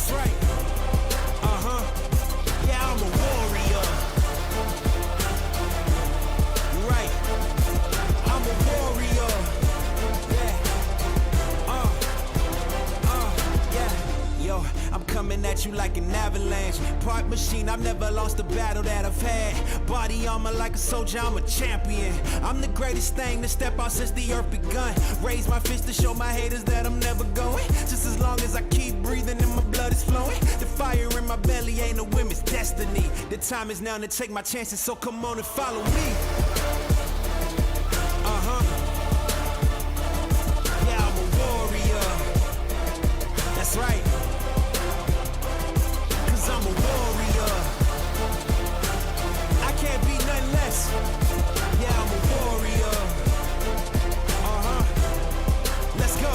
That's right. Yeah, I'm a warrior. You're right. I'm a warrior. Yeah. Yo, I'm coming at you like an avalanche. Part machine, I've never lost a battle that I've had. Body armor like a soldier, I'm a champion. I'm the greatest thing to step out since the earth begun. Raise my fist to show my haters that I'm never going. Just as long as I keep breathing and my blood is flowing. The fire in my belly ain't a women's destiny. The time is now to take my chances, so come on and follow me. Yeah, I'm a warrior. That's right. I'm a warrior. I can't be nothing less. Yeah, I'm a warrior. Let's go.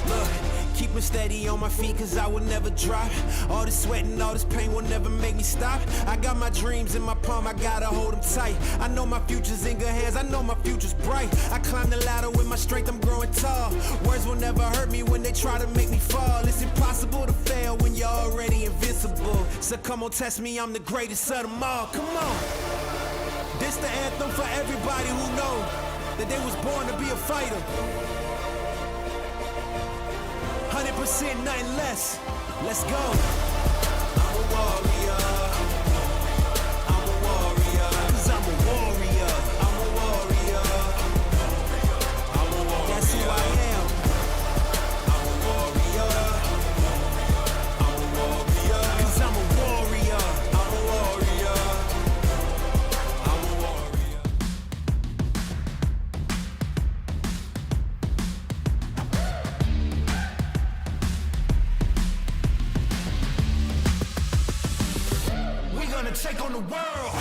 Look, keep me steady on my feet cause I will never drop. All this sweat and all this pain will never make me stop. I got my dreams in my palm, I gotta hold them tight. I know my future's in good hands, I know my future's bright. I climb the ladder with my strength, I'm growing tall. Words will never hurt me when they try to make me fall. It's impossible to fail when you're already invincible. So come on, test me, I'm the greatest of them all. Come on. This the anthem for everybody who know that they was born to be a fighter. 100% nothing less. Let's go. I'm a warrior. I'm a warrior. Cause I'm a warrior. I'm a warrior. I'm a warrior. That's who I am. I'm a warrior. I'm a warrior. Cause I'm a warrior. I'm a warrior. I'm a warrior. We're gonna take on the world.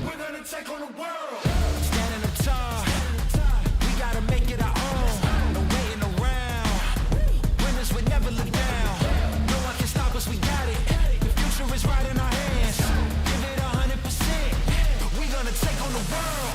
We're gonna take on the world. Standing up tall. We gotta make it our own. No waiting around. Winners would never look down. No one can stop us, we got it. The future is right in our hands. Give it 100%. We're gonna take on the world.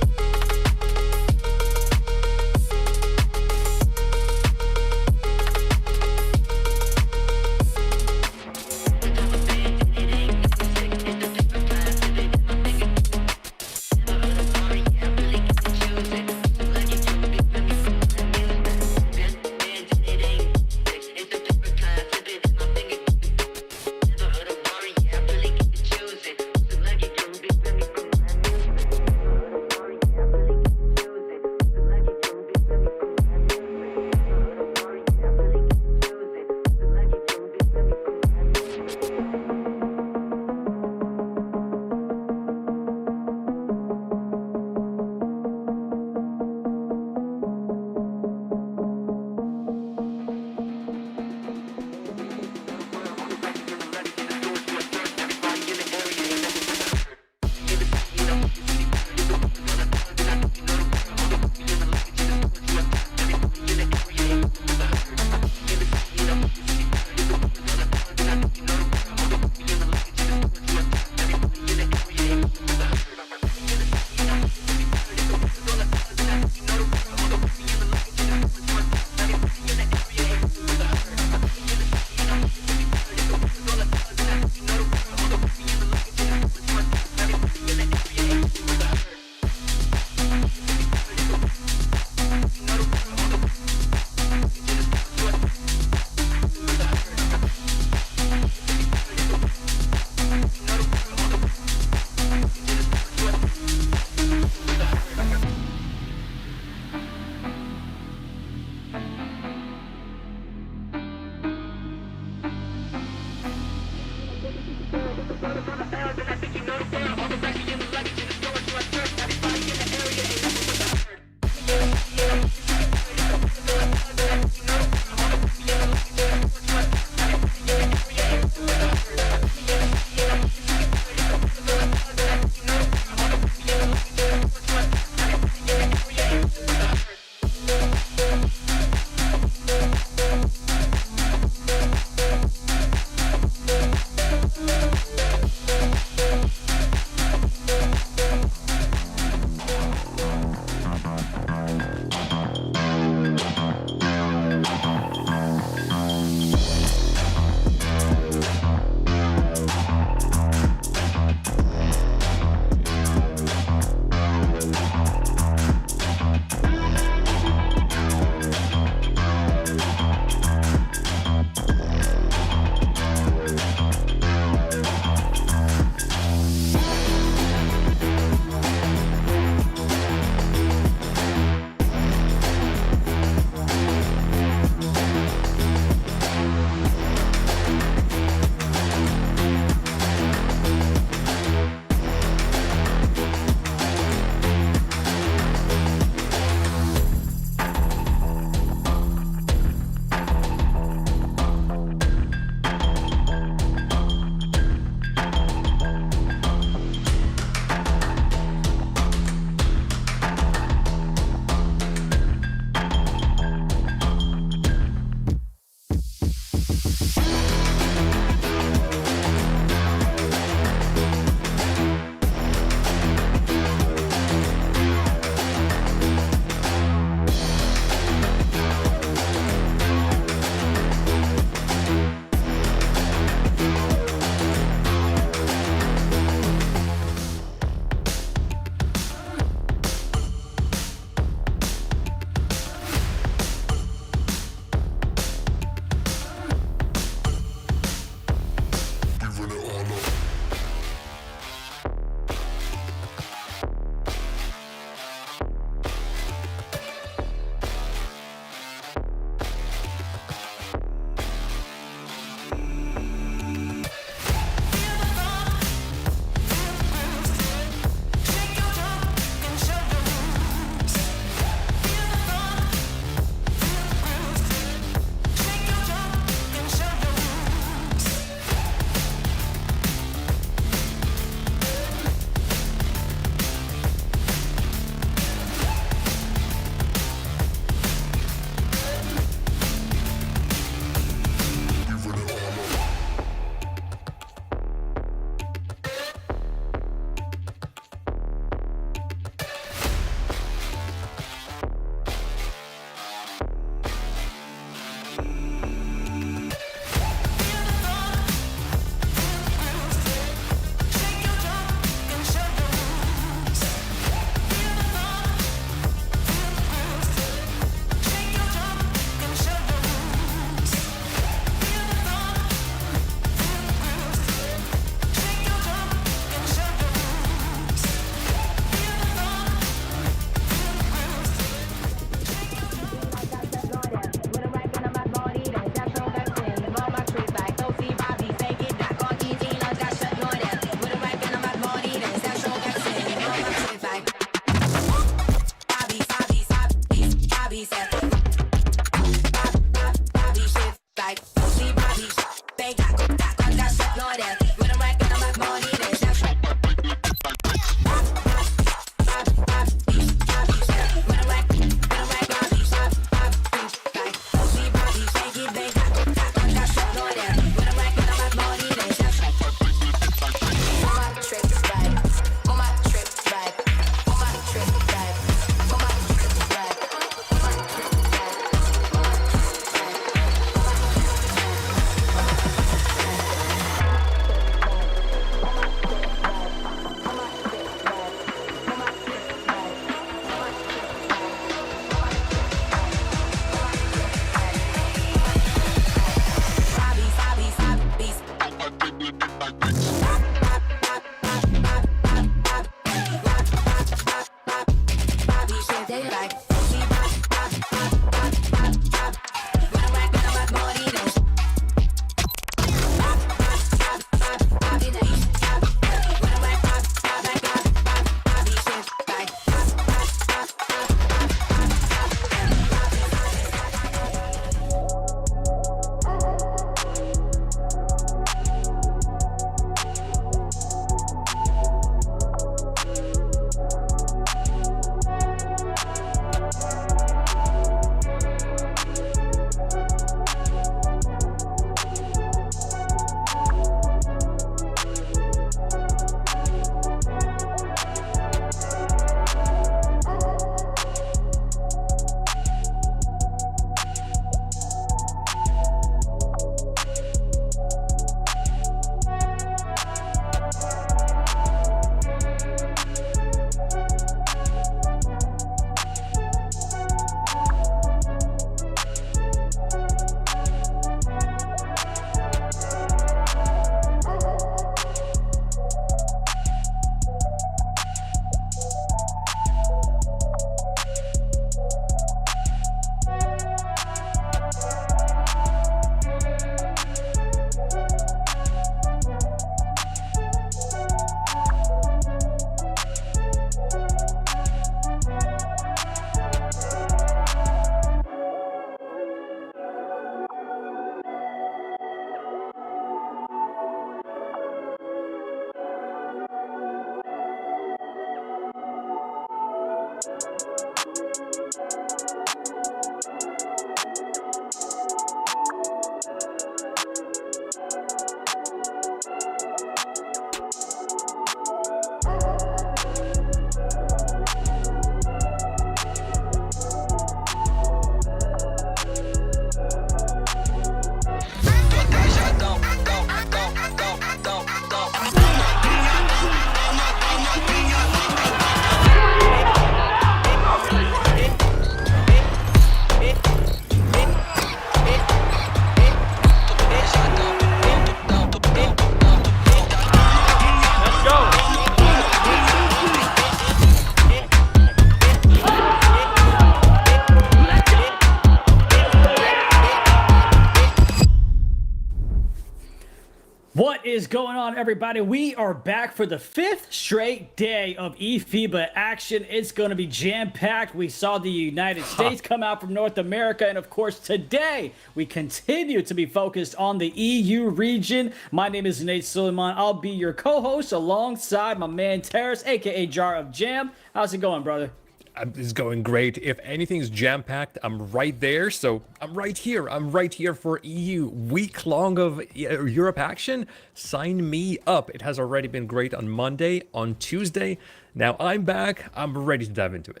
is going on, everybody? We are back for the 5th straight day of eFIBA action. It's going to be jam-packed. We saw the United States come out from North America, and of course, today we continue to be focused on the EU region. My name is Zunaid Suleman. I'll be your co-host alongside my man Tarass, aka Jar of Jam. How's it going, brother? It's going great. If anything's jam-packed, I'm right there. So I'm right here. I'm right here for EU. Week long of Europe action. Sign me up. It has already been great on Monday, on Tuesday. Now I'm back. I'm ready to dive into it.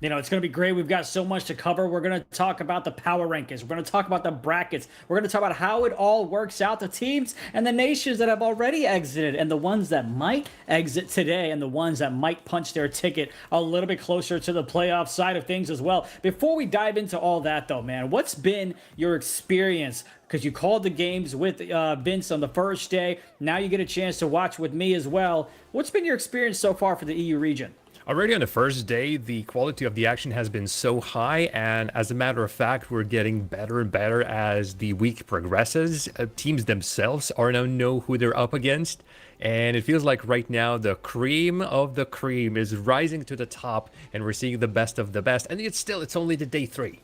You know, it's going to be great. We've got so much to cover. We're going to talk about the power rankings. We're going to talk about the brackets. We're going to talk about how it all works out, the teams and the nations that have already exited and the ones that might exit today and the ones that might punch their ticket a little bit closer to the playoff side of things as well. Before we dive into all that, though, man, what's been your experience? Because you called the games with Vince on the first day. Now you get a chance to watch with me as well. What's been your experience so far for the EU region? Already on the first day, the quality of the action has been so high, and as a matter of fact, we're getting better and better as the week progresses. Teams themselves are now know who they're up against, and it feels like right now the cream of the cream is rising to the top, and we're seeing the best of the best, and it's only the day 3.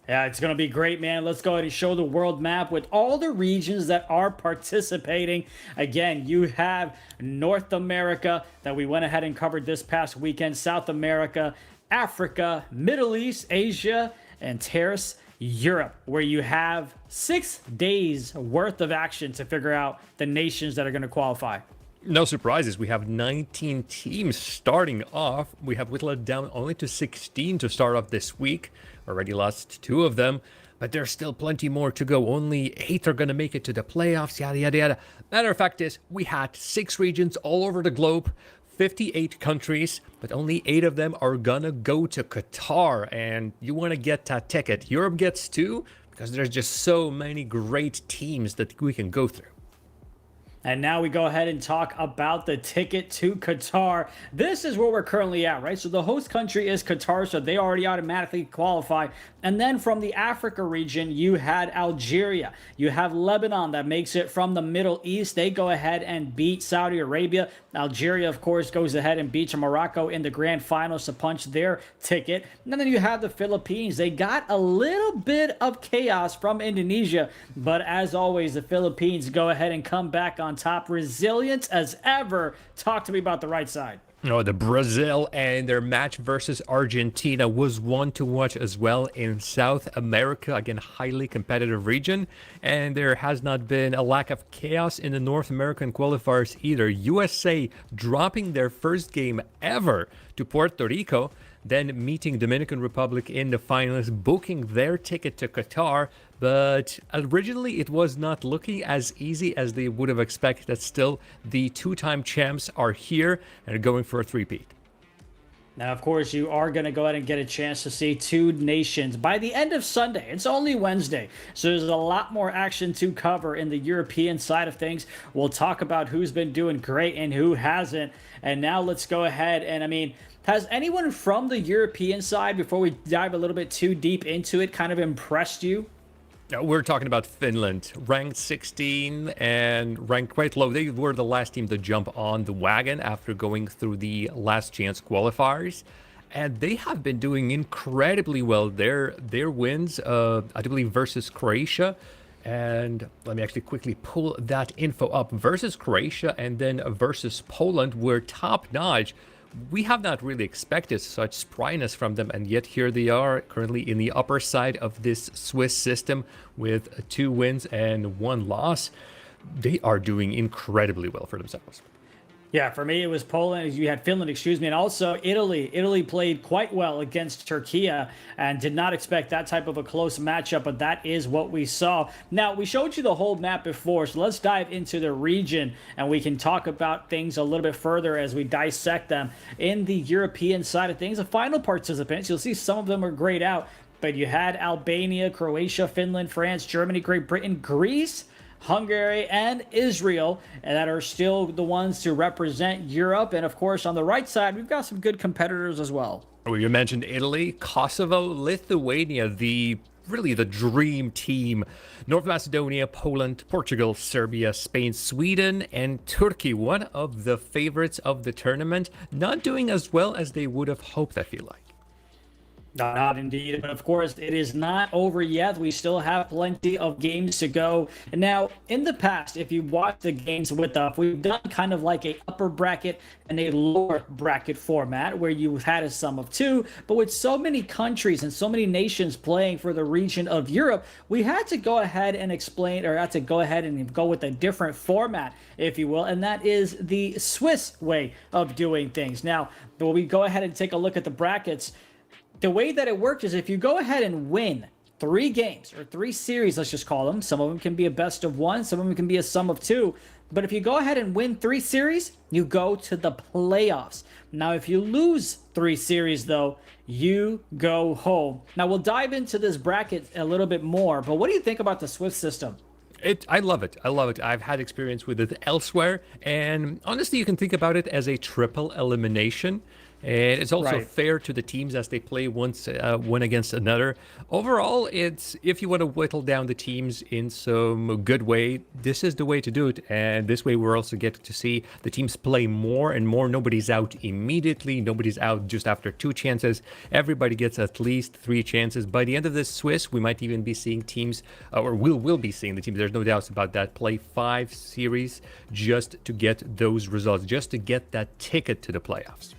Yeah, it's going to be great, man. Let's go ahead and show the world map with all the regions that are participating. Again, you have North America that we went ahead and covered this past weekend, South America, Africa, Middle East, Asia, and Tarass, Europe, where you have 6 days worth of action to figure out the nations that are going to qualify. No surprises. We have 19 teams starting off. We have whittled down only to 16 to start off this week. Already lost 2 of them, but there's still plenty more to go. Only 8 are going to make it to the playoffs, yada, yada, yada. Matter of fact is, we had 6 regions all over the globe, 58 countries, but only 8 of them are going to go to Qatar. And you want to get that ticket. Europe gets 2 because there's just so many great teams that we can go through. And now we go ahead and talk about the ticket to Qatar. This is where we're currently at, right? So the host country is Qatar, so they already automatically qualify. And then from the Africa region, you had Algeria. You have Lebanon that makes it from the Middle East. They go ahead and beat Saudi Arabia. Algeria, of course, goes ahead and beats Morocco in the grand finals to punch their ticket. And then you have the Philippines. They got a little bit of chaos from Indonesia, but as always, the Philippines go ahead and come back on top, resilient as ever. Talk to me about the right side. Oh, the Brazil and their match versus Argentina was one to watch as well in South America. Again, highly competitive region. And there has not been a lack of chaos in the North American qualifiers either. USA dropping their first game ever to Puerto Rico, then meeting Dominican Republic in the finals, booking their ticket to Qatar. But originally it was not looking as easy as they would have expected. Still, the 2-time champs are here and are going for a three-peat. Now, of course, you are going to go ahead and get a chance to see 2 nations by the end of Sunday. It's only Wednesday, so there's a lot more action to cover in the European side of things. We'll talk about who's been doing great and who hasn't. And now let's go ahead and, has anyone from the European side, before we dive a little bit too deep into it, kind of impressed you? We're talking about Finland, ranked 16 and ranked quite low. They were the last team to jump on the wagon after going through the last chance qualifiers. And they have been doing incredibly well. Their wins, I believe, versus Croatia. And let me actually quickly pull that info up. Versus Croatia and then versus Poland were top-notch. We have not really expected such spryness from them, and yet here they are currently in the upper side of this Swiss system with 2 wins and 1 loss. They are doing incredibly well for themselves. Yeah, for me, it was Poland. You had Finland, and also Italy. Italy played quite well against Türkiye and did not expect that type of a close matchup, but that is what we saw. Now, we showed you the whole map before, so let's dive into the region, and we can talk about things a little bit further as we dissect them. In the European side of things, the final participants, you'll see some of them are grayed out, but you had Albania, Croatia, Finland, France, Germany, Great Britain, Greece, Hungary, and Isreal, and that are still the ones to represent Europe. And of course, on the right side, we've got some good competitors as well. You mentioned Italy, Kosovo, Lithuania, the really the dream team. North Macedonia, Poland, Portugal, Serbia, Spain, Sweden, and Turkey, one of the favorites of the tournament, not doing as well as they would have hoped, I feel like. Not indeed, but of course it is not over yet. We still have plenty of games to go. And now, in the past, if you watch the games with us, we've done kind of like a upper bracket and a lower bracket format where you had a sum of two. But with so many countries and so many nations playing for the region of Europe, we had to go ahead and explain, or had to go ahead and go with a different format, if you will, and that is the Swiss way of doing things. Now, when we go ahead and take a look at the brackets, the way that it works is if you go ahead and win 3 games or 3 series, let's just call them. Some of them can be a best of 1, some of them can be a sum of 2. But if you go ahead and win 3 series, you go to the playoffs. Now, if you lose 3 series, though, you go home. Now, we'll dive into this bracket a little bit more, but what do you think about the Swiss system? I love it. I love it. I've had experience with it elsewhere, and honestly, you can think about it as a triple elimination. And it's also fair to the teams as they play one against another. Overall, it's if you want to whittle down the teams in some good way, this is the way to do it. And this way, we're also getting to see the teams play more and more. Nobody's out immediately. Nobody's out just after 2 chances. Everybody gets at least 3 chances. By the end of this Swiss, we might even be seeing teams, or will be seeing the teams, there's no doubts about that, play 5 series just to get those results, just to get that ticket to the playoffs.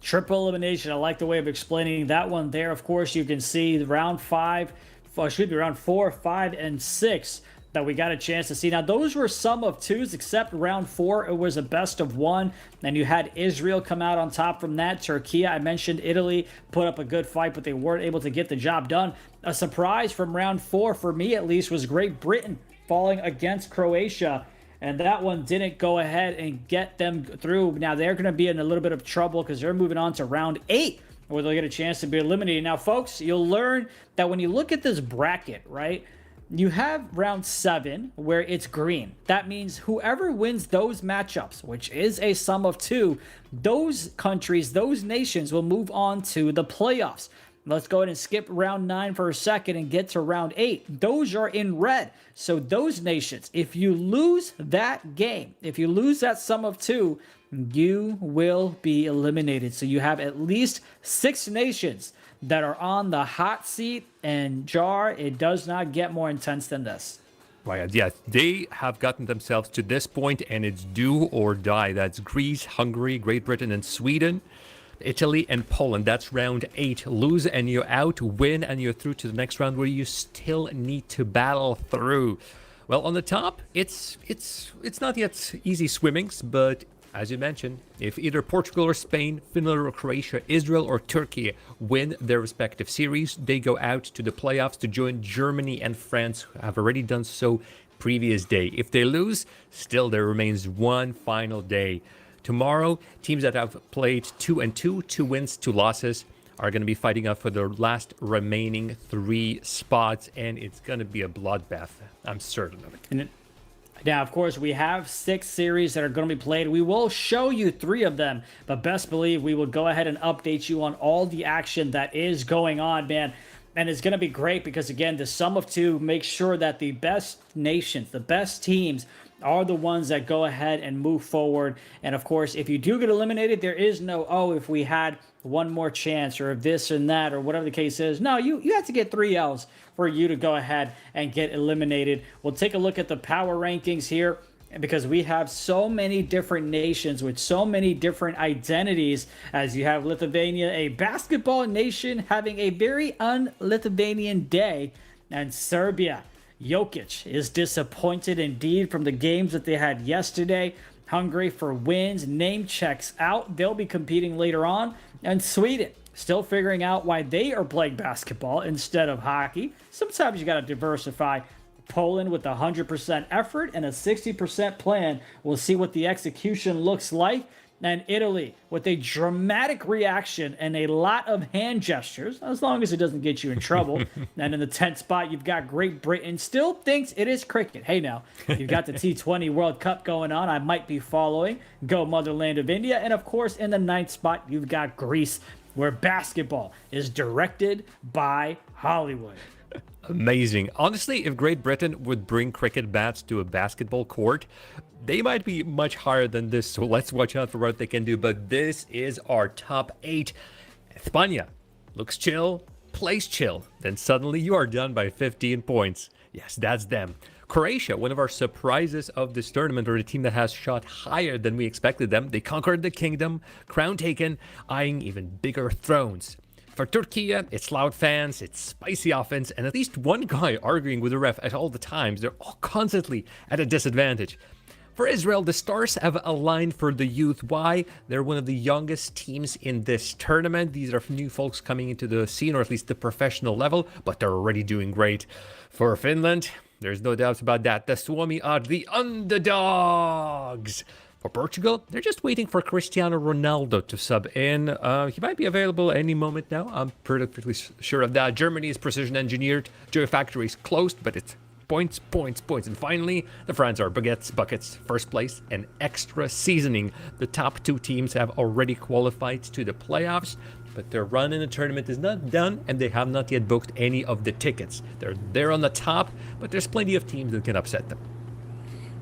Triple elimination. I like the way of explaining that one there. Of course, you can see round 4, 5, and 6 that we got a chance to see. Now, those were sum of 2s, except round 4, it was a best of 1. And you had Israel come out on top from that. Türkiye, I mentioned Italy, put up a good fight, but they weren't able to get the job done. A surprise from round 4, for me at least, was Great Britain falling against Croatia. And that one didn't go ahead and get them through. Now, they're going to be in a little bit of trouble because they're moving on to round 8, where they'll get a chance to be eliminated. Now, folks, you'll learn that when you look at this bracket, right, you have round 7 where it's green. That means whoever wins those matchups, which is a sum of 2, those countries, those nations will move on to the playoffs. Let's go ahead and skip round 9 for a second and get to round 8. Those are in red. So those nations, if you lose that game, if you lose that sum of 2, you will be eliminated. So you have at least 6 nations that are on the hot seat, and Jar, it does not get more intense than this. Right, yeah, they have gotten themselves to this point, and it's do or die. That's Greece, Hungary, Great Britain, and Sweden. Italy and Poland, that's round 8. Lose and you're out, win and you're through to the next round where you still need to battle through. Well, on the top, it's not yet easy swimmings, but as you mentioned, if either Portugal or Spain, Finland or Croatia, Israel or Turkey win their respective series, they go out to the playoffs to join Germany and France, who have already done so previous day. If they lose, still there remains one final day. Tomorrow, teams that have played 2 and 2, 2 wins, 2 losses, are going to be fighting up for their last remaining 3 spots, and it's going to be a bloodbath. I'm certain of it. Now, of course, we have 6 series that are going to be played. We will show you 3 of them, but best believe we will go ahead and update you on all the action that is going on, man. And it's going to be great because, again, the sum of 2 makes sure that the best nations, the best teams, are the ones that go ahead and move forward. And of course, if you do get eliminated, there is no, oh, if we had one more chance or if this and that or whatever the case is. No, you have to get 3 L's for you to go ahead and get eliminated. We'll take a look at the power rankings here because we have so many different nations with so many different identities, as you have Lithuania, a basketball nation, having a very un-Lithuanian day, and Serbia. Jokic is disappointed indeed from the games that they had yesterday. Hungary for wins. Name checks out. They'll be competing later on. And Sweden still figuring out why they are playing basketball instead of hockey. Sometimes you got to diversify. Poland with 100% effort and a 60% plan. We'll see what the execution looks like. And Italy with a dramatic reaction and a lot of hand gestures, as long as it doesn't get you in trouble. And in the 10th spot, you've got Great Britain. Still thinks it is cricket. Hey, now, you've got the T20 World Cup going on. I might be following. Go Motherland of India. And, of course, in the 9th spot, you've got Greece, where basketball is directed by Hollywood. Amazing. Honestly, if Great Britain would bring cricket bats to a basketball court, they might be much higher than this. So let's watch out for what they can do. But this is our top 8. España looks chill, plays chill. Then suddenly you are done by 15 points. Yes, that's them. Croatia, one of our surprises of this tournament, or a team that has shot higher than we expected them. They conquered the kingdom, crown taken, eyeing even bigger thrones. For Türkiye, it's loud fans, it's spicy offense, and at least one guy arguing with the ref at all the times. They're all constantly at a disadvantage. For Israel, the stars have aligned for the youth. Why? They're one of the youngest teams in this tournament. These are new folks coming into the scene, or at least the professional level, but they're already doing great. For Finland, there's no doubts about that. The Suomi are the underdogs. For Portugal, they're just waiting for Cristiano Ronaldo to sub in. He might be available any moment now. I'm pretty sure of that. Germany is precision engineered. Joy Factory is closed, but it's points, points, points. And finally, the France are baguettes, buckets, first place, and extra seasoning. The top 2 teams have already qualified to the playoffs, but their run in the tournament is not done, and they have not yet booked any of the tickets. They're there on the top, but there's plenty of teams that can upset them.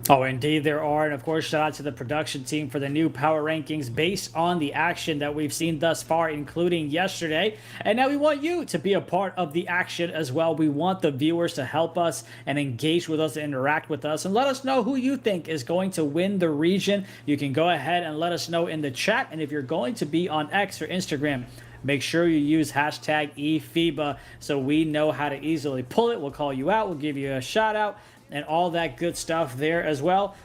Oh, indeed there are. And of course, shout out to the production team for the new power rankings based on the action that we've seen thus far, including yesterday. And now we want you to be a part of the action as well. We want the viewers to help us and engage with us, and interact with us, and let us know who you think is going to win the region. You can go ahead and let us know in the chat. And if you're going to be on X or Instagram, make sure you use hashtag eFIBA so we know how to easily pull it. We'll call you out. We'll give you a shout out and all that good stuff there as well.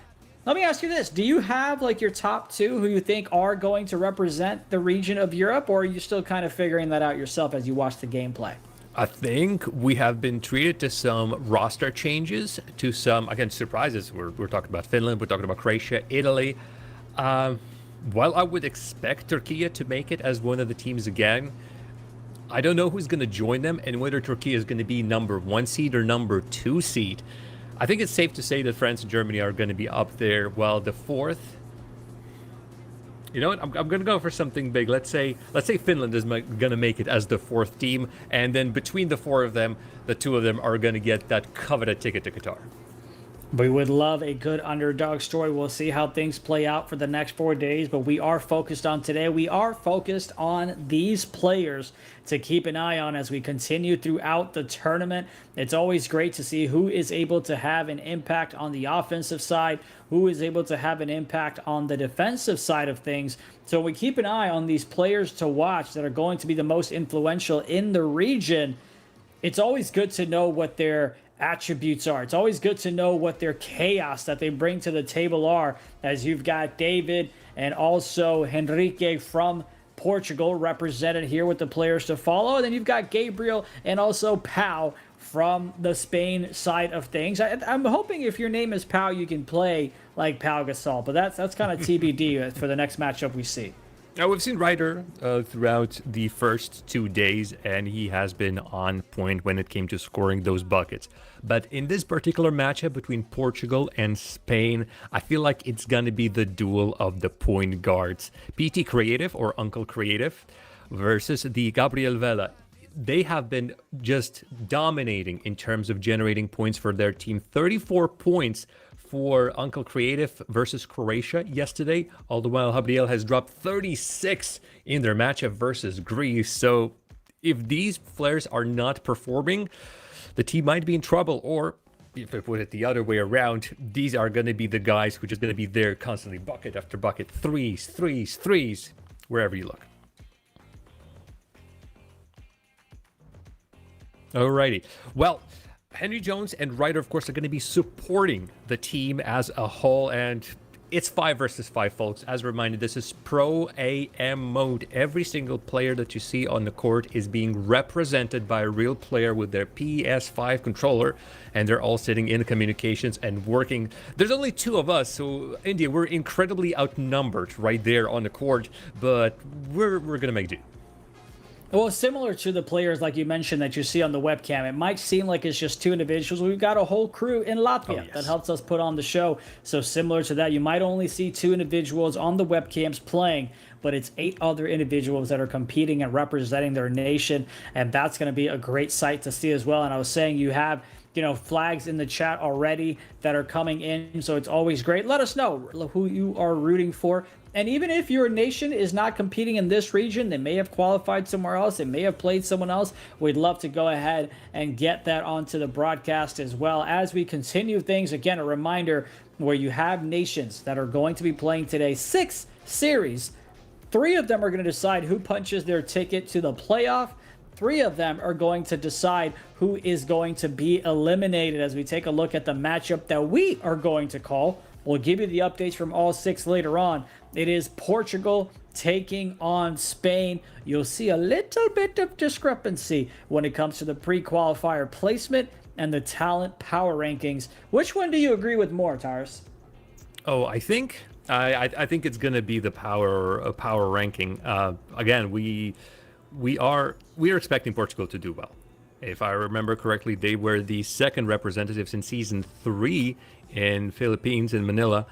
Let me ask you this. Do you have like your top 2 who you think are going to represent the region of Europe, or are you still kind of figuring that out yourself as you watch the gameplay? I think we have been treated to some roster changes, to some, again, surprises. We're talking about Finland, we're talking about Croatia, Italy. While I would expect Türkiye to make it as one of the teams again, I don't know who's going to join them and whether Türkiye is going to be number 1 seed or number 2 seed. I think it's safe to say that France and Germany are going to be up there. Well, the 4th, you know what? I'm going to go for something big. Let's say Finland is going to make it as the 4th team, and then between the 4 of them, the 2 of them are going to get that coveted ticket to Qatar. We would love a good underdog story. We'll see how things play out for the next 4 days, but we are focused on today. We are focused on these players to keep an eye on as we continue throughout the tournament. It's always great to see who is able to have an impact on the offensive side, who is able to have an impact on the defensive side of things. So we keep an eye on these players to watch that are going to be the most influential in the region. It's always good to know what their attributes are. It's always good to know what their chaos that they bring to the table are, as you've got David and also Henrique from Portugal represented here with the players to follow. And then you've got Gabriel and also Pau from the Spain side of things. I'm hoping if your name is Pau, you can play like Pau Gasol, but that's kind of TBD for the next matchup we see. Now, we've seen Ryder throughout the first 2 days, and he has been on point when it came to scoring those buckets. But in this particular matchup between Portugal and Spain, I feel like it's going to be the duel of the point guards. PT Creative, or Uncle Creative, versus the Gabriel Vela. They have been just dominating in terms of generating points for their team. 34 points for Uncle Creative versus Croatia yesterday, all the while Gabriel has dropped 36 in their matchup versus Greece. So if these players are not performing, the team might be in trouble. Or if I put it the other way around, these are going to be the guys who are just going to be there constantly, bucket after bucket, threes, wherever you look. Alrighty. Well, Henry Jones and Ryder, of course, are going to be supporting the team as a whole, and it's 5 versus 5, folks. As a reminder, this is Pro AM mode. Every single player that you see on the court is being represented by a real player with their PS5 controller, and they're all sitting in communications and working. There's only 2 of us, so India, we're incredibly outnumbered right there on the court, but we're going to make do. Well, similar to the players like you mentioned that you see on the webcam, it might seem like it's just 2 individuals. We've got a whole crew in Latvia that helps us put on the show. So similar to that, you might only see 2 individuals on the webcams playing. but it's 8 other individuals that are competing and representing their nation, and that's going to be a great sight to see as well. And I was saying, you have flags in the chat already that are coming in, so it's always great. Let us know who you are rooting for. And even if your nation is not competing in this region, they may have qualified somewhere else, they may have played someone else, we'd love to go ahead and get that onto the broadcast as well. As we continue things, again, a reminder where you have nations that are going to be playing today, 6 series. 3 of them are going to decide who punches their ticket to the playoff. 3 of them are going to decide who is going to be eliminated. As we take a look at the matchup that we are going to call, we'll give you the updates from all 6 later on. It is Portugal taking on Spain. You'll see a little bit of discrepancy when it comes to the pre-qualifier placement and the talent power rankings. Which one do you agree with more, Tarass? Oh, I think it's going to be the power ranking. Again, we are expecting Portugal to do well. If I remember correctly, they were the second representatives in season 3 in Philippines, in Manila,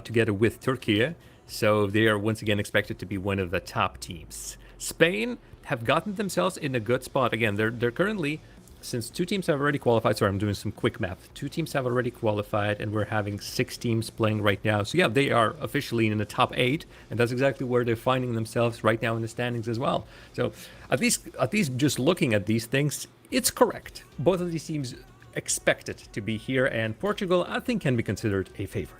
together with Türkiye. So they are once again expected to be one of the top teams. Spain have gotten themselves in a good spot. Again, they're currently, since 2 teams have already qualified, sorry, I'm doing some quick math. 2 teams have already qualified, and we're having 6 teams playing right now. So yeah, they are officially in the top 8, and that's exactly where they're finding themselves right now in the standings as well. So at least just looking at these things, it's correct. Both of these teams expected to be here, and Portugal, I think, can be considered a favorite.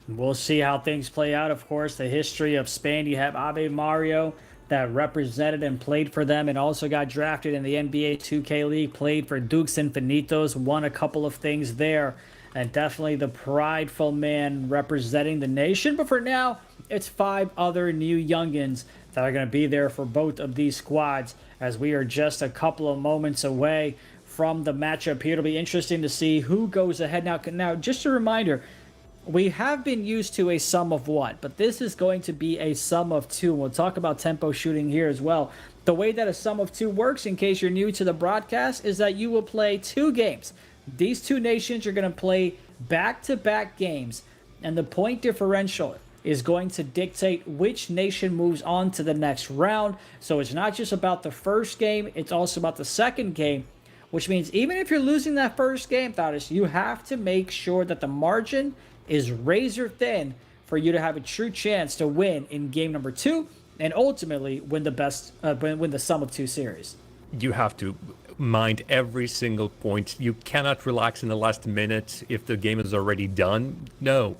We'll see how things play out. Of course, the history of Spain, you have Ave Mario that represented and played for them and also got drafted in the NBA 2K League, played for Dukes Infinitos, won a couple of things there, and definitely the prideful man representing the nation. But for now, it's 5 other new youngins that are going to be there for both of these squads, as we are just a couple of moments away from the matchup here. It'll be interesting to see who goes ahead. Now, just a reminder, we have been used to a sum of 1, but this is going to be a sum of 2. We'll talk about tempo shooting here as well. The way that a sum of 2 works, in case you're new to the broadcast, is that you will play 2 games. These 2 nations are going to play back-to-back games, and the point differential is going to dictate which nation moves on to the next round. So it's not just about the first game, it's also about the second game, which means even if you're losing that first game, Tarass, you have to make sure that the margin is razor thin for you to have a true chance to win in game number 2 and ultimately win the sum of 2 series. You have to mind every single point. You cannot relax in the last minute if the game is already done. No.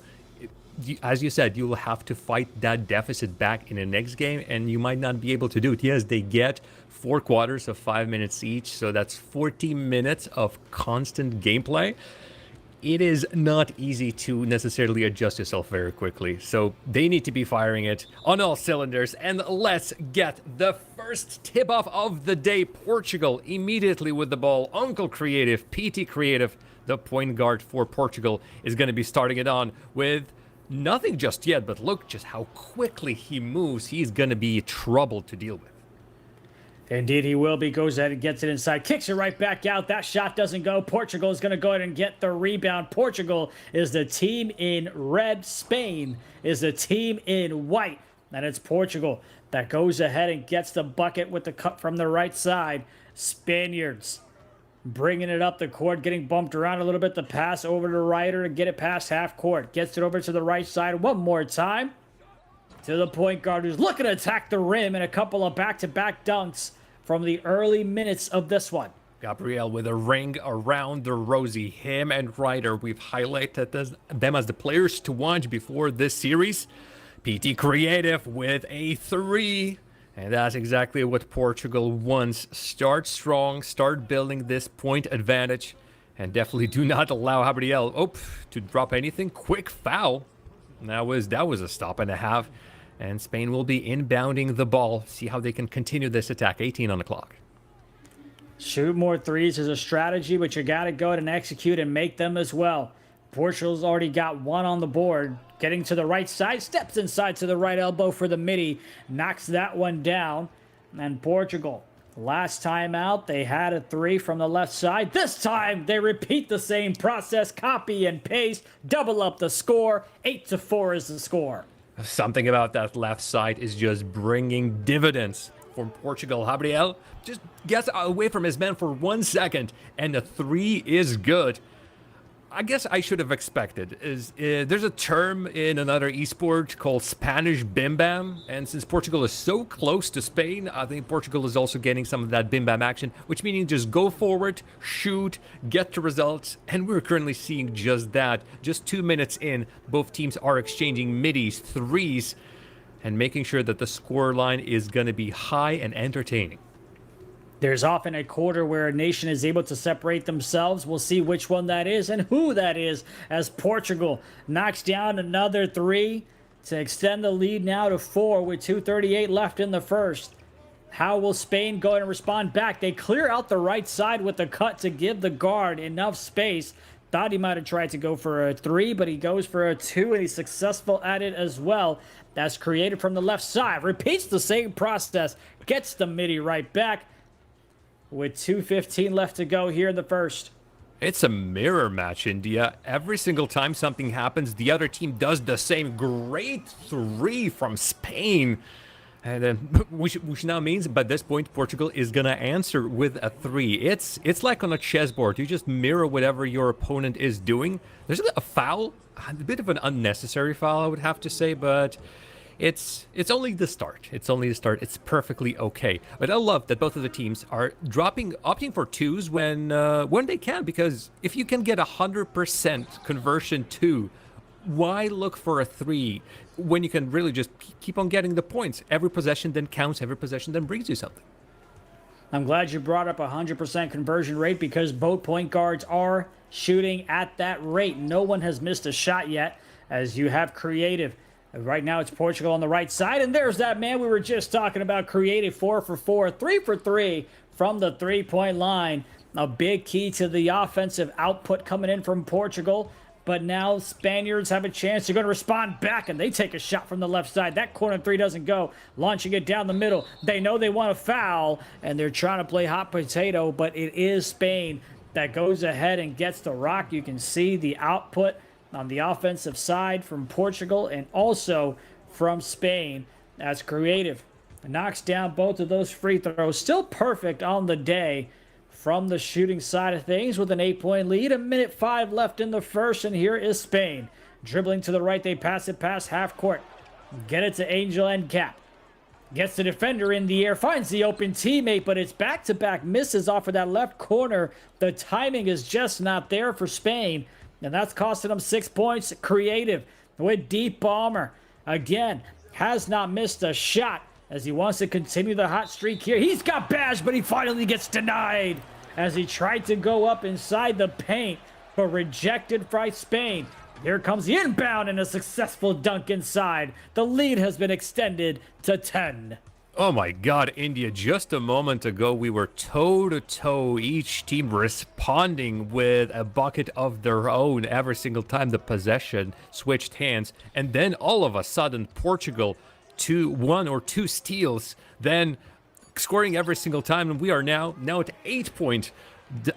As you said, you will have to fight that deficit back in the next game, and you might not be able to do it. Yes, they get 4 quarters of 5 minutes each, so that's 40 minutes of constant gameplay. It is not easy to necessarily adjust yourself very quickly. So they need to be firing it on all cylinders. And let's get the first tip-off of the day. Portugal immediately with the ball. Uncle Creative, PT Creative, the point guard for Portugal, is going to be starting it on with nothing just yet. But look just how quickly he moves. He's going to be trouble to deal with. Indeed, he will be. Goes ahead and gets it inside. Kicks it right back out. That shot doesn't go. Portugal is going to go ahead and get the rebound. Portugal is the team in red. Spain is the team in white. And it's Portugal that goes ahead and gets the bucket with the cut from the right side. Spaniards bringing it up the court, getting bumped around a little bit. The pass over to Ryder to get it past half court. Gets it over to the right side one more time. To the point guard who's looking to attack the rim, and a couple of back-to-back dunks from the early minutes of this one. Gabriel with a ring around the rosy. Him and Ryder, we've highlighted them as the players to watch before this series. PT Creative with a 3. And that's exactly what Portugal wants. Start strong, start building this point advantage, and definitely do not allow Gabriel to drop anything. Quick foul. That was a stop and a half. And Spain will be inbounding the ball. See how they can continue this attack. 18 on the clock. Shoot more threes is a strategy, but you got to go ahead and execute and make them as well. Portugal's already got 1 on the board. Getting to the right side. Steps inside to the right elbow for the midi. Knocks that one down. And Portugal, last time out, they had a 3 from the left side. This time, they repeat the same process. Copy and paste. Double up the score. 8-4 is the score. Something about that left side is just bringing dividends from Portugal. Gabriel just gets away from his man for 1 second, and the three is good. I guess I should have expected there's a term in another esport called Spanish Bim Bam, and since Portugal is so close to Spain, I think Portugal is also getting some of that Bim Bam action, which means just go forward, shoot, get the results, and we're currently seeing just that. Just 2 minutes in, both teams are exchanging middies, threes, and making sure that the scoreline is going to be high and entertaining. There's often a quarter where a nation is able to separate themselves. We'll see which one that is and who that is, as Portugal knocks down another three to extend the lead now to 4 with 2:38 left in the first. How will Spain go and respond back? They clear out the right side with the cut to give the guard enough space. Thought he might have tried to go for a 3, but he goes for a 2, and he's successful at it as well. That's created from the left side. Repeats the same process. Gets the midi right back. With 2:15 left to go here in the first. It's a mirror match, India. Every single time something happens, the other team does the same. Great 3 from Spain. And then, which now means by this point, Portugal is going to answer with a 3. It's like on a chessboard. You just mirror whatever your opponent is doing. There's a foul, a bit of an unnecessary foul, I would have to say, but it's only the start. It's only the start. It's perfectly okay. But I love that both of the teams are opting for 2s when they can, because if you can get 100% conversion 2, why look for a 3 when you can really just keep on getting the points? Every possession then counts. Every possession then brings you something. I'm glad you brought up 100% conversion rate, because both point guards are shooting at that rate. No one has missed a shot yet, as you have creative. Right now, it's Portugal on the right side, and there's that man we were just talking about. Creative 4 for 4, 3 for 3 from the three-point line. A big key to the offensive output coming in from Portugal. But now Spaniards have a chance. They're going to respond back, and they take a shot from the left side. That corner 3 doesn't go. Launching it down the middle. They know they want a foul, and they're trying to play hot potato, but it is Spain that goes ahead and gets the rock. You can see the output on the offensive side from Portugal and also from Spain. As creative knocks down both of those free throws. Still perfect on the day from the shooting side of things with an 8-point lead. 1:05 left in the first, and here is Spain. Dribbling to the right, they pass it past half court. Get it to Angel and Cap. Gets the defender in the air, finds the open teammate, but it's back-to-back misses off of that left corner. The timing is just not there for Spain, and that's costing them 6 points. Creative with deep bomber. Again, has not missed a shot as he wants to continue the hot streak here. He's got Bash, but he finally gets denied as he tried to go up inside the paint, but rejected by Spain. Here comes the inbound and a successful dunk inside. The lead has been extended to 10. Oh my God, India, just a moment ago we were toe-to-toe, each team responding with a bucket of their own every single time the possession switched hands. And then all of a sudden, Portugal, 1 or 2 steals, then scoring every single time. And we are now at 8-point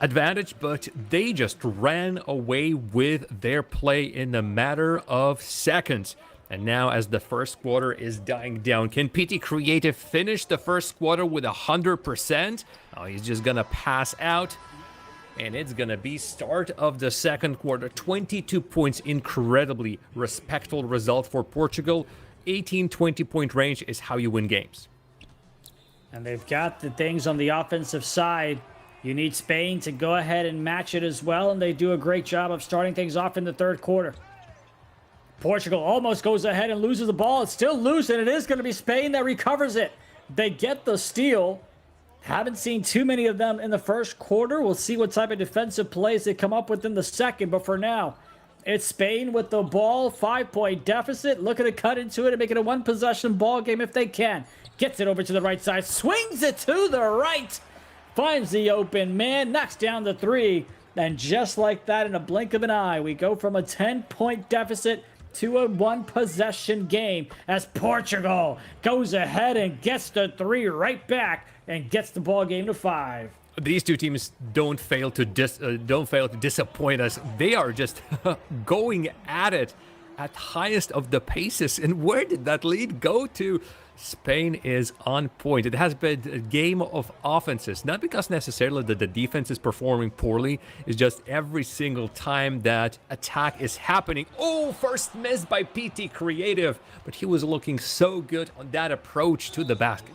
advantage, but they just ran away with their play in a matter of seconds. And now as the first quarter is dying down, can PT Creative finish the first quarter with 100%? Oh, he's just gonna pass out. And it's gonna be start of the second quarter. 22 points, incredibly respectful result for Portugal. 18-20 point range is how you win games. And they've got the things on the offensive side. You need Spain to go ahead and match it as well, and they do a great job of starting things off in the third quarter. Portugal almost goes ahead and loses the ball. It's still loose, and it is going to be Spain that recovers it. They get the steal. Haven't seen too many of them in the first quarter. We'll see what type of defensive plays they come up with in the second, but for now, it's Spain with the ball. 5-point deficit. Looking to cut into it and make it a one-possession ball game if they can. Gets it over to the right side. Swings it to the right. Finds the open man. Knocks down the 3. And just like that, in a blink of an eye, we go from a 10-point deficit to a one-possession game as Portugal goes ahead and gets the 3 right back and gets the ball game to 5. These two teams don't fail to disappoint us. They are just going at it at highest of the paces. And where did that lead go to? Spain is on point. It has been a game of offenses, not because necessarily that the defense is performing poorly. It's just every single time that attack is happening. Oh, first miss by PT Creative, but he was looking so good on that approach to the basket.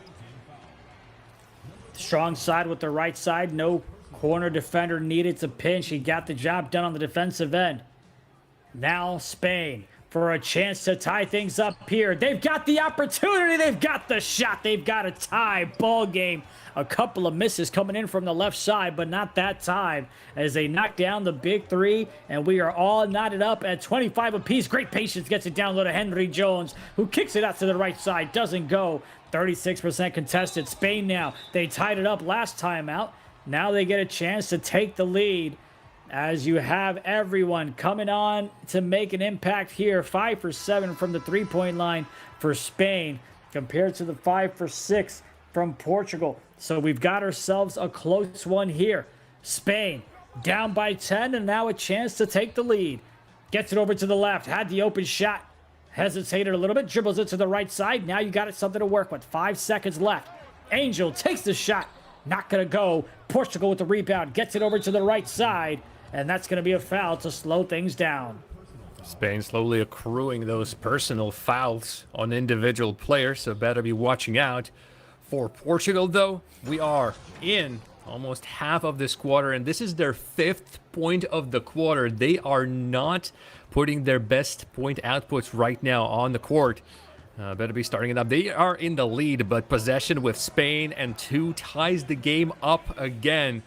Strong side with the right side. No corner defender needed to pinch. He got the job done on the defensive end. Now Spain for a chance to tie things up here. They've got the opportunity. They've got the shot. They've got a tie ball game. A couple of misses coming in from the left side, but not that time as they knock down the big three, and we are all knotted up at 25 apiece. Great patience gets it down low to Henry Jones, who kicks it out to the right side. Doesn't go. 36% contested. Spain now. They tied it up last time out. Now they get a chance to take the lead as you have everyone coming on to make an impact here. 5 for 7 from the three-point line for Spain compared to the 5 for 6 from Portugal. So we've got ourselves a close one here. Spain down by 10 and now a chance to take the lead. Gets it over to the left. Had the open shot. Hesitated a little bit. Dribbles it to the right side. Now you got it something to work with. 5 seconds left. Angel takes the shot. Not going to go. Portugal with the rebound. Gets it over to the right side. And that's going to be a foul to slow things down. Spain slowly accruing those personal fouls on individual players, so better be watching out. For Portugal, though, we are in almost half of this quarter, and this is their 5th point of the quarter. They are not putting their best point outputs right now on the court. Better be starting it up. They are in the lead, but possession with Spain and 2 ties the game up again.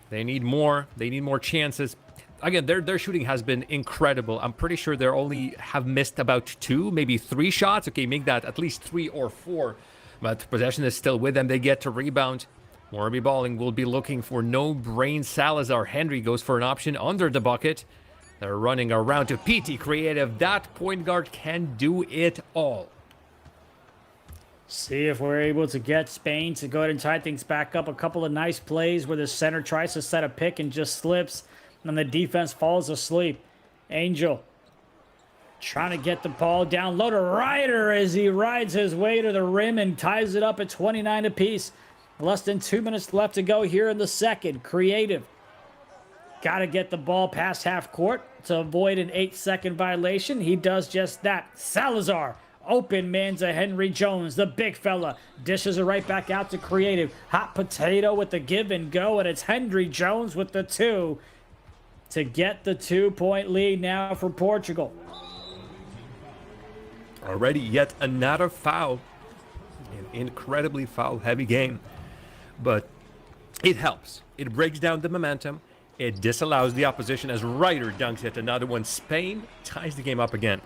They need more. They need more chances. Again, their shooting has been incredible. I'm pretty sure they only have missed about 2, maybe 3 shots. Okay, make that at least 3 or 4. But possession is still with them. They get to rebound. Morby Balling will be looking for no brain Salazar. Henry goes for an option under the bucket. They're running around to PT Creative. That point guard can do it all. See if we're able to get Spain to go ahead and tie things back up. A couple of nice plays where the center tries to set a pick and just slips, and the defense falls asleep. Angel trying to get the ball down low to Ryder as he rides his way to the rim and ties it up at 29 apiece. Less than 2 minutes left to go here in the second. Creative got to get the ball past half court to avoid an 8-second violation. He does just that. Salazar. Open man to Henry Jones, the big fella. Dishes it right back out to Creative. Hot potato with the give and go, and it's Henry Jones with the 2 to get the 2-point lead now for Portugal. Already yet another foul. An incredibly foul-heavy game. But it helps. It breaks down the momentum. It disallows the opposition as Ryder dunks it. Another one. Spain ties the game up again.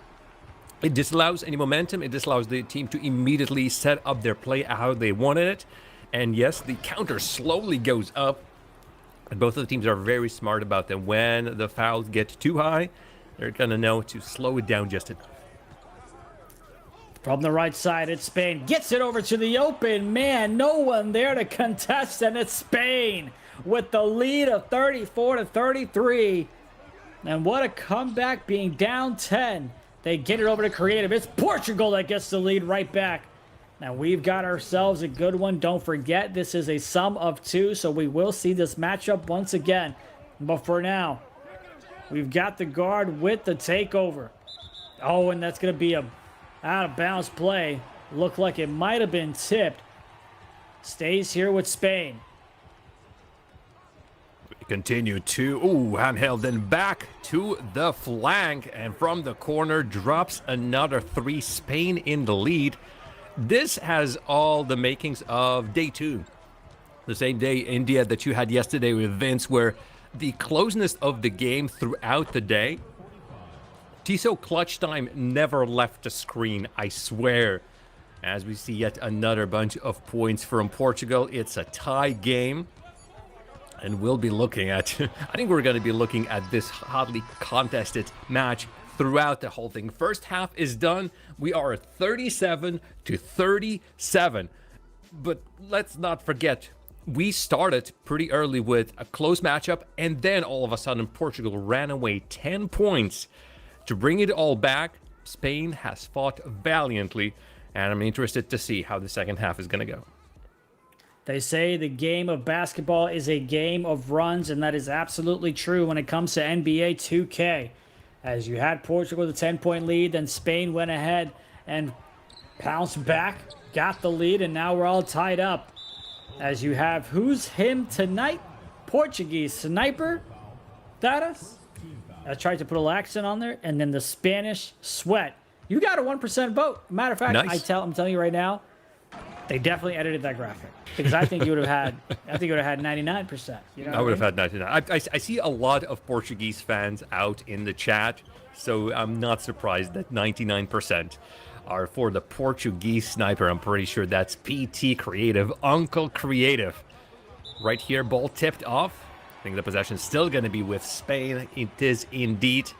It disallows any momentum. It disallows the team to immediately set up their play how they wanted it. And yes, the counter slowly goes up. And both of the teams are very smart about that. When the fouls get too high, they're going to know to slow it down just enough. From the right side, it's Spain. Gets it over to the open man. No one there to contest, and it's Spain with the lead of 34-33. And what a comeback, being down 10. They get it over to Creative. It's Portugal that gets the lead right back. Now we've got ourselves a good one. Don't forget, this is a sum of 2, so we will see this matchup once again. But for now, we've got the guard with the takeover. Oh, and that's going to be a out-of-bounds play. Looked like it might have been tipped. Stays here with Spain. Continue to, handheld and back to the flank, and from the corner drops another 3. Spain in the lead. This has all the makings of day 2. The same day, India, that you had yesterday with Vince, where the closeness of the game throughout the day, Tissot clutch time never left the screen, I swear. As we see yet another bunch of points from Portugal, it's a tie game. And we'll be looking at, I think we're going to be looking at this hotly contested match throughout the whole thing. First half is done. We are at 37-37. But let's not forget, we started pretty early with a close matchup, and then all of a sudden Portugal ran away 10 points To bring it all back, Spain has fought valiantly, and I'm interested to see how the second half is going to go. They say the game of basketball is a game of runs, and that is absolutely true when it comes to NBA 2K. As you had Portugal with a 10-point lead, then Spain went ahead and pounced back, got the lead, and now we're all tied up. As you have, who's him tonight? Portuguese sniper, Tarass. I tried to put a little accent on there, and then the Spanish sweat. You got a 1% vote. Matter of fact, nice. I'm telling you right now, they definitely edited that graphic because I think you would have had. I think you would have had 99%. You know I would have had 99. I see a lot of Portuguese fans out in the chat, so I'm not surprised that 99% are for the Portuguese sniper. I'm pretty sure that's PT Creative, Uncle Creative. Right here, ball tipped off. I think the possession is still going to be with Spain. It is indeed.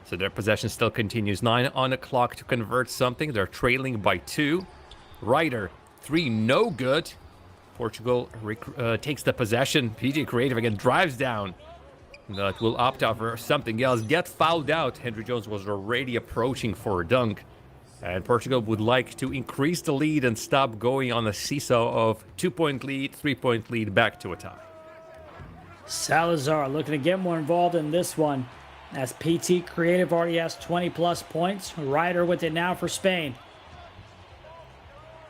So their possession still continues. 9 on the clock to convert something. They're trailing by 2. Ryder, 3, no good. Portugal takes the possession. PG Creative again drives down. That will opt out for something else. Get fouled out. Henry Jones was already approaching for a dunk. And Portugal would like to increase the lead and stop going on a seesaw of 2-point lead, 3-point lead, back to a tie. Salazar looking to get more involved in this one. As PT Creative already has 20-plus points. Ryder with it now for Spain.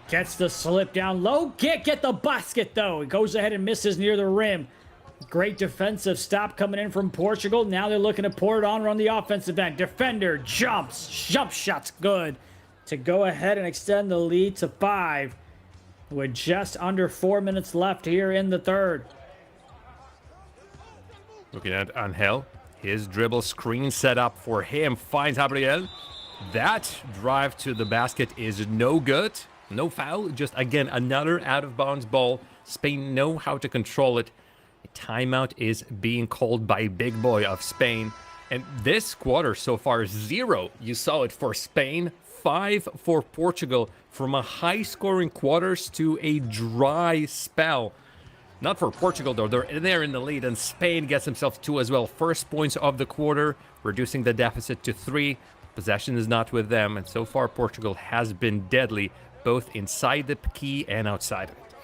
Gets the slip down low. Get the basket, though. It goes ahead and misses near the rim. Great defensive stop coming in from Portugal. Now they're looking to pour it on the offensive end. Defender jumps. Jump shot's good to go ahead and extend the lead to 5 with just under 4 minutes left here in the third. Looking at Angel. His dribble screen set up for him. Finds Gabriel. That drive to the basket is no good. No foul. Just, again, another out-of-bounds ball. Spain know how to control it. A timeout is being called by Big Boy of Spain. And this quarter so far, 0. You saw it for Spain. 5 for Portugal. From a high-scoring quarters to a dry spell. Not for Portugal, though. They're in the lead, and Spain gets himself 2 as well. First points of the quarter, reducing the deficit to 3. Possession is not with them, and so far Portugal has been deadly, both inside the key and outside of it.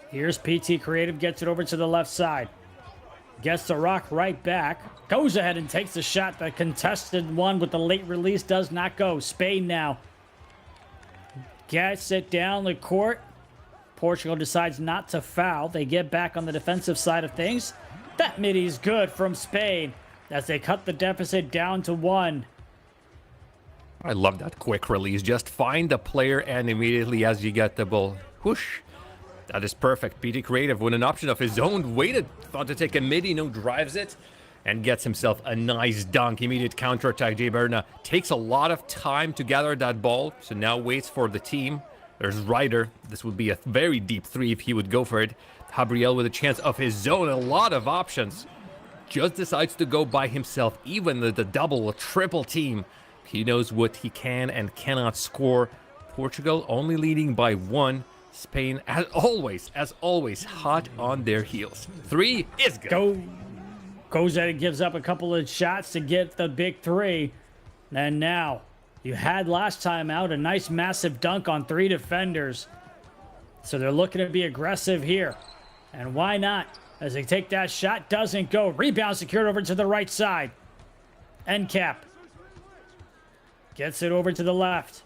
Here's PT Creative, gets it over to the left side. Gets the rock right back. Goes ahead and takes the shot. The contested one with the late release does not go. Spain now gets it down the court. Portugal decides not to foul. They get back on the defensive side of things. That middy's good from Spain as they cut the deficit down to 1. I love that quick release. Just find the player and immediately as you get the ball, whoosh. That is perfect. PT Creative with an option of his own. Waited, thought to take a midi, no, drives it. And gets himself a nice dunk. Immediate counterattack. Jay Berna takes a lot of time to gather that ball. So now waits for the team. There's Ryder. This would be a very deep 3 if he would go for it. Gabriel with a chance of his own. A lot of options. Just decides to go by himself. Even the double or triple team. He knows what he can and cannot score. Portugal only leading by 1. Spain, as always, hot on their heels. 3 is good. Goes ahead and gives up a couple of shots to get the big 3. And now, you had last time out a nice massive dunk on 3 defenders. So they're looking to be aggressive here. And why not? As they take that shot, doesn't go. Rebound secured over to the right side. End cap. Gets it over to the left.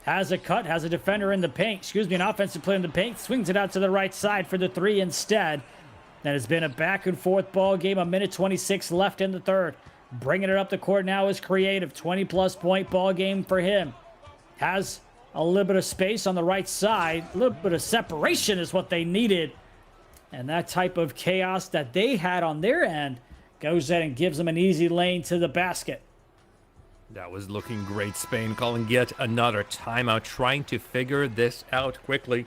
Has a cut, has a defender in the paint. An offensive player in the paint. Swings it out to the right side for the 3 instead. That has been a back and forth ball game. 1:26 left in the third. Bringing it up the court now is Creative. 20-plus point ball game for him. Has a little bit of space on the right side. A little bit of separation is what they needed. And that type of chaos that they had on their end goes in and gives them an easy lane to the basket. That was looking great. Spain calling yet another timeout, trying to figure this out quickly.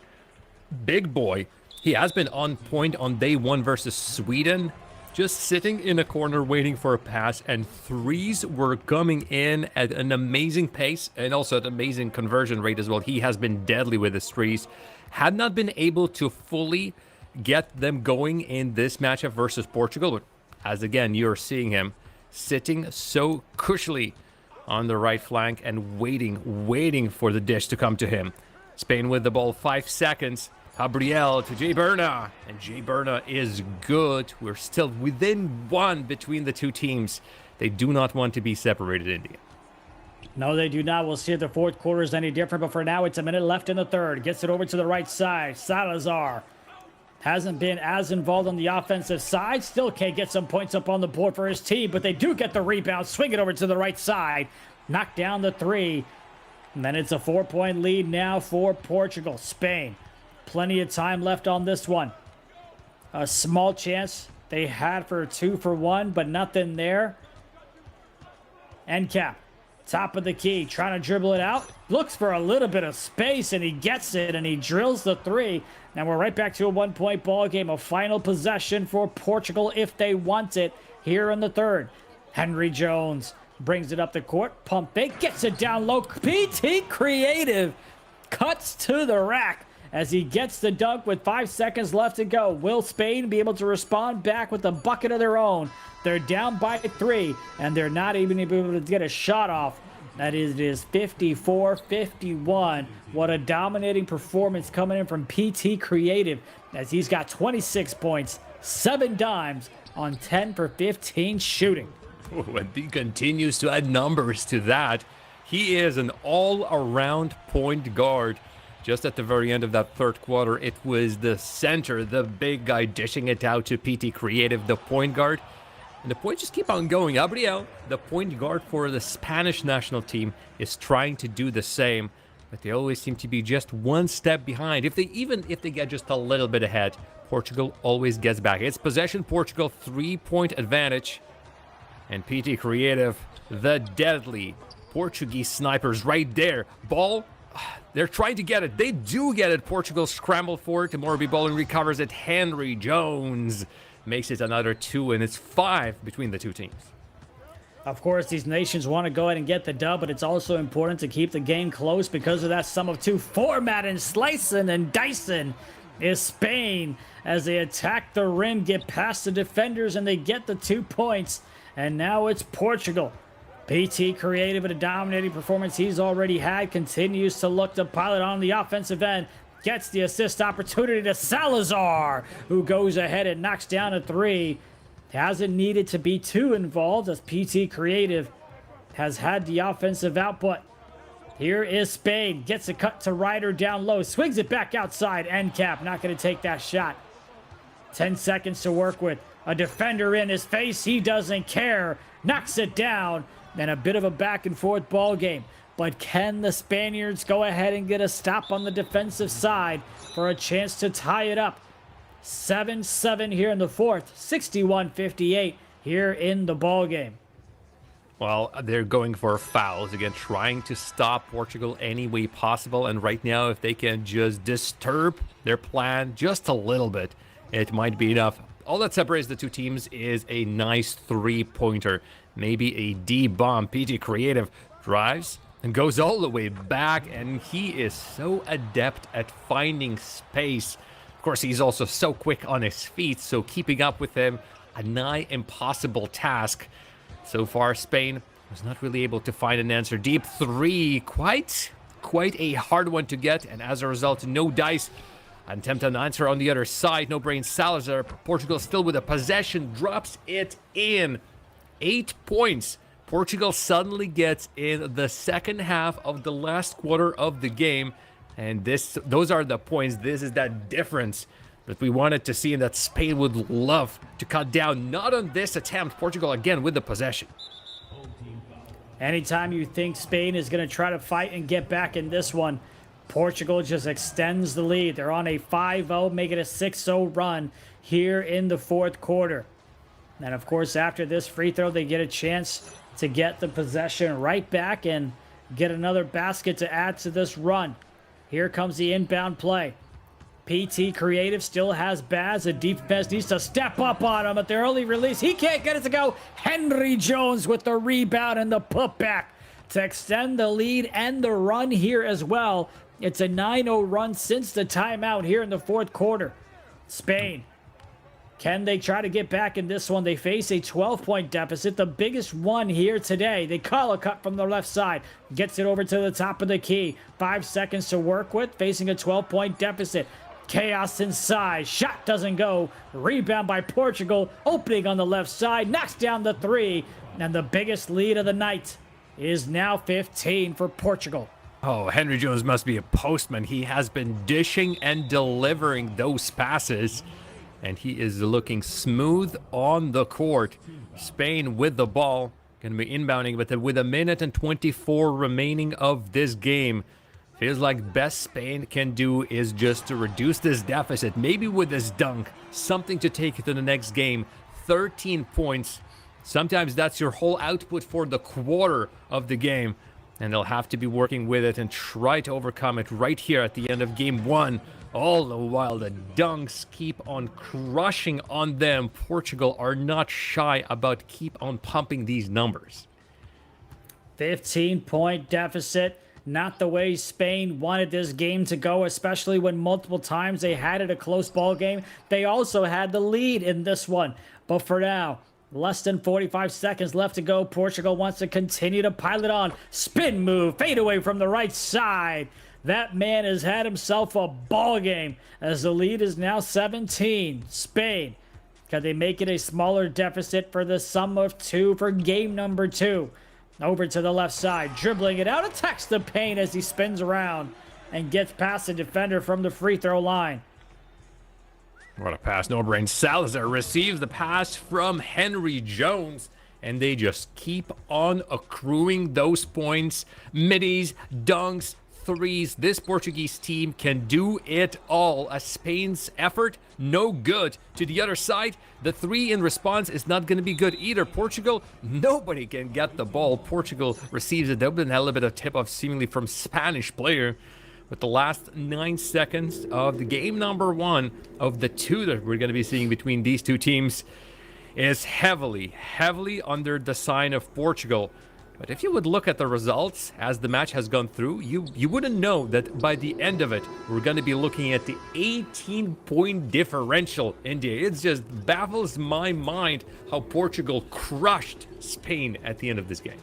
Big Boy, he has been on point on day 1 versus Sweden. Just sitting in a corner waiting for a pass, and 3s were coming in at an amazing pace and also at an amazing conversion rate as well. He has been deadly with his 3s. Had not been able to fully get them going in this matchup versus Portugal, but as again, you're seeing him, sitting so cushionly on the right flank and waiting for the dish to come to him. Spain with the ball, 5 seconds. Gabriel to Jay Berna, and Jay Berna is good. We're still within 1 between the two teams. They do not want to be separated, India. No, they do not. We'll see if the fourth quarter is any different, but for now, it's a minute left in the third. Gets it over to the right side. Salazar hasn't been as involved on the offensive side. Still can't get some points up on the board for his team, but they do get the rebound. Swing it over to the right side. Knock down the 3. And then it's a 4-point lead now for Portugal. Spain, plenty of time left on this one. A small chance they had for a 2-for-1, but nothing there. End cap. Top of the key, trying to dribble it out. Looks for a little bit of space, and he gets it, and he drills the 3. And we're right back to a 1-point ball game. A final possession for Portugal if they want it here in the third. Henry Jones brings it up the court. Pump fake, gets it down low. PT Creative cuts to the rack as he gets the dunk with 5 seconds left to go. Will Spain be able to respond back with a bucket of their own? They're down by 3, and they're not even able to get a shot off. That is, it is 54-51. What a dominating performance coming in from PT Creative, as he's got 26 points, 7 dimes on 10 for 15 shooting. And he continues to add numbers to that. He is an all-around point guard. Just at the very end of that third quarter, it was the center, the big guy, dishing it out to PT Creative, the point guard. And the points just keep on going. Gabriel, the point guard for the Spanish national team, is trying to do the same, but they always seem to be just 1 step behind. If they get just a little bit ahead, Portugal always gets back. It's possession Portugal, 3-point advantage. And PT Creative, the deadly Portuguese snipers right there. Ball, they're trying to get it. They do get it. Portugal scrambled for it. Morbi Bowling recovers it. Henry Jones makes it another 2, and it's 5 between the two teams. Of course, these nations want to go ahead and get the dub, but it's also important to keep the game close because of that sum of 2 format, and slicing and dicing is Spain as they attack the rim, get past the defenders, and they get the 2 points. And now it's Portugal. PT Creative, with a dominating performance he's already had, continues to look to pilot on the offensive end. Gets the assist opportunity to Salazar, who goes ahead and knocks down a 3. Hasn't needed to be too involved as PT Creative has had the offensive output. Here is Spain. Gets a cut to Ryder down low. Swings it back outside. End cap. Not going to take that shot. 10 seconds to work with. A defender in his face. He doesn't care. Knocks it down. And a bit of a back and forth ball game. But can the Spaniards go ahead and get a stop on the defensive side for a chance to tie it up? 7-7 here in the fourth. 61-58 here in the ball game. Well, they're going for fouls again, trying to stop Portugal any way possible. And right now, if they can just disturb their plan just a little bit, it might be enough. All that separates the two teams is a nice 3-pointer, maybe a D-bomb. PT Creative drives and goes all the way back, and he is so adept at finding space. Of course, he's also so quick on his feet, so keeping up with him, a nigh impossible task. So far, Spain was not really able to find an answer. Deep 3, quite a hard one to get, and as a result, no dice. Attempt an answer on the other side. No brain. Salazar. Portugal still with a possession. Drops it in. 8 points. Portugal suddenly gets in the second half of the last quarter of the game. And those are the points. This is that difference that we wanted to see and that Spain would love to cut down. Not on this attempt. Portugal again with the possession. Anytime you think Spain is going to try to fight and get back in this one, Portugal just extends the lead. They're on a 5-0, making a 6-0 run here in the fourth quarter. And of course, after this free throw, they get a chance to get the possession right back and get another basket to add to this run. Here comes the inbound play. PT Creative still has Baz. The defense needs to step up on him at the early release. He can't get it to go. Henry Jones with the rebound and the putback to extend the lead and the run here as well. It's a 9-0 run since the timeout here in the fourth quarter. Spain Can they try to get back in this one? They face a 12-point deficit, the biggest one here today. They call a cut from the left side. Gets it over to the top of the key. 5 seconds to work with, facing a 12-point deficit. Chaos inside. Shot doesn't go. Rebound by Portugal. Opening on the left side. Knocks down the 3. And the biggest lead of the night is now 15 for Portugal. Oh, Henry Jones must be a postman. He has been dishing and delivering those passes. And he is looking smooth on the court. Spain with the ball. Going to be inbounding, but with a minute and 24 remaining of this game. Feels like best Spain can do is just to reduce this deficit. Maybe with this dunk. Something to take it to the next game. 13 points. Sometimes that's your whole output for the quarter of the game. And they'll have to be working with it and try to overcome it right here at the end of game 1. All the while, the dunks keep on crushing on them. Portugal are not shy about keep on pumping these numbers. 15-point deficit. Not the way Spain wanted this game to go, especially when multiple times they had it a close ball game. They also had the lead in this one. But for now, less than 45 seconds left to go. Portugal wants to continue to pile it on. Spin move, fade away from the right side. That man has had himself a ball game as the lead is now 17. Spain, can they make it a smaller deficit for the sum of 2 for game number 2? Over to the left side, dribbling it out, attacks the paint as he spins around and gets past the defender from the free throw line. What a pass, no brain. Salazar receives the pass from Henry Jones, and they just keep on accruing those points. Middies, dunks, threes. This Portuguese team can do it all. A Spain's effort, no good. To the other side, the 3 in response is not going to be good either. Portugal, nobody can get the ball. Portugal receives it. Dublin had a little bit of tip-off seemingly from Spanish player. With the last 9 seconds of the game number 1 of the 2 that we're going to be seeing between these two teams is heavily under the sign of Portugal. But if you would look at the results as the match has gone through, you wouldn't know that by the end of it, we're going to be looking at the 18-point differential. India, it just baffles my mind how Portugal crushed Spain at the end of this game.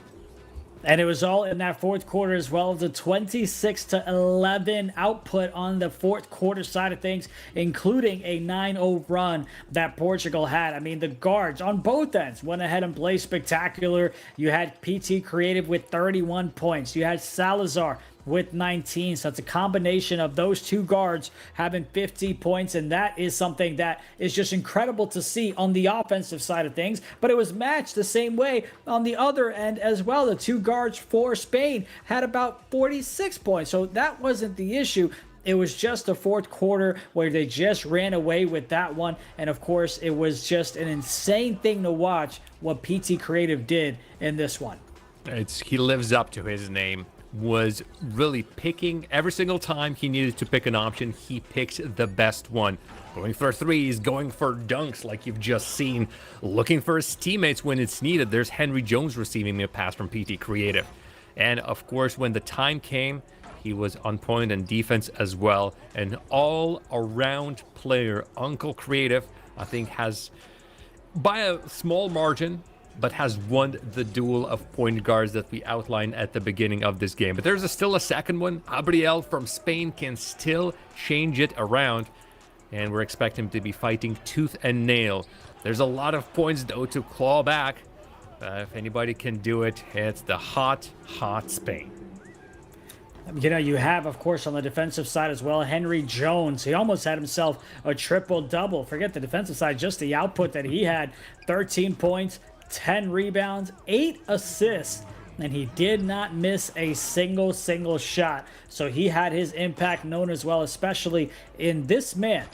And it was all in that fourth quarter as well. The 26-11 output on the fourth quarter side of things, including a 9-0 run that Portugal had. I mean, the guards on both ends went ahead and played spectacular. You had PT Creative with 31 points. You had Salazar with 19. So it's a combination of those two guards having 50 points, and that is something that is just incredible to see on the offensive side of things. But it was matched the same way on the other end as well. The two guards for Spain had about 46 points, so that wasn't the issue. It was just the fourth quarter where they just ran away with that one. And of course, it was just an insane thing to watch what PT Creative did in this one. He lives up to his name. Was really picking every single time he needed to pick an option. He picks the best one. Going for threes, going for dunks like you've just seen. Looking for his teammates when it's needed. There's Henry Jones receiving a pass from PT Creative. And of course, when the time came, he was on point in defense as well. An all-around player. Uncle Creative, I think, has, by a small margin, but has won the duel of point guards that we outlined at the beginning of this game. But there's still a second one. Gabriel from Spain can still change it around, and we're expecting him to be fighting tooth and nail. There's a lot of points, though, to claw back. If anybody can do it, it's the hot Spain. You know, you have, of course, on the defensive side as well, Henry Jones. He almost had himself a triple-double. Forget the defensive side, just the output that he had. 13 points, 10 rebounds, 8 assists, and he did not miss a single shot. So he had his impact known as well, especially in this man.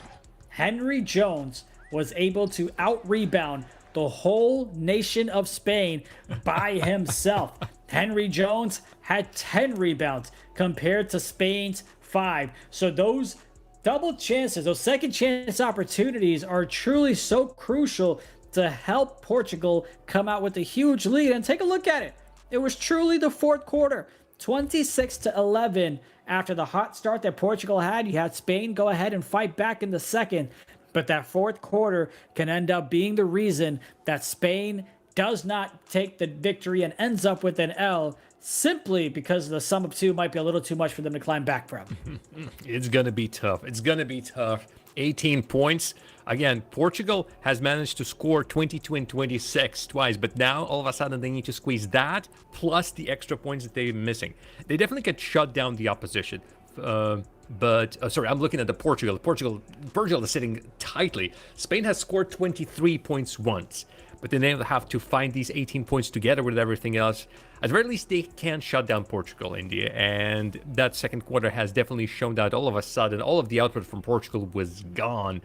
Henry Jones was able to out-rebound the whole nation of Spain by himself. Henry Jones had 10 rebounds compared to Spain's 5. So those double chances, those second chance opportunities are truly so crucial to help Portugal come out with a huge lead. And take a look at it. It was truly the fourth quarter, 26-11. After the hot start that Portugal had, you had Spain go ahead and fight back in the second. But that fourth quarter can end up being the reason that Spain does not take the victory and ends up with an L, simply because the sum of two might be a little too much for them to climb back from. It's going to be tough. It's going to be tough. 18 points. Again, Portugal has managed to score 22 and 26 twice, but now all of a sudden they need to squeeze that plus the extra points that they're missing. They definitely can shut down the opposition. Sorry, I'm looking at the Portugal. Portugal is sitting tightly. Spain has scored 23 points once, but then they have to find these 18 points together with everything else. At the very least, they can shut down Portugal, India, and that second quarter has definitely shown that all of a sudden all of the output from Portugal was gone.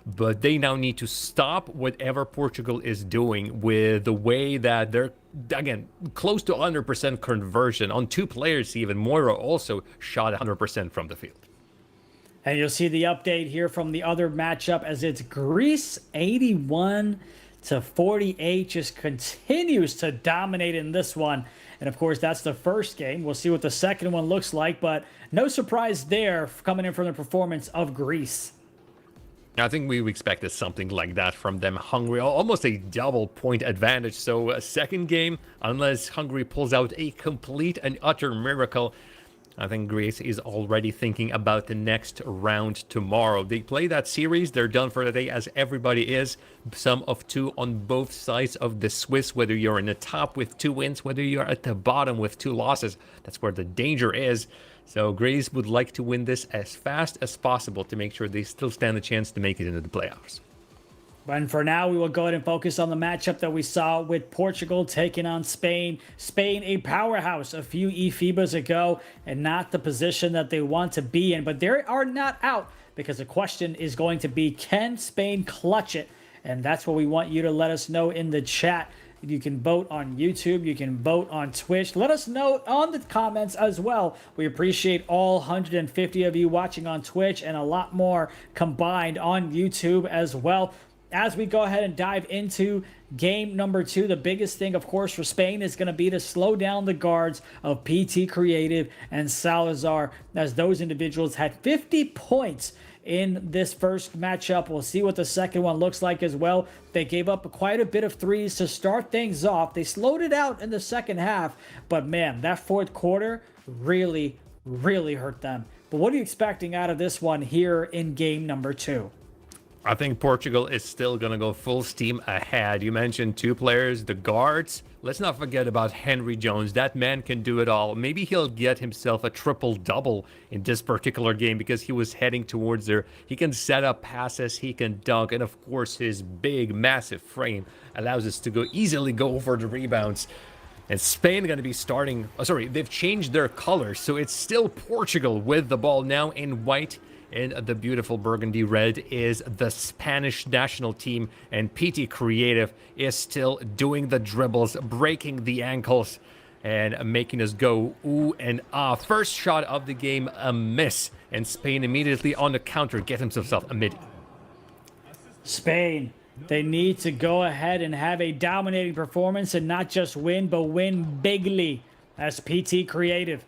But they now need to stop whatever Portugal is doing with the way that they're, again, close to 100% conversion on 2 players even. Moira also shot 100% from the field. And you'll see the update here from the other matchup as it's Greece 81-48, just continues to dominate in this one. And of course, that's the first game. We'll see what the second one looks like, but no surprise there coming in from the performance of Greece. I think we expected something like that from them. Hungary, almost a double point advantage. So a second game, unless Hungary pulls out a complete and utter miracle, I think Greece is already thinking about the next round tomorrow. They play that series, they're done for the day, as everybody is. Sum of 2 on both sides of the Swiss, whether you're in the top with 2 wins, whether you're at the bottom with 2 losses. That's where the danger is. So Greece would like to win this as fast as possible to make sure they still stand a chance to make it into the playoffs. And for now, we will go ahead and focus on the matchup that we saw with Portugal taking on Spain. Spain, a powerhouse a few eFIBAs ago, and not the position that they want to be in. But they are not out, because the question is going to be, can Spain clutch it? And that's what we want you to let us know in the chat. You can vote on YouTube. You can vote on Twitch. Let us know on the comments as well. We appreciate all 150 of you watching on Twitch and a lot more combined on YouTube as well. As we go ahead and dive into game number 2, the biggest thing, of course, for Spain is going to be to slow down the guards of PT Creative and Salazar, as those individuals had 50 points in this first matchup. We'll see what the second one looks like as well. They gave up quite a bit of threes to start things off. They slowed it out in the second half, but man, that fourth quarter really hurt them. But what are you expecting out of this one here in game number 2? I think Portugal is still going to go full steam ahead. You mentioned 2 players, the guards. Let's not forget about Henry Jones. That man can do it all. Maybe he'll get himself a triple-double in this particular game, because he was heading towards there. He can set up passes, he can dunk, and of course his big, massive frame allows us to easily go over the rebounds. And Spain going to be starting... they've changed their colors, so it's still Portugal with the ball now in white. And the beautiful burgundy red is the Spanish national team, and PT Creative is still doing the dribbles, breaking the ankles, and making us go ooh and ah. First shot of the game, a miss, and Spain immediately on the counter gets himself a mid. Spain, they need to go ahead and have a dominating performance and not just win, but win bigly, as PT Creative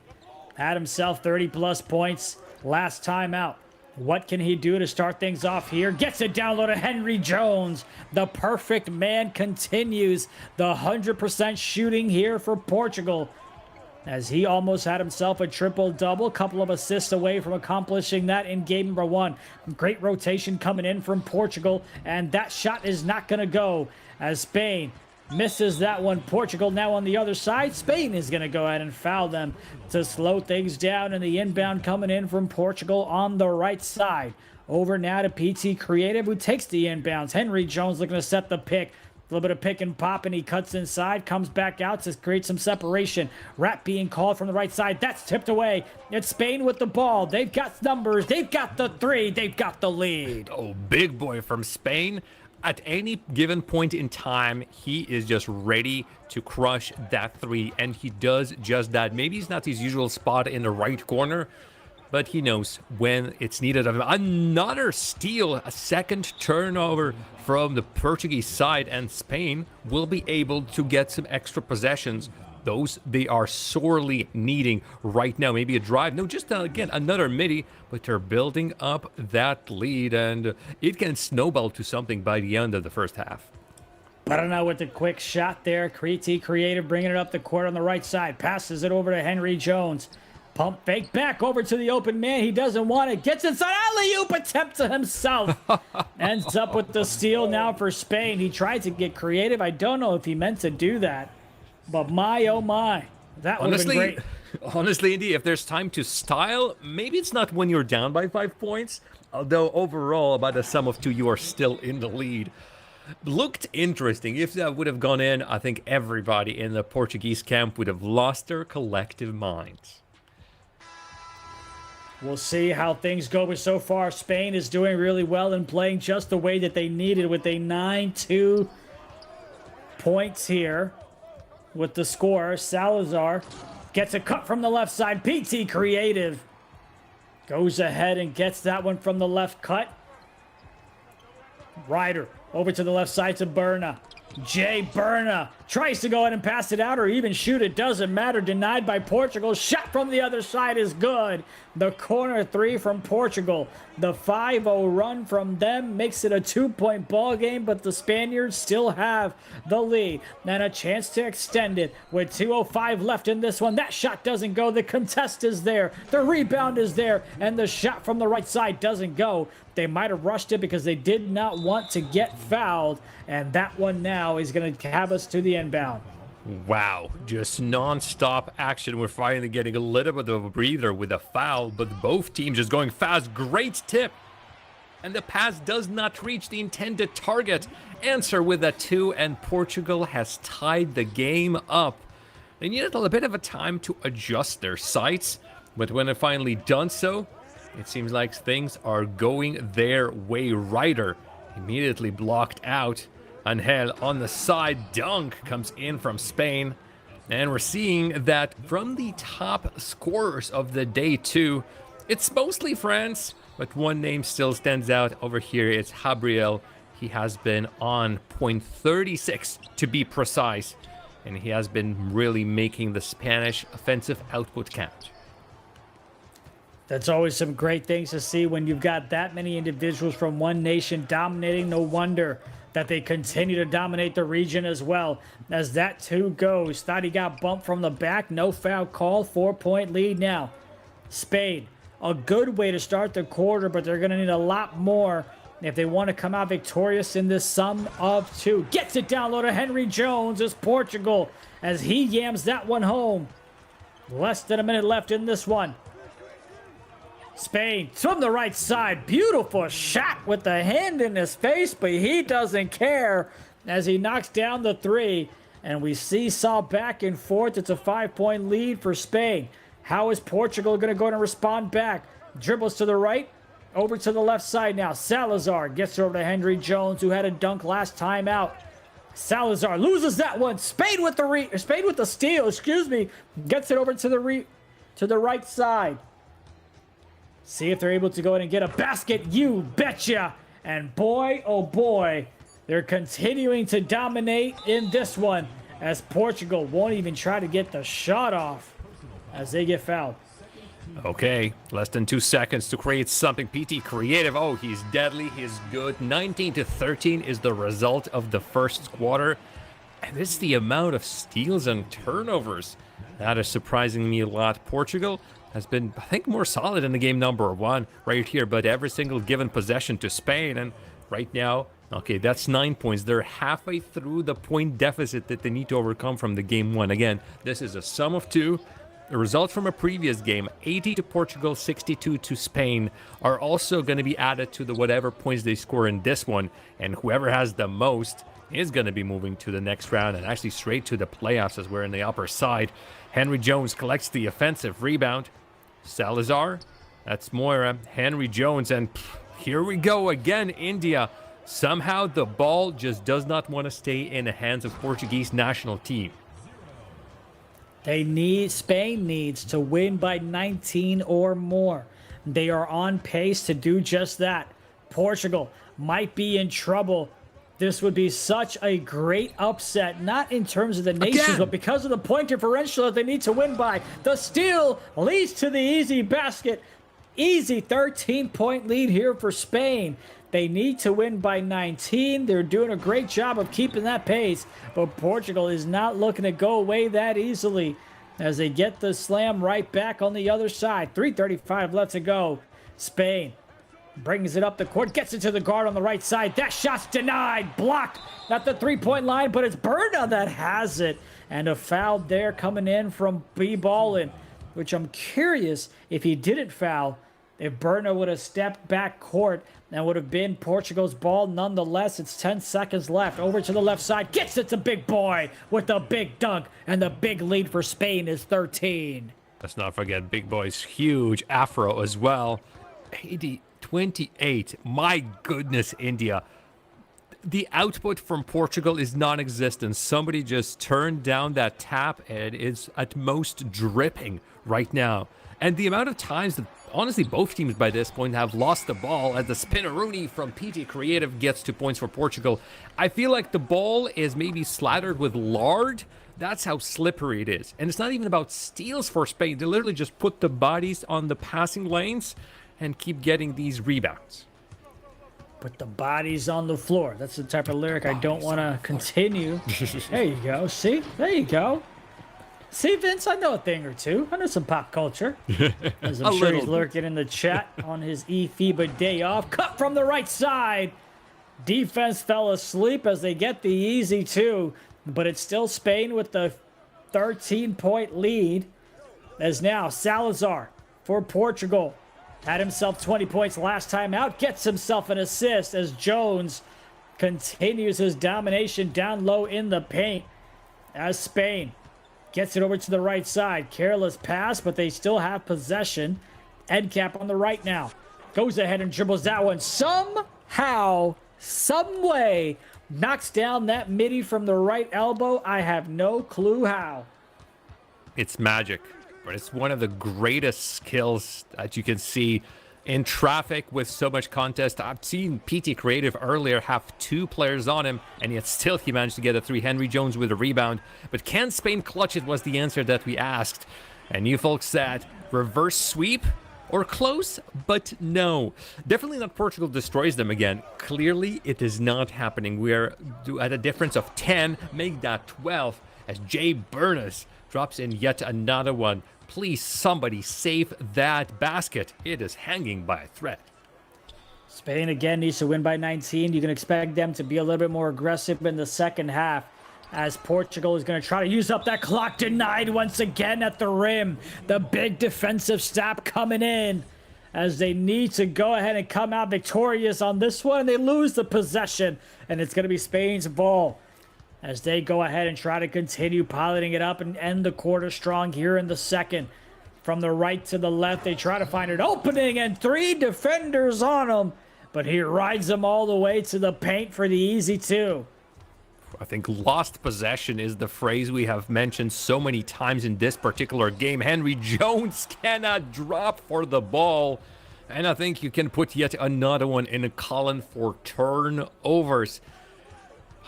had himself 30-plus points last time out. What can he do to start things off here? Gets it down low to Henry Jones. The perfect man continues the 100% shooting here for Portugal, as he almost had himself a triple-double. Couple of assists away from accomplishing that in game number 1. Great rotation coming in from Portugal, and that shot is not going to go, as Spain misses that one. Portugal now on the other side. Spain is going to go ahead and foul them to slow things down, and the inbound coming in from Portugal on the right side. Over now to PT Creative, who takes the inbounds. Henry Jones looking to set the pick. A little bit of pick and pop, and he cuts inside, comes back out to create some separation. Rap being called from the right side. That's tipped away. It's Spain with the ball. They've got numbers. They've got the 3. They've got the lead. Oh, big boy from Spain. At any given point in time, he is just ready to crush that 3, and he does just that. Maybe it's not his usual spot in the right corner, but he knows when it's needed of him. Another steal, a second turnover from the Portuguese side, and Spain will be able to get some extra possessions Those they are sorely needing right now. Maybe a drive. No, just again, another midi. But they're building up that lead, and it can snowball to something by the end of the first half. Barna with the quick shot there. Kriti Creative bringing it up the court on the right side. Passes it over to Henry Jones. Pump fake back over to the open man. He doesn't want it. Gets inside. Alley-oop attempt to himself. Ends up with the steal now for Spain. He tried to get creative. I don't know if he meant to do that. But my, oh my. That would have been great. Honestly, Indy, if there's time to style, maybe it's not when you're down by 5 points. Although overall, by the sum of 2, you are still in the lead. Looked interesting. If that would have gone in, I think everybody in the Portuguese camp would have lost their collective minds. We'll see how things go, but so far Spain is doing really well and playing just the way that they needed with a 9-2 points here with the scorer. Salazar gets a cut from the left side. PT Creative goes ahead and gets that one from the left cut. Ryder over to the left side to Berna. Jay Berna tries to go ahead and pass it out or even shoot it. Doesn't matter. Denied by Portugal. Shot from the other side is good. The corner 3 from Portugal. The 5-0 run from them makes it a 2-point ball game, but the Spaniards still have the lead and a chance to extend it with 2:05 left in this one. That shot doesn't go. The contest is there. The rebound is there, and the shot from the right side doesn't go. They might have rushed it because they did not want to get fouled, and that one now is going to have us to the inbound. Wow, just non-stop action. We're finally getting a little bit of a breather with a foul, but both teams just going fast. Great tip. And the pass does not reach the intended target. Answer with a 2, and Portugal has tied the game up. They needed a bit of a time to adjust their sights, but when they finally done so, it seems like things are going their way. Ryder immediately blocked out. Angel on the side, dunk comes in from Spain. And we're seeing that from the top scorers of the day too, it's mostly France, but one name still stands out over here. It's Gabriel. He has been on point 36 to be precise, and he has been really making the Spanish offensive output count. That's always some great things to see when you've got that many individuals from one nation dominating. No wonder that they continue to dominate the region as well. As that 2 goes, thought he got bumped from the back. No foul call. 4-point lead now. Spain, a good way to start the quarter, but they're going to need a lot more if they want to come out victorious in this sum of 2. Gets it down low to Henry Jones as Portugal, as he yams that one home. Less than a minute left in this one. Spain from the right side. Beautiful shot with the hand in his face, but he doesn't care as he knocks down the 3. And we seesaw back and forth. It's a 5-point lead for Spain. How is Portugal going to go and respond back? Dribbles to the right, over to the left side now. Salazar gets over to Henry Jones, who had a dunk last time out. Salazar loses that one. Spain with the steal, excuse me. Gets it over to the right side. See if they're able to go in and get a basket. You betcha. And boy, oh boy, they're continuing to dominate in this one as Portugal won't even try to get the shot off as they get fouled. Okay, less than 2 seconds to create something. PT Creative, oh, he's deadly, he's good. 19-13 is the result of the first quarter. And it's the amount of steals and turnovers that is surprising me a lot. Portugal has been, I think, more solid in the game number 1 right here, but every single given possession to Spain, and right now, okay, that's 9 points. They're halfway through the point deficit that they need to overcome from the game 1. Again, this is a sum of 2. The results from a previous game, 80 to Portugal, 62 to Spain, are also going to be added to the whatever points they score in this one, and whoever has the most is going to be moving to the next round and actually straight to the playoffs as we're in the upper side. Henry Jones collects the offensive rebound. Salazar, that's Moira, Henry Jones, and here we go again, India. Somehow the ball just does not want to stay in the hands of Portuguese national team. Spain needs to win by 19 or more. They are on pace to do just that. Portugal might be in trouble This would be such a great upset, not in terms of the nations, Again. but because of the point differential that they need to win by. The steal leads to the easy basket. Easy 13-point lead here for Spain. They need to win by 19. They're doing a great job of keeping that pace, but Portugal is not looking to go away that easily as they get the slam right back on the other side. 3:35 left to go. Spain brings it up the court, gets it to the guard on the right side. That shot's denied, blocked at the three-point line, but it's Berna that has it. And a foul there coming in from B-Ballin, which I'm curious if he didn't foul, if Berna would have stepped back court, that would have been Portugal's ball. Nonetheless, it's 10 seconds left. Over to the left side, gets it to Big Boy with the big dunk, and the big lead for Spain is 13. Let's not forget Big Boy's huge afro as well. 28. My goodness, India. The output from Portugal is non-existent. Somebody just turned down that tap and it's at most dripping right now. And the amount of times that, honestly, both teams by this point have lost the ball as the spinneroonie from PT Creative gets 2 points for Portugal. I feel like the ball is maybe slathered with lard. That's how slippery it is. And it's not even about steals for Spain. They literally just put the bodies on the passing lanes and keep getting these rebounds. Put the bodies on the floor. That's the type of lyric I don't want to continue. There you go. See? There you go. See, Vince, I know a thing or two. I know some pop culture. As I'm sure he's lurking in the chat on his eFIBA day off. Cut from the right side. Defense fell asleep as they get the easy two. But it's still Spain with the 13-point lead. As now Salazar for Portugal. Had himself 20 points last time out. Gets himself an assist as Jones continues his domination down low in the paint. As Spain gets it over to the right side. Careless pass, but they still have possession. Endcap on the right now. Goes ahead and dribbles that one. Somehow, some way, knocks down that midi from the right elbow. I have no clue how. It's magic. But it's one of the greatest skills that you can see in traffic with so much contest. I've seen PT Creative earlier have 2 players on him, and yet still he managed to get a 3. Henry Jones with a rebound. But can Spain clutch it was the answer that we asked. And you folks said reverse sweep or close, but no. Definitely not Portugal destroys them again. Clearly, it is not happening. We are at a difference of 10, make that 12 as Jay Burness drops in yet another one. Please, somebody save that basket. It is hanging by a thread. Spain again needs to win by 19. You can expect them to be a little bit more aggressive in the second half as Portugal is going to try to use up that clock. Denied once again at the rim. The big defensive stop coming in as they need to go ahead and come out victorious on this one. They lose the possession, and it's going to be Spain's ball as they go ahead and try to continue piloting it up and end the quarter strong here in the second. From the right to the left, they try to find an opening, and 3 defenders on him, but he rides them all the way to the paint for the easy 2. I think lost possession is the phrase we have mentioned so many times in this particular game. Henry Jones cannot drop for the ball, and I think you can put yet another one in a column for turnovers.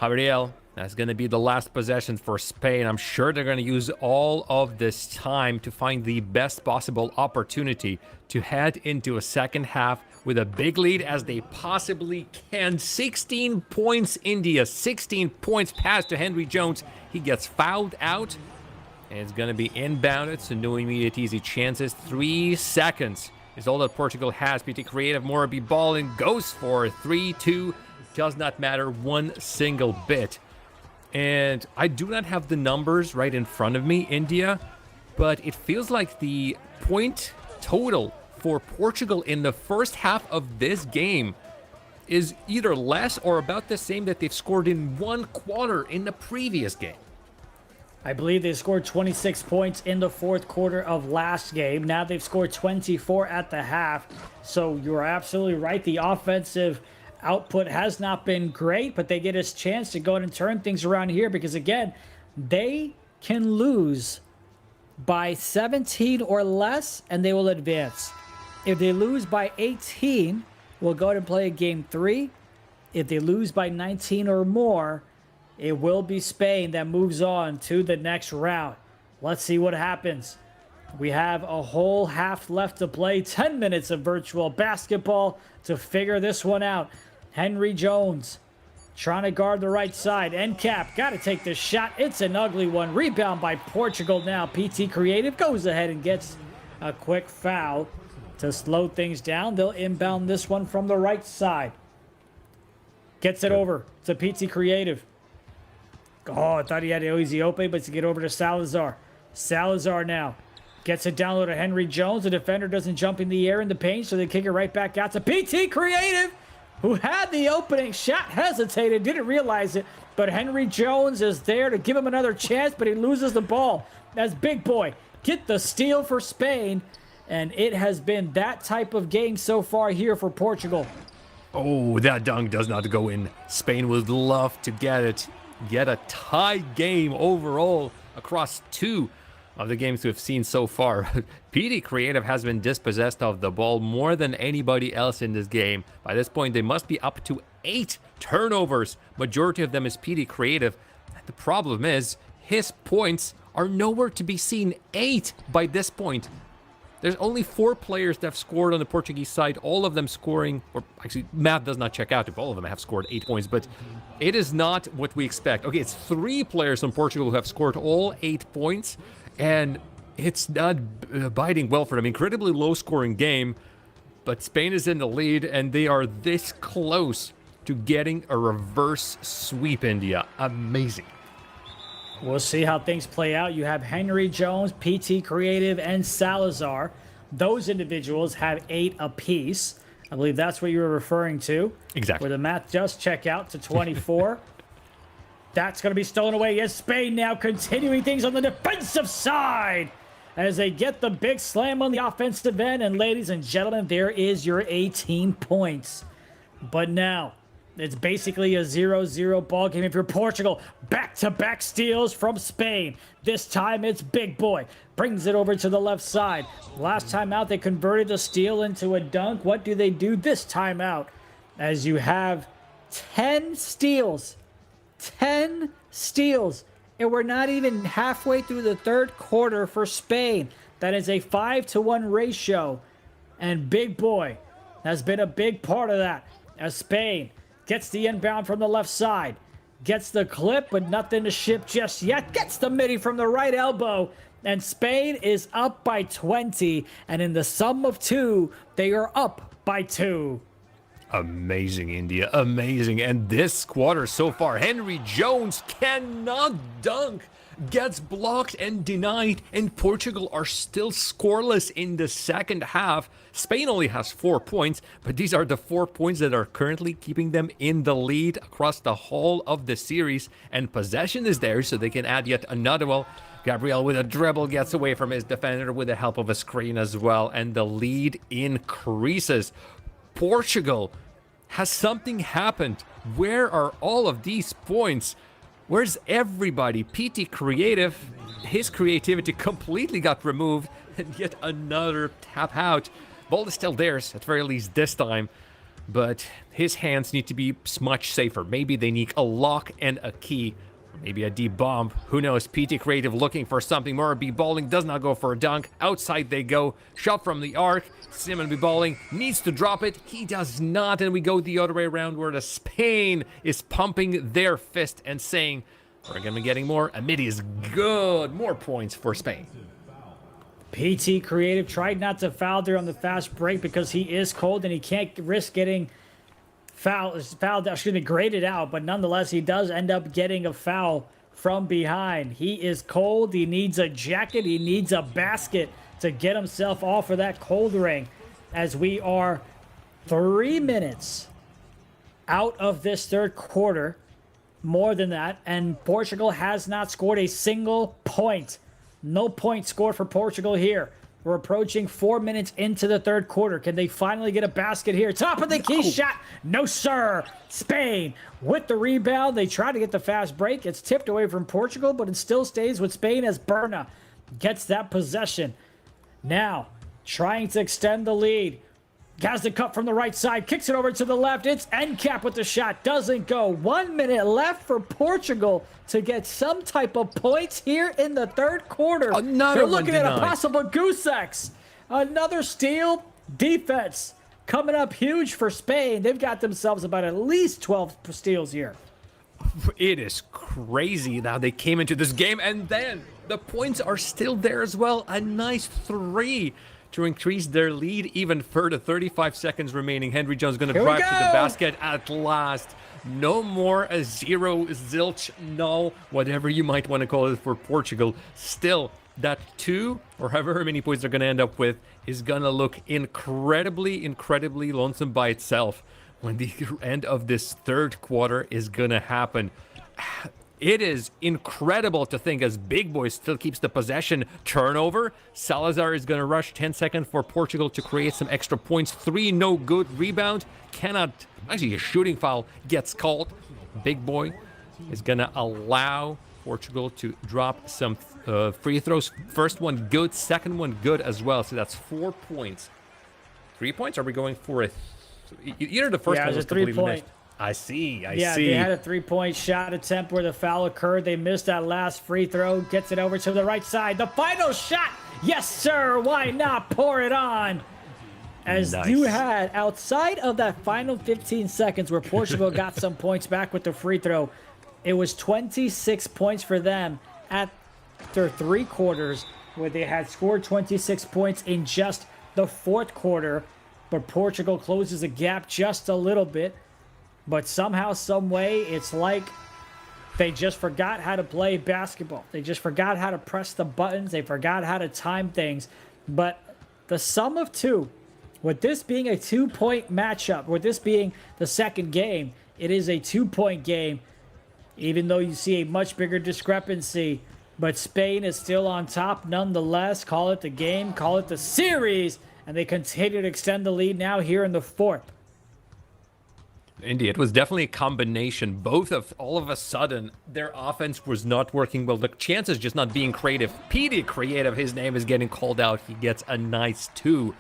Gabriel, that's going to be the last possession for Spain. I'm sure they're going to use all of this time to find the best possible opportunity to head into a second half with a big lead as they possibly can. 16 points, India. 16 points pass to Henry Jones. He gets fouled out, and it's going to be inbounded, so no immediate easy chances. 3 seconds is all that Portugal has. PT Creative, Morabi Ballin goes for 3-2. Does not matter one single bit. And I do not have the numbers right in front of me, India, but it feels like the point total for Portugal in the first half of this game is either less or about the same that they've scored in 1 quarter in the previous game. I believe they scored 26 points in the 4th quarter of last game. Now they've scored 24 at the half. So you're absolutely right. The offensive output has not been great, but they get a chance to go and turn things around here because, again, they can lose by 17 or less and they will advance. If they lose by 18, we'll go ahead and play a game 3. If they lose by 19 or more, it will be Spain that moves on to the next round. Let's see what happens. We have a whole half left to play. 10 minutes of virtual basketball to figure this one out. Henry Jones trying to guard the right side. End cap. Got to take this shot. It's an ugly one. Rebound by Portugal now. PT Creative goes ahead and gets a quick foul to slow things down. They'll inbound this one from the right side. Gets it over to PT Creative. Oh, I thought he had an easy open, but to get over to Salazar. Salazar now gets it down low to Henry Jones. The defender doesn't jump in the air in the paint, so they kick it right back out to PT Creative, who had the opening shot, hesitated, didn't realize it, but Henry Jones is there to give him another chance, but he loses the ball. That's Big Boy. Get the steal for Spain, and it has been that type of game so far here for Portugal. Oh, that dunk does not go in. Spain would love to get a tie game overall across two of the games we've seen so far. PD Creative has been dispossessed of the ball more than anybody else in this game. By this point, they must be up to 8 turnovers. Majority of them is PD Creative. The problem is, his points are nowhere to be seen. 8 by this point. There's only 4 players that have scored on the Portuguese side, all of them scoring, or actually, math does not check out if all of them have scored 8 points, but it is not what we expect. Okay, it's 3 players on Portugal who have scored all 8 points, and it's not biting well for them. Incredibly low-scoring game, but Spain is in the lead, and they are this close to getting a reverse sweep, India. Amazing. We'll see how things play out. You have Henry Jones, PT Creative, and Salazar. Those individuals have 8 apiece. I believe that's what you were referring to. Exactly. Where the math does check out to 24. That's going to be stolen away. Yes, Spain now continuing things on the defensive side as they get the big slam on the offensive end. And ladies and gentlemen, there is your 18 points. But now, it's basically a 0-0 ball game if you're Portugal. Back-to-back steals from Spain. This time it's Big Boy. Brings it over to the left side. Last time out, they converted the steal into a dunk. What do they do this time out? As you have 10 steals. 10 steals. And we're not even halfway through the third quarter for Spain. That is a 5-to-1 ratio. And Big Boy has been a big part of that. As Spain gets the inbound from the left side. Gets the clip, but nothing to ship just yet. Gets the midi from the right elbow. And Spain is up by 20. And in the sum of 2, they are up by 2. Amazing, India. Amazing. And this quarter so far, Henry Jones cannot dunk. Gets blocked and denied, and Portugal are still scoreless in the second half. Spain only has 4 points, but these are the 4 points that are currently keeping them in the lead across the whole of the series, and possession is there, so they can add yet another one. Gabriel with a dribble gets away from his defender with the help of a screen as well, and the lead increases. Portugal, has something happened? Where are all of these points? Where's everybody? PT Creative, his creativity completely got removed, and yet another tap out. Ball is still theirs, at very least this time, but his hands need to be much safer. Maybe they need a lock and a key, or maybe a deep bomb. Who knows? PT Creative looking for something more. B Bowling does not go for a dunk. Outside they go. Shot from the arc. Suleman B Bowling needs to drop it. He does not, and we go the other way around where the Spain is pumping their fist and saying, we're going to be getting more. A midi is good. More points for Spain. PT Creative tried not to foul there on the fast break because he is cold and he can't risk getting graded out, but nonetheless, he does end up getting a foul from behind. He is cold. He needs a jacket. He needs a basket to get himself off of that cold ring, as we are 3 minutes out of this third quarter, more than that, and Portugal has not scored a single point. No point scored for Portugal here. We're approaching 4 minutes into the third quarter. Can they finally get a basket here? Top of the key shot. No, sir. Spain with the rebound. They try to get the fast break. It's tipped away from Portugal, but it still stays with Spain as Berna gets that possession. Now, trying to extend the lead. has the cut from the right side, kicks it over to the left. It's Metencuks with the shot. Doesn't go. 1 minute left for Portugal to get some type of points here in the third quarter. They're looking at a possible goose eggs. Another steal. Defense coming up huge for Spain. They've got themselves about at least 12 steals here. It is crazy now they came into this game, and then the points are still there as well. A nice 3 to increase their lead even further. 35 seconds remaining. Henry Jones going to drive to the basket at last. No more a 0, zilch, no, whatever you might want to call it for Portugal. Still, that 2 or however many points they're going to end up with is going to look incredibly lonesome by itself when the end of this third quarter is going to happen. It is incredible to think as Big Boy still keeps the possession. Turnover. Salazar is going to rush. 10 seconds for Portugal to create some extra points. 3, no good. Rebound. Cannot. Actually, a shooting foul gets called. Big Boy is going to allow Portugal to drop some free throws. First one good. Second one good as well. So that's 4 points. 3 points? Are we going for either the first one was completely missed? I see. Yeah, they had a 3-point shot attempt where the foul occurred. They missed that last free throw. Gets it over to the right side. The final shot. Yes, sir. Why not pour it on? As you had, outside of that final 15 seconds where Portugal got some points back with the free throw, it was 26 points for them after 3 quarters, where they had scored 26 points in just the fourth quarter. But Portugal closes the gap just a little bit. But somehow, some way, it's like they just forgot how to play basketball. They just forgot how to press the buttons. They forgot how to time things. But the sum of 2, with this being a 2-point matchup, with this being the second game, it is a 2-point game, even though you see a much bigger discrepancy. But Spain is still on top nonetheless. Call it the game, call it the series, and they continue to extend the lead now here in the fourth. Indeed, it was definitely a combination. Both of all of a sudden, their offense was not working well. The chances just not being creative. PD Creative, his name is getting called out. He gets a nice 2.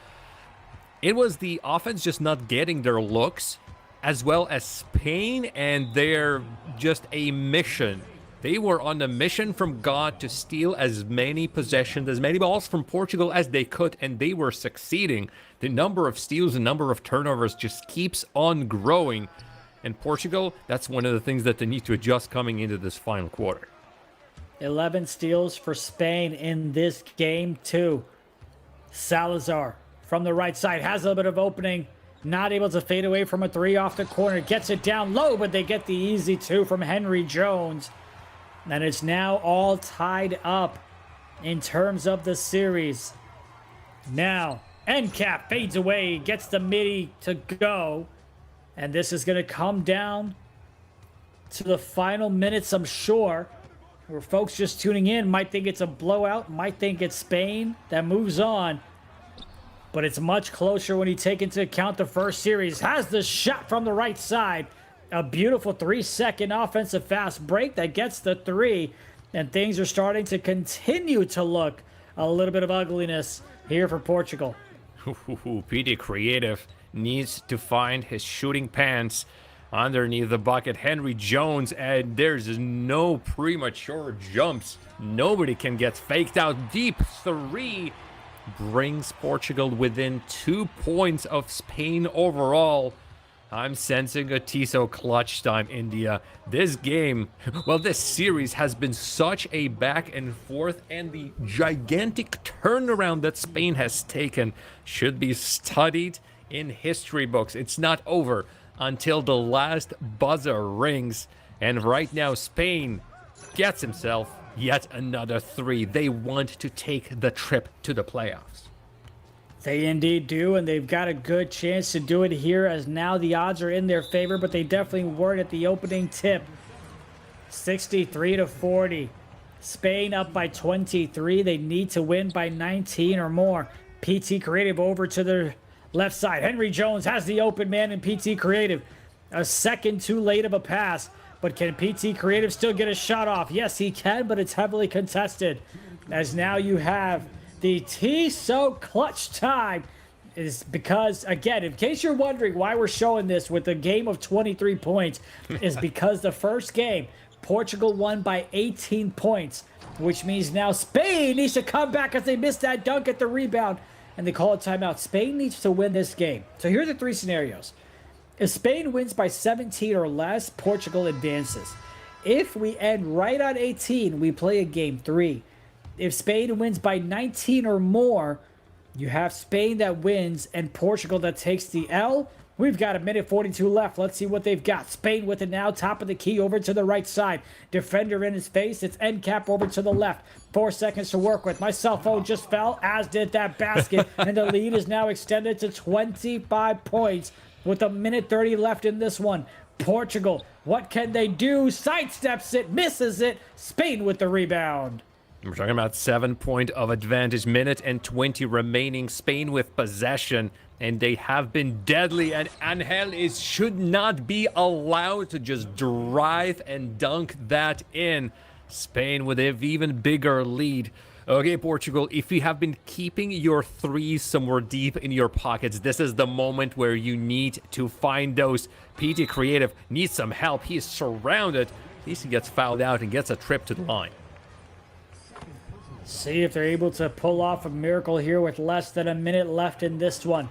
It was the offense just not getting their looks, as well as Spain and their just a mission. They were on a mission from God to steal as many possessions, as many balls from Portugal as they could, and they were succeeding. The number of steals and number of turnovers just keeps on growing. And Portugal, that's one of the things that they need to adjust coming into this final quarter. 11 steals for Spain in this game, too. Salazar from the right side has a little bit of opening. Not able to fade away from a 3 off the corner. Gets it down low, but they get the easy 2 from Henry Jones. And it's now all tied up in terms of the series. Now, Metencuks fades away, gets the midi to go. And this is going to come down to the final minutes, I'm sure. Where folks just tuning in might think it's a blowout, might think it's Spain that moves on. But it's much closer when you take into account the first series. Has the shot from the right side. A beautiful 3-second offensive fast break that gets the 3. And things are starting to continue to look a little bit of ugliness here for Portugal. PD Creative needs to find his shooting pants underneath the bucket. Henry Jones, and there's no premature jumps. Nobody can get faked out. Deep 3 brings Portugal within 2 points of Spain overall. I'm sensing a Tissot clutch time, India. This game, well, this series has been such a back and forth, and the gigantic turnaround that Spain has taken should be studied in history books. It's not over until the last buzzer rings, and right now Spain gets himself yet another 3. They want to take the trip to the playoffs. They indeed do, and they've got a good chance to do it here, as now the odds are in their favor, but they definitely weren't at the opening tip. 63-40. Spain up by 23. They need to win by 19 or more. PT Creative over to the left side. Henry Jones has the open man in PT Creative. A second too late of a pass, but can PT Creative still get a shot off? Yes, he can, but it's heavily contested, as now you have the Tissot clutch time is because, again, in case you're wondering why we're showing this with a game of 23 points, is because the first game, Portugal won by 18 points, which means now Spain needs to come back as they missed that dunk at the rebound, and they call a timeout. Spain needs to win this game. So here are the three scenarios. If Spain wins by 17 or less, Portugal advances. If we end right on 18, we play a game 3. If Spain wins by 19 or more, you have Spain that wins and Portugal that takes the L. We've got a minute 42 left. Let's see what they've got. Spain with it now, top of the key over to the right side. Defender in his face. It's end cap over to the left. 4 seconds to work with. My cell phone just fell, as did that basket. And the lead is now extended to 25 points with a minute 30 left in this one. Portugal, what can they do? Sidesteps it, misses it. Spain with the rebound. We're talking about 7 point of advantage, minute and 20 remaining. Spain with possession, and they have been deadly. And Angel should not be allowed to just drive and dunk that in. Spain with an even bigger lead. Okay, Portugal, if you have been keeping your threes somewhere deep in your pockets, this is the moment where you need to find those. PT Creative needs some help. He is surrounded. At least he gets fouled out and gets a trip to the line. See if they're able to pull off a miracle here with less than a minute left in this one.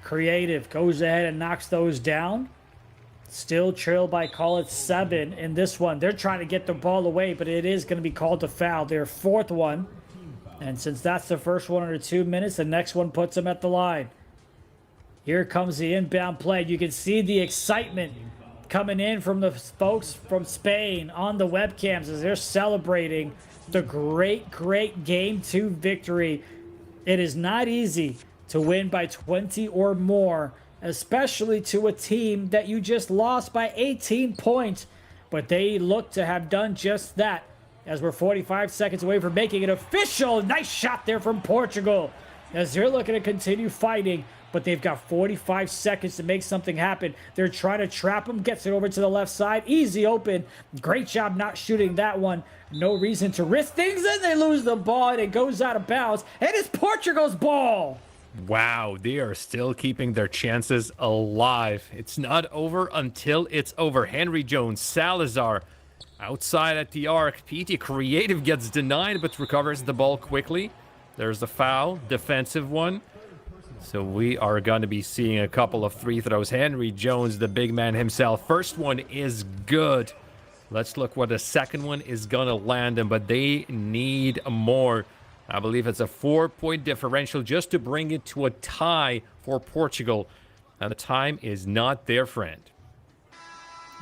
Creative goes ahead and knocks those down. Still trailed by, call it 7 in this one. They're trying to get the ball away, but it is going to be called a foul. Their 4th one. And since that's the first one under 2 minutes, the next one puts them at the line. Here comes the inbound play. You can see the excitement coming in from the folks from Spain on the webcams as they're celebrating the great game 2 victory. It is not easy to win by 20 or more, especially to a team that you just lost by 18 points. But they look to have done just that, as we're 45 seconds away from making it official. Nice shot there from Portugal, as they're looking to continue fighting, but they've got 45 seconds to make something happen. They're trying to trap him, gets it over to the left side. Easy open. Great job not shooting that one. No reason to risk things, and they lose the ball, and it goes out of bounds. And it's Portugal's ball. Wow, they are still keeping their chances alive. It's not over until it's over. Henry Jones, Salazar, outside at the arc. PT Creative gets denied, but recovers the ball quickly. There's the foul, defensive one. So we are going to be seeing a couple of free throws. Henry Jones, the big man himself. First one is good. Let's look what the second one is going to land him, but they need more. I believe it's a 4-point differential just to bring it to a tie for Portugal. And the time is not their friend.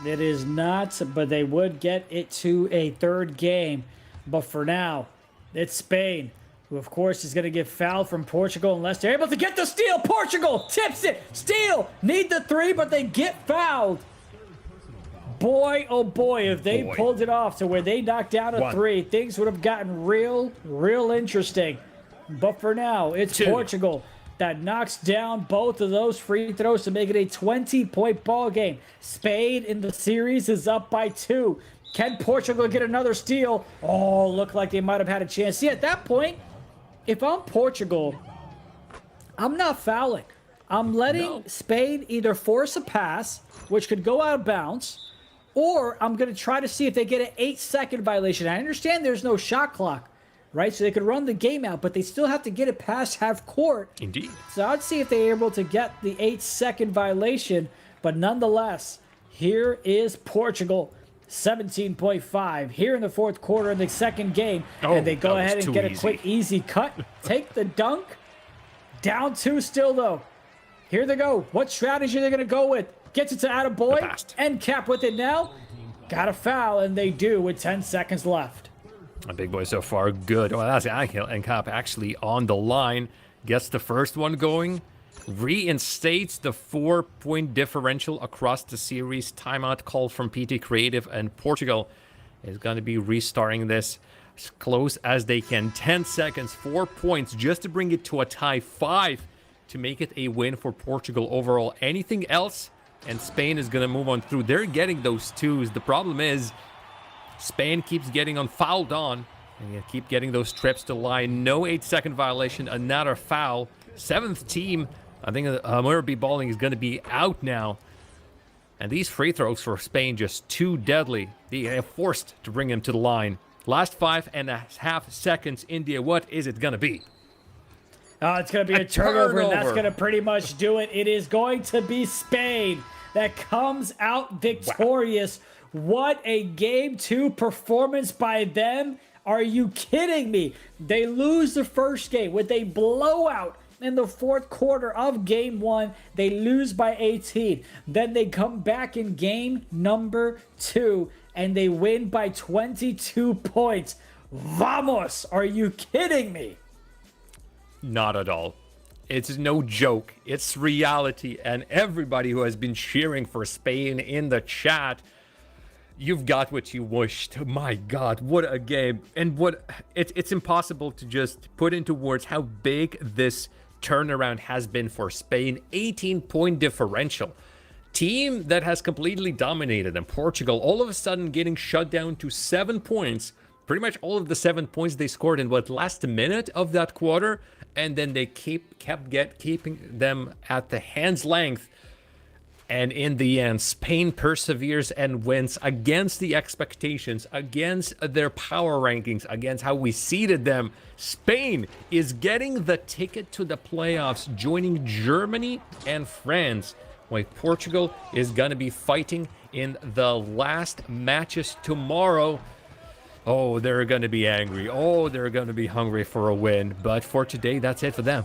It is not, but they would get it to a third game. But for now, it's Spain, who of course is going to get fouled from Portugal unless they're able to get the steal. Portugal tips it. Steal. Need the 3, but they get fouled. Boy, oh boy, if they pulled it off to where they knocked down a 3, things would have gotten real interesting. But for now, it's Portugal that knocks down both of those free throws to make it a 20-point ball game. Spain in the series is up by 2. Can Portugal get another steal? Oh, looked like they might have had a chance. See, at that point, if I'm Portugal, I'm not fouling. I'm letting Spain either force a pass, which could go out of bounds, or I'm going to try to see if they get an 8-second violation. I understand there's no shot clock, right? So they could run the game out, but they still have to get it past half court. Indeed. So I'd see if they're able to get the 8-second violation. But nonetheless, here is Portugal, 17.5 here in the 4th quarter in the second game. And they go ahead and get a quick, easy cut. Take the dunk. Down 2 still, though. Here they go. What strategy are they going to go with? Gets it to Attaboy. End cap with it now. Got a foul, and they do with 10 seconds left. A big boy so far. Good. Well, that's Angel and Cap actually on the line. Gets the first one going. Reinstates the 4-point differential across the series. Timeout call from PT Creative, and Portugal is going to be restarting this as close as they can. 10 seconds, 4 points just to bring it to a tie. 5 to make it a win for Portugal overall. Anything else, and Spain is going to move on through. They're getting those 2s. The problem is Spain keeps getting fouled on, and you keep getting those trips to line. No 8-second violation, another foul. seventh team. I think Murphy Balling is going to be out now. And these free throws for Spain just too deadly. They are forced to bring him to the line. Last 5.5 seconds, India, what is it going to be? It's going to be a turnover, and that's going to pretty much do it. It is going to be Spain that comes out victorious. Wow. What a Game 2 performance by them. Are you kidding me? They lose the first game with a blowout in the fourth quarter of Game 1. They lose by 18. Then they come back in Game number 2, and they win by 22 points. Vamos! Are you kidding me? Not at all. It's no joke. It's reality. And everybody who has been cheering for Spain in the chat, you've got what you wished. My God, what a game. And it's impossible to just put into words how big this turnaround has been for Spain. 18-point differential. Team that has completely dominated them. Portugal all of a sudden getting shut down to 7 points. Pretty much all of the 7 points they scored in last minute of that quarter, and then they keeping them at the hand's length. And in the end, Spain perseveres and wins against the expectations, against their power rankings, against how we seeded them. Spain is getting the ticket to the playoffs, joining Germany and France, while Portugal is going to be fighting in the last matches tomorrow. Oh, they're going to be angry. Oh, they're going to be hungry for a win. But for today, that's it for them.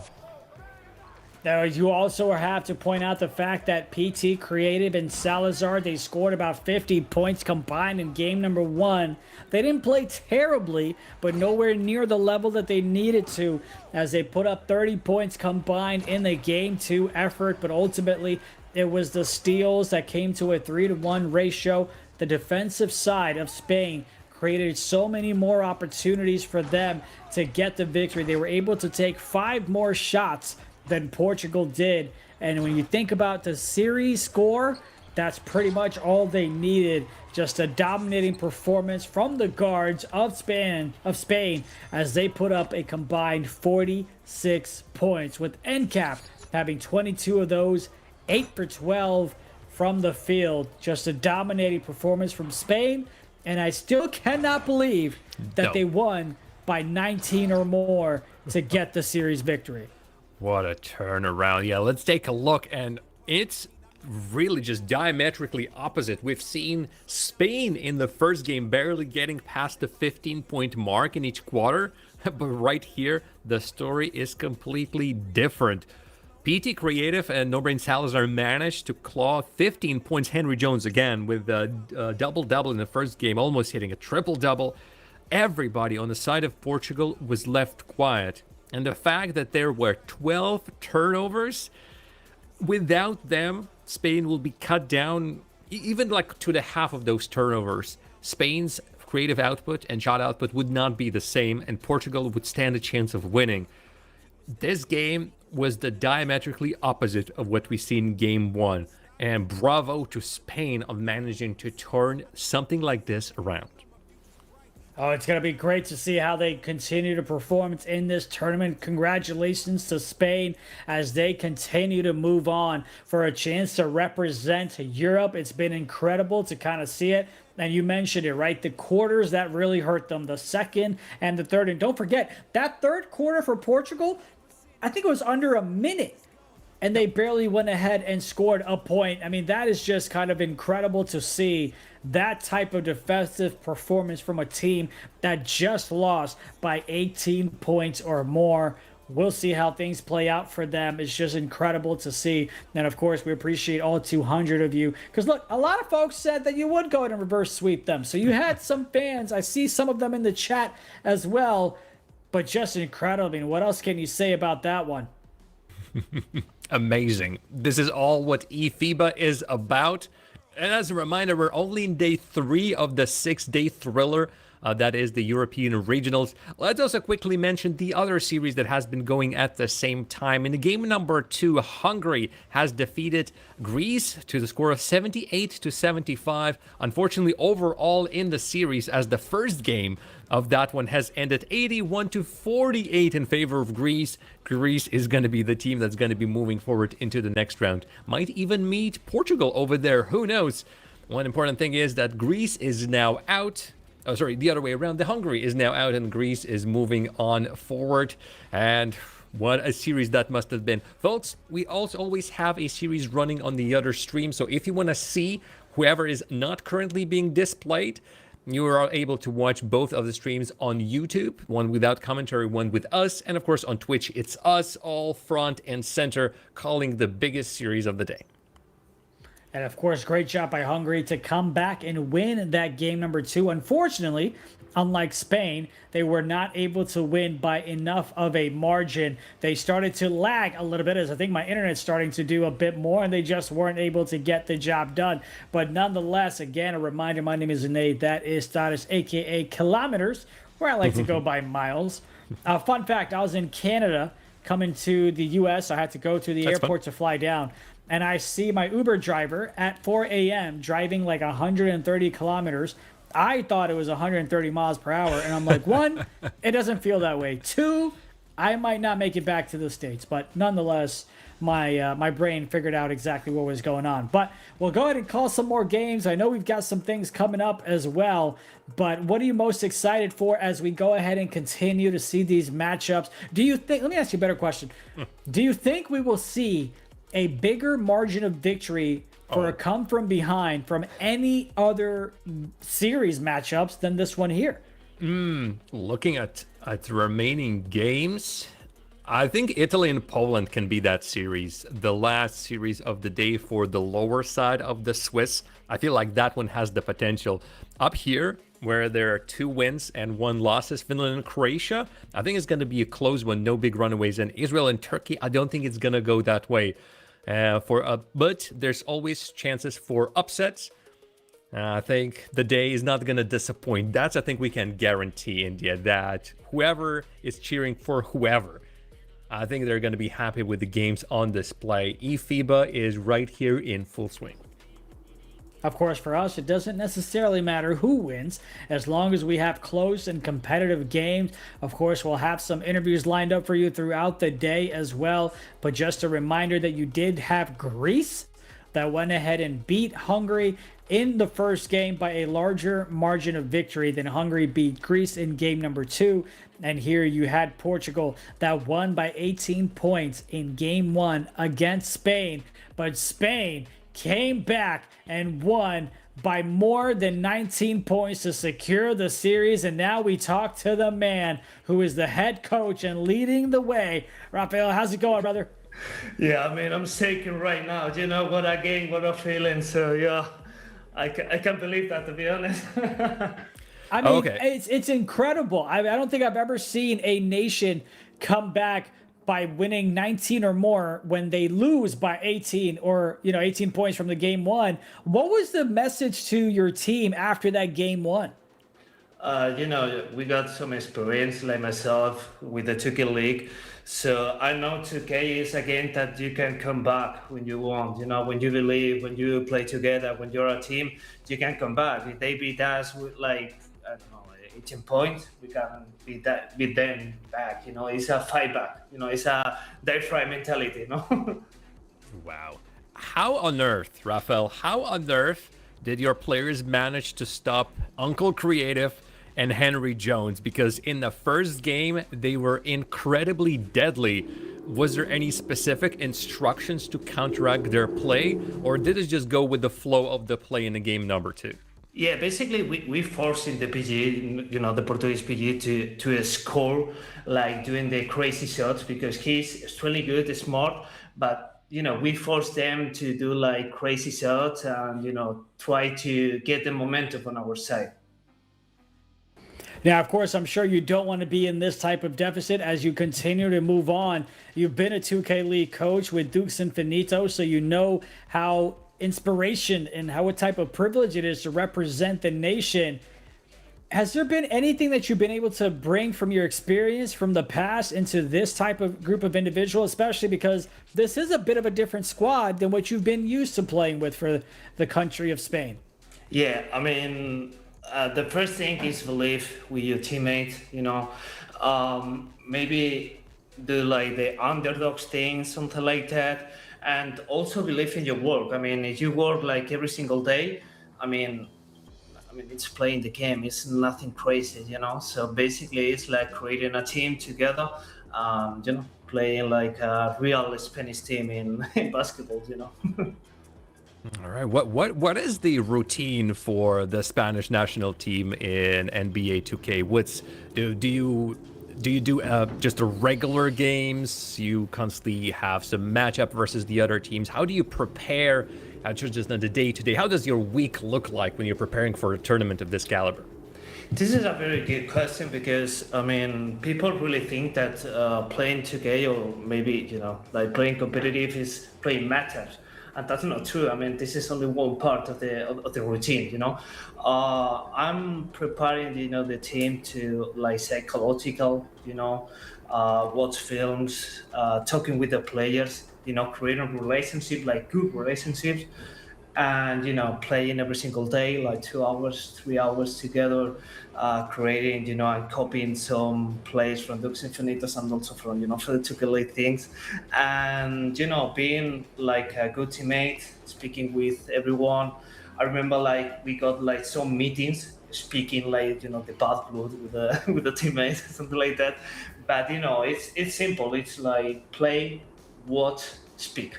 Now, you also have to point out the fact that PT Creative and Salazar, they scored about 50 points combined in game number 1. They didn't play terribly, but nowhere near the level that they needed to, as they put up 30 points combined in the game 2 effort. But ultimately, it was the steals that came to a 3-to-1 ratio. The defensive side of Spain created so many more opportunities for them to get the victory. They were able to take 5 more shots than Portugal did. And when you think about the series score, that's pretty much all they needed. Just a dominating performance from the guards of Spain as they put up a combined 46 points, with NCAP having 22 of those, 8 for 12 from the field. Just a dominating performance from Spain. And I still cannot believe that they won by 19 or more to get the series victory. What a turnaround. Yeah, let's take a look. And it's really just diametrically opposite. We've seen Spain in the first game barely getting past the 15-point mark in each quarter. But right here, the story is completely different. PT Creative and No Brain Salazar managed to claw 15 points. Henry Jones again with a double-double in the first game, almost hitting a triple-double. Everybody on the side of Portugal was left quiet. And the fact that there were 12 turnovers, without them, Spain will be cut down even to the half of those turnovers. Spain's creative output and shot output would not be the same, and Portugal would stand a chance of winning. This game was the diametrically opposite of what we see in Game 1. And bravo to Spain of managing to turn something like this around. Oh, it's going to be great to see how they continue to perform in this tournament. Congratulations to Spain as they continue to move on for a chance to represent Europe. It's been incredible to kind of see it. And you mentioned it, right? The quarters that really hurt them, the second and the third. And don't forget, that third quarter for Portugal, I think it was under a minute. And they barely went ahead and scored a point. I mean, that is just kind of incredible to see that type of defensive performance from a team that just lost by 18 points or more. We'll see how things play out for them. It's just incredible to see. And of course, we appreciate all 200 of you. Because look, a lot of folks said that you would go ahead and reverse sweep them. So you had some fans. I see some of them in the chat as well. But just incredible. I mean, what else can you say about that one? Amazing. This is all what eFIBA is about. And as a reminder, we're only in day 3 of the 6-day thriller That is the European Regionals. Let's also quickly mention the other series that has been going at the same time. In the game number 2, Hungary has defeated Greece to the score of 78-75. Unfortunately, overall in the series, as the first game of that one has ended 81-48 in favor of Greece. Greece is going to be the team that's going to be moving forward into the next round. Might even meet Portugal over there. Who knows? One important thing is that Greece is now out. Oh, sorry, the other way around. The Hungary is now out and Greece is moving on forward. And what a series that must have been. Folks, we also always have a series running on the other stream. So if you want to see whoever is not currently being displayed, you are able to watch both of the streams on YouTube, one without commentary, one with us. And of course, on Twitch, it's us all front and center calling the biggest series of the day. And of course, great job by Hungary to come back and win that game number 2. Unfortunately, unlike Spain, they were not able to win by enough of a margin. They started to lag a little bit, as I think my internet's starting to do a bit more, and they just weren't able to get the job done. But nonetheless, again, a reminder, my name is Zunaid. That is Tarass, a.k.a. Kilometers, where I like to go by miles. Fun fact, I was in Canada coming to the U.S. I had to go to the airport to fly down. And I see my Uber driver at 4 a.m. driving like 130 kilometers. I thought it was 130 miles per hour. And I'm like, 1, it doesn't feel that way. 2, I might not make it back to the States. But nonetheless, my brain figured out exactly what was going on. But we'll go ahead and call some more games. I know we've got some things coming up as well. But what are you most excited for as we go ahead and continue to see these matchups? Do you think, let me ask you a better question. Do you think we will see a bigger margin of victory for a come from behind from any other series matchups than this one here? Looking at the remaining games, I think Italy and Poland can be that series. The last series of the day for the lower side of the Swiss. I feel like that one has the potential. Up here, where there are 2 wins and 1 losses, Finland and Croatia, I think it's going to be a close one, no big runaways. And Israel and Turkey, I don't think it's going to go that way. But there's always chances for upsets. I think the day is not going to disappoint. That's, I think, we can guarantee, India, that whoever is cheering for whoever, I think they're going to be happy with the games on display. eFIBA is right here in full swing. Of course, for us, it doesn't necessarily matter who wins, as long as we have close and competitive games. Of course, we'll have some interviews lined up for you throughout the day as well. But just a reminder that you did have Greece that went ahead and beat Hungary in the first game by a larger margin of victory than Hungary beat Greece in game number 2. And here you had Portugal that won by 18 points in game 1 against Spain. But Spain came back and won by more than 19 points to secure the series. And now we talk to the man who is the head coach and leading the way. Rafael, how's it going, brother? Yeah, I mean, I'm shaking right now. You know, what a game, what a feeling. So, yeah, I can't believe that, to be honest. I mean, it's incredible. I don't think I've ever seen a nation come back by winning 19 or more when they lose by 18 or 18 points from the game 1. What was the message to your team after that game 1? We got some experience like myself with the Turkey League. So I know 2K is a game that you can come back when you want. When you believe, when you play together, when you're a team, you can come back. If they beat us with 18 points, we can beat them back. It's a fight back. It's a die fight mentality. Wow. How on earth, Rafael, how on earth did your players manage to stop Uncle Creative and Henry Jones? Because in the first game, they were incredibly deadly. Was there any specific instructions to counteract their play, or did it just go with the flow of the play in the game number 2? Yeah, basically we forcing the PG, the Portuguese PG to score, like doing the crazy shots, because he's extremely good, smart, but we force them to do like crazy shots and try to get the momentum on our side. Now, of course, I'm sure you don't want to be in this type of deficit as you continue to move on. You've been a 2K League coach with Dukes Infinito, so you know how inspiration and what type of privilege it is to represent the nation. Has there been anything that you've been able to bring from your experience from the past into this type of group of individuals, especially because this is a bit of a different squad than what you've been used to playing with for the country of Spain? Yeah, I mean, the first thing is believe with your teammate, maybe do like the underdogs thing, something like that. And also believe in your work. I mean, if you work like every single day, I mean, it's playing the game. It's nothing crazy, So basically, it's like creating a team together, playing like a real Spanish team in basketball. All right. What is the routine for the Spanish national team in NBA 2K? Do you do just the regular games? You constantly have some matchup versus the other teams. How do you prepare just on the day-to-day? How does your week look like when you're preparing for a tournament of this caliber? This is a very good question because, people really think that playing 2K or maybe, like playing competitive is playing matters. And that's not true. This is only one part of the routine, I'm preparing, the team to like psychological, watch films, talking with the players, creating relationship, like good relationships, and playing every single day, like 2 hours, 3 hours together, creating, and copying some plays from Dux Infinitos and also from, for the 2K League things, and being like a good teammate, speaking with everyone. I remember like we got like some meetings, speaking like the bad blood with the with the teammates, something like that. But it's simple. It's like play, watch, speak.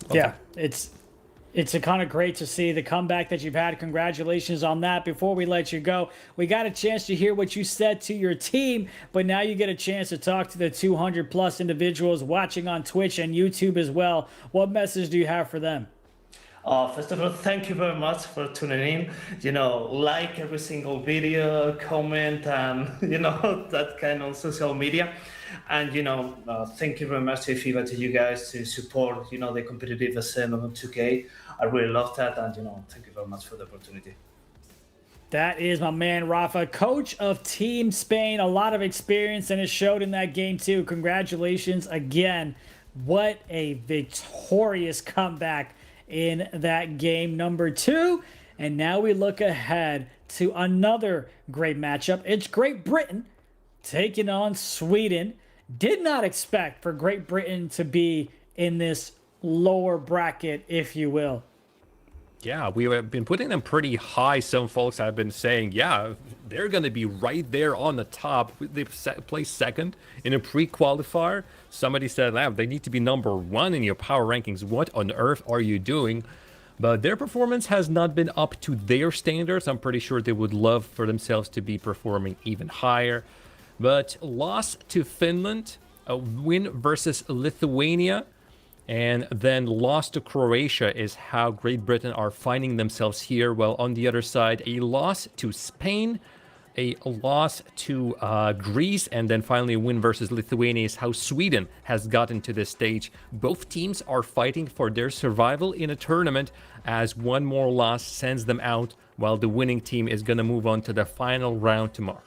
Okay. Yeah, it's a kind of great to see the comeback that you've had. Congratulations on that. Before we let you go, we got a chance to hear what you said to your team, but now you get a chance to talk to the 200 plus individuals watching on Twitch and YouTube as well. What message do you have for them? First of all, thank you very much for tuning in. Like every single video, comment, and that kind of social media. And thank you very much to eFIBA, to you guys, to support the competitive scene of 2K. I really love that, and thank you very much for the opportunity. That is my man Rafa, coach of Team Spain. A lot of experience, and it showed in that game too. Congratulations again. What a victorious comeback in that game number 2. And now we look ahead to another great matchup. It's Great Britain taking on Sweden. Did not expect for Great Britain to be in this lower bracket, if you will. Yeah, we have been putting them pretty high. Some folks have been saying, yeah, they're going to be right there on the top. They placed second in a pre-qualifier. Somebody said, they need to be number 1 in your power rankings. What on earth are you doing? But their performance has not been up to their standards. I'm pretty sure they would love for themselves to be performing even higher. But loss to Finland, a win versus Lithuania, and then loss to Croatia is how Great Britain are finding themselves here. Well, on the other side, a loss to Spain, a loss to Greece, and then finally a win versus Lithuania is how Sweden has gotten to this stage. Both teams are fighting for their survival in a tournament, as one more loss sends them out, while the winning team is going to move on to the final round tomorrow.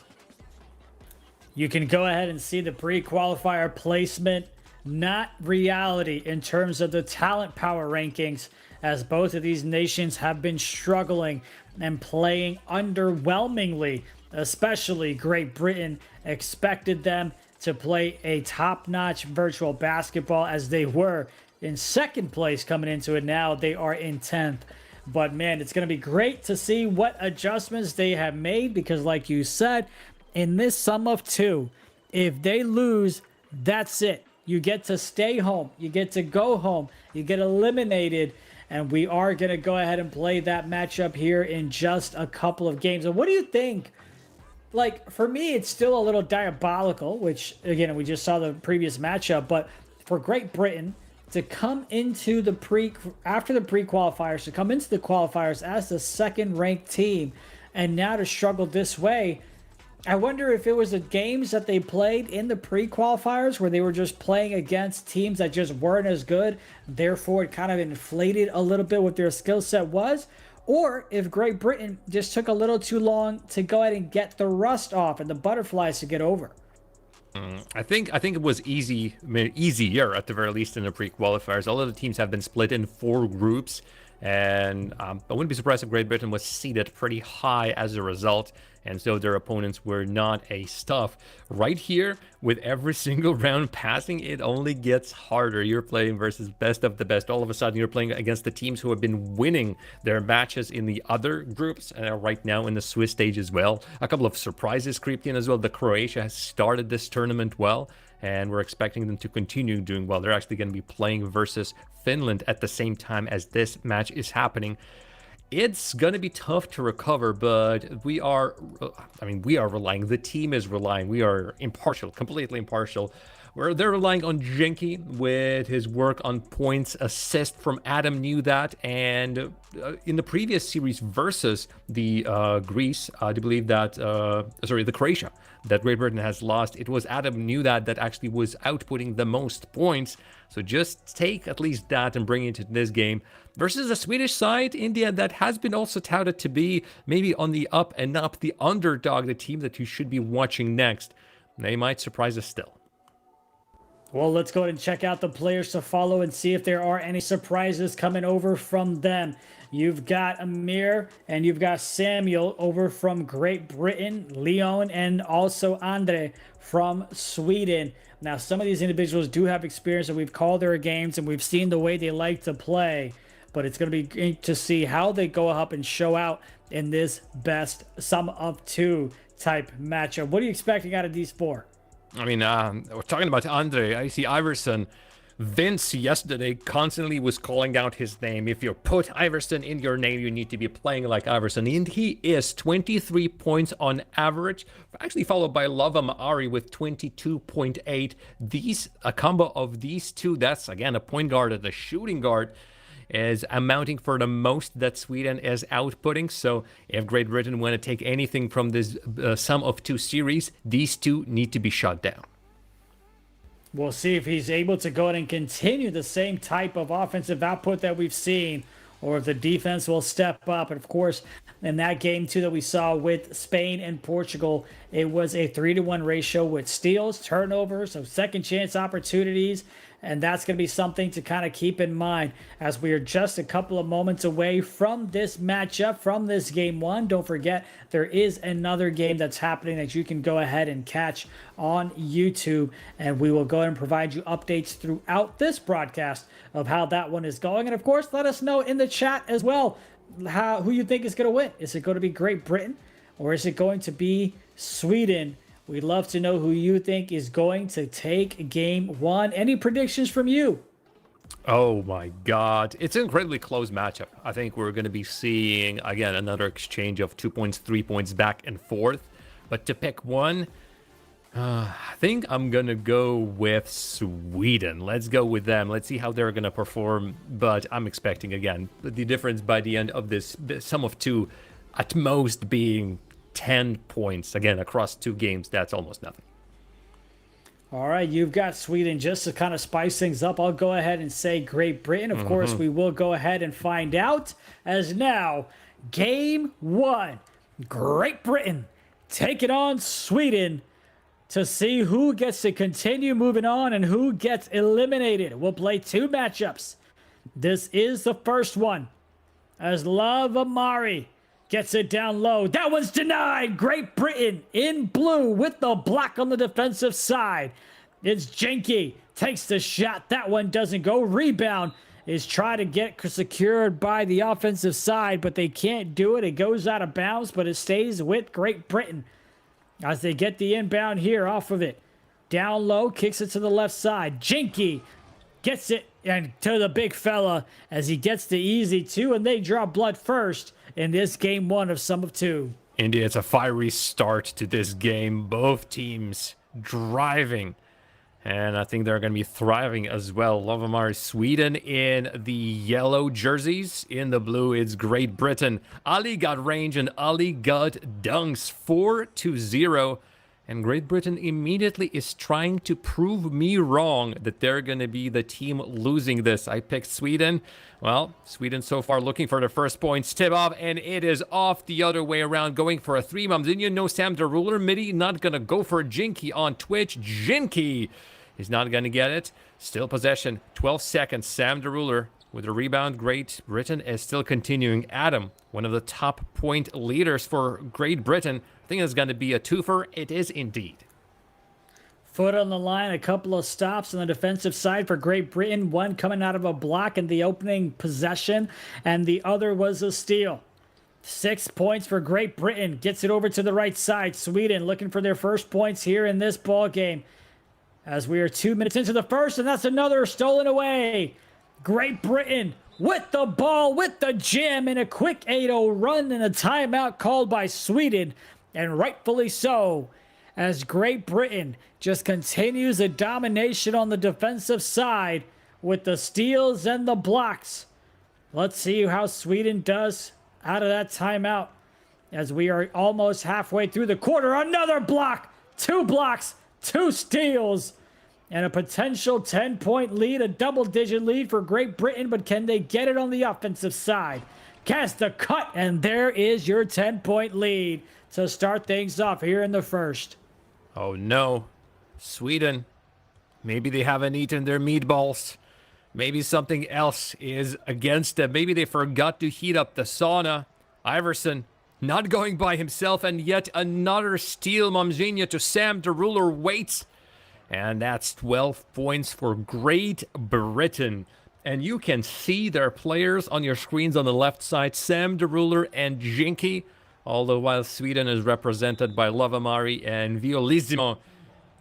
You can go ahead and see the pre-qualifier placement, not reality in terms of the talent power rankings, as both of these nations have been struggling and playing underwhelmingly, especially Great Britain. Expected them to play a top-notch virtual basketball, as they were in second place coming into it. Now they are in 10th. But man, it's going to be great to see what adjustments they have made, because like you said, in this sum of 2, if they lose, that's it. You get to stay home. You get to go home. You get eliminated. And we are going to go ahead and play that matchup here in just a couple of games. And what do you think? Like, for me, it's still a little diabolical, which, again, we just saw the previous matchup. But for Great Britain to come into the after the pre-qualifiers, to come into the qualifiers as the second-ranked team, and now to struggle this way, I wonder if it was the games that they played in the pre-qualifiers where they were just playing against teams that just weren't as good, therefore it kind of inflated a little bit what their skill set was, or if Great Britain just took a little too long to go ahead and get the rust off and the butterflies to get over. I think it was easier at the very least in the pre-qualifiers. All of the teams have been split in 4 groups, and I wouldn't be surprised if Great Britain was seeded pretty high as a result, and so their opponents were not a stuff. Right here, with every single round passing, it only gets harder. You're playing versus best of the best. All of a sudden, you're playing against the teams who have been winning their matches in the other groups, right now in the Swiss stage as well. A couple of surprises creeped in as well. The Croatia has started this tournament well, and we're expecting them to continue doing well. They're actually going to be playing versus Finland at the same time as this match is happening. It's going to be tough to recover, but we are relying, the team is relying, we are impartial, completely impartial. They're relying on Jenki with his work on points, assist from Adam knew that, and in the previous series versus the Greece, I do believe that, the Croatia, that Great Britain has lost, it was Adam knew that actually was outputting the most points. So just take at least that and bring it to this game versus a Swedish side, India, that has been also touted to be maybe on the up and up, the underdog, the team that you should be watching next. They might surprise us still. Well, let's go ahead and check out the players to follow and see if there are any surprises coming over from them. You've got Amir and you've got Samuel over from Great Britain, Leon, and also Andre from Sweden. Now, some of these individuals do have experience, and we've called their games, and we've seen the way they like to play. But it's going to be great to see how they go up and show out in this best sum of 2 type matchup. What are you expecting out of these 4? I mean, we're talking about Andre. I see Iverson. Vince yesterday constantly was calling out his name. If you put Iverson in your name, you need to be playing like Iverson. And he is 23 points on average, actually followed by Lova Ari with 22.8. A combo of these two, that's again a point guard and a shooting guard, is amounting for the most that Sweden is outputting. So if Great Britain want to take anything from this sum of 2 series, these two need to be shut down. We'll see if he's able to go ahead and continue the same type of offensive output that we've seen, or if the defense will step up. And of course, in that game too that we saw with Spain and Portugal, it was a 3-to-1 ratio with steals, turnovers, so second chance opportunities. And that's going to be something to kind of keep in mind as we are just a couple of moments away from this matchup, from this game 1. Don't forget, there is another game that's happening that you can go ahead and catch on YouTube. And we will go ahead and provide you updates throughout this broadcast of how that one is going. And of course, let us know in the chat as well who you think is going to win. Is it going to be Great Britain, or is it going to be Sweden? We'd love to know who you think is going to take game 1. Any predictions from you? Oh my God. It's an incredibly close matchup. I think we're going to be seeing, again, another exchange of 2 points, 3 points back and forth. But to pick one, I think I'm going to go with Sweden. Let's go with them. Let's see how they're going to perform. But I'm expecting, again, the difference by the end of this sum of 2 at most being 10 points. Again, across 2 games, that's almost nothing. All right, you've got Sweden. Just to kind of spice things up, I'll go ahead and say Great Britain. Of course, we will go ahead and find out, as now, game 1. Great Britain taking on Sweden to see who gets to continue moving on and who gets eliminated. We'll play 2 matchups. This is the first one, as Love Amari gets it down low. That one's denied. Great Britain in blue with the block on the defensive side. It's Jenki. Takes the shot. That one doesn't go. Rebound is trying to get secured by the offensive side, but they can't do it. It goes out of bounds, but it stays with Great Britain as they get the inbound here off of it. Down low, kicks it to the left side. Jenki gets it and to the big fella as he gets the easy 2, and they draw blood first in this game 1 of sum of 2. Indeed, it's a fiery start to this game. Both teams driving, and I think they're going to be thriving as well. Lovamar, Sweden in the yellow jerseys. In the blue, it's Great Britain. Ali got range and Ali got dunks. 4-0. And Great Britain immediately is trying to prove me wrong that they're going to be the team losing this. I picked Sweden. Well, Sweden so far looking for the first points. Tip off, and it is off the other way around, going for a 3. Mamzinho, no Sam the Ruler. Midi not going to go for Jinky on Twitch. Jinky is not going to get it. Still possession. 12 seconds. Sam the Ruler with a rebound. Great Britain is still continuing. Adam, one of the top point leaders for Great Britain. I think it's going to be a twofer. It is indeed. Foot on the line, a couple of stops on the defensive side for Great Britain. One coming out of a block in the opening possession, and the other was a steal. 6 points for Great Britain. Gets it over to the right side. Sweden looking for their first points here in this ball game. As we are 2 minutes into the first, and that's another stolen away. Great Britain with the ball, with the jam, and a quick 8-0 run and a timeout called by Sweden. And rightfully so, as Great Britain just continues a domination on the defensive side with the steals and the blocks. Let's see how Sweden does out of that timeout as we are almost halfway through the quarter. Another block, 2 blocks, 2 steals, and a potential 10-point lead, a double-digit lead for Great Britain, but can they get it on the offensive side? Cast the cut, and there is your 10-point lead to start things off here in the first. Oh no. Sweden. Maybe they haven't eaten their meatballs. Maybe something else is against them. Maybe they forgot to heat up the sauna. Iverson not going by himself, and yet another steal. Mamzinho to Sam the Ruler waits. And that's 12 points for Great Britain. And you can see their players on your screens on the left side. Sam the Ruler and Jinky. All the while Sweden is represented by Lavamari and Violissimo.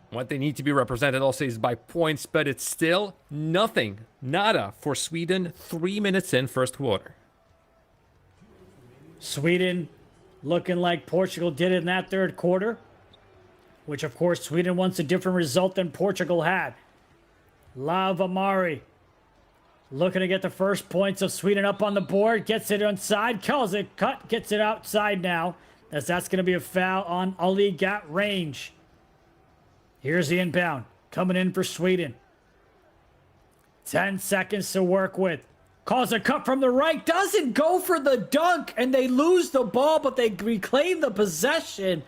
What they need to be represented also is by points, but it's still nothing. Nada for Sweden. 3 minutes in first quarter. Sweden looking like Portugal did in that third quarter, which of course Sweden wants a different result than Portugal had. Lavamari looking to get the first points of Sweden up on the board. Gets it inside. Calls it cut. Gets it outside now, as that's going to be a foul on Ali. Got range. Here's the inbound. Coming in for Sweden. 10 seconds to work with. Calls a cut from the right. Doesn't go for the dunk. And they lose the ball, but they reclaim the possession.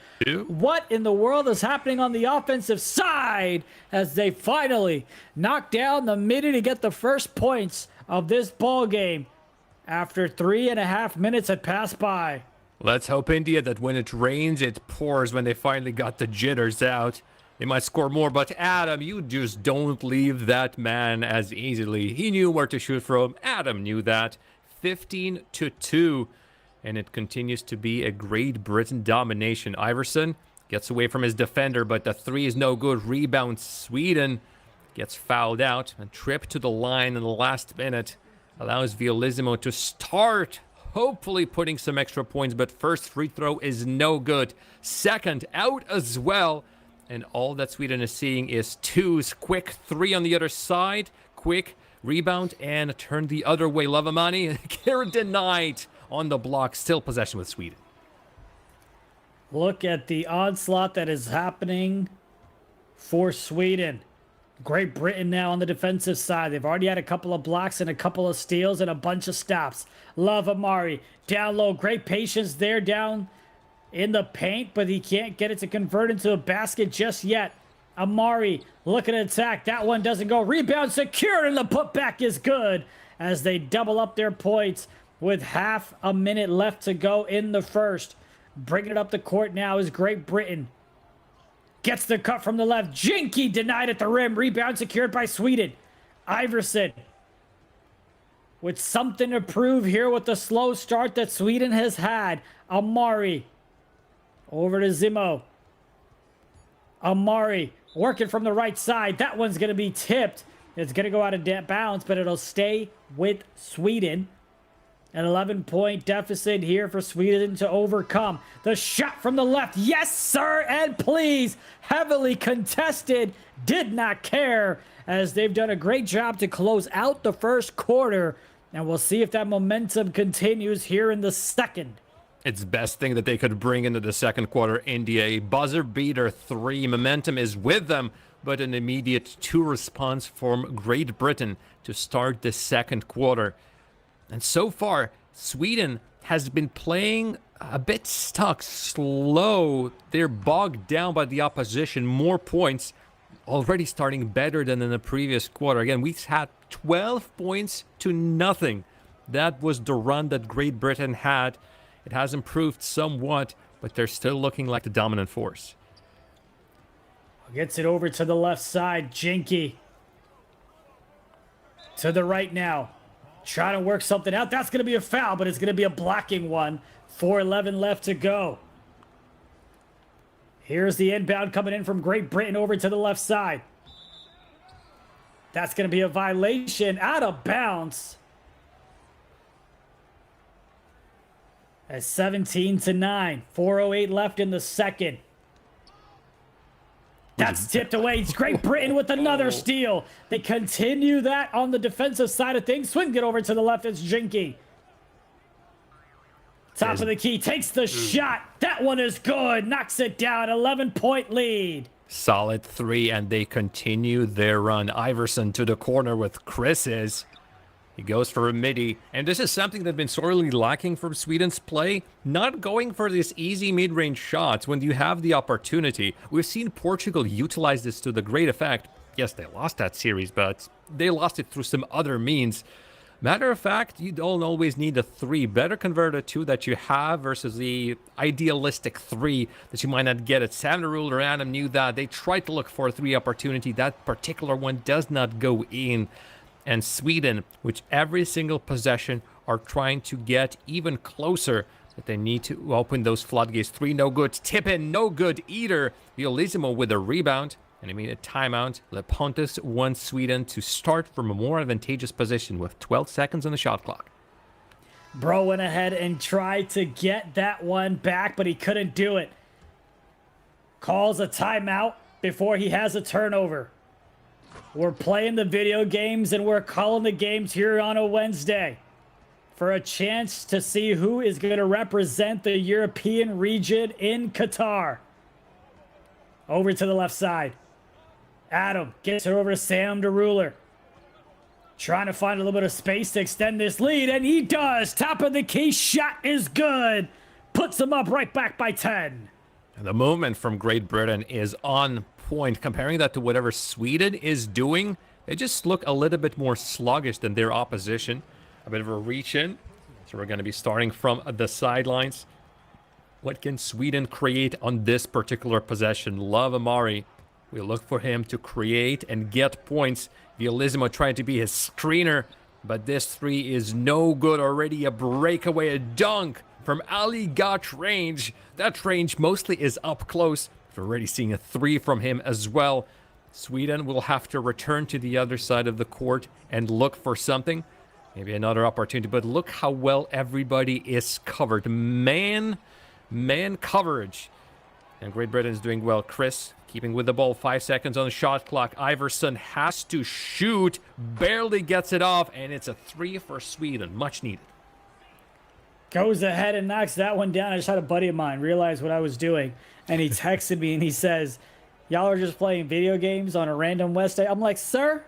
What in the world is happening on the offensive side as they finally knock down the midi to get the first points of this ball game after 3.5 minutes had passed by? Let's hope, India, that when it rains, it pours when they finally got the jitters out. They might score more, but Adam, you just don't leave that man as easily. He knew where to shoot from. Adam knew that. 15-2, and it continues to be a Great Britain domination. Iverson gets away from his defender, but the 3 is no good. Rebound, Sweden gets fouled out. A trip to the line in the last minute allows Violissimo to start, hopefully putting some extra points, but first free throw is no good. Second out as well. And all that Sweden is seeing is 2s. Quick 3 on the other side. Quick rebound and turn the other way. Lavamani denied on the block. Still possession with Sweden. Look at the onslaught that is happening for Sweden. Great Britain now on the defensive side. They've already had a couple of blocks and a couple of steals and a bunch of stops. Lavamari down low. Great patience there down in the paint, but he can't get it to convert into a basket just yet. Amari looking to attack. That one doesn't go. Rebound secured, and the putback is good as they double up their points with half a minute left to go in the first. Bringing it up the court now is Great Britain. Gets the cut from the left. Jinky denied at the rim. Rebound secured by Sweden. Iverson with something to prove here with the slow start that Sweden has had. Amari over to Zimo. Amari working from the right side. That one's going to be tipped. It's going to go out of bounds, but it'll stay with Sweden. An 11-point deficit here for Sweden to overcome. The shot from the left. Yes, sir, and please. Heavily contested. Did not care, as they've done a great job to close out the first quarter. And we'll see if that momentum continues here in the second. It's best thing that they could bring into the second quarter. India, a buzzer beater 3. Momentum is with them, but an immediate 2 response from Great Britain to start the second quarter. And so far, Sweden has been playing a bit stuck, slow. They're bogged down by the opposition. More points, already starting better than in the previous quarter. Again, we've had 12 points to nothing. That was the run that Great Britain had. It has improved somewhat, but they're still looking like the dominant force. Gets it over to the left side. Jinky. To the right now. Trying to work something out. That's going to be a foul, but it's going to be a blocking one. 4:11 left to go. Here's the inbound coming in from Great Britain over to the left side. That's going to be a violation. Out of bounds. At 17-9. 4:08 left in the second. That's tipped away. It's Great Britain with another steal. They continue that on the defensive side of things. Swing it over to the left. It's Jinky. Top of the key. Takes the shot. That one is good. Knocks it down. 11-point lead. Solid 3, and they continue their run. Iverson to the corner with Chris's. He goes for a midi, and this is something that's been sorely lacking from Sweden's play. Not going for these easy mid-range shots when you have the opportunity. We've seen Portugal utilize this to the great effect. Yes, they lost that series, but they lost it through some other means. Matter of fact, you don't always need a 3. Better convert a 2 that you have versus the idealistic 3 that you might not get. At Sander Ruler, Adam knew that. They tried to look for a 3 opportunity. That particular one does not go in. And Sweden, which every single possession are trying to get even closer, but they need to open those floodgates. 3 no good. Tip in, no good either. Violissimo with a rebound. And immediate timeout. Lepontis wants Sweden to start from a more advantageous position with 12 seconds on the shot clock. Bro went ahead and tried to get that one back, but he couldn't do it. Calls a timeout before he has a turnover. We're playing the video games and we're calling the games here on a Wednesday for a chance to see who is going to represent the European region in Qatar. Over to the left side. Adam gets it over to Sam DeRuler. Trying to find a little bit of space to extend this lead, and he does. Top of the key shot is good. Puts them up right back by 10. The movement from Great Britain is on point. Comparing that to whatever Sweden is doing, they just look a little bit more sluggish than their opposition. A bit of a reach in. So we're going to be starting from the sidelines. What can Sweden create on this particular possession? Love Amari. We look for him to create and get points. Violissimo trying to be his screener, but this 3 is no good. Already a breakaway, a dunk from Ali Gach range. That range mostly is up close. We're already seeing a 3 from him as well. Sweden will have to return to the other side of the court and look for something. Maybe another opportunity, but look how well everybody is covered. Man coverage. And Great Britain is doing well. Chris keeping with the ball. 5 seconds on the shot clock. Iverson has to shoot. Barely gets it off. And it's a 3 for Sweden. Much needed. Goes ahead and knocks that one down. I just had a buddy of mine realize what I was doing. And he texted me and he says, y'all are just playing video games on a random Wednesday. I'm like, sir,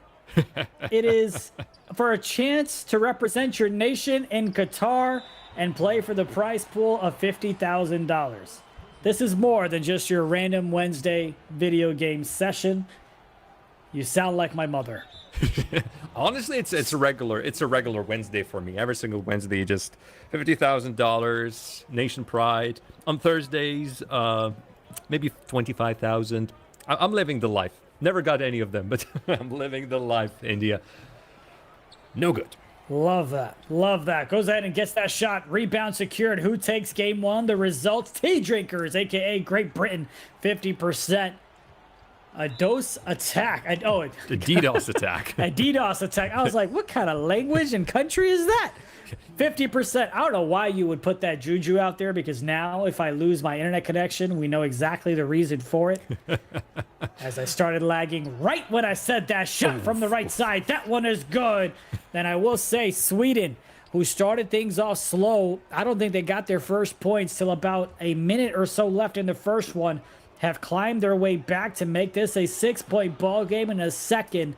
it is for a chance to represent your nation in Qatar and play for the prize pool of $50,000. This is more than just your random Wednesday video game session. You sound like my mother. Honestly, it's a regular Wednesday for me. Every single Wednesday, just $50,000, nation pride. On Thursdays, maybe 25,000. I'm living the life. Never got any of them, but I'm living the life, India. No good. Love that. Love that. Goes ahead and gets that shot. Rebound secured. Who takes game 1? The results, Tea Drinkers, a.k.a. Great Britain, 50%. A DOS attack. A DDoS attack. A DDoS attack. I was like, what kind of language and country is that? 50%. I don't know why you would put that juju out there, because now if I lose my internet connection, we know exactly the reason for it. As I started lagging right when I said that shot from the right side. That one is good. Then I will say Sweden who started things off slow. I don't think they got their first points till about a minute or so left in the first one. Have climbed their way back to make this a 6-point ball game in a second.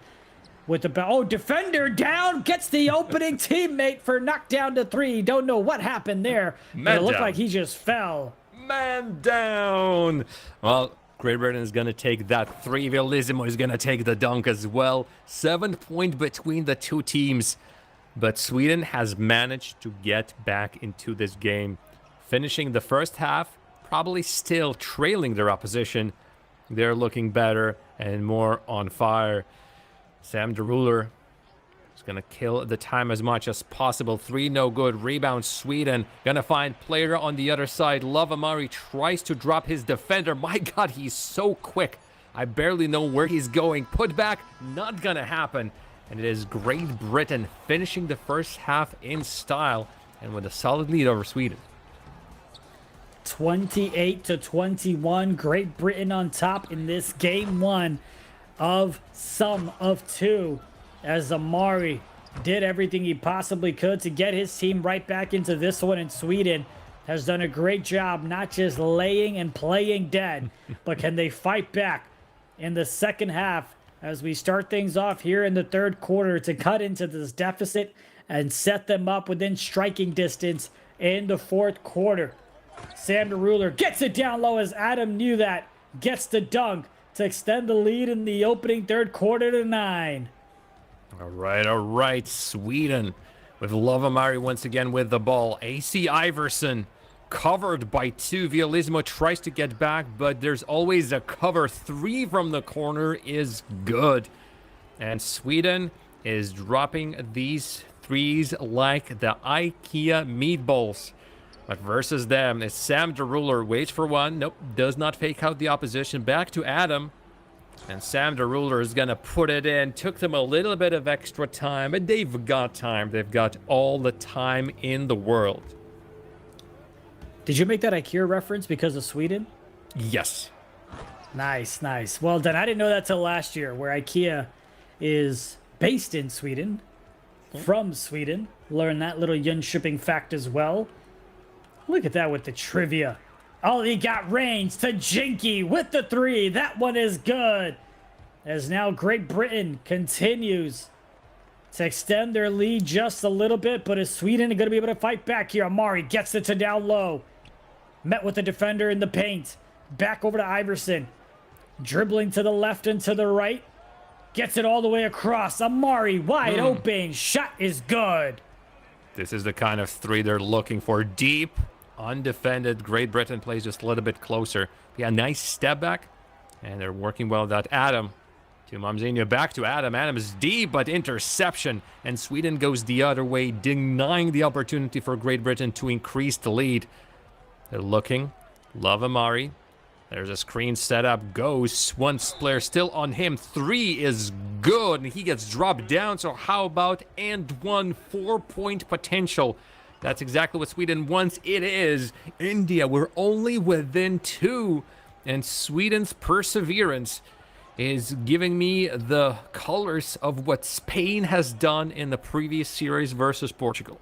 With the defender down, gets the opening teammate for knockdown to 3. Don't know what happened there. But it looked like he just fell. Man down. Well, Great Britain is going to take that 3. Violissimo is going to take the dunk as well. 7-point between the two teams. But Sweden has managed to get back into this game. Finishing the first half, probably still trailing their opposition. They're looking better and more on fire. Sam the Ruler is going to kill the time as much as possible. 3 no good. Rebound Sweden. Going to find player on the other side. Lovamari tries to drop his defender. My God, he's so quick. I barely know where he's going. Put back, not going to happen. And it is Great Britain finishing the first half in style and with a solid lead over Sweden. 28-21. Great Britain on top in this game 1 of sum of 2, as Amari did everything he possibly could to get his team right back into this one, and Sweden has done a great job not just laying and playing dead, but can they fight back in the second half as we start things off here in the third quarter to cut into this deficit and set them up within striking distance in the fourth quarter. Sam the Ruler gets it down low as Adam knew that, gets the dunk to extend the lead in the opening third quarter to 9. All right. Sweden with Lovamari once again with the ball. AC Iverson covered by 2. Violissimo tries to get back, but there's always a cover. 3 from the corner is good. And Sweden is dropping these threes like the IKEA meatballs. But versus them is Sam the Ruler. Waits for one. Nope. Does not fake out the opposition. Back to Adam. And Sam the Ruler is going to put it in. Took them a little bit of extra time. But they've got time. They've got all the time in the world. Did you make that IKEA reference because of Sweden? Yes. Nice. Well done. I didn't know that till last year, where IKEA is based in Sweden. From Sweden. Learned that little Jönköping fact as well. Look at that with the trivia. Oh, he got range to Jinky with the 3. That one is good. As now Great Britain continues to extend their lead just a little bit. But is Sweden going to be able to fight back here? Amari gets it to down low. Met with the defender in the paint. Back over to Iverson. Dribbling to the left and to the right. Gets it all the way across. Amari wide open. Shot is good. This is the kind of 3 they're looking for. Deep. Undefended. Great Britain plays just a little bit closer. Yeah, nice step back. And they're working well with that. Adam to Mamzinho. Back to Adam. Adam is deep, but interception. And Sweden goes the other way, denying the opportunity for Great Britain to increase the lead. They're looking. Love Amari. There's a screen set up. Goes. One player still on him. 3 is good. And he gets dropped down. So how about and 1 4-point potential? That's exactly what Sweden wants. It is. India, we're only within 2. And Sweden's perseverance is giving me the colors of what Spain has done in the previous series versus Portugal.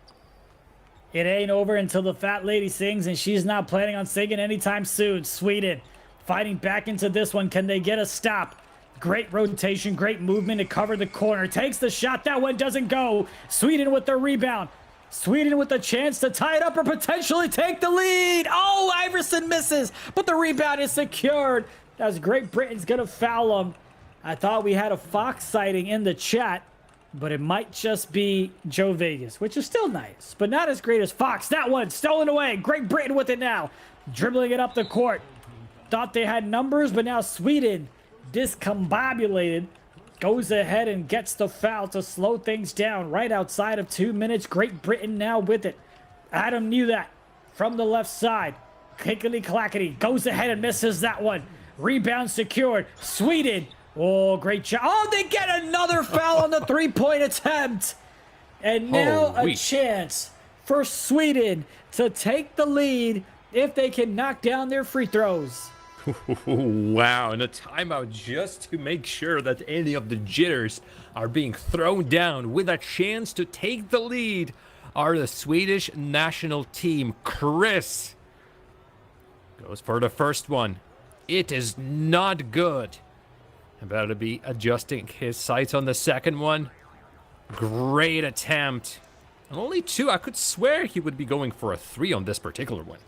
It ain't over until the fat lady sings, and she's not planning on singing anytime soon. Sweden fighting back into this one. Can they get a stop? Great rotation, great movement to cover the corner. Takes the shot. That one doesn't go. Sweden with the rebound. Sweden with a chance to tie it up or potentially take the lead. Oh, Iverson misses, but the rebound is secured. As Great Britain's going to foul him. I thought we had a Fox sighting in the chat, but it might just be Joe Vegas, which is still nice, but not as great as Fox. That one stolen away. Great Britain with it now. Dribbling it up the court. Thought they had numbers, but now Sweden, discombobulated, goes ahead and gets the foul to slow things down right outside of 2 minutes. Great Britain now with it. Adam knew that from the left side. Clickety clackety goes ahead and misses that one. Rebound secured. Sweden. Oh, great job. Oh, they get another foul on the 3-point attempt. And now a chance for Sweden to take the lead if they can knock down their free throws. Wow, and a timeout just to make sure that any of the jitters are being thrown down with a chance to take the lead are the Swedish national team. Chris goes for the first one. It is not good. About to be adjusting his sights on the second one. Great attempt. And only 2. I could swear he would be going for a 3 on this particular one.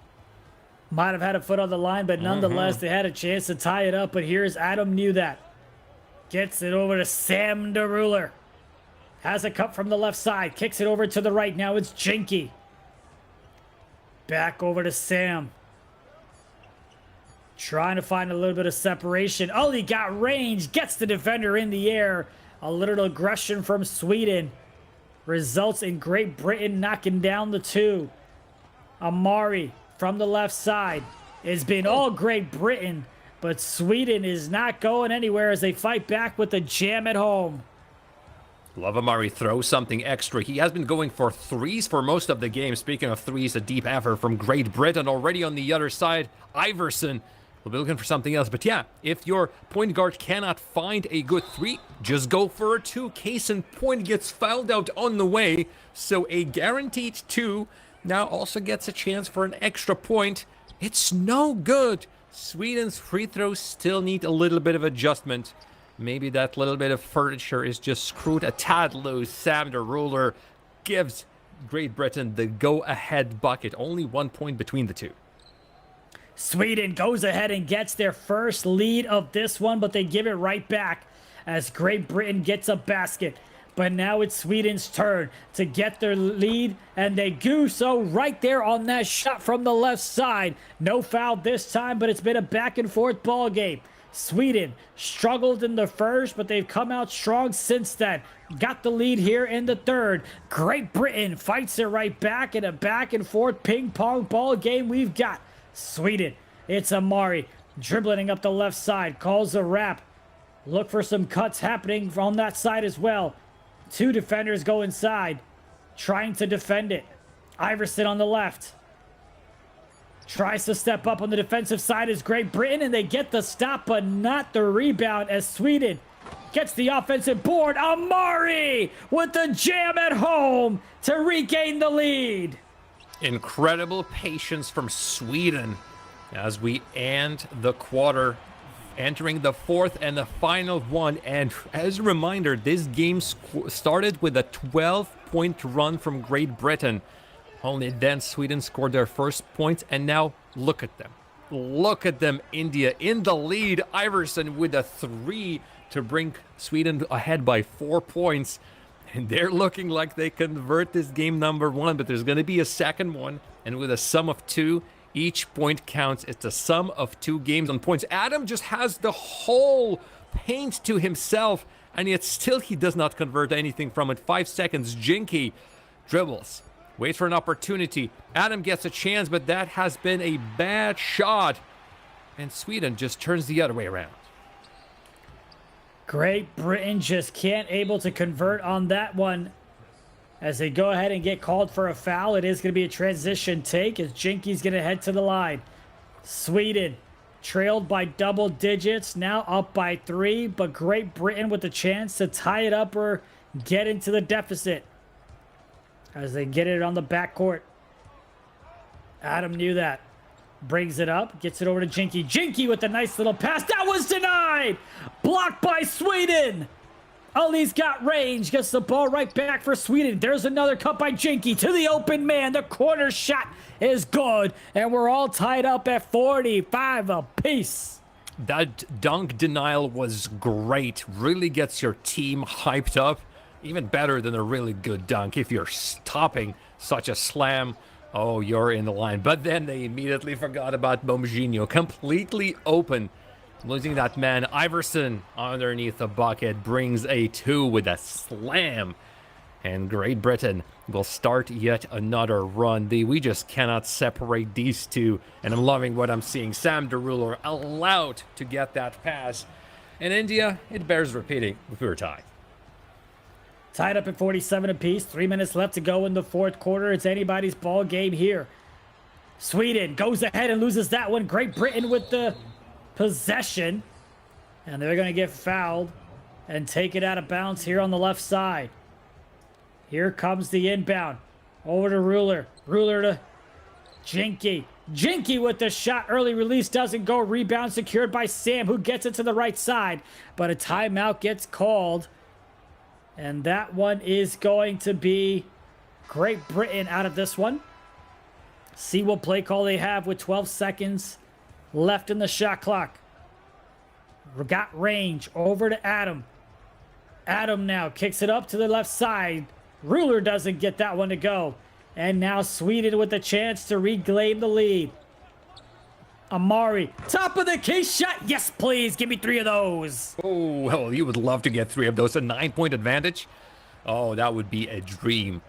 Might have had a foot on the line, but nonetheless, they had a chance to tie it up. But here's Adam knew that. Gets it over to Sam the Ruler. Has a cut from the left side. Kicks it over to the right. Now it's Jinky. Back over to Sam. Trying to find a little bit of separation. Oh, he got range. Gets the defender in the air. A little aggression from Sweden. Results in Great Britain knocking down the 2. Amari from the left side. It's been all Great Britain, but Sweden is not going anywhere as they fight back with the jam at home. Love Amari throws something extra. He has been going for 3s for most of the game. Speaking of 3s, a deep effort from Great Britain. Already on the other side, Iverson will be looking for something else. But yeah, if your point guard cannot find a good 3, just go for a 2. Case in point, gets fouled out on the way. So a guaranteed 2 now also gets a chance for an extra point. It's no good. Sweden's free throws still need a little bit of adjustment. Maybe that little bit of furniture is just screwed a tad loose. Sam the Ruler gives Great Britain the go-ahead bucket. Only 1 point between the 2. Sweden goes ahead and gets their first lead of this one, but they give it right back as Great Britain gets a basket. But now it's Sweden's turn to get their lead, and they do so right there on that shot from the left side. No foul this time, but it's been a back-and-forth ball game. Sweden struggled in the first, but they've come out strong since then. Got the lead here in the third. Great Britain fights it right back in a back-and-forth ping-pong ball game we've got. Sweden, it's Amari dribbling up the left side, calls a wrap. Look for some cuts happening on that side as well. 2 defenders go inside, trying to defend it. Iverson on the left. Tries to step up on the defensive side as Great Britain, and they get the stop, but not the rebound as Sweden gets the offensive board. Amari with the jam at home to regain the lead. Incredible patience from Sweden as we end the quarter, entering the 4th and the final one. And as a reminder, this game started with a 12-point run from Great Britain. Only then Sweden scored their first points, and now look at them. Look at them, India in the lead. Iverson with a 3 to bring Sweden ahead by 4 points. And they're looking like they convert this game number 1, but there's going to be a second one. And with a sum of 2, each point counts. It's a sum of 2 games on points. Adam just has the whole paint to himself, and yet still he does not convert anything from it. 5 seconds, Jinky dribbles. Waits for an opportunity. Adam gets a chance, but that has been a bad shot. And Sweden just turns the other way around. Great Britain just can't able to convert on that one as they go ahead and get called for a foul. It is going to be a transition take as Jinky's going to head to the line. Sweden trailed by double digits, now up by 3, but Great Britain with the chance to tie it up or get into the deficit as they get it on the backcourt. Adam knew that. Brings it up, gets it over to Jinky. Jinky with a nice little pass. That was denied! Blocked by Sweden! Ali's got range, gets the ball right back for Sweden. There's another cut by Jinky to the open man. The corner shot is good, and we're all tied up at 45 apiece. That dunk denial was great. Really gets your team hyped up. Even better than a really good dunk. If you're stopping such a slam, oh, you're in the line. But then they immediately forgot about Bomginho. Completely open. Losing that man. Iverson underneath the bucket brings a 2 with a slam. And Great Britain will start yet another run. We just cannot separate these two. And I'm loving what I'm seeing. Sam the Ruler allowed to get that pass. And India, it bears repeating, we were tied. Tied up at 47 apiece. 3 minutes left to go in the 4th quarter. It's anybody's ball game here. Sweden goes ahead and loses that one. Great Britain with the possession. And they're going to get fouled and take it out of bounds here on the left side. Here comes the inbound. Over to Ruler. Ruler to Jinky. Jinky with the shot. Early release doesn't go. Rebound secured by Sam, who gets it to the right side. But a timeout gets called. And that one is going to be Great Britain out of this one. See what play call they have with 12 seconds left in the shot clock. Got range. Over to Adam. Adam now kicks it up to the left side. Ruler doesn't get that one to go. And now Sweden with the chance to reclaim the lead. Amari, top of the key shot. Yes, please. Give me 3 of those. Oh, well, you would love to get 3 of those. A 9-point advantage. Oh, that would be a dream.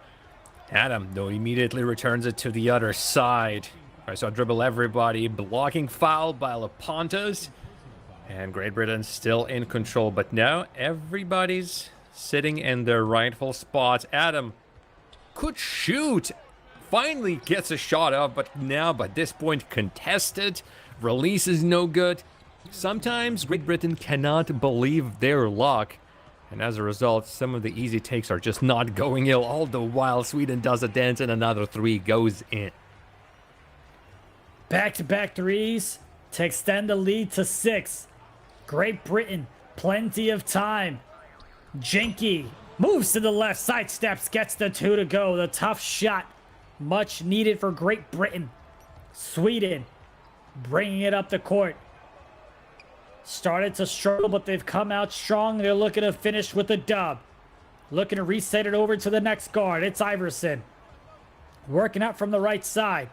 Adam, though, immediately returns it to the other side. All right, so dribble everybody. Blocking foul by Lepantos. And Great Britain still in control. But now everybody's sitting in their rightful spots. Adam could shoot. Finally gets a shot up, but now by this point contested. Release is no good. Sometimes Great Britain cannot believe their luck. And as a result, some of the easy takes are just not going ill. All the while Sweden does a dance and another 3 goes in. Back-to-back threes to extend the lead to 6. Great Britain, plenty of time. Jinky moves to the left, sidesteps, gets the 2 to go. The tough shot, much needed for Great Britain. Sweden bringing it up the court. Started to struggle, but they've come out strong. They're looking to finish with a dub. Looking to reset it over to the next guard. It's Iverson. Working out from the right side.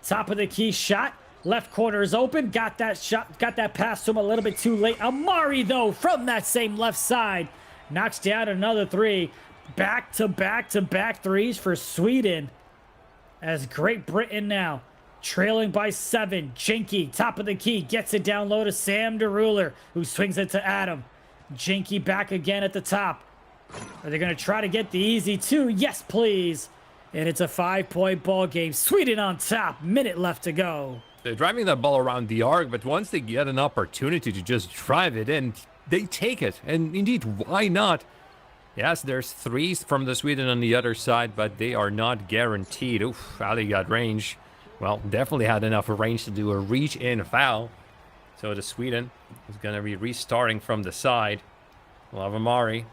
Top of the key shot. Left corner is open. Got that shot. Got that pass to him a little bit too late. Amari, though, from that same left side. Knocks down another 3. Back-to-back-to-back threes for Sweden. As Great Britain now trailing by 7. Jinky, top of the key, gets it down low to Sam DeRuler, who swings it to Adam. Jinky back again at the top. Are they going to try to get the easy 2? Yes, please. And it's a 5-point ball game. Sweden on top. Minute left to go. They're driving that ball around the arc, but once they get an opportunity to just drive it in, they take it. And indeed, why not? Yes, there's 3s from the Sweden on the other side, but they are not guaranteed. Oof, Ali got range. Well, definitely had enough range to do a reach-in foul. So the Sweden is going to be restarting from the side. Amari.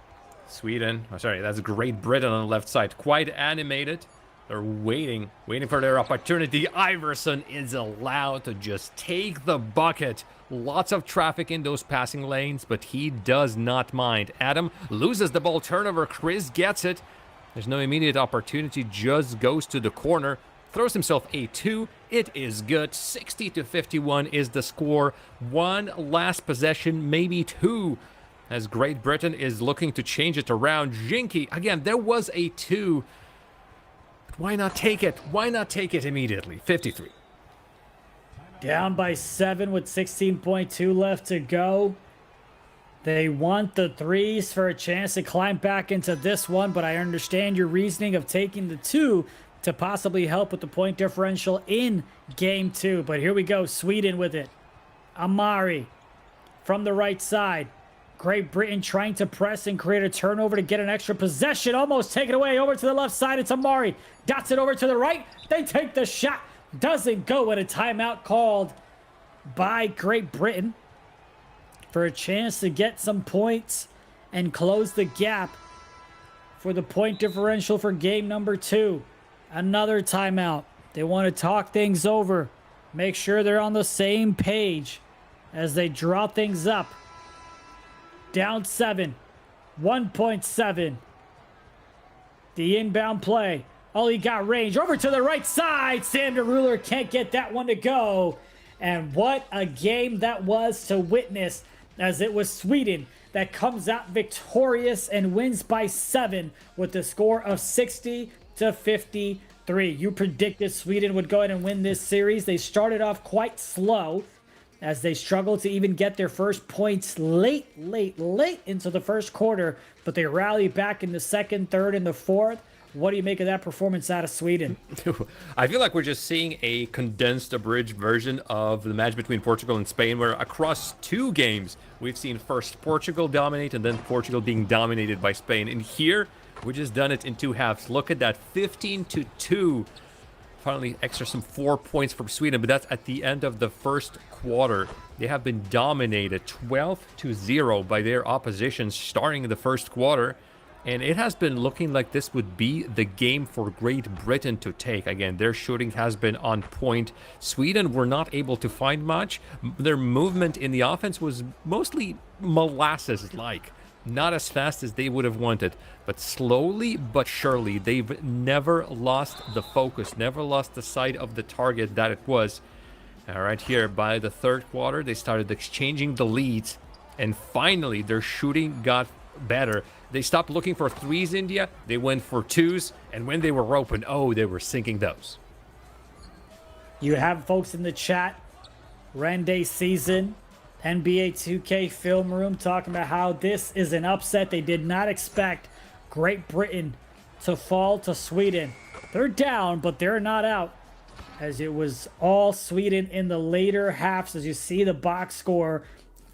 Sweden. Oh, sorry, that's Great Britain on the left side. Quite animated. They're waiting for their opportunity. Iverson is allowed to just take the bucket. Lots of traffic in those passing lanes, but he does not mind. Adam loses the ball. Turnover. Chris gets it. There's no immediate opportunity. Just goes to the corner. Throws himself a 2. It is good. 60-51 is the score. One last possession, maybe 2. As Great Britain is looking to change it around. Jinky, again, there was a 2. But why not take it? Why not take it immediately? 53. Down by 7 with 16.2 left to go. They want the 3s for a chance to climb back into this one, but I understand your reasoning of taking the 2 to possibly help with the point differential in game 2. But here we go, Sweden with it. Amari from the right side. Great Britain trying to press and create a turnover to get an extra possession. Almost taken away over to the left side. It's Amari. Dots it over to the right. They take the shot. Doesn't go, and a timeout called by Great Britain for a chance to get some points and close the gap for the point differential for game number 2. Another timeout. They want to talk things over. Make sure they're on the same page as they draw things up. Down 7. 1.7. The inbound play. Ollie got range. Over to the right side. Sam DeRuler can't get that one to go. And what a game that was to witness, as it was Sweden that comes out victorious and wins by 7 with the score of 60-53. You predicted Sweden would go ahead and win this series. They started off quite slow as they struggled to even get their first points late into the first quarter, but they rallied back in the second, third, and the fourth. What do you make of that performance out of Sweden? I feel like we're just seeing a condensed, abridged version of the match between Portugal and Spain, where across 2 games, we've seen first Portugal dominate and then Portugal being dominated by Spain. And here, We just done it in 2 halves. Look at that, 15-2. Finally, extra some 4 points from Sweden, but that's at the end of the first quarter. They have been dominated 12-0 by their opposition starting the first quarter. And it has been looking like this would be the game for Great Britain to take. Again, their shooting has been on point. Sweden were not able to find much. Their movement in the offense was mostly molasses-like. Not as fast as they would have wanted, but slowly but surely, they've never lost the focus, never lost the sight of the target that it was. All right, here by the third quarter, they started exchanging the leads, and finally their shooting got better. They stopped looking for threes, India. They went for twos, and when they were open, oh, they were sinking those. You have folks in the chat, Rende Season, NBA 2K Film Room, talking about how this is an upset. They did not expect Great Britain to fall to Sweden. They're down, but they're not out, as it was all Sweden in the later halves. As you see the box score,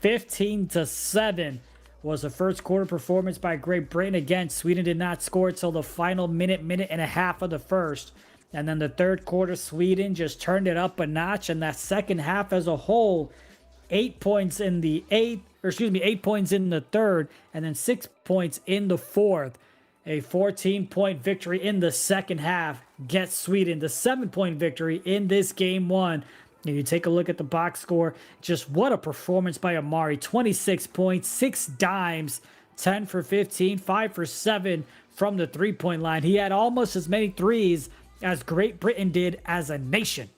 15-7 was the first quarter performance by Great Britain. Again, Sweden did not score until the final minute and a half of the first. And then the third quarter, Sweden just turned it up a notch. And that second half as a whole, 8 points in the 8 points in the third, and then 6 points in the fourth. A 14-point victory in the second half gets Sweden the 7-point victory in this game one. And you take a look at the box score, just what a performance by Amari. 26 points, 6 dimes, 10 for 15, 5 for 7 from the three-point line. He had almost as many threes as Great Britain did as a nation.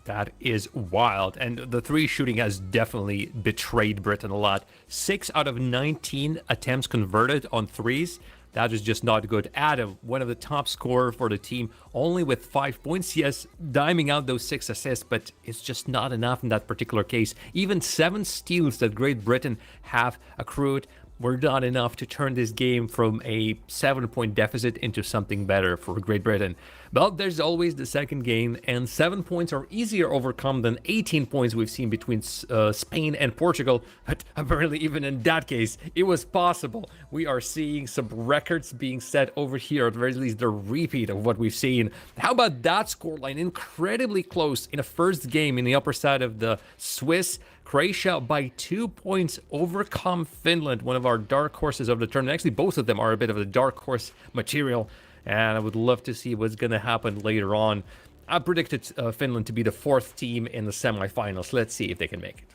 That is wild. And the three shooting has definitely betrayed Britain a lot. 6 out of 19 attempts converted on threes. That is just not good. Adam, one of the top scorers for the team, only with 5 points. Yes, diming out those 6 assists, but it's just not enough in that particular case. Even 7 steals that Great Britain have accrued were not enough to turn this game from a 7-point deficit into something better for Great Britain. But there's always the second game, and 7 points are easier overcome than 18 points we've seen between Spain and Portugal. But apparently even in that case, it was possible. We are seeing some records being set over here, at the very least the repeat of what we've seen. How about that scoreline? Incredibly close in a first game in the upper side of the Swiss. Croatia by 2 points overcome Finland, one of our dark horses of the tournament. Actually, both of them are a bit of the dark horse material, and I would love to see what's going to happen later on. I predicted Finland to be the 4th team in the semifinals. Let's see if they can make it.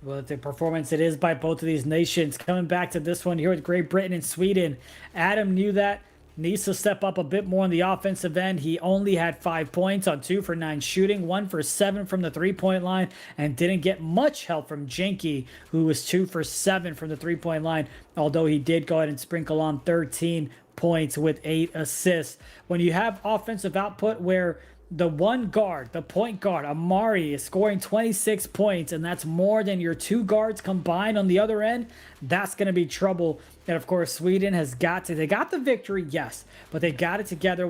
Well, the performance it is by both of these nations. Coming back to this one here with Great Britain and Sweden, Adam knew that. Needs to step up a bit more on the offensive end. He only had 5 points on 2 for 9 shooting, 1 for 7 from the three-point line, and didn't get much help from Jenke, who was 2 for 7 from the three-point line, although he did go ahead and sprinkle on 13 points with 8 assists. When you have offensive output where the one guard, the point guard, Amari, is scoring 26 points, and that's more than your 2 guards combined on the other end, that's going to be trouble. And of course, Sweden has they got the victory, yes, but they got it together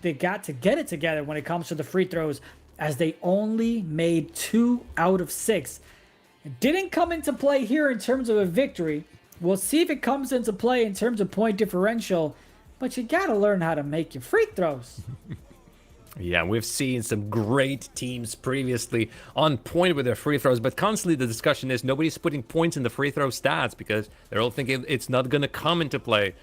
they got to get it together when it comes to the free throws, as they only made 2 out of 6. It didn't come into play here in terms of a victory. We'll see if it comes into play in terms of point differential, but you got to learn how to make your free throws. Yeah, we've seen some great teams previously on point with their free throws, but constantly the discussion is nobody's putting points in the free throw stats because they're all thinking it's not going to come into play.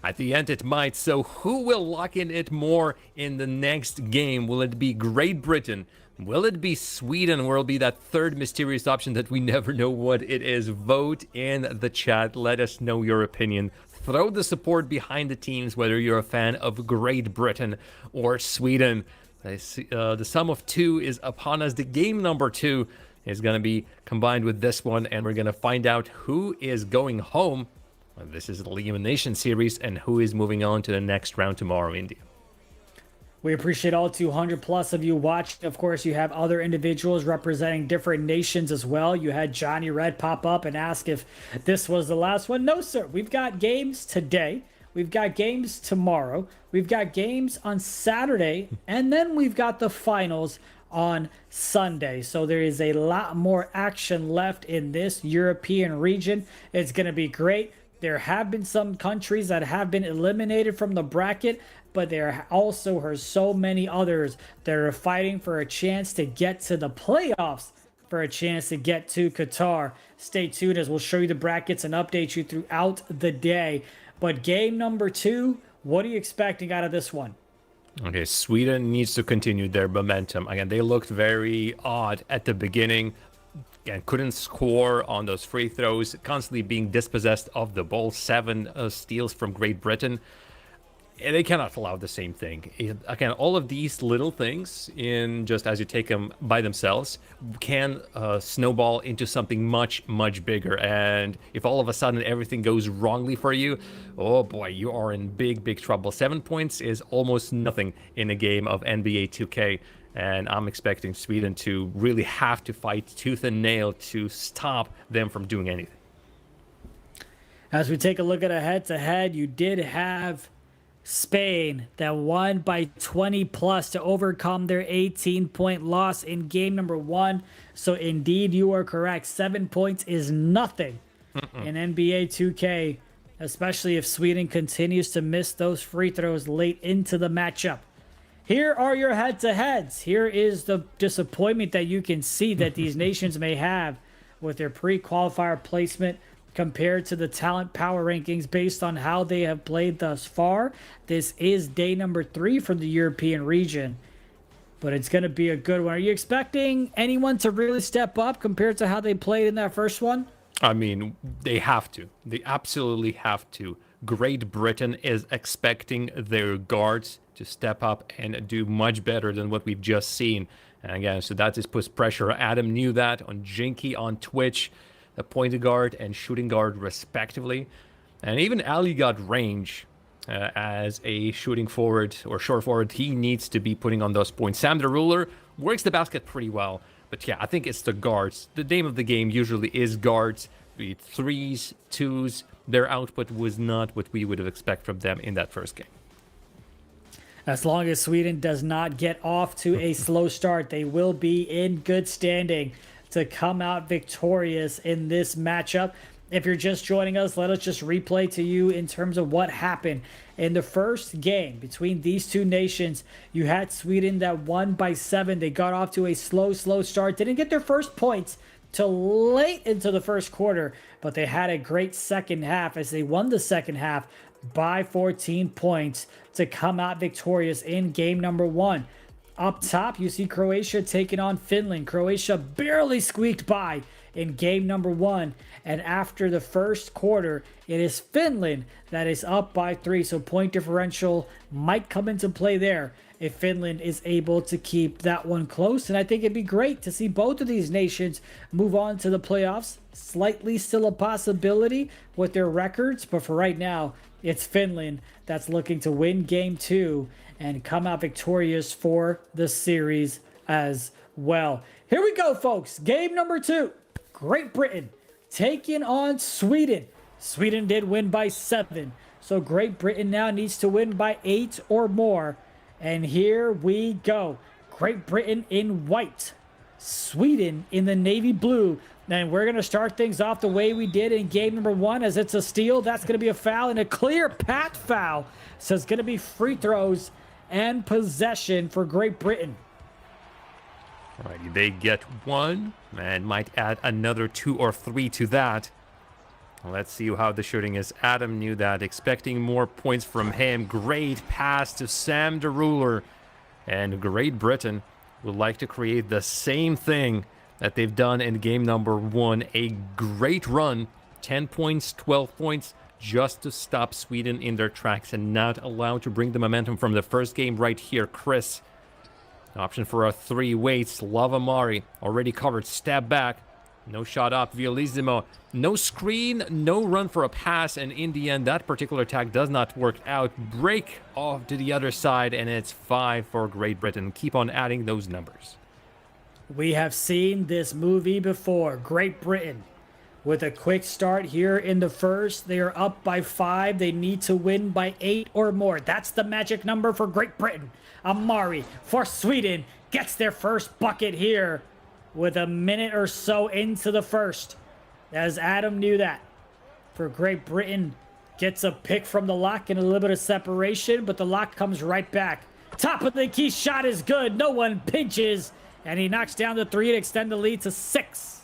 At the end, it might. So who will lock in it more in the next game? Will it be Great Britain? Will it be Sweden? Or will it be that third mysterious option that we never know what it is? Vote in the chat. Let us know your opinion. Throw the support behind the teams, whether you're a fan of Great Britain or Sweden. The sum of 2 is upon us. The game number 2 is going to be combined with this one, and we're going to find out who is going home. This is the Elimination Series, and who is moving on to the next round tomorrow, India. We appreciate all 200 plus of you watching. Of course, you have other individuals representing different nations as well. You had Johnny Red pop up and ask if this was the last one. No, sir. We've got games today. We've got games tomorrow. We've got games on Saturday. And then we've got the finals on Sunday. So there is a lot more action left in this European region. It's going to be great. There have been some countries that have been eliminated from the bracket, but there also are so many others that are fighting for a chance to get to the playoffs, for a chance to get to Qatar. Stay tuned as we'll show you the brackets and update you throughout the day. But game number 2, what are you expecting out of this one? Okay, Sweden needs to continue their momentum. Again, they looked very odd at the beginning. Again, couldn't score on those free throws, constantly being dispossessed of the ball. 7 steals from Great Britain. And they cannot allow the same thing. Again, all of these little things, in just as you take them by themselves, can snowball into something much, much bigger. And if all of a sudden everything goes wrongly for you, oh boy, you are in big, big trouble. 7 points is almost nothing in a game of NBA 2K. And I'm expecting Sweden to really have to fight tooth and nail to stop them from doing anything. As we take a look at a head-to-head, you did have Spain that won by 20 plus to overcome their 18-point loss in game number 1. So indeed, you are correct. 7 points is nothing in NBA 2K, especially if Sweden continues to miss those free throws late into the matchup. Here are your head-to-heads. Here is the disappointment that you can see that these nations may have with their pre-qualifier placement compared to the talent power rankings based on how they have played thus far. This is day number 3 for the European region, but it's going to be a good one. Are you expecting anyone to really step up compared to how they played in that first one? I mean, they have to. They absolutely have to. Great Britain is expecting their guards to step up and do much better than what we've just seen. And again, so that just puts pressure. Adam knew that on Jinky on Twitch, the point guard and shooting guard respectively. And even Ali got range as a shooting forward or short forward. He needs to be putting on those points. Sam the Ruler works the basket pretty well. But yeah, I think it's the guards. The name of the game usually is guards. Be it 3s, 2s. Their output was not what we would have expected from them in that first game. As long as Sweden does not get off to a slow start, they will be in good standing to come out victorious in this matchup. If you're just joining us, let us just replay to you in terms of what happened. In the first game between these two nations, you had Sweden that won by 7. They got off to a slow start. Didn't get their first points till late into the first quarter, but they had a great second half as they won the second half by 14 points to come out victorious in game number 1. Up top, you see Croatia taking on Finland. Croatia barely squeaked by in game number 1. And after the first quarter, it is Finland that is up by 3. So point differential might come into play there if Finland is able to keep that one close. And I think it'd be great to see both of these nations move on to the playoffs. Slightly still a possibility with their records, but for right now, it's Finland that's looking to win game 2 and come out victorious for the series as well. Here we go, folks. Game number 2. Great Britain taking on Sweden. Sweden did win by 7. So Great Britain now needs to win by 8 or more. And here we go. Great Britain in white. Sweden in the navy blue. And we're going to start things off the way we did in game number 1 as it's a steal. That's going to be a foul and a clear pat foul. So it's going to be free throws and possession for Great Britain. Alrighty, they get 1 and might add another 2 or 3 to that. Let's see how the shooting is. Adam knew that, expecting more points from him. Great pass to Sam the Ruler. And Great Britain would like to create the same thing that they've done in game number 1. A great run, 10 points, 12 points, just to stop Sweden in their tracks and not allow to bring the momentum from the first game right here. Chris, option for a 3, waits. Lavamari already covered, step back. No shot up, Violissimo. No screen, no run for a pass, and in the end, that particular attack does not work out. Break off to the other side, and it's 5 for Great Britain. Keep on adding those numbers. We have seen this movie before. Great Britain with a quick start here in the first. They are up by 5. They need to win by 8 or more. That's the magic number for Great Britain. Amari for Sweden gets their first bucket here with a minute or so into the first, as Adam knew that. for Great Britain. Gets a pick from the lock and a little bit of separation, but the lock comes right back. Top of the key shot is good. No one pinches. And he knocks down the 3 to extend the lead to 6.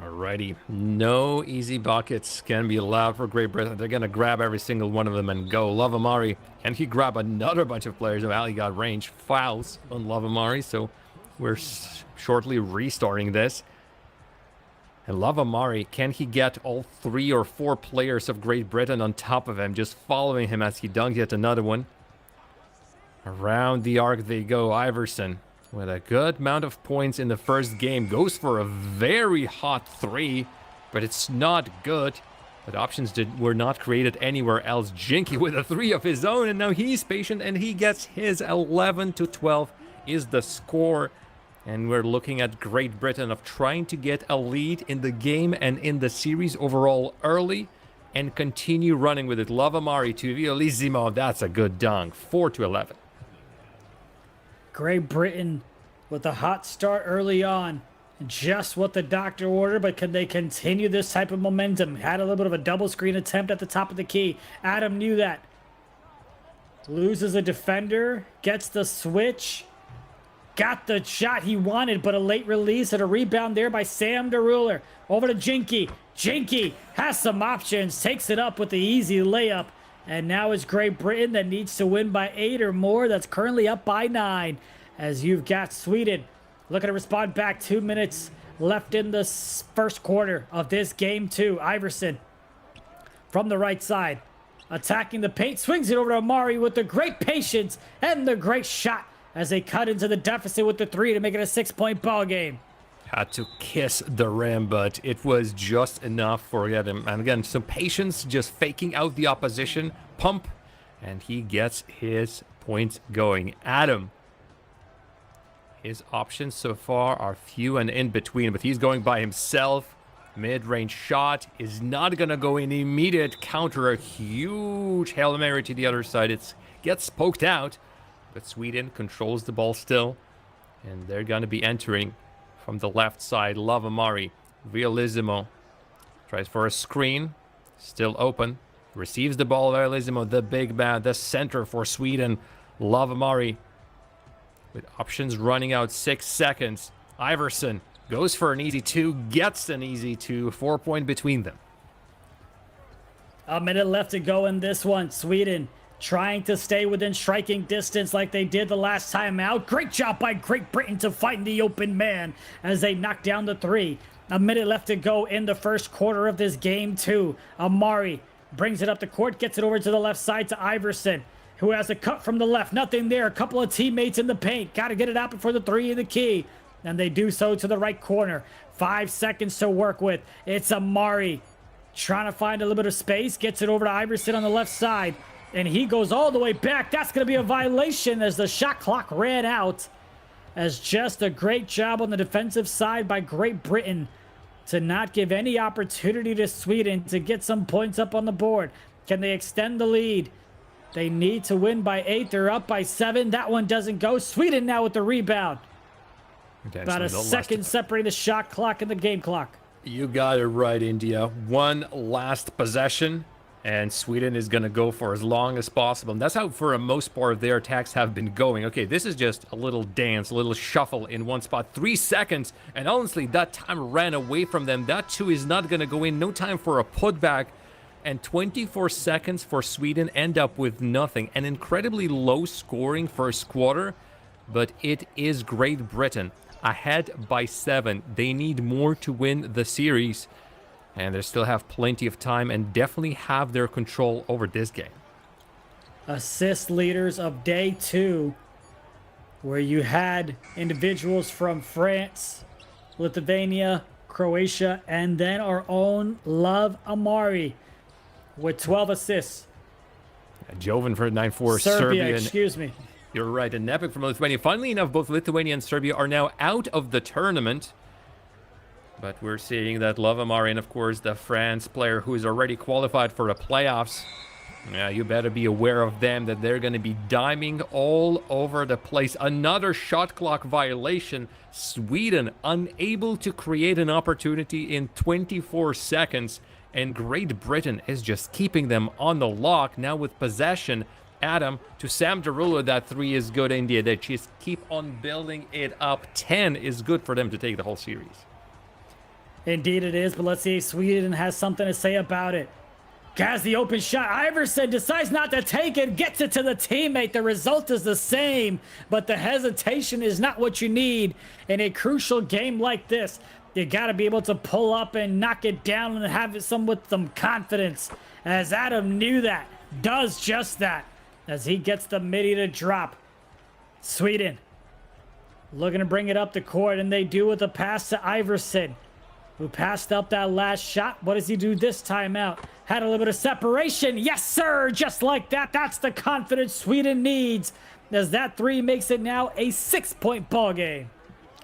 Alrighty. No easy buckets can be allowed for Great Britain. They're going to grab every single one of them and go. Lavamari, and he grab another bunch of players. Well, he got range fouls on Lavamari, so we're shortly restarting this. And Lavamari, can he get all 3 or 4 players of Great Britain on top of him, just following him as he dunked yet another one? Around the arc they go. Iverson, with a good amount of points in the first game, goes for a very hot 3, but it's not good. But options were not created anywhere else. Jinky with a 3 of his own, and now he's patient, and he gets his 11-12 is the score. And we're looking at Great Britain of trying to get a lead in the game and in the series overall early and continue running with it. Lavamari to Violissimo. That's a good dunk. 4-11. Great Britain with a hot start early on. Just what the doctor ordered, but can they continue this type of momentum? Had a little bit of a double screen attempt at the top of the key. Adam knew that. Loses a defender. Gets the switch. Got the shot he wanted, but a late release and a rebound there by Sam DeRuler. Over to Jinky. Jinky has some options. Takes it up with the easy layup. And now it's Great Britain that needs to win by 8 or more. That's currently up by 9. As you've got Sweden looking to respond back. 2 minutes left in the first quarter of this game 2. Iverson from the right side. Attacking the paint. Swings it over to Amari with the great patience and the great shot as they cut into the deficit with the 3 to make it a 6-point ball game. Had to kiss the rim, but it was just enough for him. And again, some patience, just faking out the opposition. Pump, and he gets his points going. Adam, his options so far are few and in between, but he's going by himself. Mid-range shot is not going to go in. Immediate counter, a huge Hail Mary to the other side. It gets poked out. But Sweden controls the ball still. And they're going to be entering from the left side. Lavamari. Violissimo. Tries for a screen. Still open. Receives the ball. Violissimo, the big man. The center for Sweden. Lavamari. With options running out. 6 seconds. Iverson goes for an easy 2. Gets an easy 2. 4-point between them. A minute left to go in this one. Sweden trying to stay within striking distance like they did the last time out. Great job by Great Britain to find the open man as they knock down the 3. A minute left to go in the first quarter of this game 2. Amari brings it up the court, gets it over to the left side to Iverson, who has a cut from the left. Nothing there. A couple of teammates in the paint. Got to get it out before the 3 in the key. And they do so to the right corner. 5 seconds to work with. It's Amari trying to find a little bit of space. Gets it over to Iverson on the left side. And he goes all the way back. That's going to be a violation as the shot clock ran out. As just a great job on the defensive side by Great Britain to not give any opportunity to Sweden to get some points up on the board. Can they extend the lead? They need to win by 8. They're up by 7. That one doesn't go. Sweden now with the rebound. About a second separating the shot clock and the game clock. You got it right, India. One last possession. And Sweden is going to go for as long as possible. And that's how, for the most part, their attacks have been going. Okay, this is just a little dance, a little shuffle in one spot. 3 seconds. And honestly, that time ran away from them. That too is not going to go in. No time for a putback. And 24 seconds for Sweden end up with nothing. An incredibly low scoring first quarter. But it is Great Britain ahead by 7. They need more to win the series. And they still have plenty of time and definitely have their control over this game. Assist leaders of day 2, where you had individuals from France, Lithuania, Croatia, and then our own Love Amari with 12 assists. Joven for 9-4. Serbia, excuse me. You're right, an epic from Lithuania. Funnily enough, both Lithuania and Serbia are now out of the tournament. But we're seeing that Love Amari, and of course the France player who is already qualified for the playoffs. Yeah, you better be aware of them, that they're going to be diming all over the place. Another shot clock violation. Sweden unable to create an opportunity in 24 seconds. and Great Britain is just keeping them on the lock. Now with possession, Adam to Sam Derulo, that 3 is good. India, they just keep on building it up. 10 is good for them to take the whole series. Indeed it is, but let's see if Sweden has something to say about it. Has the open shot. Iverson decides not to take it, gets it to the teammate. The result is the same, but the hesitation is not what you need in a crucial game like this. You got to be able to pull up and knock it down and have it with some confidence. As Adam knew that, does just that, as he gets the midi to drop. Sweden looking to bring it up the court, and they do with a pass to Iverson, who passed up that last shot. What does he do this time out? Had a little bit of separation. Yes, sir. Just like that. That's the confidence Sweden needs, as that 3 makes it now a 6-point ball game.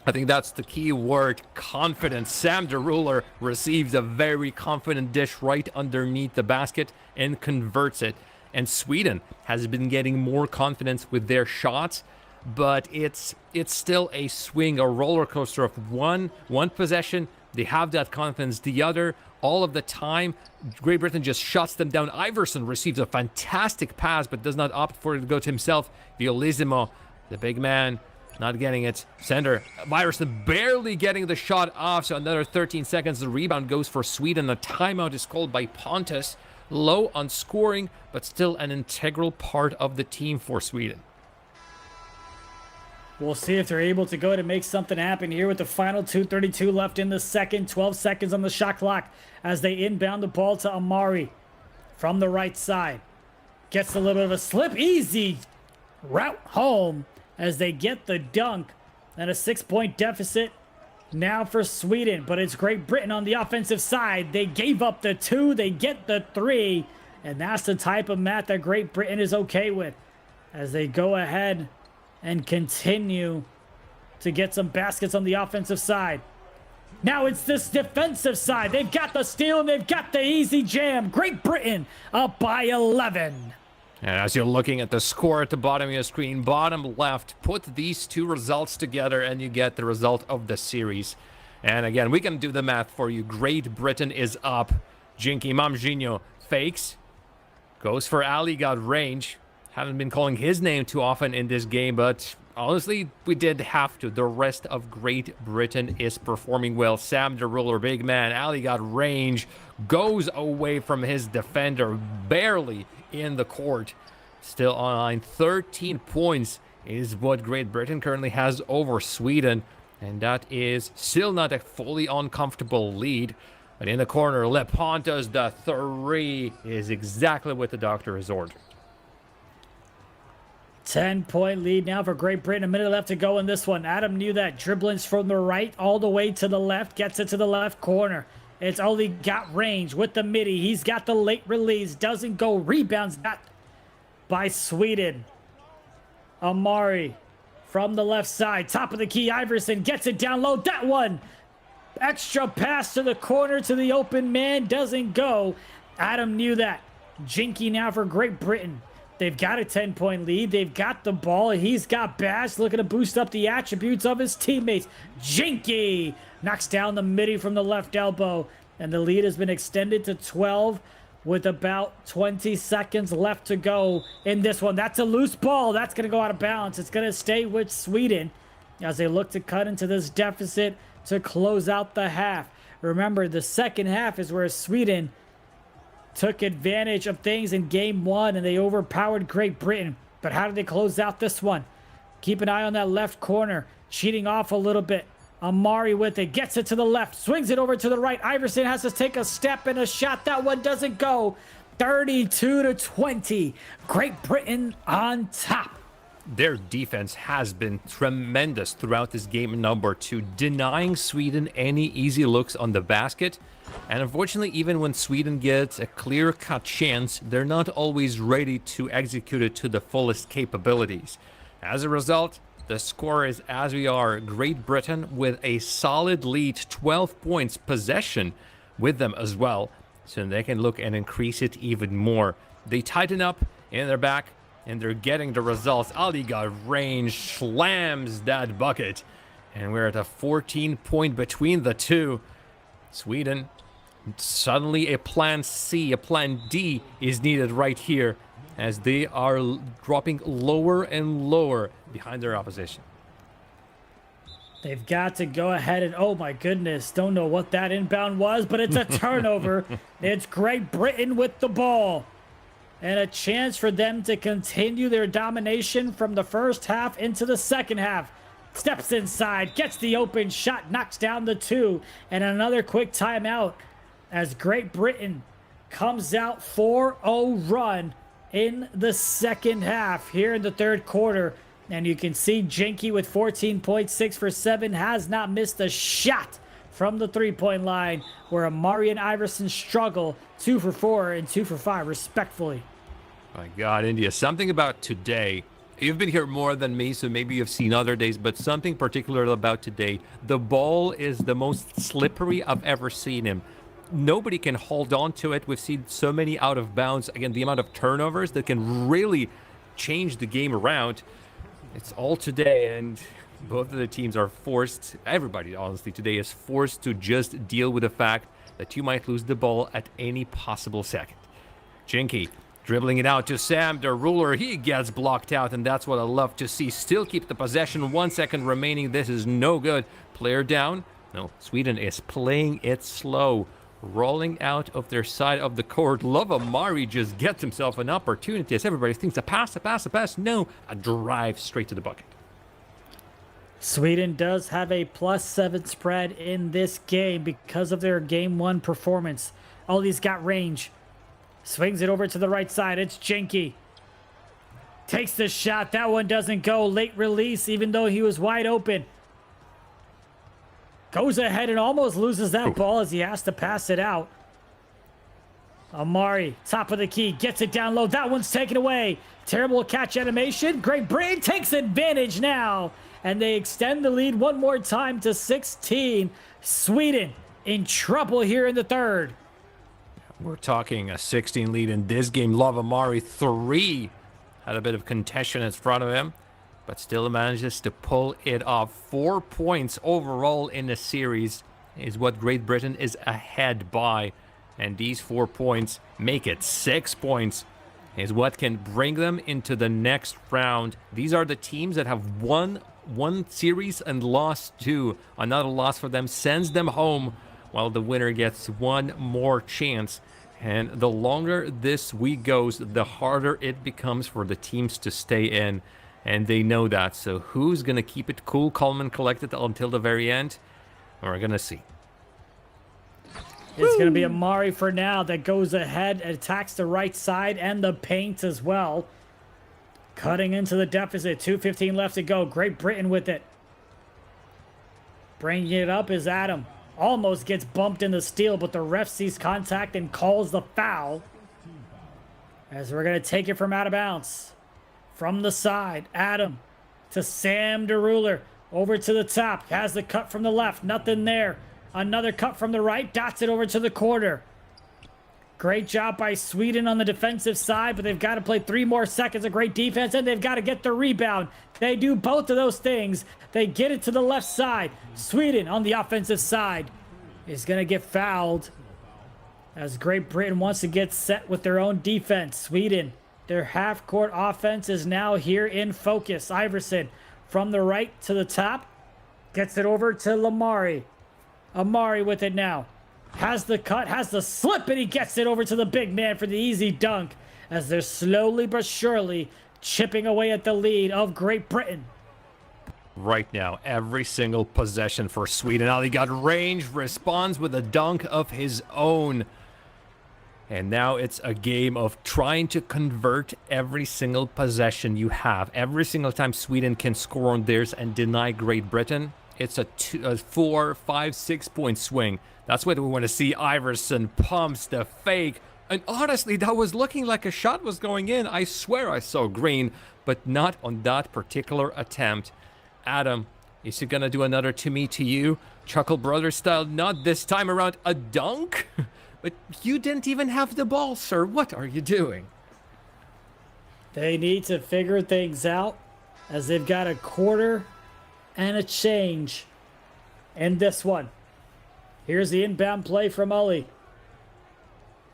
I think that's the key word, confidence. Sam Derulo receives a very confident dish right underneath the basket and converts it. And Sweden has been getting more confidence with their shots, but it's still a swing, a roller coaster of one possession. They have that confidence. The other, all of the time, Great Britain just shuts them down. Iverson receives a fantastic pass, but does not opt for it to go to himself. Violissimo, the big man, not getting it. Center, Iverson barely getting the shot off, so another 13 seconds. The rebound goes for Sweden. The timeout is called by Pontus. Low on scoring, but still an integral part of the team for Sweden. We'll see if they're able to go to make something happen here with the final 2:32 left in the second. 12 seconds on the shot clock as they inbound the ball to Amari from the right side. Gets a little bit of a slip. Easy route home as they get the dunk. And a 6-point deficit now for Sweden. But it's Great Britain on the offensive side. They gave up the 2. They get the 3. And that's the type of math that Great Britain is okay with, as they go ahead and continue to get some baskets on the offensive side. Now it's this defensive side. They've got the steal and they've got the easy jam. Great Britain up by 11. And as you're looking at the score at the bottom of your screen, bottom left, put these 2 results together and you get the result of the series. And again, we can do the math for you. Great Britain is up. Jinky Mamjinho fakes. Goes for Ali, got range. Haven't been calling his name too often in this game, but honestly, we did have to. The rest of Great Britain is performing well. Sam Derulo, big man. Ali got range. Goes away from his defender. Barely in the court. Still on 13 points is what Great Britain currently has over Sweden. And that is still not a fully uncomfortable lead. But in the corner, Lepontas, the 3 is exactly what the doctor has ordered. 10-point lead now for Great Britain. A minute left to go in this one. Adam knew that. Dribblings from the right all the way to the left. Gets it to the left corner. It's only got range with the midi. He's got the late release. Doesn't go. Rebounds that by Sweden. Amari from the left side. Top of the key. Iverson gets it down low. That one. Extra pass to the corner to the open man. Doesn't go. Adam knew that. Jinky now for Great Britain. They've got a 10-point lead. They've got the ball. He's got Bash looking to boost up the attributes of his teammates. Jinky knocks down the midi from the left elbow. And the lead has been extended to 12 with about 20 seconds left to go in this one. That's a loose ball. That's going to go out of bounds. It's going to stay with Sweden as they look to cut into this deficit to close out the half. Remember, the second half is where Sweden took advantage of things in game 1 and they overpowered Great Britain. But how did they close out this one? Keep an eye on that left corner. Cheating off a little bit. Amari with it. Gets it to the left. Swings it over to the right. Iverson has to take a step and a shot. That one doesn't go. 32-20. Great Britain on top. Their defense has been tremendous throughout this game number 2, denying Sweden any easy looks on the basket. And unfortunately, even when Sweden gets a clear-cut chance, they're not always ready to execute it to the fullest capabilities. As a result, the score is as we are. Great Britain with a solid lead, 12 points possession with them as well, so they can look and increase it even more. They tighten up in their back, and they're getting the results. Ali got range, slams that bucket, and we're at a 14-point between the two. Sweden Suddenly a plan C, a plan D is needed right here as they are dropping lower and lower behind their opposition. They've got to go ahead and, oh my goodness, don't know what that inbound was, but it's a turnover. It's Great Britain with the ball. And a chance for them to continue their domination from the first half into the second half. Steps inside, gets the open shot, knocks down the 2, and another quick timeout as Great Britain comes out 4-0 run in the second half here in the third quarter. And you can see Jenke with 14.6 for 7 has not missed a shot from the three-point line, where Amari and Iverson struggle 2 for 4 and 2 for 5 respectfully. My God, India, something about today. You've been here more than me, so maybe you've seen other days, but something particular about today. The ball is the most slippery I've ever seen him. Nobody can hold on to it. We've seen so many out of bounds. Again, the amount of turnovers that can really change the game around. It's all today, and both of the teams are forced, everybody honestly today is forced to just deal with the fact that you might lose the ball at any possible second. Jenke dribbling it out to Sam, the ruler, he gets blocked out, and that's what I love to see. Still keep the possession, 1 second remaining. This is no good. Player down. No, Sweden is playing it slow, rolling out of their side of the court. Love Amari just gets himself an opportunity as everybody thinks a pass, a pass, a pass. No, a drive straight to the bucket. Sweden does have a +7 spread in this game because of their game 1 performance. Ollie's got range. Swings it over to the right side. It's Jenke. Takes the shot. That one doesn't go. Late release, even though he was wide open. Goes ahead and almost loses that ball as he has to pass it out. Amari, top of the key, gets it down low. That one's taken away. Terrible catch animation. Great Britain takes advantage now. And they extend the lead one more time to 16. Sweden in trouble here in the third. We're talking a 16 lead in this game. Love Amari, 3. Had a bit of contention in front of him, but still manages to pull it off. 4 points overall in the series is what Great Britain is ahead by. And these 4 points make it 6 points is what can bring them into the next round. These are the teams that have won one series and lost 2. Another loss for them sends them home, while the winner gets one more chance. And the longer this week goes, the harder it becomes for the teams to stay in. And they know that. So who's going to keep it cool, calm, and collected until the very end? We're going to see. It's going to be Amari for now that goes ahead and attacks the right side and the paint as well. Cutting into the deficit. 2:15 left to go. Great Britain with it. Bringing it up is Adam. Almost gets bumped in the steal, but the ref sees contact and calls the foul. As we're going to take it from out of bounds. From the side, Adam to Sam DeRuler. Over to the top. Has the cut from the left. Nothing there. Another cut from the right. Dots it over to the corner. Great job by Sweden on the defensive side, but they've got to play 3 more seconds of great defense, and they've got to get the rebound. They do both of those things. They get it to the left side. Sweden on the offensive side is going to get fouled as Great Britain wants to get set with their own defense. Sweden, their half-court offense is now here in focus. Iverson from the right to the top. Gets it over to Lamari. Amari with it now. Has the cut, has the slip, and he gets it over to the big man for the easy dunk as they're slowly but surely chipping away at the lead of Great Britain. Right now, every single possession for Sweden. Ali got range, responds with a dunk of his own. And now it's a game of trying to convert every single possession you have. Every single time Sweden can score on theirs and deny Great Britain, it's a 4, 5, 6 point swing. That's what we want to see. Iverson pumps the fake. And honestly, that was looking like a shot was going in. I swear I saw green, but not on that particular attempt. Adam, is he going to do another to me, to you? Chuckle Brothers style, not this time around. A dunk? But you didn't even have the ball, sir. What are you doing? They need to figure things out as they've got a quarter and a change in this one. Here's the inbound play from Ollie.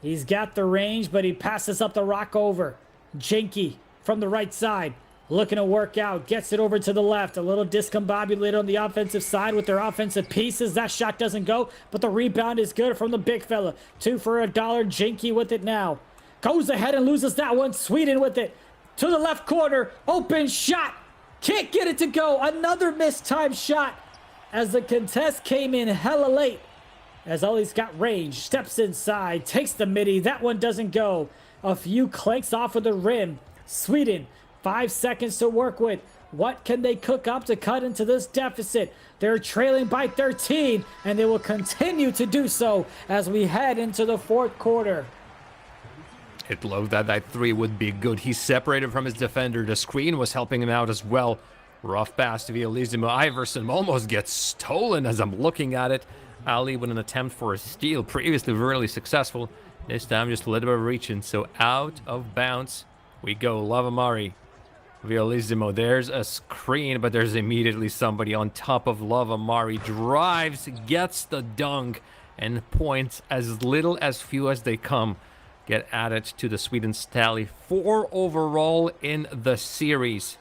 He's got the range, but he passes up the rock over. Jinky from the right side, looking to work out, gets it over to the left. A little discombobulated on the offensive side with their offensive pieces. That shot doesn't go, but the rebound is good from the big fella. 2 for $1. Jinky with it now. Goes ahead and loses that one. Sweden with it. To the left corner. Open shot. Can't get it to go. Another mistimed shot as the contest came in hella late. As Ollie's got range. Steps inside. Takes the midi. That one doesn't go. A few clanks off of the rim. Sweden, 5 seconds to work with. What can they cook up to cut into this deficit? They're trailing by 13, and they will continue to do so as we head into the fourth quarter. It looked that 3 would be good. He separated from his defender. The screen was helping him out as well. Rough pass to Vielizimo. Iverson almost gets stolen as I'm looking at it. Ali with an attempt for a steal. Previously really successful. This time just a little bit of reaching. So out of bounds we go. Lavamari. Vielizimo. There's a screen, but there's immediately somebody on top of Lavamari. Drives, gets the dunk, and points as little as few as they come get added to the Sweden's tally. 4 overall in the series.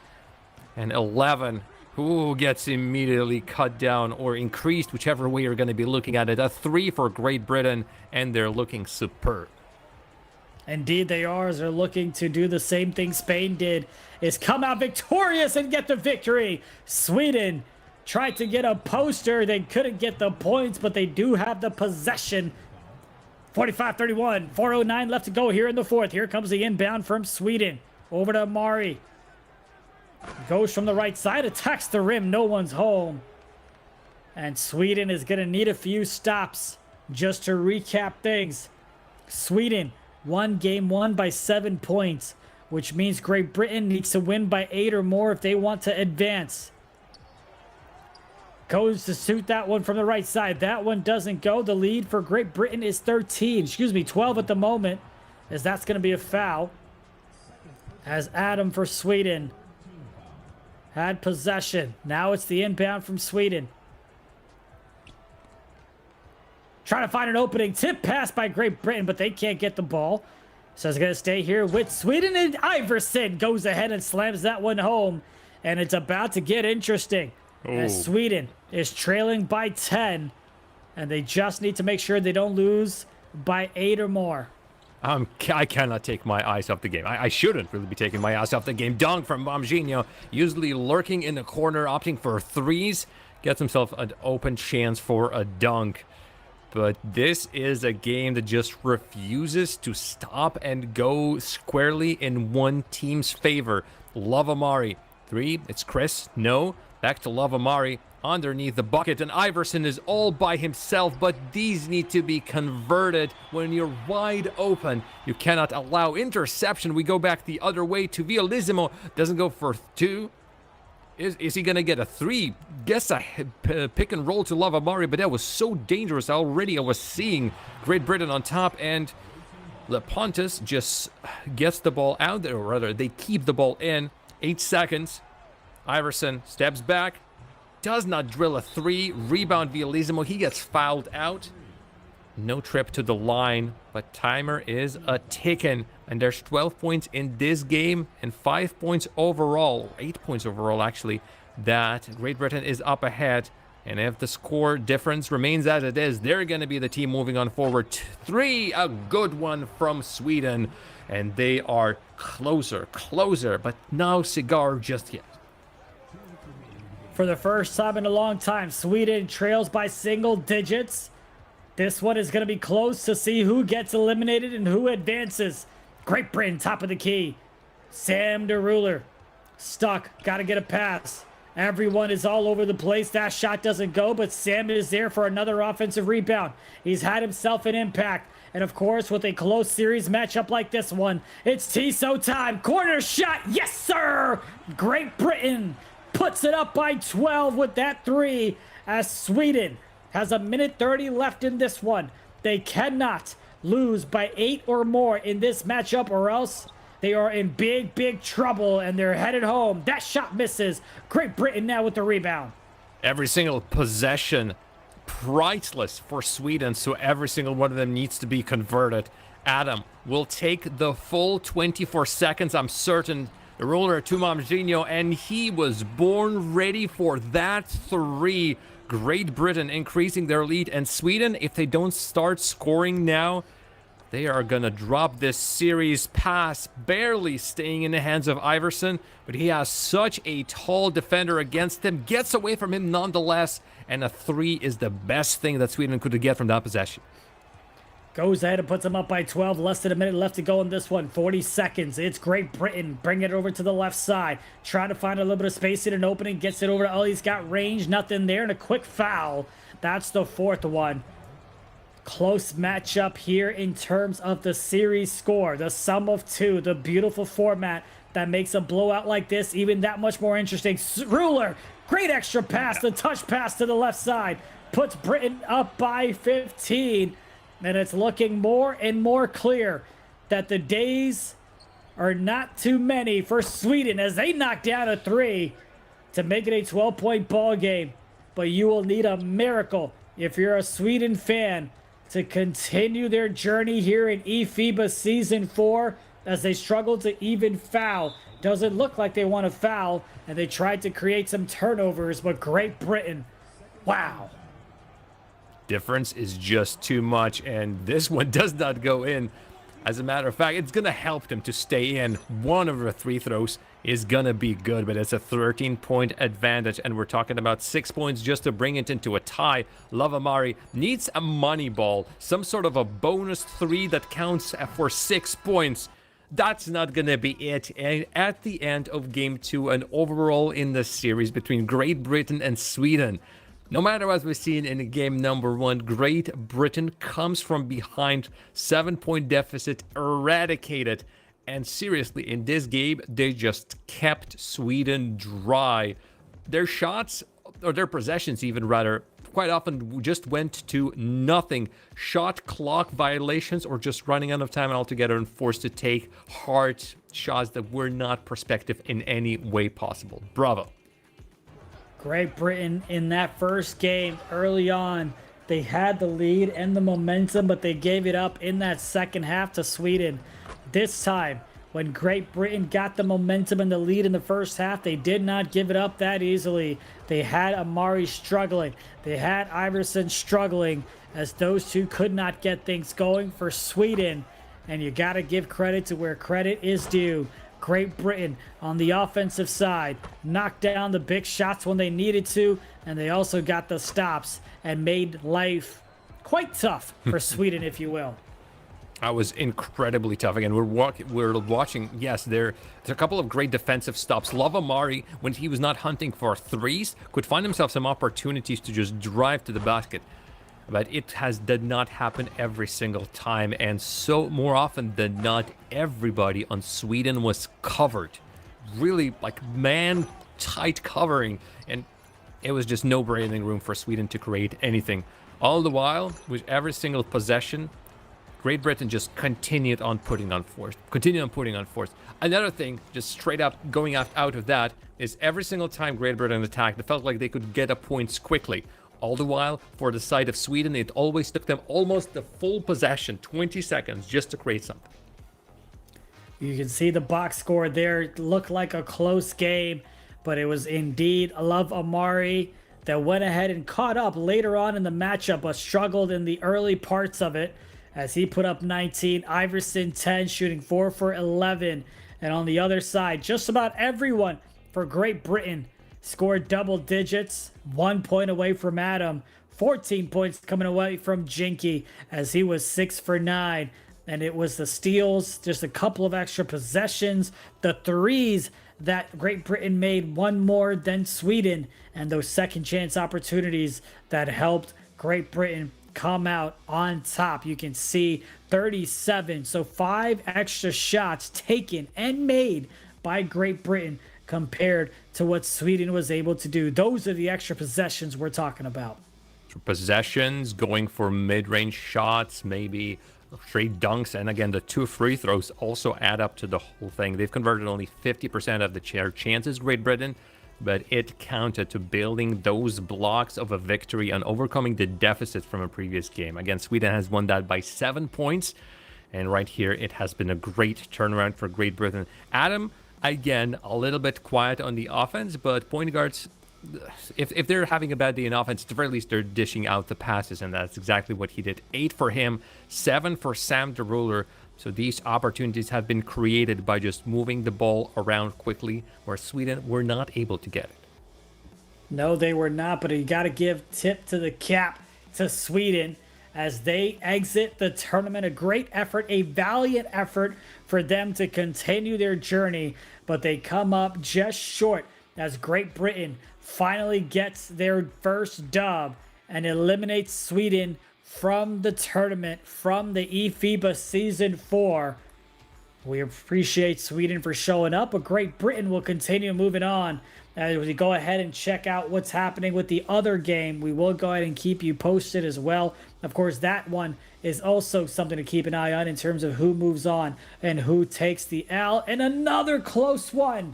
And 11 who gets immediately cut down or increased, whichever way you're going to be looking at it. A 3 for Great Britain, and they're looking superb. Indeed they are, as they're looking to do the same thing Spain did, is come out victorious and get the victory. Sweden tried to get a poster. They couldn't get the points, but they do have the possession. 45-31, 4:09 left to go here in the fourth. Here comes the inbound from Sweden. Over to Mari. Goes from the right side, attacks the rim. No one's home. And Sweden is going to need a few stops. Just to recap things. Sweden won game 1 by 7 points, which means Great Britain needs to win by 8 or more if they want to advance. Goes to shoot that one from the right side. That one doesn't go. The lead for Great Britain is 12 at the moment, as that's going to be a foul. As Adam for Sweden had possession. Now it's the inbound from Sweden. Trying to find an opening. Tip pass by Great Britain, but they can't get the ball. So it's going to stay here with Sweden, and Iverson goes ahead and slams that one home. And it's about to get interesting. As Sweden is trailing by 10, and they just need to make sure they don't lose by 8 or more. I cannot take my eyes off the game. I shouldn't really be taking my eyes off the game. Dunk from Bomginho, usually lurking in the corner, opting for threes. Gets himself an open chance for a dunk. But this is a game that just refuses to stop and go squarely in one team's favor. Lavamari, 3, it's Chris, no. Back to Lavamari, underneath the bucket, and Iverson is all by himself, but these need to be converted when you're wide open. You cannot allow interception. We go back the other way to Vielizimo, doesn't go for 2. Is he going to get a 3? Guess a pick and roll to Lavamari, but that was so dangerous. Already I was seeing Great Britain on top, and Lepontis just gets the ball out there, or rather, they keep the ball in. 8 seconds. Iverson steps back, does not drill a 3. Rebound Vielizimo. He gets fouled out. No trip to the line, but timer is a ticking. And there's 12 points in this game and 5 points overall, 8 points overall actually, that Great Britain is up ahead. And if the score difference remains as it is, they're going to be the team moving on forward. 3, a good one from Sweden. And they are closer, but no cigar just yet. For the first time in a long time, Sweden trails by single digits. This one is going to be close to see who gets eliminated and who advances. Great Britain, top of the key. Sam DeRuler, stuck, got to get a pass. Everyone is all over the place. That shot doesn't go, but Sam is there for another offensive rebound. He's had himself an impact. And of course, with a close series matchup like this one, it's TSO time. Corner shot, yes sir! Great Britain puts it up by 12 with that 3, as Sweden has a minute 30 left in this one. They cannot lose by 8 or more in this matchup, or else they are in big trouble, and they're headed home. That shot misses. Great Britain now with the rebound. Every single possession priceless for Sweden, so every single one of them needs to be converted. Adam will take the full 24 seconds, I'm certain. The roller to Momginho, and he was born ready for that three. Great Britain increasing their lead, and Sweden, if they don't start scoring now, they are gonna drop this series. Pass barely staying in the hands of Iverson, but he has such a tall defender against him, gets away from him nonetheless, and a three is the best thing that Sweden could get from that possession. Goes ahead and puts them up by 12. Less than a minute left to go in this one. 40 seconds. It's Great Britain. Bring it over to the left side. Trying to find a little bit of space in an opening. Gets it over to He's got range. Nothing there. And a quick foul. That's the fourth one. Close matchup here in terms of the series score. The sum of two. The beautiful format that makes a blowout like this even that much more interesting. Ruler. Great extra pass. The touch pass to the left side. Puts Britain up by 15. And it's looking more and more clear that the days are not too many for Sweden as they knock down a three to make it a 12-point ball game. But you will need a miracle if you're a Sweden fan to continue their journey here in eFIBA Season 4 as they struggle to even foul. Doesn't look like they want to foul, and they tried to create some turnovers, but Great Britain, wow. Difference is just too much, and this one does not go in. As a matter of fact, it's gonna help them to stay in. One of the three throws is gonna be good, but it's a 13-point advantage, and we're talking about 6 points just to bring it into a tie. Lavamari needs a money ball, some sort of a bonus three that counts for 6 points. That's not gonna be it. And at the end of game 2, and overall in the series between Great Britain and Sweden, no matter what we've seen in game number 1, Great Britain comes from behind, 7-point deficit eradicated. And seriously, in this game, they just kept Sweden dry. Their shots, or their possessions even rather, quite often just went to nothing. Shot clock violations or just running out of time altogether and forced to take hard shots that were not prospective in any way possible. Bravo. Great Britain in that first game early on, they had the lead and the momentum, but they gave it up in that second half to Sweden. This time, when Great Britain got the momentum and the lead in the first half, they did not give it up that easily. They had Amari struggling. They had Iverson struggling as those two could not get things going for Sweden. And you got to give credit to where credit is due. Great Britain on the offensive side knocked down the big shots when they needed to, and they also got the stops and made life quite tough for Sweden, if you will. That was incredibly tough. Again, we're watching. Yes, there's a couple of great defensive stops. Lavamari, when he was not hunting for threes, could find himself some opportunities to just drive to the basket. But it did not happen every single time, and so more often than not, everybody on Sweden was covered. Really, like, man-tight covering, and it was just no breathing room for Sweden to create anything. All the while, with every single possession, Great Britain just continued on putting on force. Another thing, just straight up going out of that, is every single time Great Britain attacked, it felt like they could get up points quickly. All the while, for the side of Sweden, it always took them almost the full possession, 20 seconds, just to create something. You can see the box score there. It looked like a close game, but it was indeed Love Amari that went ahead and caught up later on in the matchup, but struggled in the early parts of it as he put up 19. Iverson 10, shooting 4 for 11. And on the other side, just about everyone for Great Britain scored double digits, 1 point away from Adam, 14 points coming away from Jinky as he was 6 for 9. And it was the steals, just a couple of extra possessions, the threes that Great Britain made, one more than Sweden, and those second chance opportunities that helped Great Britain come out on top. You can see 37, so 5 extra shots taken and made by Great Britain compared to what Sweden was able to do. Those are the extra possessions we're talking about. Possessions, going for mid-range shots, maybe straight dunks, and again, the 2 free throws also add up to the whole thing. They've converted only 50% of the chances, Great Britain, but it counted to building those blocks of a victory and overcoming the deficit from a previous game. Again, Sweden has won that by 7 points. And right here, it has been a great turnaround for Great Britain. Adam, again, a little bit quiet on the offense, but point guards, if they're having a bad day in offense, at the very least, they're dishing out the passes, and that's exactly what he did. 8 for him, 7 for Sam the Ruler. So these opportunities have been created by just moving the ball around quickly, where Sweden were not able to get it. No, they were not, but you got to give tip to the cap to Sweden as they exit the tournament. A great effort, a valiant effort for them to continue their journey, but they come up just short as Great Britain finally gets their first dub and eliminates Sweden from the tournament, from the eFIBA Season 4. We appreciate Sweden for showing up, but Great Britain will continue moving on. As we go ahead and check out what's happening with the other game, we will go ahead and keep you posted as well. Of course, that one is also something to keep an eye on in terms of who moves on and who takes the L. And another close one.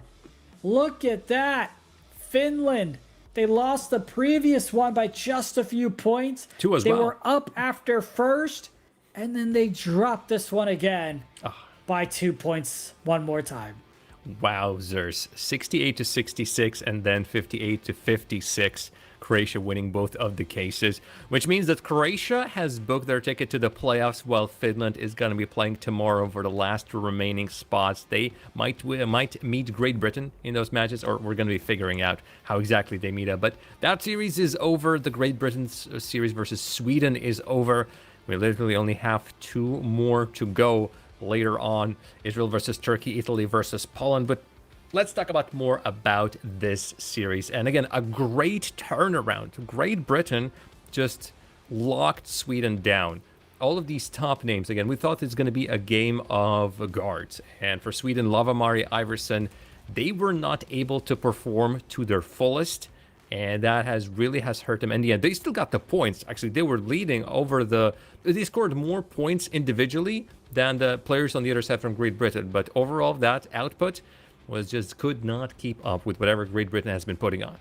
Look at that. Finland. They lost the previous one by just a few points. Two as well. They were up after first, and then they dropped this one again by 2 points one more time. Wowzers. 68-66 and then 58-56. Croatia winning both of the cases, which means that Croatia has booked their ticket to the playoffs, while Finland is going to be playing tomorrow for the last remaining spots. They might meet Great Britain in those matches, or we're going to be figuring out how exactly they meet up. But that series is over. The Great Britain series versus Sweden is over. We literally only have 2 more to go later on. Israel versus Turkey, Italy versus Poland. But let's talk about more about this series. And again, a great turnaround. Great Britain just locked Sweden down. All of these top names, again, we thought it's going to be a game of guards. And for Sweden, Lavamari, Iverson, they were not able to perform to their fullest. And that has hurt them. And yeah, they still got the points. Actually, they were leading over they scored more points individually than the players on the other side from Great Britain. But overall, that output could not keep up with whatever Great Britain has been putting on.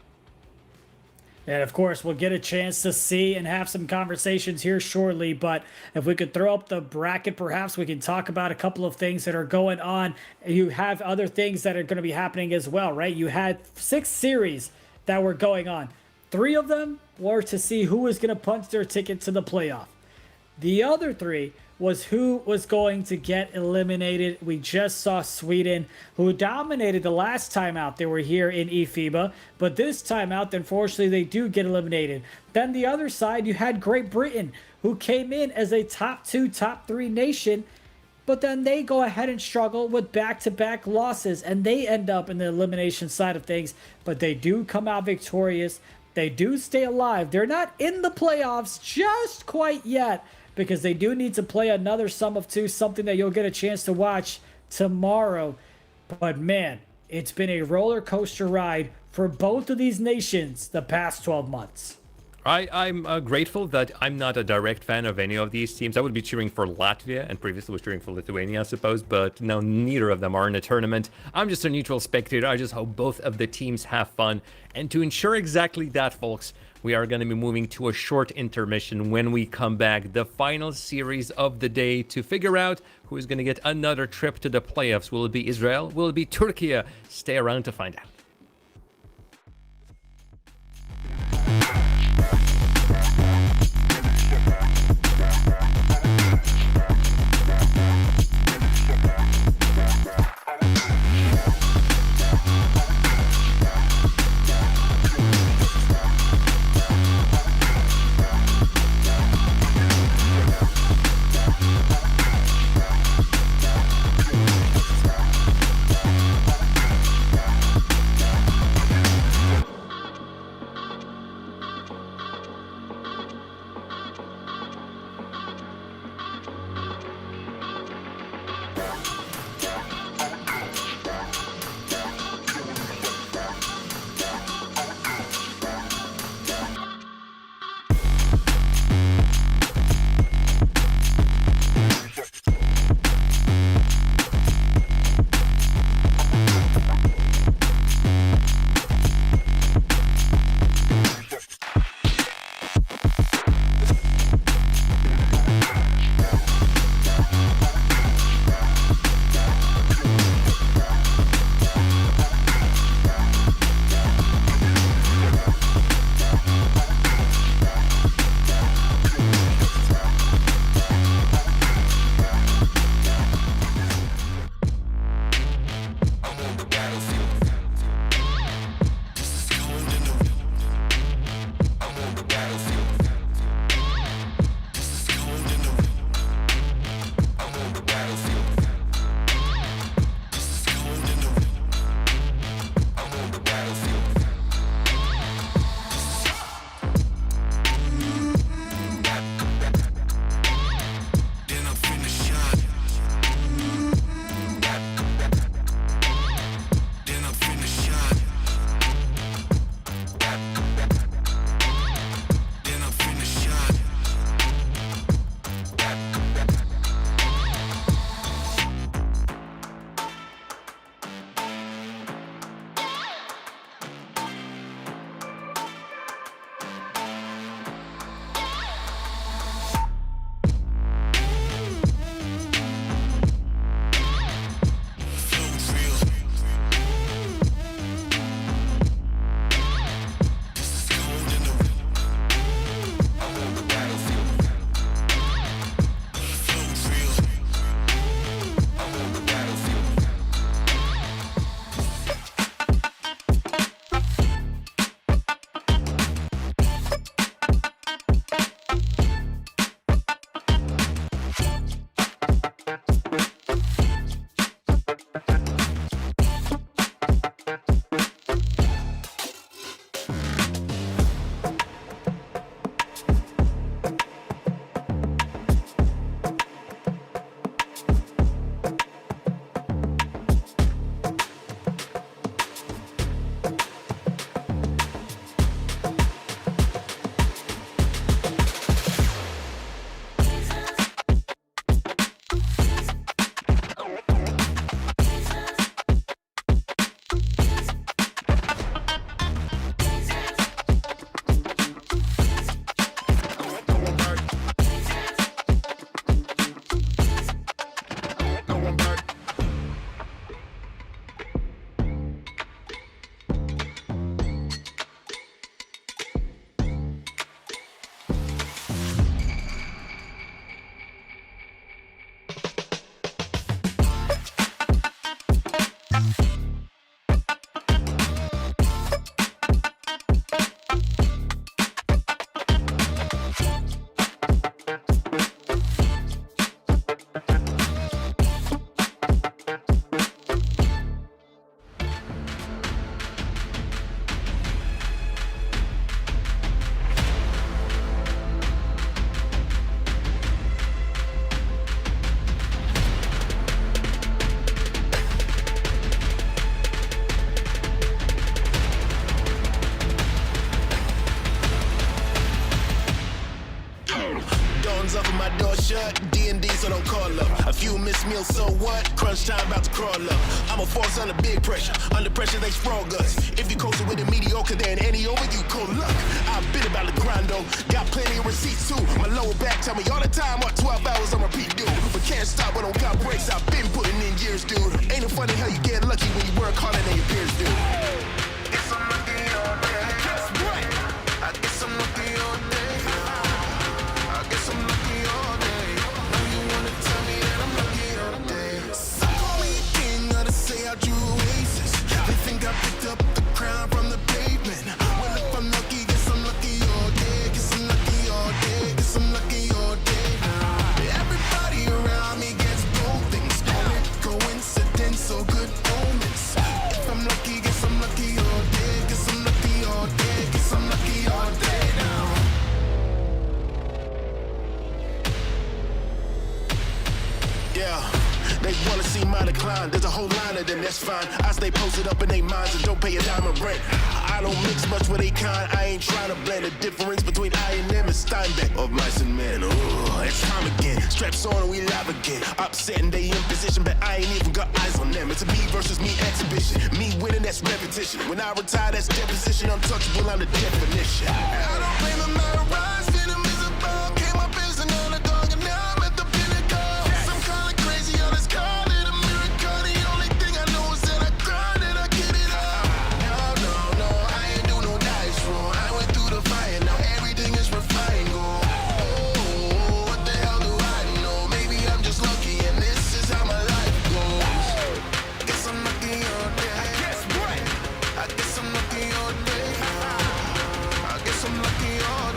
And of course, we'll get a chance to see and have some conversations here shortly. But if we could throw up the bracket, perhaps we can talk about a couple of things that are going on. You have other things that are going to be happening as well, right? You had 6 series that were going on. 3 of them were to see who was going to punch their ticket to the playoff. The other 3 was who was going to get eliminated. We just saw Sweden, who dominated the last time out they were here in eFIBA, but this time out, unfortunately, they do get eliminated. Then the other side, you had Great Britain, who came in as a top 2, top 3 nation, but then they go ahead and struggle with back-to-back losses, and they end up in the elimination side of things, but they do come out victorious. They do stay alive. They're not in the playoffs just quite yet, because they do need to play another sum of 2, something that you'll get a chance to watch tomorrow. But man, it's been a roller coaster ride for both of these nations the past 12 months. I'm grateful that I'm not a direct fan of any of these teams. I would be cheering for Latvia, and previously was cheering for Lithuania, I suppose, but now neither of them are in a tournament. I'm just a neutral spectator. I just hope both of the teams have fun. And to ensure exactly that, folks, we are going to be moving to a short intermission. When we come back, the final series of the day to figure out who is going to get another trip to the playoffs. Will it be Israel? Will it be Türkiye? Stay around to find out. Thumbs up and my door shut. D&D, so don't call up. A few missed meals, so what? Crunch time about to crawl up. I'm a force under big pressure. Under pressure, they frog us. If you coasting with a mediocre, then any over you cold luck. I've been about the grind though. Got plenty of receipts too. My lower back tell me all the time what 12 hours on repeat, dude. But can't stop when I don't got breaks. I've been putting in years, dude. Ain't it funny how you get lucky when you work harder than your peers do? Guess I'm lucky all day. Guess what? I guess I'm lucky all day. I guess I'm lucky all day. Now you wanna tell me that I'm lucky all day. Some call me a king, others say I drew oasis. They think I picked up the crown from the pavement. Well, if I'm lucky, guess I'm lucky all day. Guess I'm lucky all day. Guess I'm lucky all day now. Everybody around me gets gold things. Call it coincidence or good omens. If I'm lucky, guess I'm lucky all day. Guess I'm lucky all day. Guess I'm lucky all day now. Yeah, they wanna see my decline. There's a whole line of them, that's fine. I stay posted up in they minds and don't pay a dime of rent. I don't mix much with they kind. I ain't trying to blend the difference between I and them and Steinbeck of mice and men. Ooh, it's time again. Straps on and we live again. Upset and they in position, but I ain't even got eyes on them. It's a me versus me exhibition. Me winning, that's repetition. When I retire, that's deposition. Untouchable, I'm the definition. I don't blame them, I rise. Venom is a bomb. Came up as an underdog and now I'm at the pinnacle. Some call it crazy, others call it a miracle. The only thing I know is that I grind and I get it up. No, I ain't do no dice roll. I went through the fire, now everything is refined gold. Oh, what the hell do I know? Maybe I'm just lucky and this is how my life goes. Guess I'm lucky all day. Guess what? I guess I'm lucky all day. I guess I'm lucky all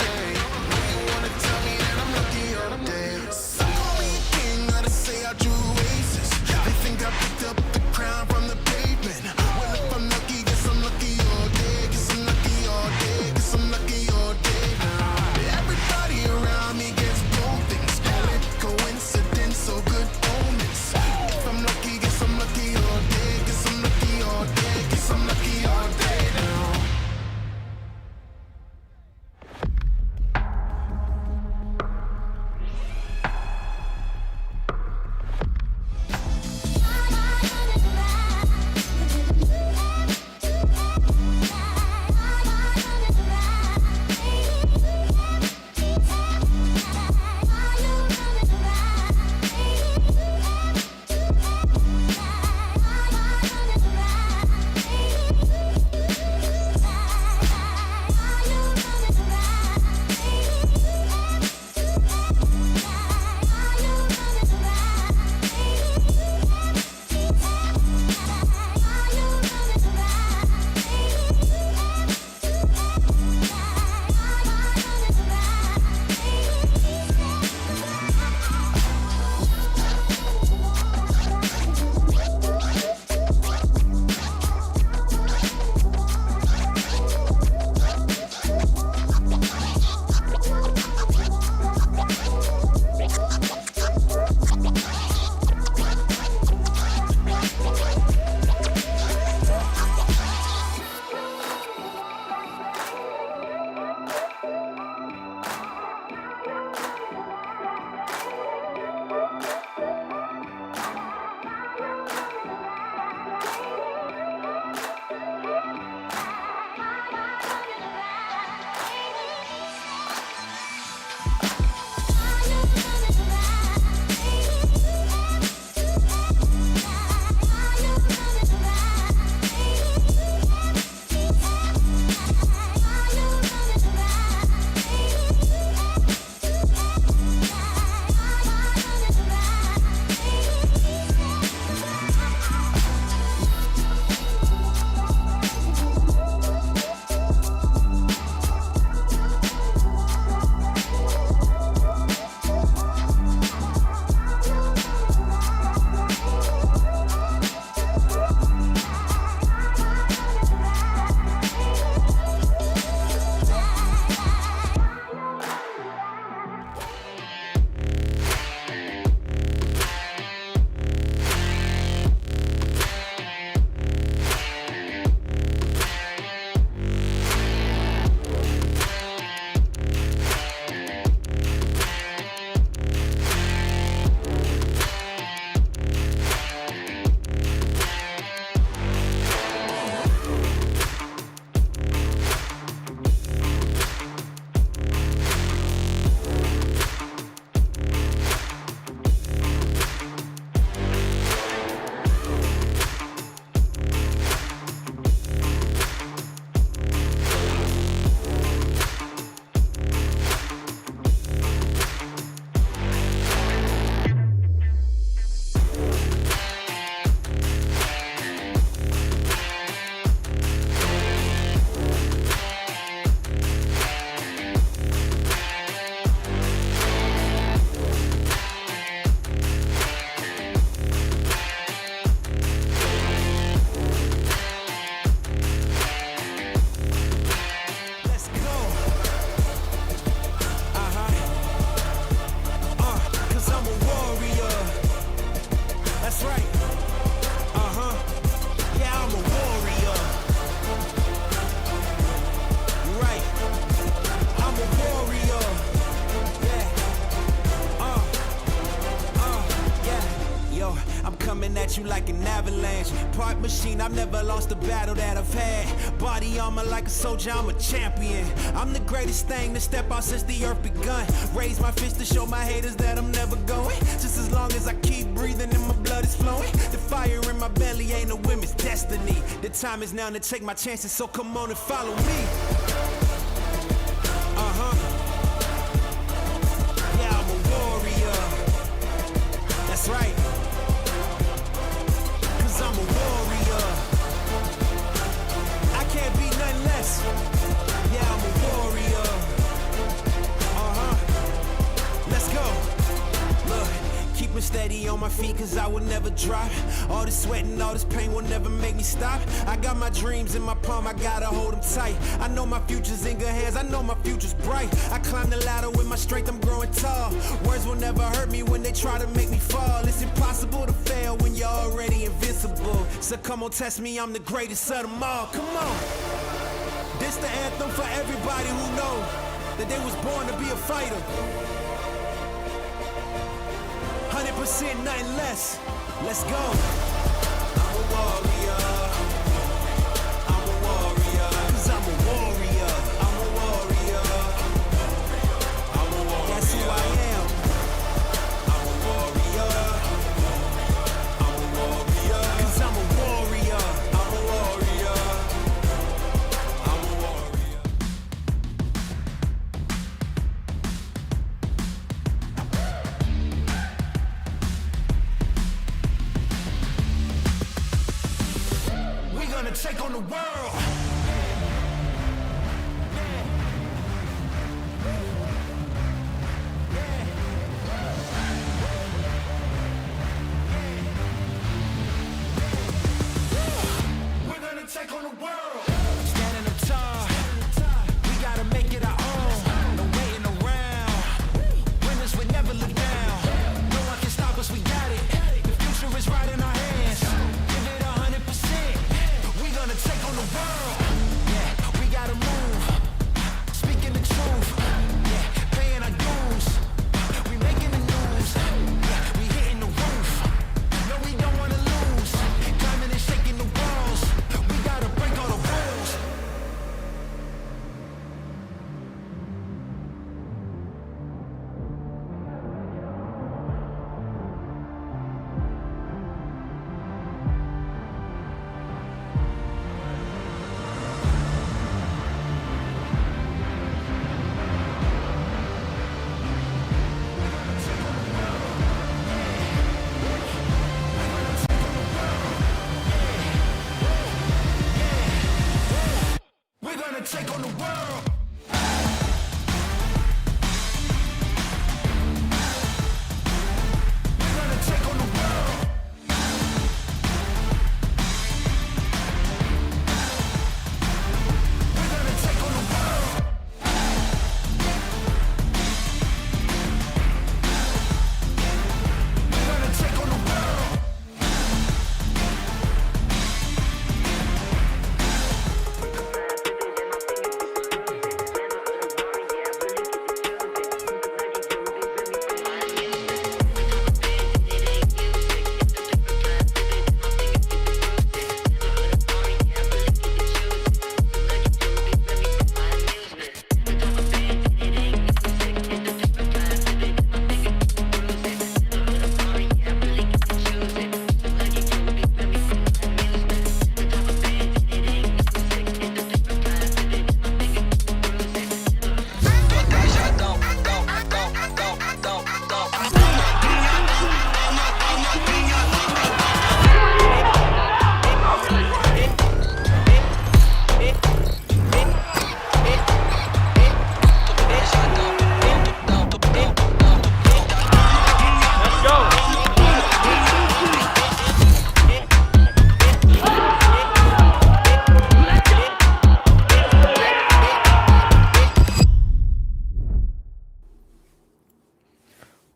you like an avalanche. Part machine, I've never lost a battle that I've had. Body armor like a soldier, I'm a champion. I'm the greatest thing to step out since the earth begun. Raise my fist to show my haters that I'm never going. Just as long as I keep breathing and my blood is flowing. The fire in my belly ain't a women's destiny. The time is now to take my chances, so come on and follow me. Yeah, I'm a warrior. That's right. 'Cause I'm a warrior. I can't be nothing less. Yeah, I'm a warrior. Let's go. Look, keep me steady on my feet, 'cause I will never drop. All this sweat and all this pain will never make me stop. I got my dreams in my palm, I gotta hold them tight. I know my future's in good hands, I know my future's bright. I climb the ladder with my strength, I'm growing tall. Words will never hurt me when they try to make me fall. It's impossible to fail when you're already invincible. So come on, test me, I'm the greatest of them all. Come on. This the anthem for everybody who know that they was born to be a fighter. 100%, nothing less. Let's go. I'm a warrior. I'm a warrior. 'Cause I'm a warrior. I'm a warrior. I'm a warrior. That's who I am. I'm a warrior. I'm a warrior. 'Cause I'm a warrior. I'm a warrior. I'm a warrior. We're gonna take on the world. We're gonna take on the world. Standing up tall. We gotta make it our own. No waiting around. Winners will never look down. No one can stop us, we got it. The future is right in our hands. Give it 100%. We're gonna take on the world. Yeah, we gotta move. Speaking the truth. Yeah, paying our dues. We making the news. Yeah, we hitting the roof. No, we don't wanna lose. Climbing and shaking the walls. We gotta break all the rules. We're gonna take on the world. We're gonna take on the world. We're gonna take on the world. We're gonna take on the world.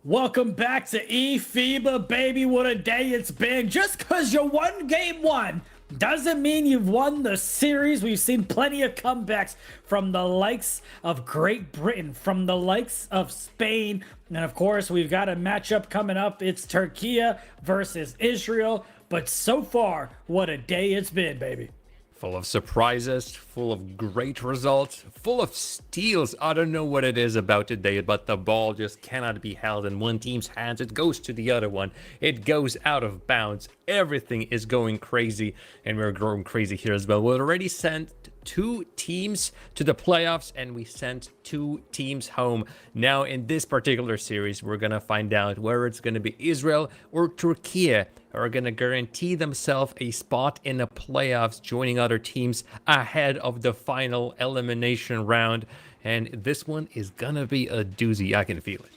Welcome back to eFIBA, baby. What a day it's been. Just because you won game one doesn't mean you've won the series. We've seen plenty of comebacks from the likes of Great Britain, from the likes of Spain, and of course, we've got a matchup coming up. It's Türkiye versus Israel. but so far, what a day it's been, baby. Full of surprises, full of great results, full of steals. I don't know what it is about today, but the ball just cannot be held in one team's hands. It goes to the other one. It goes out of bounds. Everything is going crazy, and we're going crazy here as well. We already sent 2 teams to the playoffs, and we sent 2 teams home. Now, in this particular series, we're going to find out where it's going to be Israel or Türkiye are going to guarantee themselves a spot in the playoffs, joining other teams ahead of the final elimination round. And this one is going to be a doozy. I can feel it.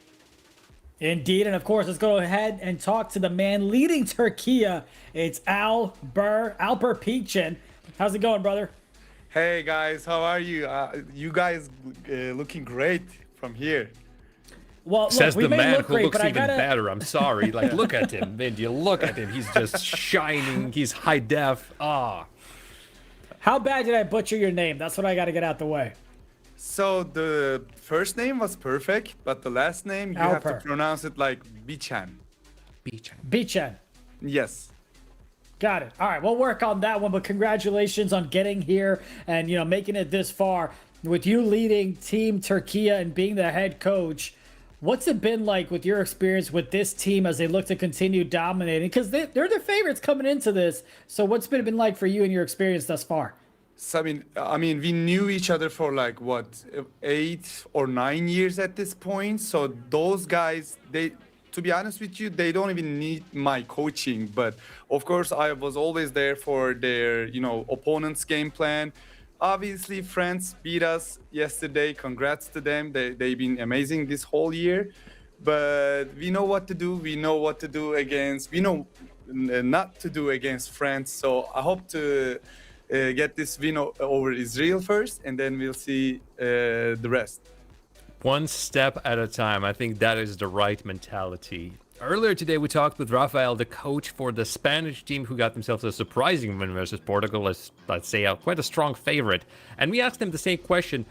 Indeed, and of course, let's go ahead and talk to the man leading Türkiye. It's Alper Peachin. How's it going, brother? Hey guys, how are you? You guys looking great from here. Well, look, Says we the may man look who great, looks but I even gotta. better. I'm sorry. Like, look at him, man. You look at him. He's just shining. He's high def. Ah. How bad did I butcher your name? That's what I got to get out the way. So the first name was perfect, but the last name you have to Alper. pronounce it like Bichan. Peachin. Yes. Got it. All right, we'll work on that one, but congratulations on getting here and, making it this far. With you leading Team Türkiye and being the head coach, what's it been like with your experience with this team as they look to continue dominating? Because they're the favorites coming into this. So what's it been like for you and your experience thus far? So, I mean, we knew each other for like what 8 or 9 years at this point. So those guys, to be honest with you, they don't even need my coaching. But of course, I was always there for their, opponent's game plan. Obviously, France beat us yesterday. Congrats to them. They've been amazing this whole year. But we know what to do. We know what to do against. We know not to do against France. So I hope to get this win over Israel first, and then we'll see the rest. One step at a time. I think that is the right mentality. Earlier today, we talked with Rafael, the coach for the Spanish team, who got themselves a surprising win versus Portugal, as let's say quite a strong favorite. And we asked him the same question.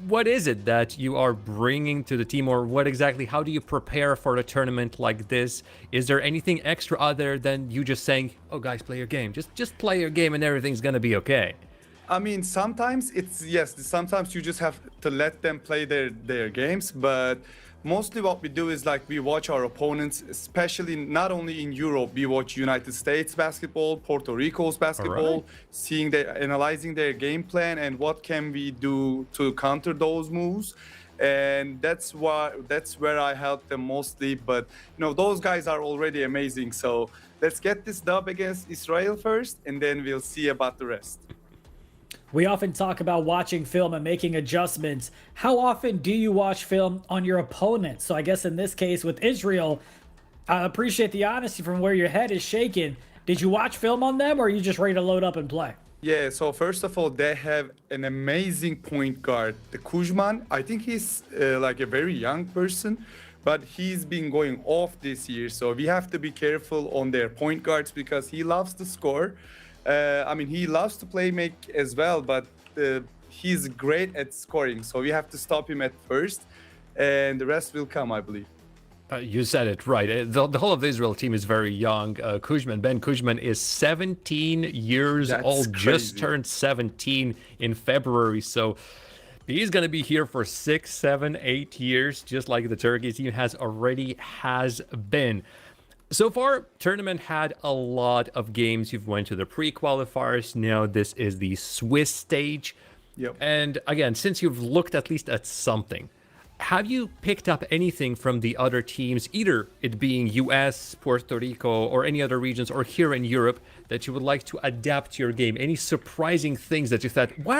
What is it that you are bringing to the team, or how do you prepare for a tournament like this? Is there anything extra other than you just saying, oh, guys, play your game. Just play your game and everything's going to be okay? I mean, sometimes sometimes you just have to let them play their games, but mostly what we do is like we watch our opponents, especially not only in Europe, we watch United States basketball, Puerto Rico's basketball, analyzing their game plan and what can we do to counter those moves. And that's where I help them mostly. But those guys are already amazing. So let's get this dub against Israel first, and then we'll see about the rest. We often talk about watching film and making adjustments. How often do you watch film on your opponent? So I guess in this case with Israel, I appreciate the honesty from where your head is shaking. Did you watch film on them, or are you just ready to load up and play? Yeah, so first of all, they have an amazing point guard. The Kuzman, I think he's like a very young person, but he's been going off this year. So we have to be careful on their point guards because he loves to score. He loves to make as well, but he's great at scoring. So we have to stop him at first, and the rest will come, I believe. You said it right. The whole of the Israel team is very young. Ben Kuzman is 17 years old, crazy. Just turned 17 in February. So he's going to be here for 6, 7, 8 years, just like the Turkey team has been. So far, tournament had a lot of games. You've went to the pre-qualifiers. Now this is the Swiss stage. Yep. And again, since you've looked at least at something, have you picked up anything from the other teams, either it being US, Puerto Rico, or any other regions, or here in Europe, that you would like to adapt to your game? Any surprising things that you thought, why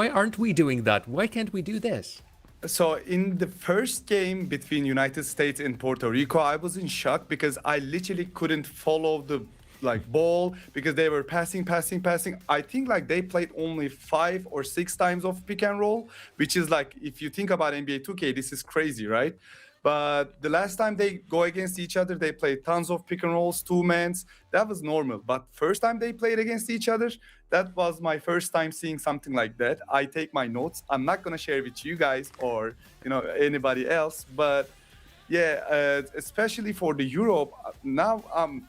aren't we doing that? Why can't we do this? So in the first game between United States and Puerto Rico, I was in shock because I literally couldn't follow the ball because they were passing. I think they played only 5 or 6 times of pick and roll, which is if you think about NBA 2K, this is crazy, right? But the last time they go against each other, they played tons of pick and rolls, 2-mans. That was normal. But first time they played against each other, that was my first time seeing something like that. I take my notes. I'm not going to share with you guys or, anybody else. But yeah, especially for the Europe, now I'm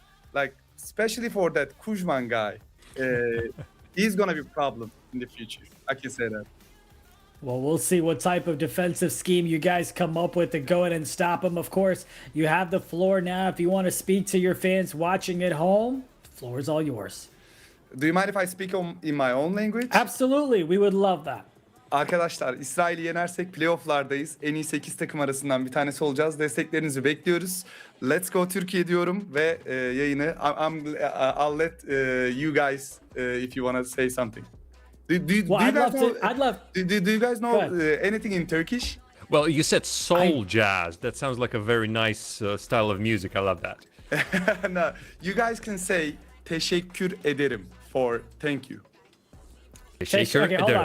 especially for that Kuzman guy. He's gonna be a problem in the future. I can say that. Well, we'll see what type of defensive scheme you guys come up with to go in and stop him. Of course, you have the floor now. If you want to speak to your fans watching at home, the floor is all yours. Do you mind if I speak in my own language? Absolutely. We would love that. Arkadaşlar, İsrail'i yenersek playoff'lardayız. En iyi 8 takım arasından bir tanesi olacağız. Desteklerinizi bekliyoruz. Let's go Türkiye diyorum ve yayını I'll let you guys if you want to say something. Do you guys know anything in Turkish? Well, you said soul jazz. That sounds like a very nice style of music. I love that. No, you guys can say teşekkür ederim for thank you. Okay,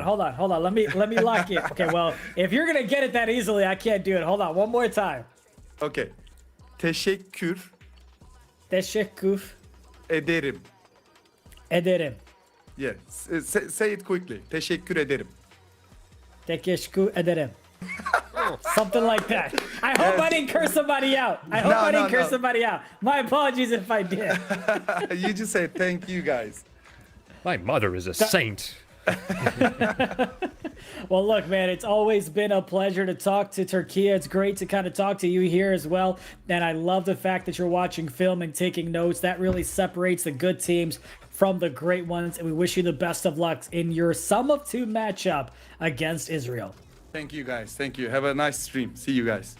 hold on. Let me lock in. Okay, well, if you're gonna get it that easily, I can't do it. Hold on, one more time. Okay. Teşekkür ederim. Yeah. Say it quickly. Teşekkür ederim. Teşekkür ederim. Something like that. I hope I didn't curse somebody out. I didn't curse somebody out. My apologies if I did. You just say thank you guys. My mother is a saint. Well, look, man, it's always been a pleasure to talk to Turkey. It's great to kind of talk to you here as well. And I love the fact that you're watching film and taking notes. That really separates the good teams from the great ones. And we wish you the best of luck in your sum of two matchup against Israel. Thank you, guys. Thank you. Have a nice stream. See you guys.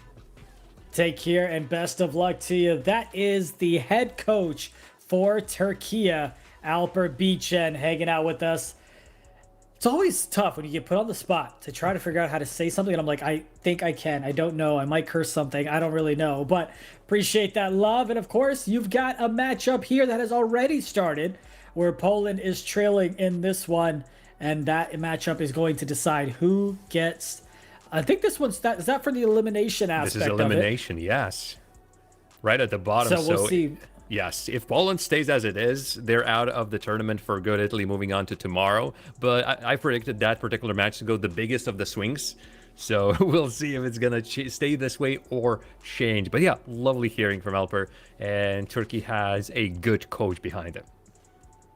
Take care and best of luck to you. That is the head coach for Turkey, Alper Biçen, hanging out with us. It's always tough when you get put on the spot to try to figure out how to say something. And I'm like, I think I can. I don't know. I might curse something. I don't really know. But appreciate that love. And of course, you've got a matchup here that has already started where Poland is trailing in this one. And that matchup is going to decide who gets... I think this one's... Is that for the elimination aspect of it? This is elimination, yes. Right at the bottom. So we'll see... Yes, if Poland stays as it is, they're out of the tournament for good. Italy moving on to tomorrow. But I predicted that particular match to go the biggest of the swings. So we'll see if it's going to stay this way or change. But yeah, lovely hearing from Alper. And Turkey has a good coach behind it.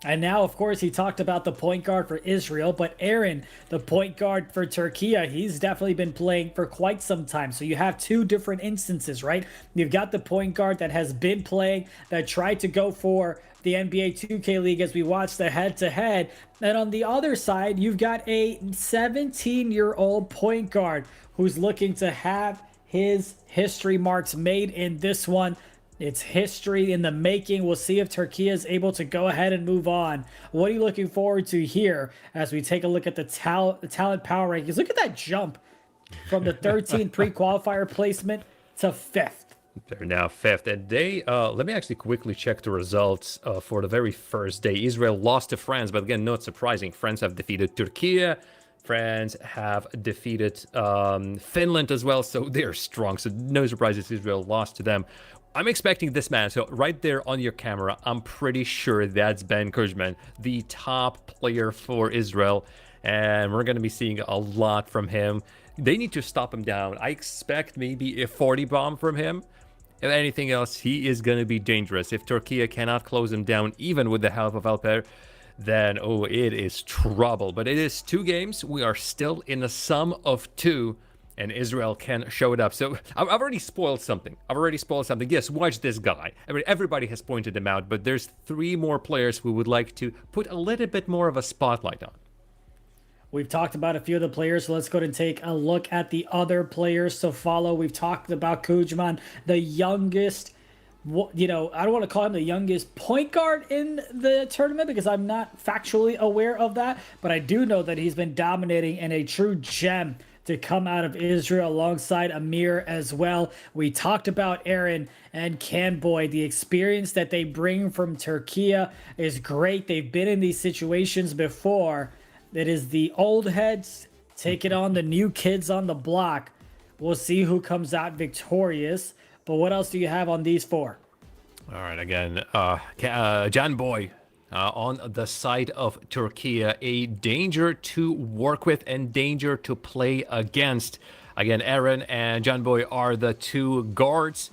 And now, of course, he talked about the point guard for Israel, but Aaron, the point guard for Turkey, he's definitely been playing for quite some time. So you have two different instances, right? You've got the point guard that has been playing, that tried to go for the NBA 2K League as we watch the head-to-head. And on the other side, you've got a 17-year-old point guard who's looking to have his history marks made in this one. It's history in the making. We'll see if Turkey is able to go ahead and move on. What are you looking forward to here as we take a look at the talent power rankings? Look at that jump from the 13th pre-qualifier placement to 5th. They're now 5th. And they, let me actually quickly check the results for the very first day. Israel lost to France, but again, not surprising. France have defeated Türkiye. France have defeated Finland as well, so they're strong. So no surprises Israel lost to them. I'm expecting this man. So right there on your camera, I'm pretty sure that's Ben Kuzman, the top player for Israel. And we're going to be seeing a lot from him. They need to stop him down. I expect maybe a 40 bomb from him. If anything else, he is going to be dangerous. If Turkey cannot close him down, even with the help of Alper, then, oh, it is trouble. But it is 2 games. We are still in a sum of 2. And Israel can show it up. So I've already spoiled something. Yes, watch this guy. I mean, everybody has pointed him out, but there's 3 more players we would like to put a little bit more of a spotlight on. We've talked about a few of the players, so let's go and take a look at the other players to follow. We've talked about Kuzman, the youngest, I don't want to call him the youngest point guard in the tournament because I'm not factually aware of that, but I do know that he's been dominating and a true gem to come out of Israel alongside Amir as well. We talked about Aaron and Canboy. The experience that they bring from Turkey is great. They've been in these situations before. It is the old heads taking on the new kids on the block. We'll see who comes out victorious. But what else do you have on these 4? All right, again, Can Boy. On the side of Turkey, a danger to work with and danger to play against. Again, Aaron and Can Boy are the 2 guards.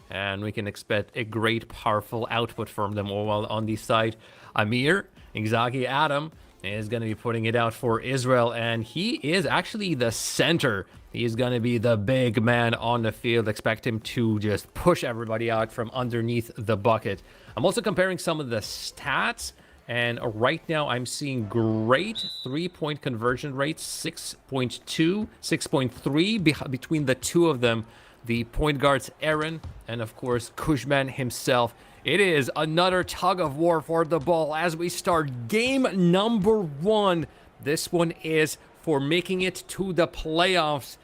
And we can expect a great, powerful output from them. While on the side, Amir, Inzaghi Adam is going to be putting it out for Israel. And he is actually the center. He's going to be the big man on the field. Expect him to just push everybody out from underneath the bucket. I'm also comparing some of the stats. And right now I'm seeing great three-point conversion rates, 6.2, 6.3 between the two of them. The point guards, Aaron, and of course, Kuzman himself. It is another tug of war for the ball as we start game number 1. This one is for making it to the playoffs.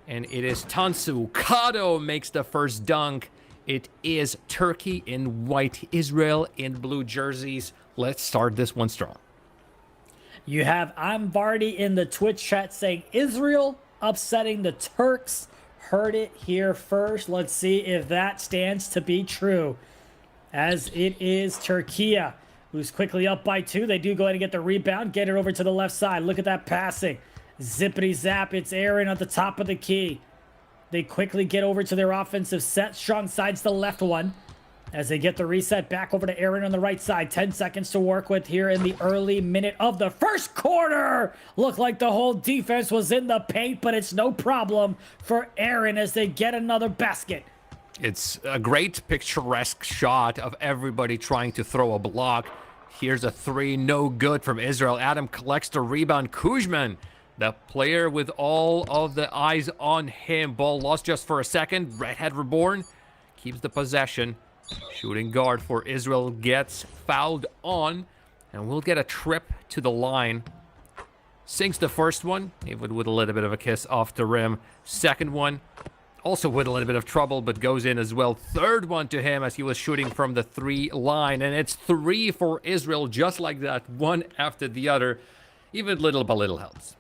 And it is Tansu. Kado makes the first dunk. It is Turkey in white, Israel in blue jerseys. Let's start this one strong. You have I'm Vardy in the Twitch chat saying Israel upsetting the Turks. Heard it here first. Let's see if that stands to be true. As it is Türkiye, who's quickly up by 2. They do go ahead and get the rebound. Get it over to the left side. Look at that passing. Zippity zap. It's Aaron at the top of the key. They quickly get over to their offensive set. Strong sides the left one. As they get the reset back over to Aaron on the right side. 10 seconds to work with here in the early minute of the first quarter. Looked like the whole defense was in the paint, but it's no problem for Aaron as they get another basket. It's a great picturesque shot of everybody trying to throw a block. Here's a 3, no good from Israel. Adam collects the rebound. Kuzman, the player with all of the eyes on him. Ball lost just for a second. Redhead Reborn keeps the possession. Shooting guard for Israel gets fouled on, and we'll get a trip to the line. Sinks the first one, even with a little bit of a kiss off the rim. Second one, also with a little bit of trouble, but goes in as well. Third one to him as he was shooting from the 3 line, and it's 3 for Israel, just like that, one after the other. Even little by little helps.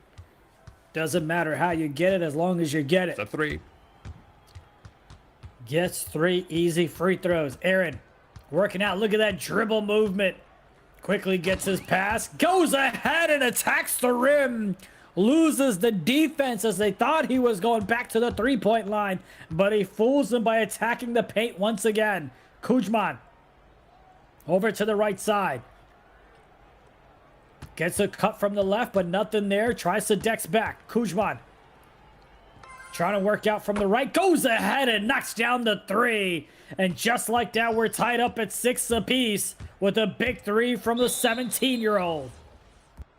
Doesn't matter how you get it as long as you get it. It's a 3. Gets 3 easy free throws. Aaron working out. Look at that dribble movement. Quickly gets his pass. Goes ahead and attacks the rim. Loses the defense as they thought he was going back to the 3-point line. But he fools them by attacking the paint once again. Kuzman over to the right side. Gets a cut from the left, but nothing there. Tries to dex back. Kuzman trying to work out from the right. Goes ahead and knocks down the 3. And just like that, we're tied up at 6 apiece with a big 3 from the 17-year-old.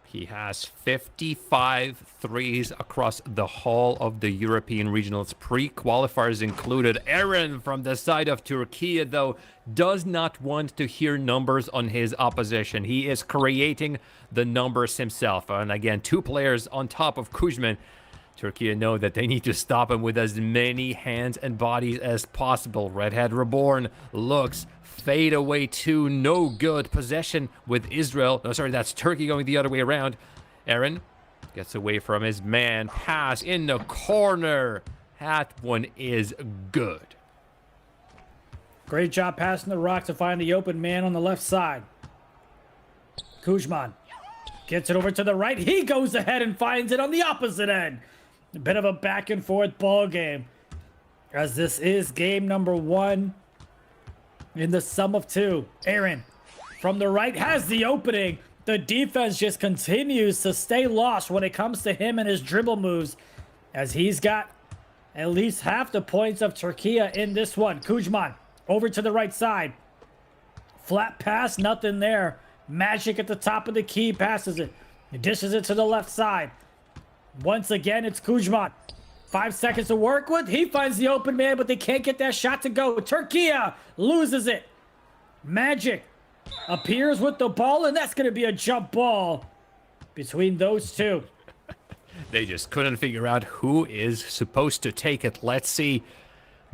He has 55 threes across the whole of the European regionals, pre-qualifiers included. Aaron from the side of Türkiye, though, does not want to hear numbers on his opposition. He is creating the numbers himself. And again, 2 players on top of Kuzman. Türkiye know that they need to stop him with as many hands and bodies as possible. Redhead Reborn looks. Fade away 2, no good. Possession with Israel. No, sorry, that's Turkey going the other way around. Aaron gets away from his man. Pass in the corner. That one is good. Great job passing the rock to find the open man on the left side. Kuzman gets it over to the right. He goes ahead and finds it on the opposite end. A bit of a back and forth ball game, as this is game number 1 in the sum of 2. Aaron from the right has the opening. The defense just continues to stay lost when it comes to him and his dribble moves, as he's got at least half the points of Türkiye in this one. Kuzman over to the right side. Flat pass, nothing there. Magic at the top of the key, passes it. He dishes it to the left side. Once again, it's Kuzman. 5 seconds to work with. He finds the open man, but they can't get that shot to go. Türkiye loses it. Magic appears with the ball, and that's going to be a jump ball between those 2. They just couldn't figure out who is supposed to take it. Let's see.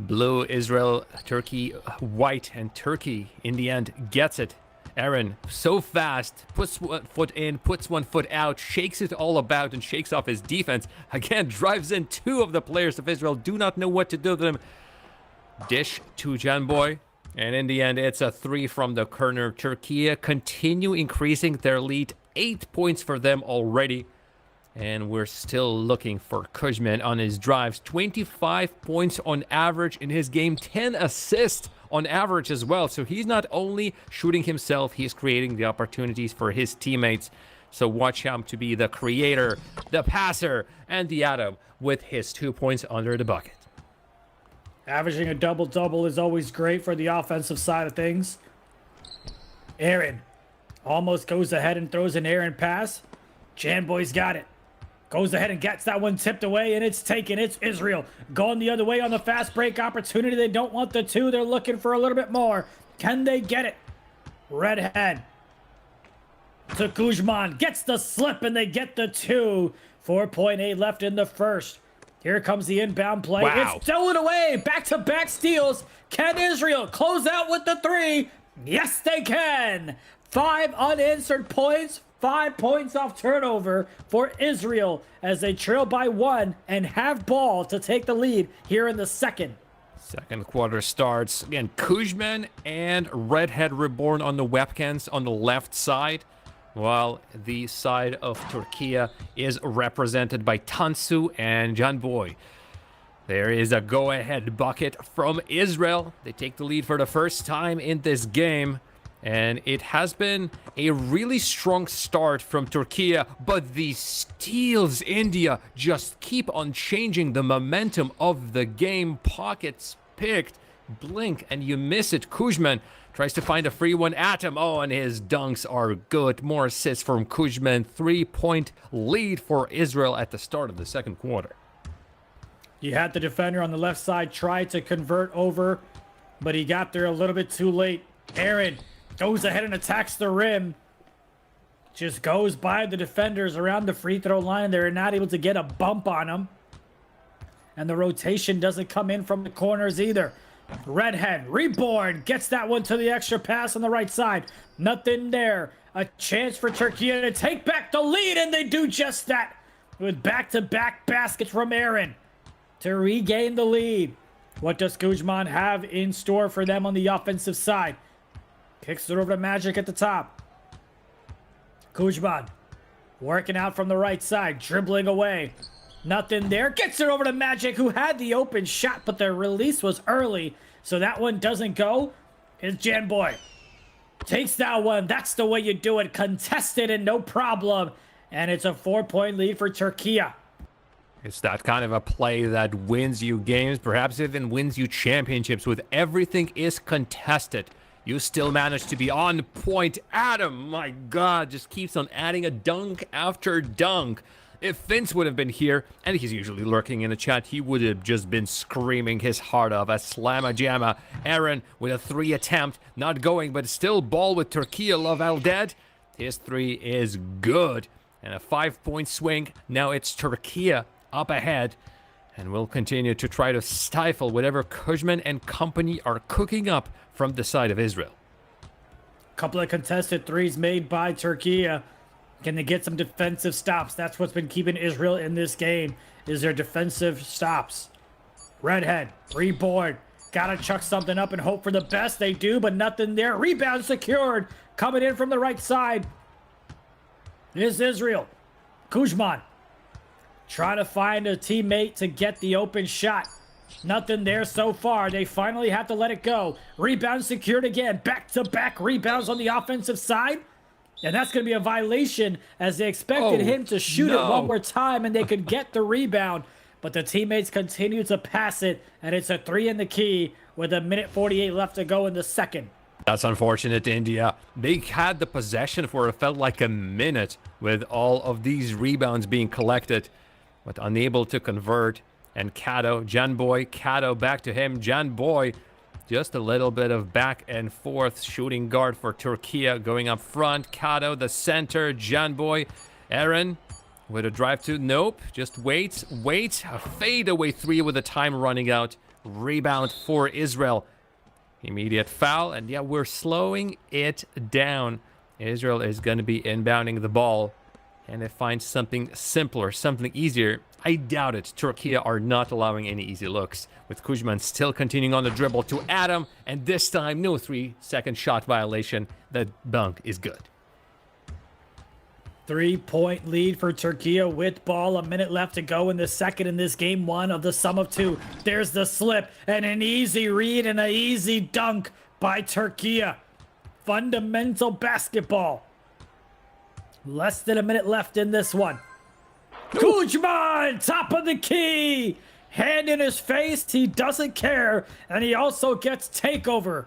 Blue, Israel, Turkey, white, and Turkey in the end gets it. Aaron, so fast, puts one foot in, puts one foot out, shakes it all about and shakes off his defense. Again, drives in 2 of the players of Israel, do not know what to do with them. Dish to Janboy, and in the end, it's a 3 from the corner. Türkiye continue increasing their lead, 8 points for them already. And we're still looking for Kuzman on his drives. 25 points on average in his game, 10 assists on average as well. So he's not only shooting himself, he's creating the opportunities for his teammates. So watch him to be the creator, the passer, and the atom with his 2 points under the bucket. Averaging a double-double is always great for the offensive side of things. Aaron almost goes ahead and throws an errant pass. Janboy's got it. Goes ahead and gets that one tipped away, and it's taken. It's Isreal going the other way on the fast break opportunity. They don't want the two. They're looking for a little bit more. Can they get it? Redhead to Kuzman. Gets the slip, and they get the two. 4.8 left in the first. Here comes the inbound play. Wow. It's stolen away. Back-to-back steals. Can Isreal close out with the three? Yes, they can. 5 unanswered points. 5 points off turnover for Isreal as they trail by 1 and have ball to take the lead here in the second. Second quarter starts. Again, Kuzman and Redhead Reborn on the webcams on the left side, while the side of Türkiye is represented by Tansu and Janboy. There is a go-ahead bucket from Israel. They take the lead for the first time in this game. And it has been a really strong start from Türkiye, but the steals India just keep on changing the momentum of the game. Pockets picked, blink, and you miss it. Kuzman tries to find a free one. Atom, oh, and his dunks are good. More assists from Kuzman. 3-point lead for Israel at the start of the second quarter. You had the defender on the left side try to convert over, but he got there a little bit too late. Aaron goes ahead and attacks the rim. Just goes by the defenders around the free throw line. They're not able to get a bump on him. And the rotation doesn't come in from the corners either. Redhead, Reborn, gets that one to the extra pass on the right side. Nothing there. A chance for Türkiye to take back the lead, and they do just that. With back-to-back baskets from Aaron to regain the lead. What does Kuzman have in store for them on the offensive side? Kicks it over to Magic at the top. Kuzman working out from the right side, dribbling away. Nothing there. Gets it over to Magic, who had the open shot, but the release was early, so that one doesn't go. It's Janboy. Takes that one. That's the way you do it. Contested and no problem. And it's a 4-point lead for Türkiye. It's that kind of a play that wins you games, perhaps even wins you championships. With everything is contested, you still manage to be on point. Adam, my God, just keeps on adding a dunk after dunk. If Vince would have been here, and he's usually lurking in the chat, he would have just been screaming his heart off. A slamma jamma. Aaron with a 3 attempt, not going, but still ball with Türkiye. Love Al dead. His 3 is good. And a 5-point swing. Now it's Türkiye up ahead. And we'll continue to try to stifle whatever Kuzman and company are cooking up from the side of Israel. Couple of contested threes made by Türkiye. Can they get some defensive stops? That's what's been keeping Israel in this game, is their defensive stops. Redhead, Reborn. Gotta chuck something up and hope for the best. They do, but nothing there. Rebound secured. Coming in from the right side is Israel. Kuzman trying to find a teammate to get the open shot. Nothing there so far. They finally have to let it go. Rebound secured again. Back-to-back rebounds on the offensive side. And that's going to be a violation, as they expected him to shoot it one more time and they could get the rebound. But the teammates continue to pass it, and it's a 3 in the key with 1:48 left to go in the second. That's unfortunate, India. They had the possession for it felt like a minute with all of these rebounds being collected, but unable to convert. And Kato, Janboy, Kato back to him. Janboy, just a little bit of back and forth shooting guard for Türkiye going up front. Kato, the center. Janboy, Aaron with a drive to, nope, just wait. A fadeaway 3 with the time running out. Rebound for Israel. Immediate foul, and yeah, we're slowing it down. Israel is going to be inbounding the ball, and they find something simpler, something easier. I doubt it. Türkiye are not allowing any easy looks, with Kuzman still continuing on the dribble to Adam, and this time no 3-second shot violation. The dunk is good. 3-point lead for Turkey with ball. A minute left to go in the second in this game one of the sum of two. There's the slip and an easy read and an easy dunk by Turkey. Fundamental basketball. Less than a minute left in this one. Kuzman, top of the key. Hand in his face. He doesn't care. And he also gets takeover.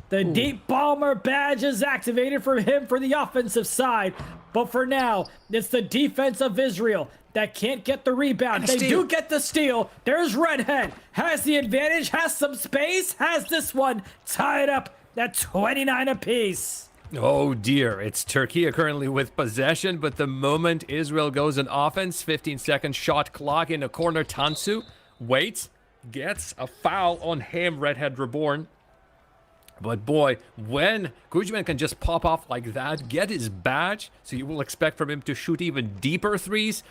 The deep bomber badge is activated for him for the offensive side. But for now, it's the defense of Israel that can't get the rebound. They do get the steal. There's Redhead. Has the advantage. Has some space. Has this one tied up at 29 apiece. Oh dear, it's Turkey currently with possession, but the moment Israel goes on offense, 15-second shot clock in the corner, Tansu waits, gets a foul on him, Redhead Reborn. But boy, when Kuzman can just pop off like that, get his badge, so you will expect from him to shoot even deeper threes,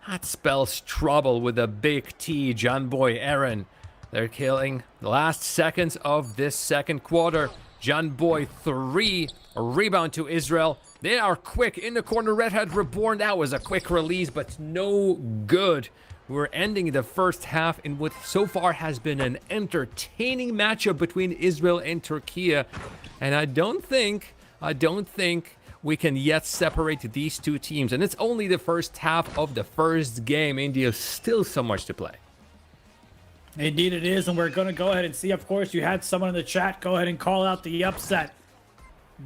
that spells trouble with a big T, John Boy Aaron. They're killing the last seconds of this second quarter. John Boy 3, a rebound to Israel. They are quick in the corner. Redhead Reborn. That was a quick release, but no good. We're ending the first half in what so far has been an entertaining matchup between Israel and Turkey. And I don't think we can yet separate these two teams. And it's only the first half of the first game. India's still so much to play. Indeed it is, and we're going to go ahead and see. Of course, you had someone in the chat go ahead and call out the upset.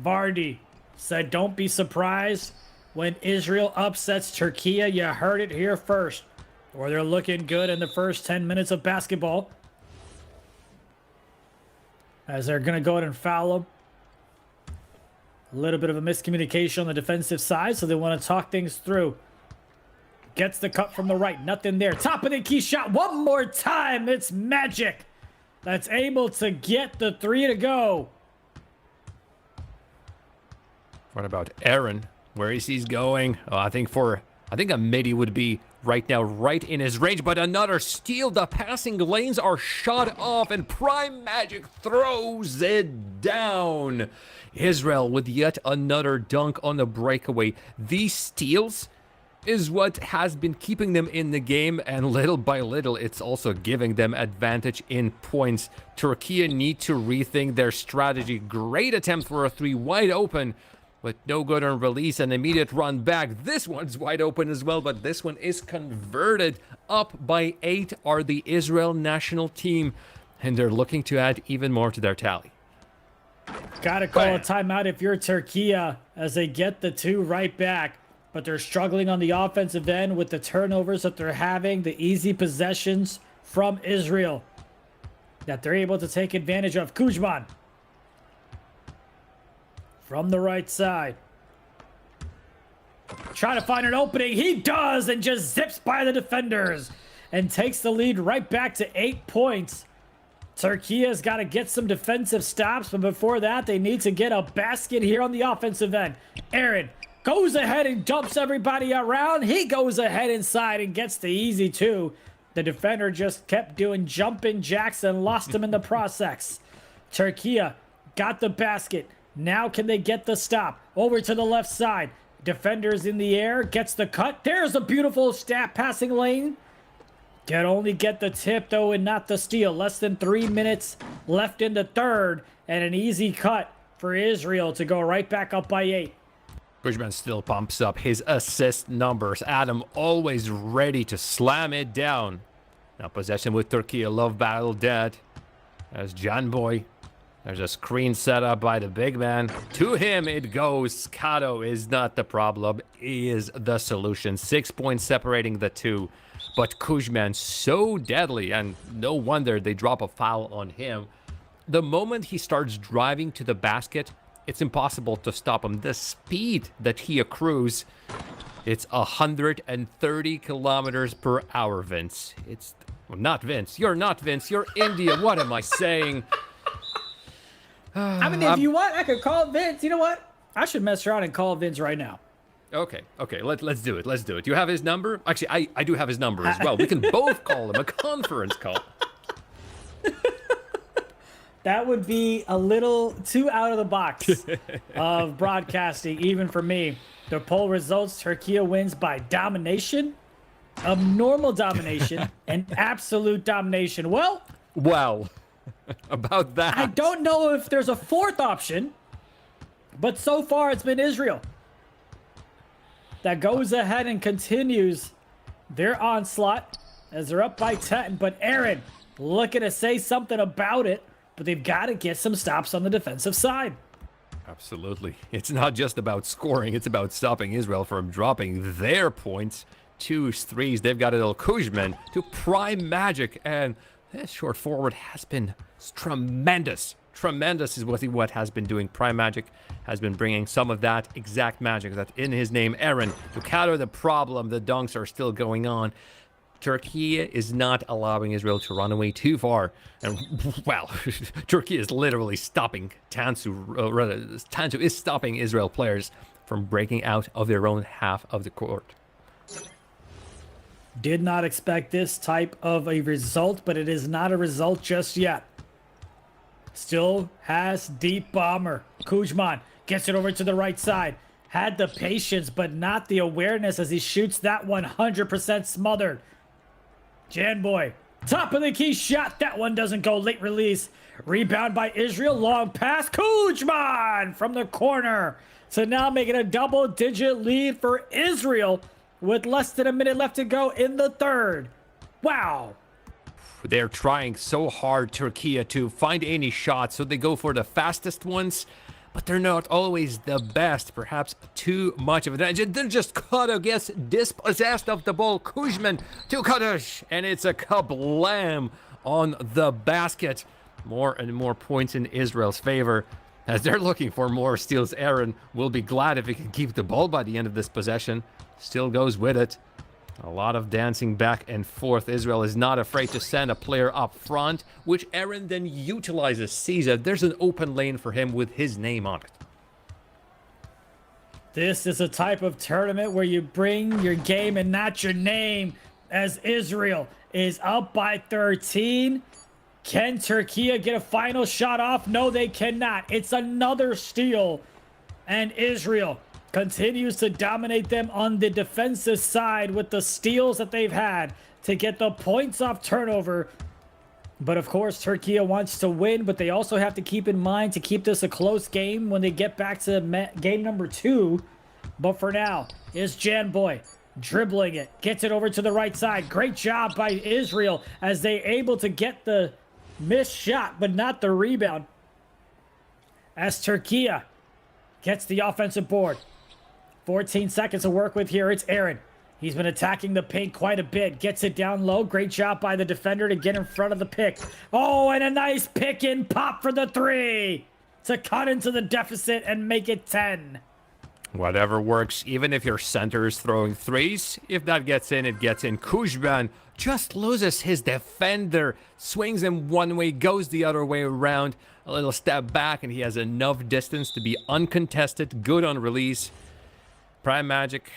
Vardy said, don't be surprised when Israel upsets Turkey. You heard it here first. Or they're looking good in the first 10 minutes of basketball. As they're going to go ahead and foul them. A little bit of a miscommunication on the defensive side, so they want to talk things through. Gets the cut from the right. Nothing there. Top of the key shot. One more time. It's Magic that's able to get the three to go. What about Aaron? Where is he going? Oh, I think a midi would be right now right in his range, but another steal. The passing lanes are shut off, and Prime Magic throws it down. Israel with yet another dunk on the breakaway. These steals is what has been keeping them in the game, and little by little it's also giving them advantage in points. Turkey need to rethink their strategy. Great attempt for a three, wide open, but no good on release. An immediate run back. This one's wide open as well, but this one is converted. Up by 8 are the Israel national team, and they're looking to add even more to their tally. Gotta call a timeout if you're Turkey as they get the two right back. But they're struggling on the offensive end with the turnovers that they're having, the easy possessions from Israel that they're able to take advantage of. Kuzman from the right side. Trying to find an opening. He does, and just zips by the defenders and takes the lead right back to 8 points. Turkey has got to get some defensive stops, but before that, they need to get a basket here on the offensive end. Aaron goes ahead and dumps everybody around. He goes ahead inside and gets the easy two. The defender just kept doing jumping jacks and lost him in the process. Turkey got the basket. Now can they get the stop? Over to the left side. Defenders in the air. Gets the cut. There's a beautiful stat passing lane. Can only get the tip, though, and not the steal. Less than 3 minutes left in the third. And an easy cut for Israel to go right back up by 8. Kuzman still pumps up his assist numbers. Adam always ready to slam it down. Now possession with Turkey. Love battle dead. There's John Boy. There's a screen set up by the big man. To him it goes. Kato is not the problem. He is the solution. 6 points separating the two. But Kuzman so deadly, and no wonder they drop a foul on him. The moment he starts driving to the basket, it's impossible to stop him. The speed that he accrues, it's 130 kilometers per hour, Vince. It's well, not Vince. You're not Vince. You're India. What am I saying? I mean, if you want, I could call Vince. You know what? I should mess around and call Vince right now. Okay. Let's do it. Let's do it. You have his number? Actually, I do have his number as well. We can both call him a conference call. That would be a little too out of the box of broadcasting, even for me. The poll results, Türkiye wins by domination, abnormal domination, and absolute domination. Well, about that. I don't know if there's a fourth option, but so far it's been Israel that goes ahead and continues their onslaught as they're up by 10. But Aaron looking to say something about it, but they've got to get some stops on the defensive side. Absolutely. It's not just about scoring, it's about stopping Israel from dropping their points. 2s, 3s, they've got it all. Kuzman to Prime Magic, and this short forward has been tremendous. Tremendous is what has been doing. Prime Magic has been bringing some of that exact magic that's in his name. Aaron, to counter the problem, the dunks are still going on. Turkey is not allowing Israel to run away too far. And, well, Turkey is literally stopping Tansu is stopping Israel players from breaking out of their own half of the court. Did not expect this type of a result, but it is not a result just yet. Still has deep bomber. Kuzman gets it over to the right side. Had the patience, but not the awareness as he shoots that 100% smothered. Janboy, top of the key shot. That one doesn't go. Late release. Rebound by Israel. Long pass. Kuzman from the corner. So now making a double-digit lead for Israel with less than a minute left to go in the third. Wow. They're trying so hard, Turkey, to find any shots, so they go for the fastest ones, but they're not always the best. Perhaps too much of it. They're just Qatar gets dispossessed of the ball. Kuzman to Qatar, and it's a kablam on the basket. More and more points in Israel's favor as they're looking for more steals. Aaron will be glad if he can keep the ball by the end of this possession. Still goes with it. A lot of dancing back and forth. Israel is not afraid to send a player up front, which Aaron then utilizes, sees that there's an open lane for him with his name on it. This is a type of tournament where you bring your game and not your name, as Israel is up by 13. Can Turkey get a final shot off? No, they cannot. It's another steal, and Israel continues to dominate them on the defensive side with the steals that they've had to get the points off turnover. But of course, Turkey wants to win, but they also have to keep in mind to keep this a close game when they get back to game number 2. But for now, is Janboy dribbling it, gets it over to the right side. Great job by Israel as they able to get the missed shot, but not the rebound. As Turkey gets the offensive board. 14 seconds to work with here. It's Aaron. He's been attacking the paint quite a bit. Gets it down low. Great job by the defender to get in front of the pick. Oh, and a nice pick and pop for the 3 to cut into the deficit and make it 10. Whatever works, even if your center is throwing 3s. If that gets in, it gets in. Kuzman just loses his defender. Swings him one way, goes the other way around. A little step back, and he has enough distance to be uncontested. Good on release. Prime Magic,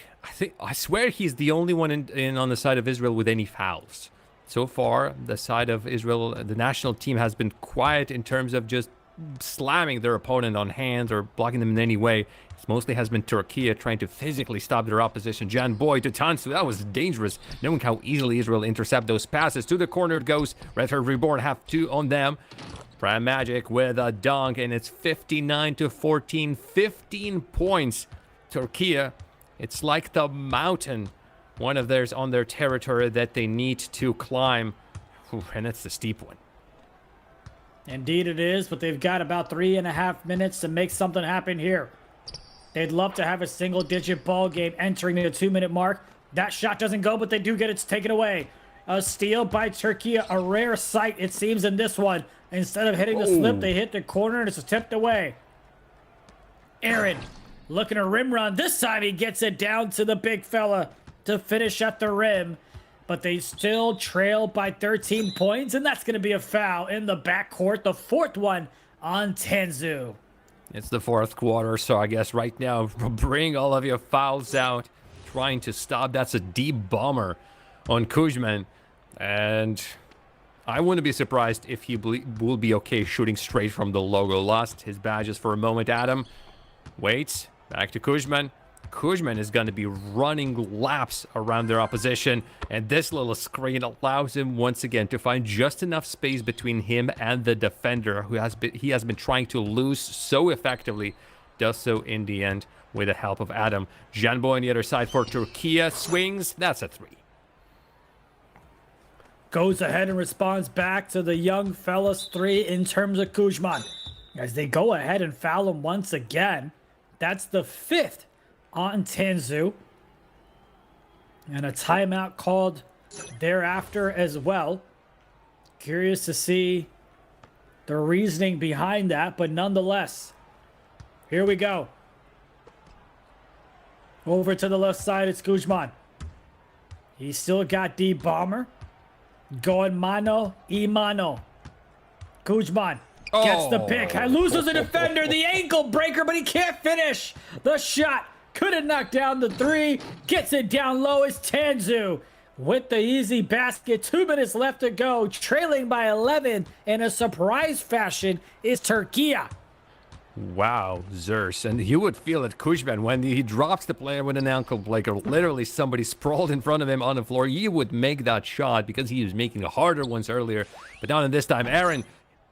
I swear he's the only one in on the side of Israel with any fouls. So far, the side of Israel, the national team has been quiet in terms of just slamming their opponent on hands or blocking them in any way. It mostly has been Turkey trying to physically stop their opposition. Janboy to Tansu, that was dangerous, knowing how easily Israel intercept those passes. To the corner it goes. Red Herd Reborn have 2 on them. Prime Magic with a dunk, and it's 59-14, 15 points. Turkey, it's like the mountain, one of theirs on their territory that they need to climb. Ooh, and it's the steep one. Indeed it is, but they've got about 3.5 minutes to make something happen here. They'd love to have a single-digit ball game entering the 2-minute mark. That shot doesn't go, but they do get it taken away. A steal by Turkey, a rare sight, it seems, in this one. Instead of hitting the slip, they hit the corner, and it's tipped away. Aaron looking a rim run. This time he gets it down to the big fella to finish at the rim. But they still trail by 13 points, and that's going to be a foul in the backcourt. The 4th one on Tansu. It's the 4th quarter, so I guess right now, bring all of your fouls out. Trying to stop. That's a deep bomber on Kuzman. And I wouldn't be surprised if he will be okay shooting straight from the logo. Lost his badges for a moment. Adam waits. Back to Kuzman. Kuzman is going to be running laps around their opposition, and this little screen allows him once again to find just enough space between him and the defender who he has been trying to lose so effectively. Does so in the end with the help of Adam. Janbo on the other side for Türkiye swings. That's a 3. Goes ahead and responds back to the young fella's 3 in terms of Kuzman. As they go ahead and foul him once again. That's the 5th on Tanzu. And a timeout called thereafter as well. Curious to see the reasoning behind that, but nonetheless, here we go. Over to the left side, it's Kuzman. He's still got D Bomber. Going mano y mano. Kuzman gets the pick. Loses a defender, the ankle breaker, but he can't finish. The shot couldn't knock down the 3. Gets it down low. It's Tanzu with the easy basket. 2 minutes left to go. Trailing by 11 in a surprise fashion is Türkiye. Wow, Zers. And you would feel it, Kuzman, when he drops the player with an ankle breaker, literally somebody sprawled in front of him on the floor, he would make that shot because he was making the harder ones earlier. But down in this time, Aaron,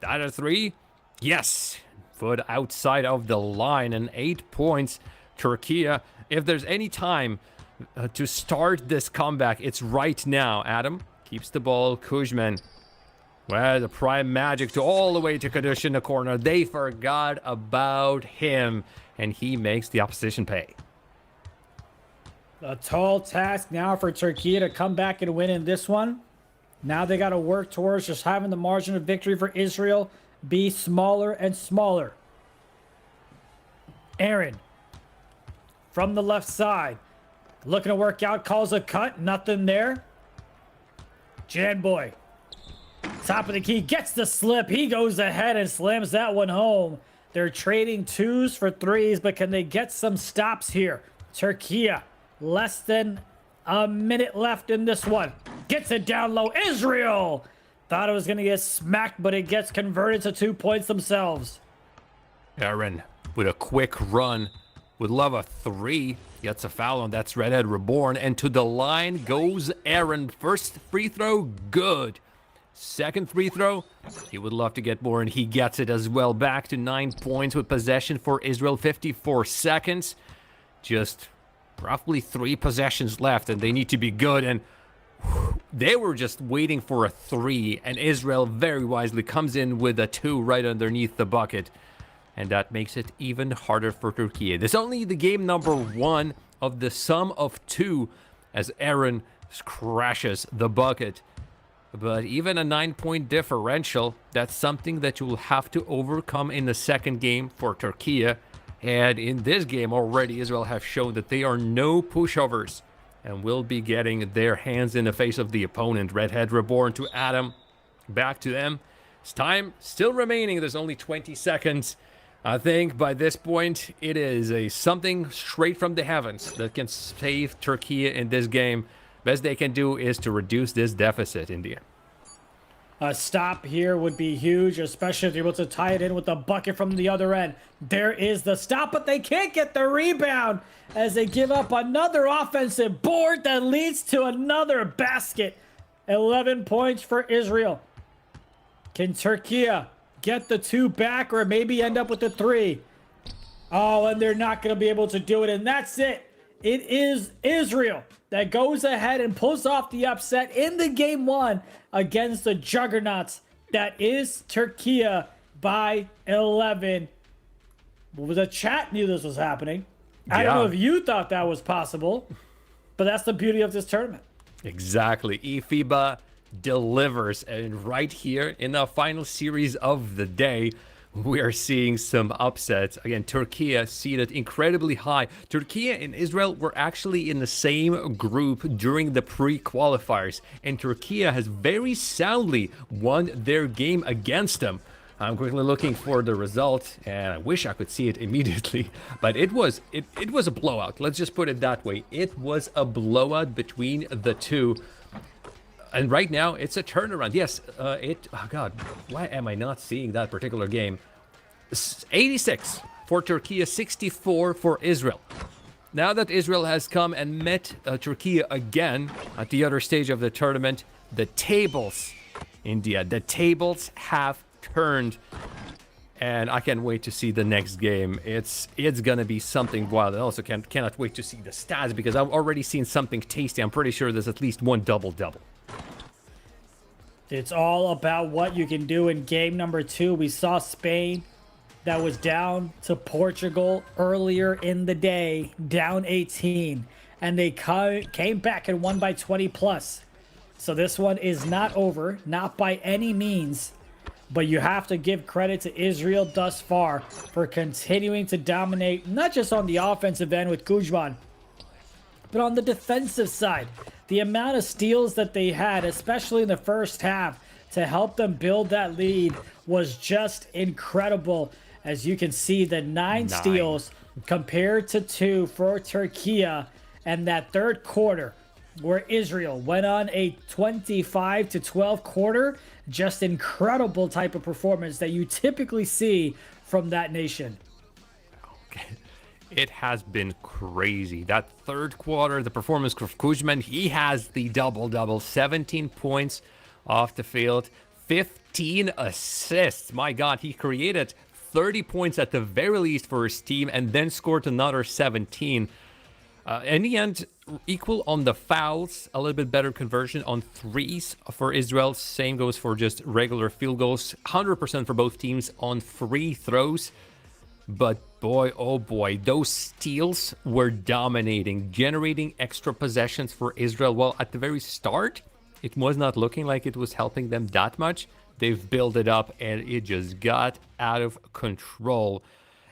that a 3? Yes. Foot outside of the line and 8 points. Türkiye, if there's any time to start this comeback, it's right now. Adam keeps the ball. Kuzman, well, the prime magic to all the way to Kadush in the corner. They forgot about him, and he makes the opposition pay. A tall task now for Türkiye to come back and win in this one. Now they got to work towards just having the margin of victory for Israel be smaller and smaller. Aaron, from the left side, looking to work out, calls a cut, nothing there. Janboy, top of the key, gets the slip. He goes ahead and slams that one home. They're trading 2s for 3s, but can they get some stops here? Türkiye, less than a minute left in this one. Gets it down low. Isreal thought it was going to get smacked, but it gets converted to 2 points themselves. Aaron with a quick run. Would love a 3. Gets a foul on that's Redhead Reborn. And to the line goes Aaron. First free throw, good. Second free throw, he would love to get more, and he gets it as well. Back to 9 points with possession for Israel. 54 seconds. Just roughly 3 possessions left, and they need to be good. And they were just waiting for a 3, and Israel very wisely comes in with a 2 right underneath the bucket. And that makes it even harder for Türkiye. This is only the game number 1 of the sum of 2 as Aaron crashes the bucket. But even a 9-point differential, that's something that you will have to overcome in the second game for Türkiye. And in this game already, Israel have shown that they are no pushovers and will be getting their hands in the face of the opponent. Redhead Reborn to Adam. Back to them. It's time still remaining. There's only 20 seconds. I think by this point, it is something straight from the heavens that can save Türkiye in this game. Best they can do is to reduce this deficit, India. A stop here would be huge, especially if they're able to tie it in with the bucket from the other end. There is the stop, but they can't get the rebound as they give up another offensive board that leads to another basket. 11 points for Israel. Can Türkiye get the 2 back or maybe end up with the 3? Oh, and they're not going to be able to do it, and that's it. It is Israel that goes ahead and pulls off the upset in the game 1 against the juggernauts that is Türkiye by 11. Well, the chat knew this was happening. I don't know if you thought that was possible, but that's the beauty of this tournament. Exactly. eFIBA delivers, and right here in the final series of the day, we are seeing some upsets. Again, Türkiye seated incredibly high. Türkiye and Israel were actually in the same group during the pre-qualifiers, and Türkiye has very soundly won their game against them. I'm quickly looking for the result, and I wish I could see it immediately, but it was a blowout. Let's just put it that way. It was a blowout between the two. And right now, it's a turnaround. Yes, oh God, why am I not seeing that particular game? 86 for Türkiye, 64 for Israel. Now that Israel has come and met Turkey again at the other stage of the tournament, the tables, India, the tables have turned. And I can't wait to see the next game. It's gonna be something wild. I also cannot wait to see the stats because I've already seen something tasty. I'm pretty sure there's at least one double-double. It's all about what you can do in game number 2. We saw Spain that was down to Portugal earlier in the day, down 18. And they came back and won by 20 plus. So this one is not over, not by any means. But you have to give credit to Israel thus far for continuing to dominate, not just on the offensive end with Kuzman, but on the defensive side. The amount of steals that they had, especially in the first half, to help them build that lead was just incredible. As you can see, the 9 steals compared to 2 for Türkiye, and that third quarter where Israel went on a 25-12 quarter. Just incredible type of performance that you typically see from that nation. It has been crazy. That third quarter, the performance of Kuzman, he has the double-double. 17 points off the field, 15 assists. My God, he created 30 points at the very least for his team and then scored another 17. In the end, equal on the fouls, a little bit better conversion on threes for Israel. Same goes for just regular field goals. 100% for both teams on free throws. But boy, oh boy, those steals were dominating, generating extra possessions for Israel. Well, at the very start, it was not looking like it was helping them that much. They've built it up and it just got out of control.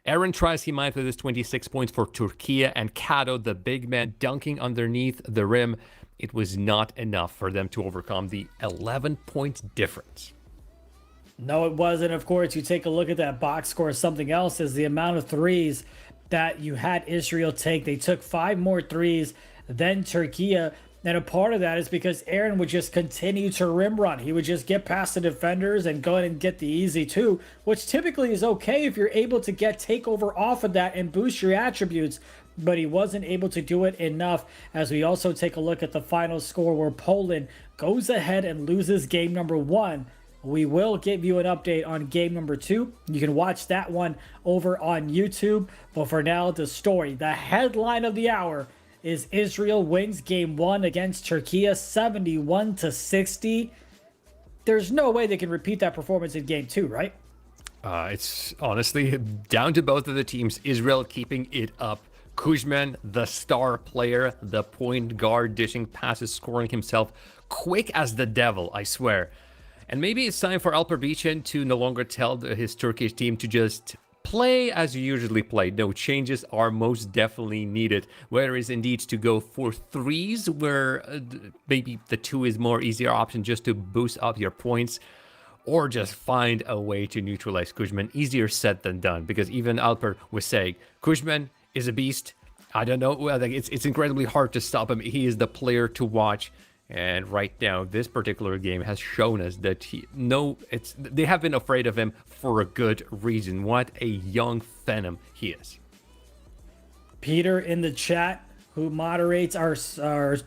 Aaron tries he might with his 26 points for Türkiye, and Kato, the big man, dunking underneath the rim. It was not enough for them to overcome the 11-point difference. No, it wasn't. Of course, you take a look at that box score. Something else is the amount of threes that you had Israel take. They took 5 more threes than Türkiye. And a part of that is because Aaron would just continue to rim run. He would just get past the defenders and go ahead and get the easy 2, which typically is okay if you're able to get takeover off of that and boost your attributes. But he wasn't able to do it enough, as we also take a look at the final score where Poland goes ahead and loses game number 1. We will give you an update on game number 2. You can watch that one over on YouTube. But for now, the story, the headline of the hour, is Israel wins game 1 against Türkiye 71-60. There's no way they can repeat that performance in game 2, right? It's honestly down to both of the teams. Israel keeping it up. Kuzman, the star player, the point guard, dishing passes, scoring himself, quick as the devil, I swear. And maybe it's time for Alper Bican to no longer tell his Turkish team to just play as you usually play. No, changes are most definitely needed. Whether it's indeed to go for threes, where maybe the 2 is more easier option just to boost up your points, or just find a way to neutralize Kuzman. Easier said than done, because even Alper was saying, Kuzman is a beast. I don't know, it's incredibly hard to stop him. He is the player to watch. And right now, this particular game has shown us that they have been afraid of him for a good reason. What a young phenom he is. Peter in the chat, who moderates our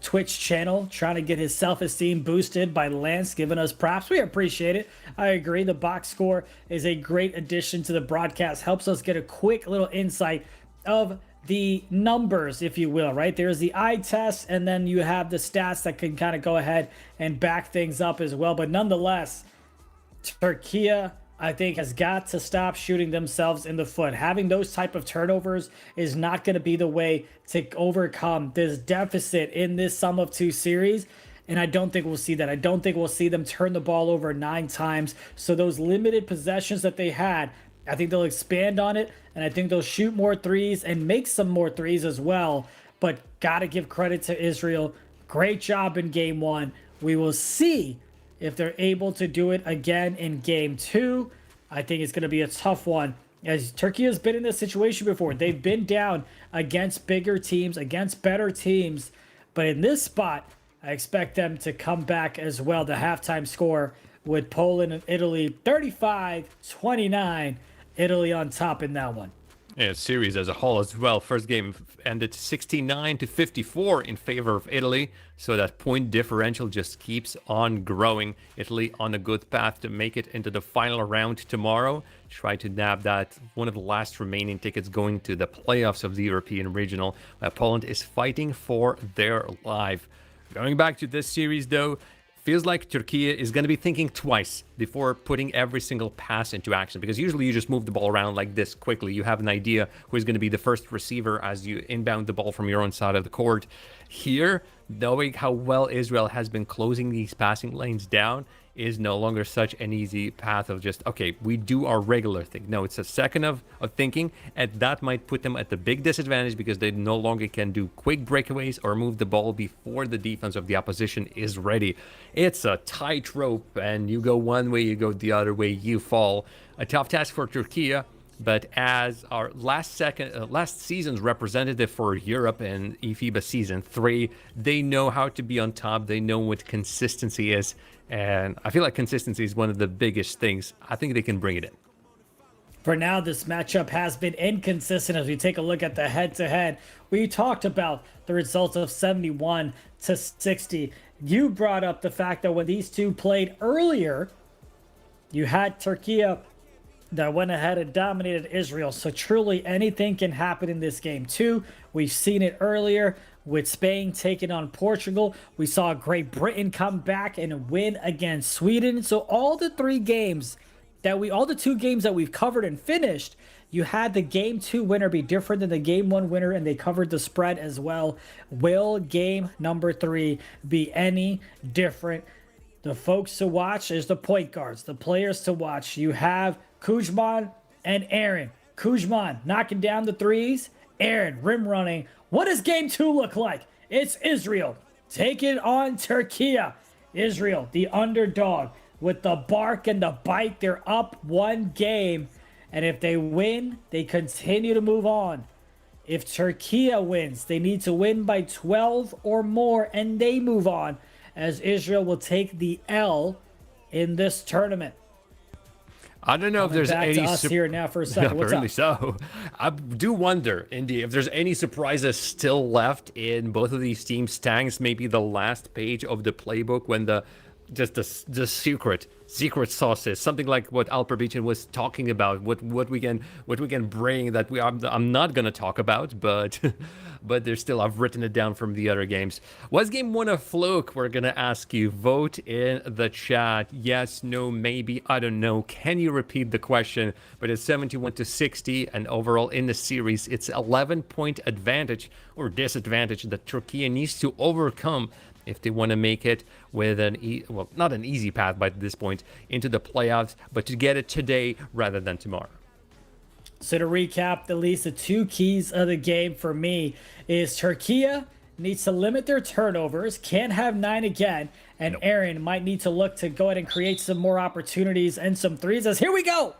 Twitch channel, trying to get his self-esteem boosted by Lance giving us props. We appreciate it. I agree. The box score is a great addition to the broadcast. Helps us get a quick little insight of the numbers, if you will, right? There's the eye test, and then you have the stats that can kind of go ahead and back things up as well. But nonetheless, Türkiye, I think, has got to stop shooting themselves in the foot. Having those type of turnovers is not going to be the way to overcome this deficit in this sum of 2 series. And I don't think we'll see that. I don't think we'll see them turn the ball over 9 times. So those limited possessions that they had, I think they'll expand on it, and I think they'll shoot more threes and make some more threes as well. But got to give credit to Israel. Great job in game 1. We will see if they're able to do it again in game 2. I think it's going to be a tough one, as Türkiye has been in this situation before. They've been down against bigger teams, against better teams. But in this spot, I expect them to come back as well. The halftime score with Poland and Italy, 35-29. Italy on top in that one. Yeah, series as a whole as well. First game ended 69-54 in favor of Italy. So that point differential just keeps on growing. Italy on a good path to make it into the final round tomorrow. Try to nab that one of the last remaining tickets going to the playoffs of the European Regional. Poland is fighting for their life. Going back to this series though, feels like Türkiye is going to be thinking twice before putting every single pass into action, because usually you just move the ball around like this quickly. You have an idea who is going to be the first receiver as you inbound the ball from your own side of the court. Here, knowing how well Israel has been closing these passing lanes down is no longer such an easy path of just, okay, we do our regular thing. No, it's a second of thinking, and that might put them at the big disadvantage because they no longer can do quick breakaways or move the ball before the defense of the opposition is ready. It's a tightrope, and you go one way, you go the other way, you fall. A tough task for Türkiye. But as our last season's representative for Europe in eFIBA Season 3, they know how to be on top. They know what consistency is. And I feel like consistency is one of the biggest things. I think they can bring it in. For now, this matchup has been inconsistent as we take a look at the head-to-head. We talked about the results of 71-60. You brought up the fact that when these two played earlier, you had Türkiye that went ahead and dominated Israel. So truly anything can happen in this game too. We've seen it earlier with Spain taking on Portugal. We saw Great Britain come back and win against Sweden. So all the two games that we've covered and finished, you had the game 2 winner be different than the game 1 winner, and they covered the spread as well. Will game number 3 be any different? The folks to watch is the point guards, the players to watch. You have Kuzman and Aaron. Kuzman knocking down the threes. Aaron rim running. What does game 2 look like? It's Israel taking on Türkiye. Israel, the underdog, with the bark and the bite. They're up 1 game. And if they win, they continue to move on. If Türkiye wins, they need to win by 12 or more, and they move on, as Israel will take the L in this tournament. I don't know if there's back any to us here now for a second. What's apparently up? so. I do wonder, Indy, if there's any surprises still left in both of these teams' tanks. Maybe the last page of the playbook when the secret sauces, something like what Alperbichin was talking about, what we can bring that I'm not gonna talk about, but but there's still, I've written it down from the other games. Was game 1 a fluke? We're gonna ask you. Vote in the chat. Yes, no, maybe, I don't know. Can you repeat the question? But it's 71-60, and overall in the series, it's 11-point advantage or disadvantage that Türkiye needs to overcome if they want to make it with not an easy path by this point into the playoffs, but to get it today rather than tomorrow. So to recap, at least the 2 keys of the game for me is Türkiye needs to limit their turnovers, can't have 9 again, and Aaron might need to look to go ahead and create some more opportunities and some threes. As here we go,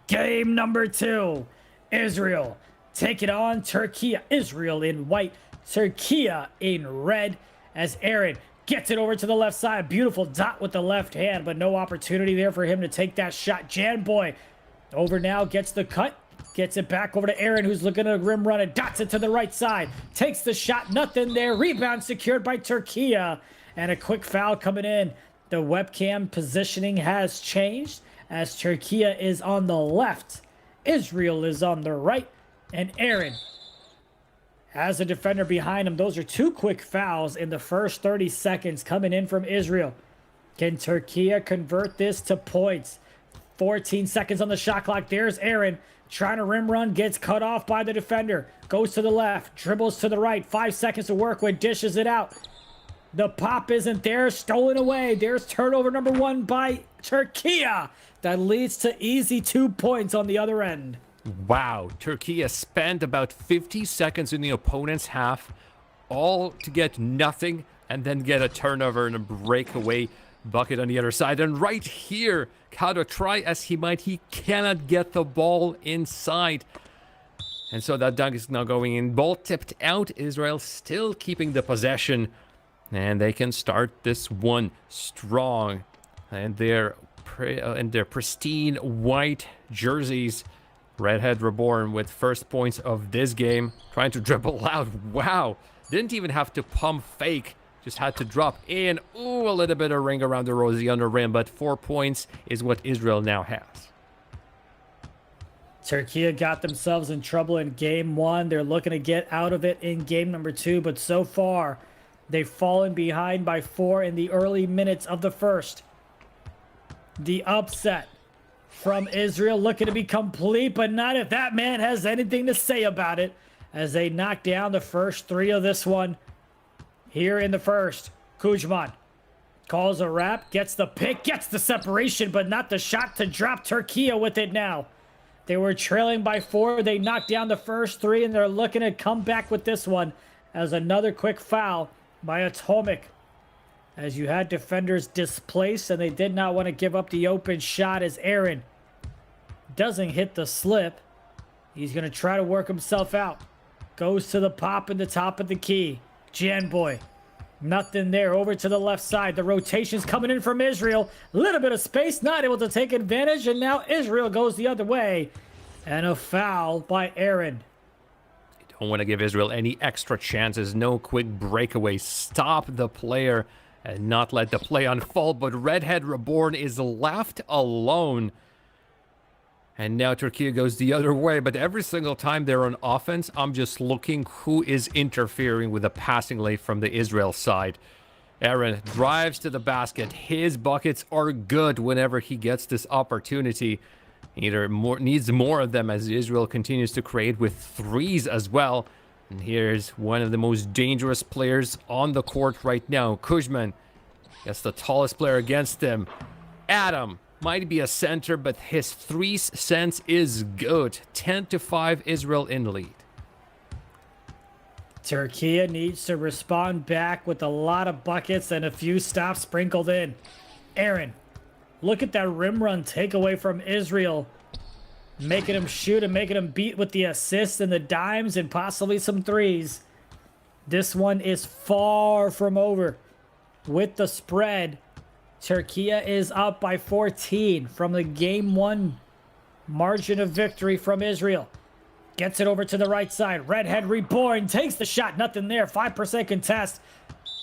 game number 2, Israel taking on Türkiye. Israel in white, Türkiye in red. As Aaron gets it over to the left side. Beautiful dot with the left hand, but no opportunity there for him to take that shot. Jan Boy over now, gets the cut. Gets it back over to Aaron, who's looking to rim run and dots it to the right side. Takes the shot, nothing there. Rebound secured by Türkiye. And a quick foul coming in. The webcam positioning has changed as Türkiye is on the left. Israel is on the right. And Aaron has a defender behind him. Those are 2 quick fouls in the first 30 seconds coming in from Israel. Can Türkiye convert this to points? 14 seconds on the shot clock. There's Aaron trying to rim run. Gets cut off by the defender. Goes to the left. Dribbles to the right. 5 seconds to work with. Dishes it out. The pop isn't there. Stolen away. There's turnover number 1 by Türkiye. That leads to easy 2 points on the other end. Wow, Türkiye spent about 50 seconds in the opponent's half, all to get nothing, and then get a turnover and a breakaway bucket on the other side. And right here, Kato, try as he might, he cannot get the ball inside. And so that dunk is now going in. Ball tipped out. Israel still keeping the possession. And they can start this one strong. And their pristine white jerseys Redhead Reborn with first points of this game. Trying to dribble out. Wow. Didn't even have to pump fake. Just had to drop in. Ooh, a little bit of ring around the rosy under rim. But 4 points is what Israel now has. Türkiye got themselves in trouble in game 1. They're looking to get out of it in game number 2. But so far, they've fallen behind by 4 in the early minutes of the first. The upset from Israel looking to be complete, but not if that man has anything to say about it, as they knock down the first 3 of this one here in the first. Kuzman calls a wrap, gets the pick, gets the separation, but not the shot to drop. Türkiye with it now. They were trailing by 4. They knocked down the first 3, and they're looking to come back with this one as another quick foul by Atomic. As you had defenders displaced, and they did not want to give up the open shot, as Aaron doesn't hit the slip. He's going to try to work himself out. Goes to the pop in the top of the key. Janboy. Nothing there. Over to the left side. The rotation's coming in from Israel. Little bit of space. Not able to take advantage. And now Israel goes the other way. And a foul by Aaron. Don't want to give Israel any extra chances. No quick breakaway. Stop the player and not let the play unfold. But Redhead Reborn is left alone. And now Türkiye goes the other way. But every single time they're on offense, I'm just looking who is interfering with the passing lane from the Israel side. Aaron drives to the basket. His buckets are good whenever he gets this opportunity. Needs more of them as Israel continues to create with threes as well. And here's one of the most dangerous players on the court right now. Kuzman gets the tallest player against him. Adam might be a center, but his 3 sense is good. 10-5 Israel in the lead. Türkiye needs to respond back with a lot of buckets and a few stops sprinkled in. Aaron, look at that rim run takeaway from Israel. Making him shoot and making him beat with the assists and the dimes and possibly some threes. This one is far from over. With the spread, Türkiye is up by 14 from the game 1 margin of victory from Israel. Gets it over to the right side. Redhead Reborn takes the shot. Nothing there. 5% contest.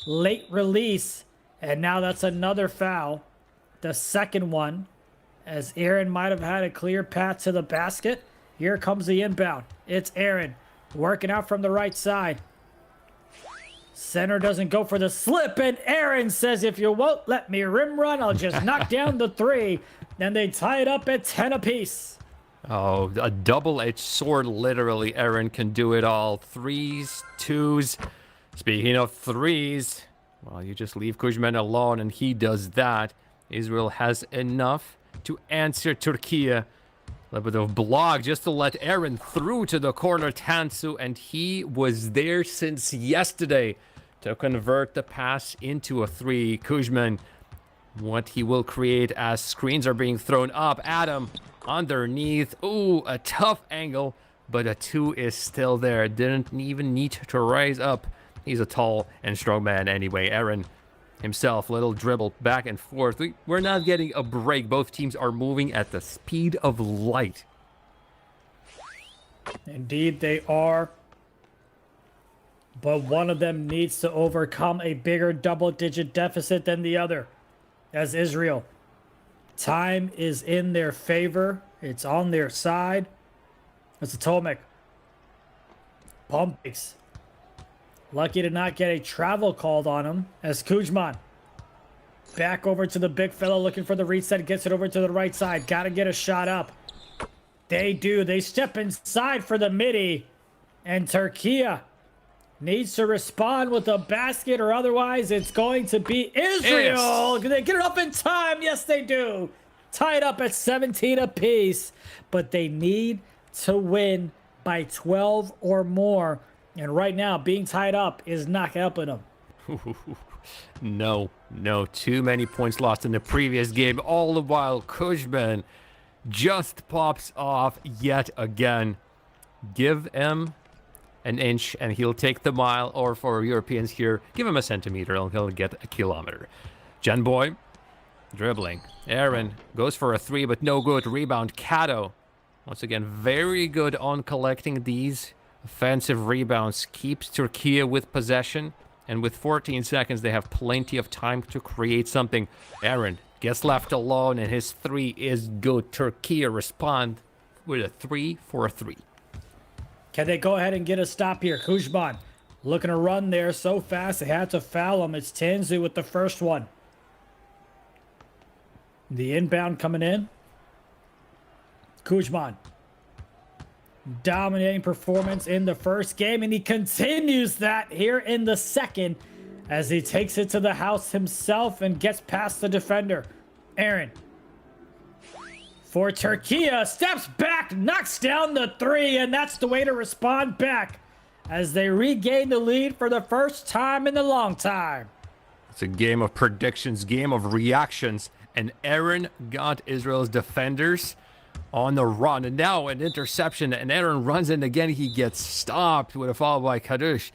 Late release. And now that's another foul. The second one, as Aaron might have had a clear path to the basket. Here comes the inbound. It's Aaron working out from the right side. Center doesn't go for the slip, and Aaron says, if you won't let me rim run, I'll just knock down the 3. Then they tie it up at 10 apiece. Oh, a double-edged sword, literally. Aaron can do it all. 3s, 2s. Speaking of 3s, well, you just leave Kuzman alone, and he does that. Israel has enough to answer Türkiye. A little bit of block just to let Aaron through to the corner. Tansu, and he was there since yesterday to convert the pass into a 3. Kuzman, what he will create as screens are being thrown up. Adam underneath. Ooh, a tough angle, but a 2 is still there. Didn't even need to rise up. He's a tall and strong man anyway. Aaron himself, little dribble back and forth. We're not getting a break. Both teams are moving at the speed of light. Indeed, they are. But one of them needs to overcome a bigger double-digit deficit than the other. As Israel, time is in their favor. It's on their side. It's Atomic. Pump fakes. Lucky to not get a travel called on him as Kuzman. Back over to the big fella looking for the reset. Gets it over to the right side. Got to get a shot up. They do. They step inside for the midi. And Türkiye needs to respond with a basket, or otherwise it's going to be Israel. Yes. They get it up in time. Yes, they do. Tied up at 17 apiece. But they need to win by 12 or more. And right now, being tied up is not helping them. No. Too many points lost in the previous game. All the while, Kuzman just pops off yet again. Give him an inch and he'll take the mile. Or for Europeans here, give him a centimeter and he'll get a kilometer. Janboy dribbling. Aaron goes for a 3, but no good. Rebound, Kato. Once again, very good on collecting these offensive rebounds. Keeps Türkiye with possession. And with 14 seconds, they have plenty of time to create something. Aaron gets left alone, and his three is good. Türkiye respond with a 3 for a 3. Can they go ahead and get a stop here? Kuzman looking to run there so fast they had to foul him. It's Tanzu with the first one. The inbound coming in. Kuzman. Dominating performance in the first game, and he continues that here in the second as he takes it to the house himself and gets past the defender. Aaron. For Türkiye, steps back, knocks down the three, and that's the way to respond back as they regain the lead for the first time in a long time. It's a game of predictions, game of reactions, and Aaron got Israel's defenders on the run. And now an interception, and Aaron runs in again. He gets stopped with a foul by Kadush.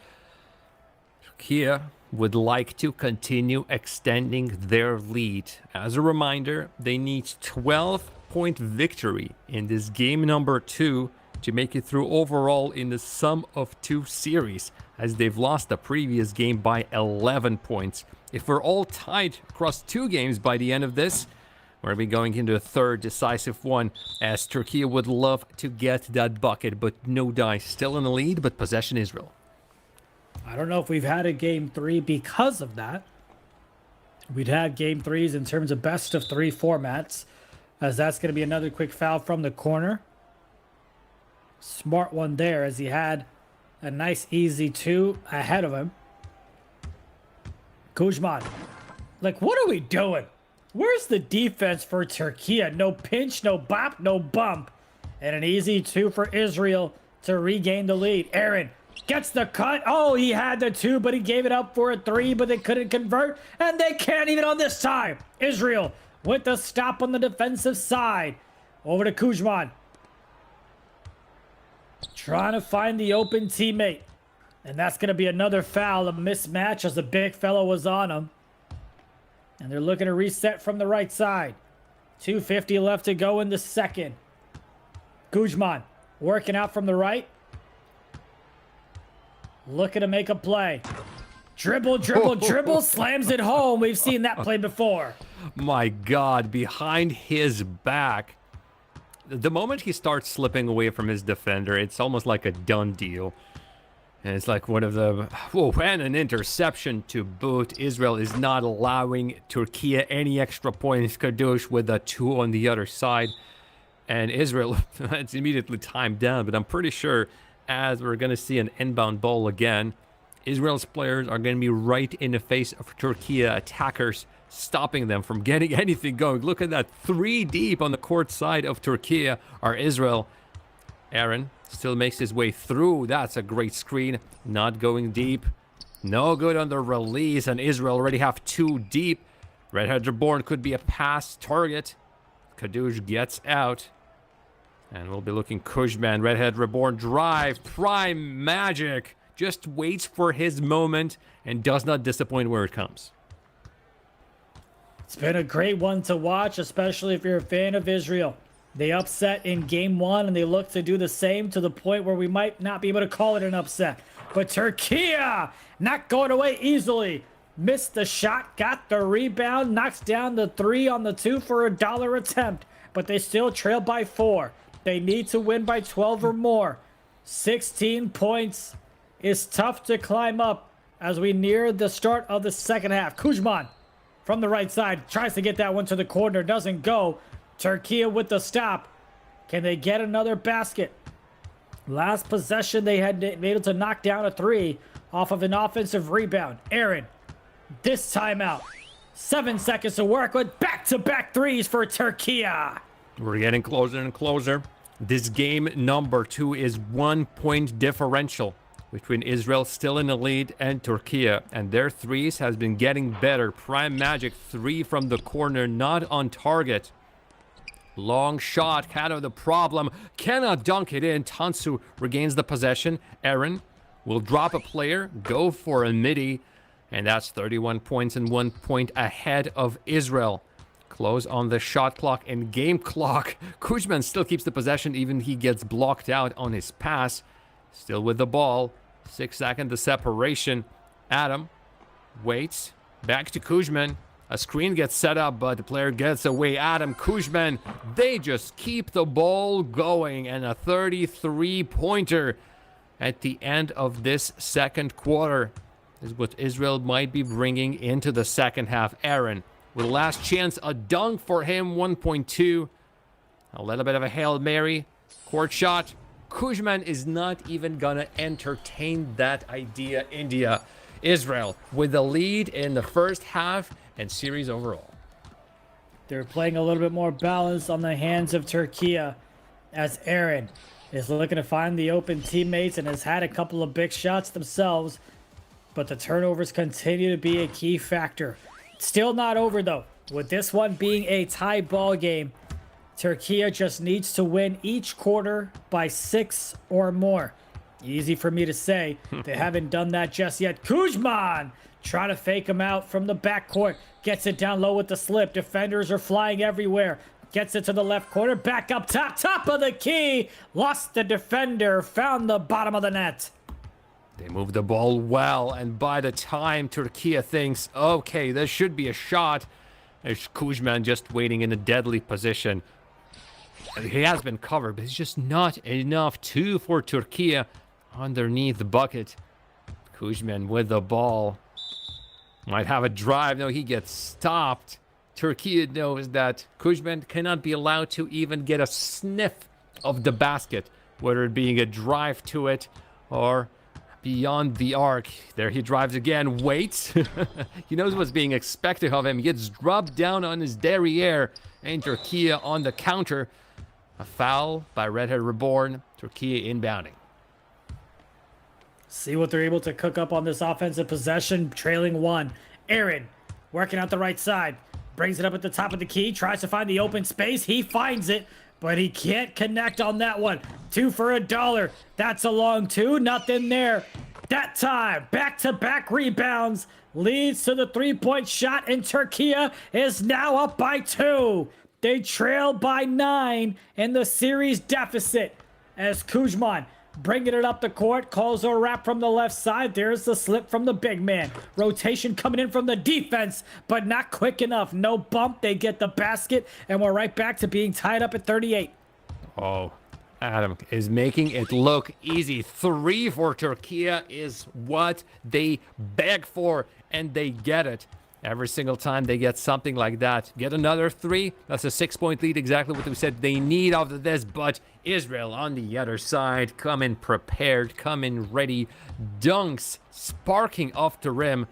Türkiye would like to continue extending their lead. As a reminder, they need 12-point victory in this game number 2 to make it through overall in the sum of 2 series, as they've lost the previous game by 11 points. If we're all tied across 2 games by the end of this, we're going to be going into a third decisive one, as Türkiye would love to get that bucket, but no dice. Still in the lead, but possession Israel. I don't know if we've had a game 3 because of that. We'd had game 3s in terms of best of 3 formats, as that's going to be another quick foul from the corner. Smart one there, as he had a nice easy 2 ahead of him. Kuzman. Like, what are we doing? Where's the defense for Türkiye? No pinch, no bop, no bump. And an easy 2 for Israel to regain the lead. Aaron gets the cut. Oh, he had the 2, but he gave it up for a 3, but they couldn't convert. And they can't even on this time. Israel with the stop on the defensive side. Over to Kuzman. Trying to find the open teammate. And that's going to be another foul, a mismatch as the big fellow was on him. And they're looking to reset from the right side. 2:50 left to go in the second. Kuzman working out from the right. Looking to make a play. Dribble, dribble, dribble. Slams it home. We've seen that play before. My God, behind his back. The moment he starts slipping away from his defender, it's almost like a done deal. And it's like one of the... Whoa, and an interception to boot. Israel is not allowing Türkiye any extra points. Kadush with a 2 on the other side. And Israel, it's immediately timed down. But I'm pretty sure, as we're going to see an inbound ball again, Israel's players are going to be right in the face of Türkiye attackers, stopping them from getting anything going. Look at that. 3 deep on the court side of Türkiye are Israel. Aaron still makes his way through. That's a great screen. Not going deep. No good on the release, and Israel already have 2 deep. Redhead Reborn could be a pass target. Kadush gets out. And we'll be looking Kuzman. Redhead Reborn drive. Prime magic. Just waits for his moment and does not disappoint where it comes. It's been a great one to watch, especially if you're a fan of Israel. They upset in game 1, and they look to do the same to the point where we might not be able to call it an upset. But Türkiye not going away easily. Missed the shot, got the rebound, knocks down the 3 on the 2 for $1 attempt. But they still trail by 4. They need to win by 12 or more. 16 points is tough to climb up as we near the start of the second half. Kuzman from the right side tries to get that one to the corner, doesn't go. Türkiye with the stop. Can they get another basket? Last possession, they had been able to knock down a 3 off of an offensive rebound. Aaron, this timeout. 7 seconds to work with back-to-back 3s for Türkiye. We're getting closer and closer. This game number 2 is 1 point differential between Israel still in the lead and Türkiye. And their 3s has been getting better. Prime Magic 3 from the corner, not on target. Long shot, kind of the problem. Cannot dunk it in. Tansu regains the possession. Aaron will drop a player, go for a midi, and that's 31 points and 1 point ahead of Israel. Close on the shot clock and game clock. Kuzman still keeps the possession, even he gets blocked out on his pass. Still with the ball. 6 seconds the separation. Adam waits. Back to Kuzman. A screen gets set up, but the player gets away. Adam, Kuzman, they just keep the ball going. And a 33-pointer at the end of this second quarter is what Israel might be bringing into the second half. Aaron, with last chance, a dunk for him, 1.2. A little bit of a Hail Mary. Court shot. Kuzman is not even going to entertain that idea. India, Israel with the lead in the first half and series overall. They're playing a little bit more balance on the hands of Türkiye as Aaron is looking to find the open teammates and has had a couple of big shots themselves, but the turnovers continue to be a key factor. Still not over though. With this one being a tie ball game, Türkiye just needs to win each quarter by 6 or more. Easy for me to say. They haven't done that just yet. Kuzman trying to fake him out from the backcourt. Gets it down low with the slip. Defenders are flying everywhere. Gets it to the left corner. Back up top. Top of the key. Lost the defender. Found the bottom of the net. They move the ball well, and by the time Türkiye thinks, okay, there should be a shot, there's Kuzman just waiting in a deadly position. He has been covered, but it's just not enough. 2 for Türkiye underneath the bucket. Kuzman with the ball. Might have a drive. No, he gets stopped. Türkiye knows that Kuzman cannot be allowed to even get a sniff of the basket, whether it being a drive to it or beyond the arc. There he drives again, waits. He knows what's being expected of him. He gets dropped down on his derriere, and Türkiye on the counter. A foul by Redhead Reborn. Türkiye inbounding. See what they're able to cook up on this offensive possession, trailing 1. Aaron working out the right side. Brings it up at the top of the key. Tries to find the open space. He finds it, but he can't connect on that one. 2 for $1. That's a long 2. Nothing there. That time, back-to-back rebounds leads to the 3-point shot, and Türkiye is now up by 2. They trail by 9 in the series deficit as Kuzman bringing it up the court, calls a wrap from the left side. There's the slip from the big man. Rotation coming in from the defense, but not quick enough. No bump. They get the basket, and we're right back to being tied up at 38. Oh, Adam is making it look easy. 3 for Türkiye is what they beg for, and they get it. Every single time they get something like that. Get another 3. That's a 6-point lead, exactly what we said they need after this. But Israel on the other side, coming prepared, coming ready. Dunks sparking off the rim.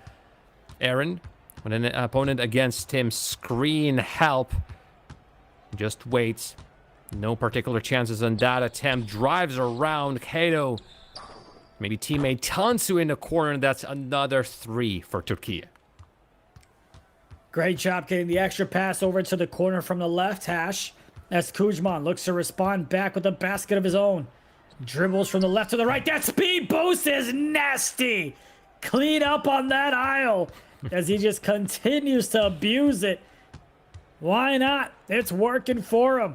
Aaron, when an opponent against him, screen help. Just waits. No particular chances on that attempt. Drives around. Kato. Maybe teammate Tansu in the corner. That's another 3 for Türkiye. Great job getting the extra pass over to the corner from the left hash as Kuzman looks to respond back with a basket of his own. Dribbles from the left to the right. That speed boost is nasty. Clean up on that aisle as he just continues to abuse it. Why not? It's working for him.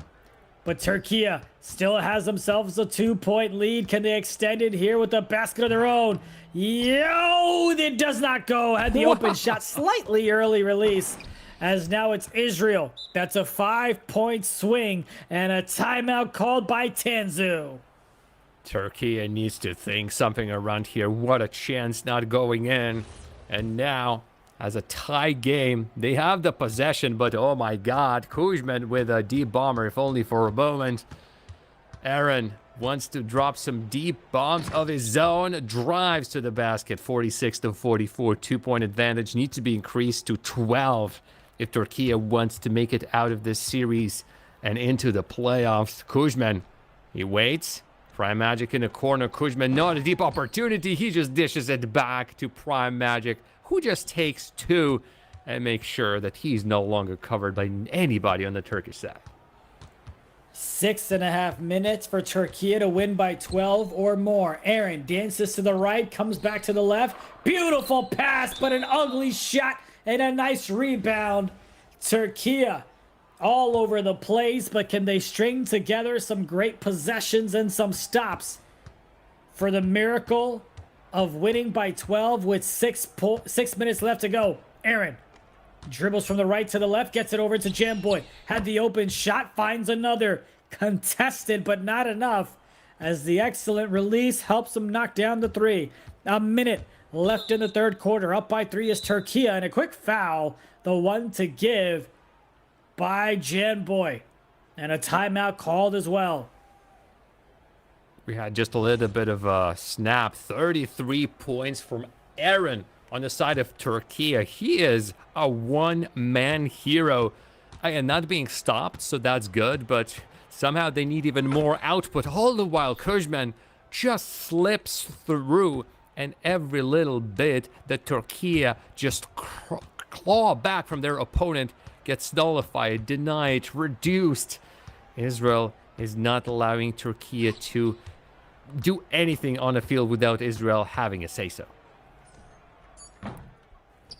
But Türkiye still has themselves a 2-point lead. Can they extend it here with a basket of their own? Yo, it does not go. Had the open shot, slightly early release. As now it's Israel. That's a 5-point swing and a timeout called by Tansu. Türkiye needs to think something around here. What a chance not going in. And now, as a tie game, they have the possession, but oh my god, Kuzman with a deep bomber, if only for a moment. Aaron wants to drop some deep bombs of his own, drives to the basket, 46-44, 2-point advantage needs to be increased to 12 if Türkiye wants to make it out of this series and into the playoffs. Kuzman, he waits. Prime Magic in the corner. Kuzman, not a deep opportunity. He just dishes it back to Prime Magic, who just takes 2 and makes sure that he's no longer covered by anybody on the Turkish side. 6.5 minutes for Türkiye to win by 12 or more. Aaron dances to the right, comes back to the left. Beautiful pass, but an ugly shot and a nice rebound. Türkiye all over the place, but can they string together some great possessions and some stops for the miracle of winning by 12 with 6 minutes left to go? Aaron dribbles from the right to the left, gets it over to Jamboy. Had the open shot, finds another. Contested, but not enough, as the excellent release helps him knock down the 3. A minute left in the third quarter. Up by 3 is Türkiye, and a quick foul, the one to give by Jamboy. And a timeout called as well. We had just a little bit of a snap. 33 points from Aaron on the side of Türkiye. He is a one-man hero. And not being stopped, so that's good, but somehow they need even more output. All the while, Kuzman just slips through, and every little bit that Türkiye just claw back from their opponent gets nullified, denied, reduced. Israel is not allowing Türkiye to do anything on the field without Israel having a say-so.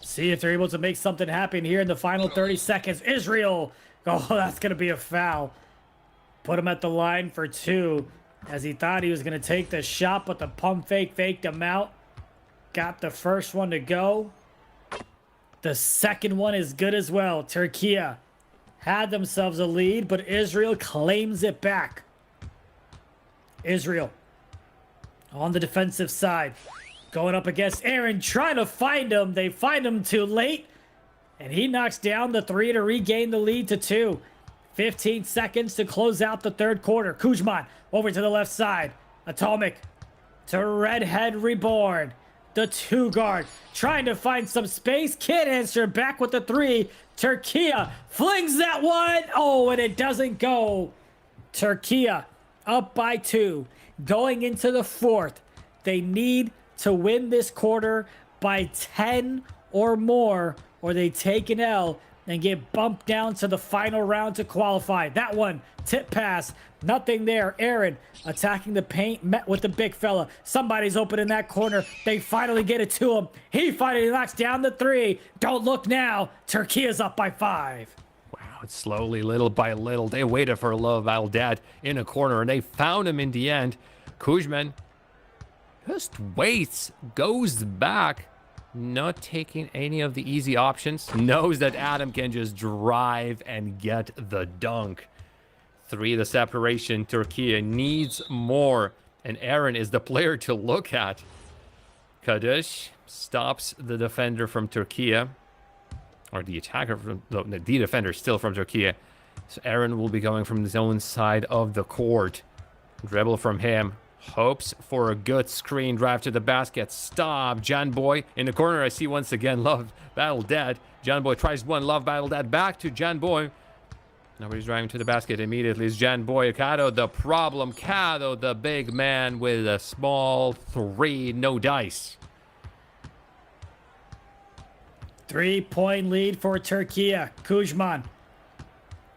See if they're able to make something happen here in the final 30 seconds. Israel. Oh, that's going to be a foul. Put him at the line for 2, as he thought he was going to take the shot, but the pump fake faked him out. Got the first one to go. The second one is good as well. Türkiye had themselves a lead, but Israel claims it back. Israel on the defensive side, going up against Aaron, trying to find him. They find him too late, and he knocks down the 3 to regain the lead to 2. 15 seconds to close out the third quarter. Kuzman over to the left side. Atomic to Redhead Reborn. The 2 guard trying to find some space. Can't answer back with the 3. Türkiye flings that one. Oh, and it doesn't go. Türkiye up by 2. Going into the fourth. They need to win this quarter by 10 or more, or they take an L and get bumped down to the final round to qualify. That one, tip pass, nothing there. Aaron attacking the paint, met with the big fella. Somebody's open in that corner. They finally get it to him. He finally knocks down the 3. Don't look now. Türkiye's up by 5. Wow, it's slowly, little by little. They waited for Love Al-Dad in a corner, and they found him in the end. Kuzman just waits, goes back, not taking any of the easy options. Knows that Adam can just drive and get the dunk. 3 the separation. Türkiye needs more, and Aaron is the player to look at. Kadısh stops the defender from Türkiye, or the attacker from the defender still from Türkiye. So Aaron will be going from his own side of the court. Dribble from him. Hopes for a good screen drive to the basket. Stop. John Boy in the corner. I see once again Love Battle Dead. John Boy tries one. Love Battle Dead back to John Boy. Nobody's driving to the basket immediately. It's John Boy. Kato the problem. Kato the big man with a small 3. No dice. 3-point lead for Türkiye. Kuzman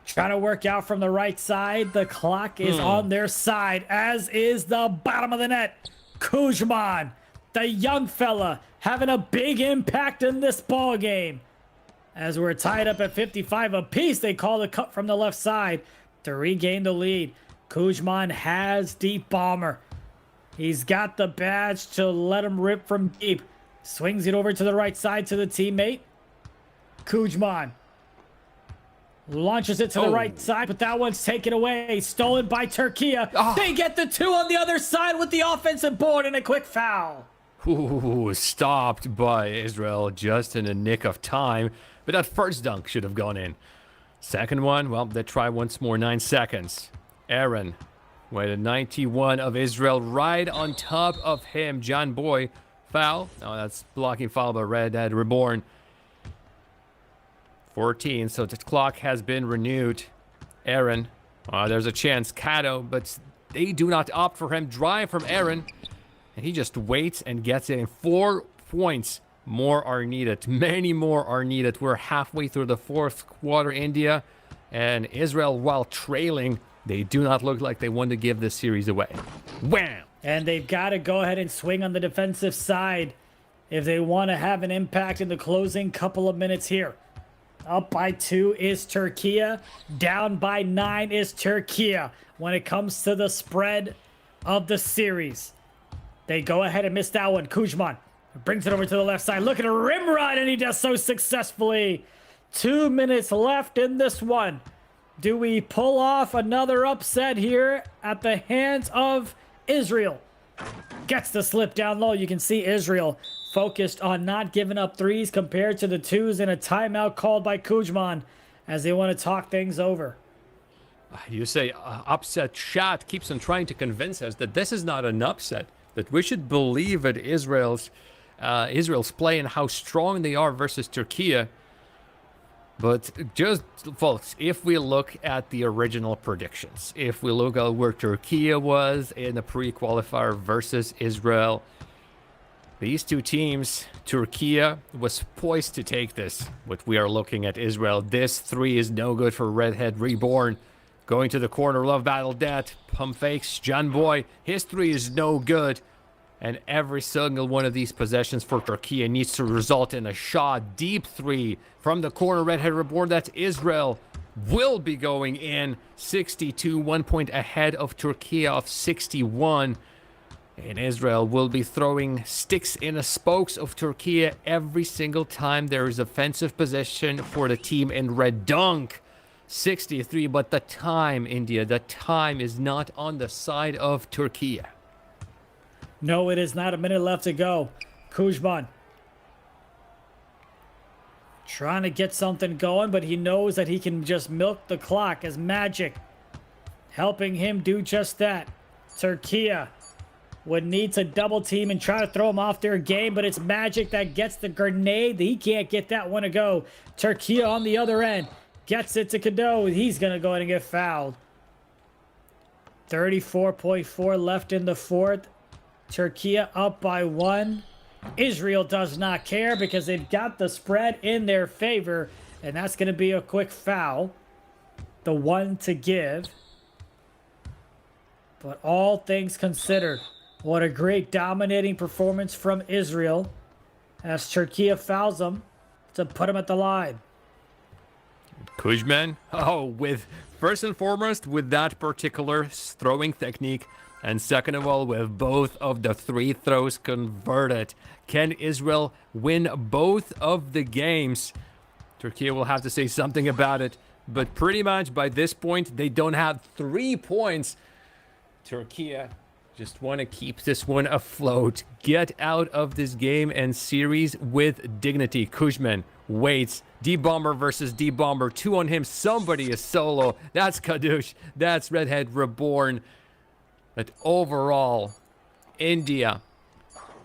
trying to work out from the right side. The clock is on their side, as is the bottom of the net. Kuzman, the young fella, having a big impact in this ball game. As we're tied up at 55 apiece, they call the cut from the left side to regain the lead. Kuzman has deep bomber. He's got the badge to let him rip from deep. Swings it over to the right side to the teammate. Kuzman launches it to the right side, but that one's taken away. Stolen by Türkiye. They get the 2 on the other side with the offensive board and a quick foul. Ooh, stopped by Israel just in the nick of time. But that first dunk should have gone in. Second one, well, they try once more. 9 seconds. Aaron with a 91 of Israel right on top of him. John Boy, foul. No, that's blocking foul by Redhead Reborn. 14, so the clock has been renewed. Aaron, there's a chance. Kato, but they do not opt for him. Drive from Aaron, and he just waits and gets it in. 4 points more are needed. Many more are needed. We're halfway through the fourth quarter, India, and Israel, while trailing, they do not look like they want to give this series away. Wham! And they've got to go ahead and swing on the defensive side if they want to have an impact in the closing couple of minutes here. Up by 2 is Türkiye. Down by 9 is Türkiye. When it comes to the spread of the series, they go ahead and miss that one. Kuzman brings it over to the left side. Look at a rim run, and he does so successfully. 2 minutes left in this one. Do we pull off another upset here at the hands of Israel? Gets the slip down low. You can see Israel focused on not giving up threes compared to the twos in a timeout called by Kuzman as they want to talk things over. You say upset shot keeps on trying to convince us that this is not an upset, that we should believe at Israel's play and how strong they are versus Türkiye. But just, folks, if we look at the original predictions, if we look at where Türkiye was in the pre-qualifier versus Israel, these two teams, Türkiye was poised to take this. But we are looking at Israel. This 3 is no good for Redhead Reborn. Going to the corner, love battle death, pump fakes, John Boy. His 3 is no good. And every single one of these possessions for Türkiye needs to result in a shot. Deep 3 from the corner. Redhead Reborn, that's Israel, will be going in. 62, 1 point ahead of Türkiye of 61. And Israel will be throwing sticks in the spokes of Türkiye every single time there is offensive possession for the team in red. Dunk. 63, but the time, India, the time is not on the side of Türkiye. No, it is not. A minute left to go. Kuzman trying to get something going, but he knows that he can just milk the clock as Magic helping him do just that. Türkiye would need to double team and try to throw him off their game, but it's Magic that gets the grenade. He can't get that one to go. Türkiye on the other end gets it to Kado. He's going to go ahead and get fouled. 34.4 left in the fourth. Türkiye up by 1. Israel does not care because they've got the spread in their favor, and that's going to be a quick foul. The one to give. But all things considered, what a great dominating performance from Israel as Türkiye fouls them to put him at the line. Kuzman, with first and foremost, with that particular throwing technique, and second of all, with both of the 3 throws converted. Can Israel win both of the games? Türkiye will have to say something about it, but pretty much by this point, they don't have 3 points. Türkiye just want to keep this one afloat, get out of this game and series with dignity. Kuzman waits. D-Bomber versus D-Bomber. 2 on him. Somebody is solo. That's Kadush. That's Redhead Reborn. But overall, India,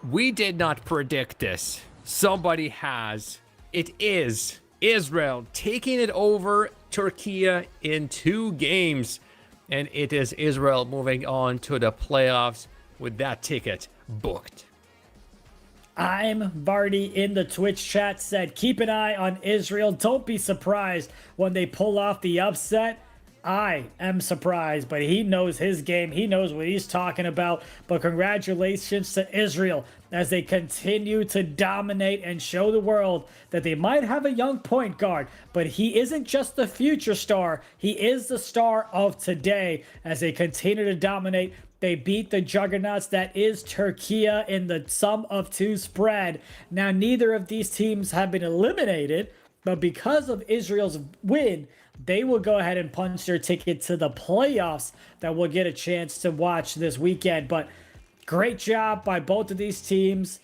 we did not predict this. Somebody has. It is Israel taking it over Türkiye in 2 games. And it is Israel moving on to the playoffs with that ticket booked. I'm Vardy in the Twitch chat said, keep an eye on Israel. Don't be surprised when they pull off the upset. I am surprised, but he knows his game. He knows what he's talking about. But congratulations to Israel as they continue to dominate and show the world that they might have a young point guard, but he isn't just the future star. He is the star of today as they continue to dominate. They beat the juggernauts that is Türkiye in the sum of 2 spread. Now, neither of these teams have been eliminated, but because of Israel's win, they will go ahead and punch their ticket to the playoffs that we'll get a chance to watch this weekend. But great job by both of these teams.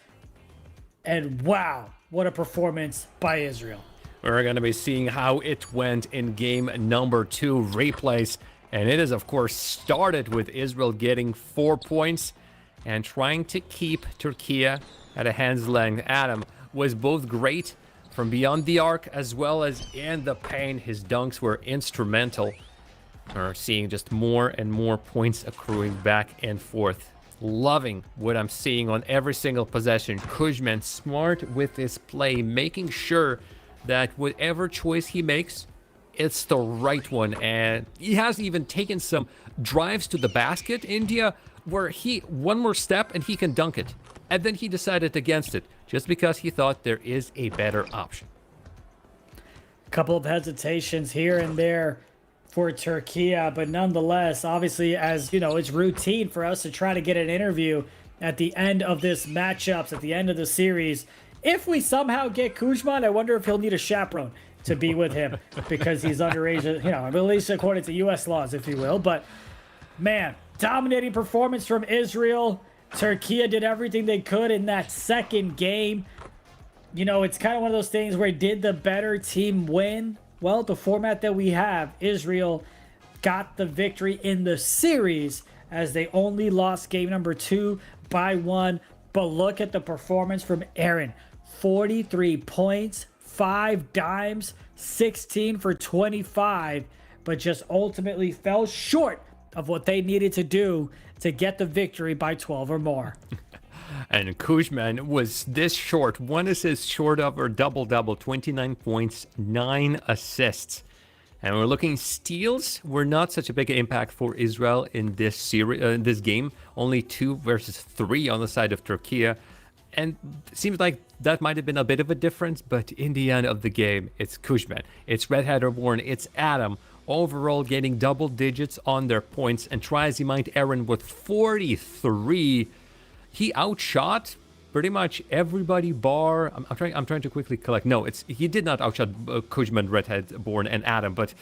And wow, what a performance by Israel. We're going to be seeing how it went in game number 2 replays. And it is, of course, started with Israel getting 4 points and trying to keep Türkiye at a hand's length. Adam was both great from beyond the arc as well as in the paint. His dunks were instrumental. We're seeing just more and more points accruing back and forth. Loving what I'm seeing on every single possession. Kuzman smart with his play, making sure that whatever choice he makes, it's the right one. And he has even taken some drives to the basket, India, where one more step and he can dunk it. And then he decided against it just because he thought there is a better option. Couple of hesitations here and there for Türkiye, but nonetheless, obviously, as you know, it's routine for us to try to get an interview at the end of this matchups, at the end of the series. If we somehow get Kuzman, I wonder if he'll need a chaperone to be with him because he's underage, you know, at least according to U.S. laws, if you will. But man, dominating performance from Israel. Türkiye did everything they could in that second game. You know, it's kind of one of those things where did the better team win? Well, the format that we have, Israel got the victory in the series as they only lost game number 2 by 1. But look at the performance from Aaron. 43 points, 5 dimes, 16 for 25, but just ultimately fell short of what they needed to do to get the victory by 12 or more. And Kuzman was this short, 1 assist short of a double-double, 29 points, 9 assists. And we're looking steals were not such a big impact for Israel in this series, this game. Only 2 versus 3 on the side of Türkiye. And it seems like that might have been a bit of a difference, but in the end of the game, it's Kuzman, it's Red Hatter Born, it's Adam, overall getting double digits on their points. And try as he might, Aaron with 43. He outshot pretty much everybody bar. I'm trying to quickly collect. No, he did not outshot Kuzman, Redhead Born, and Adam, but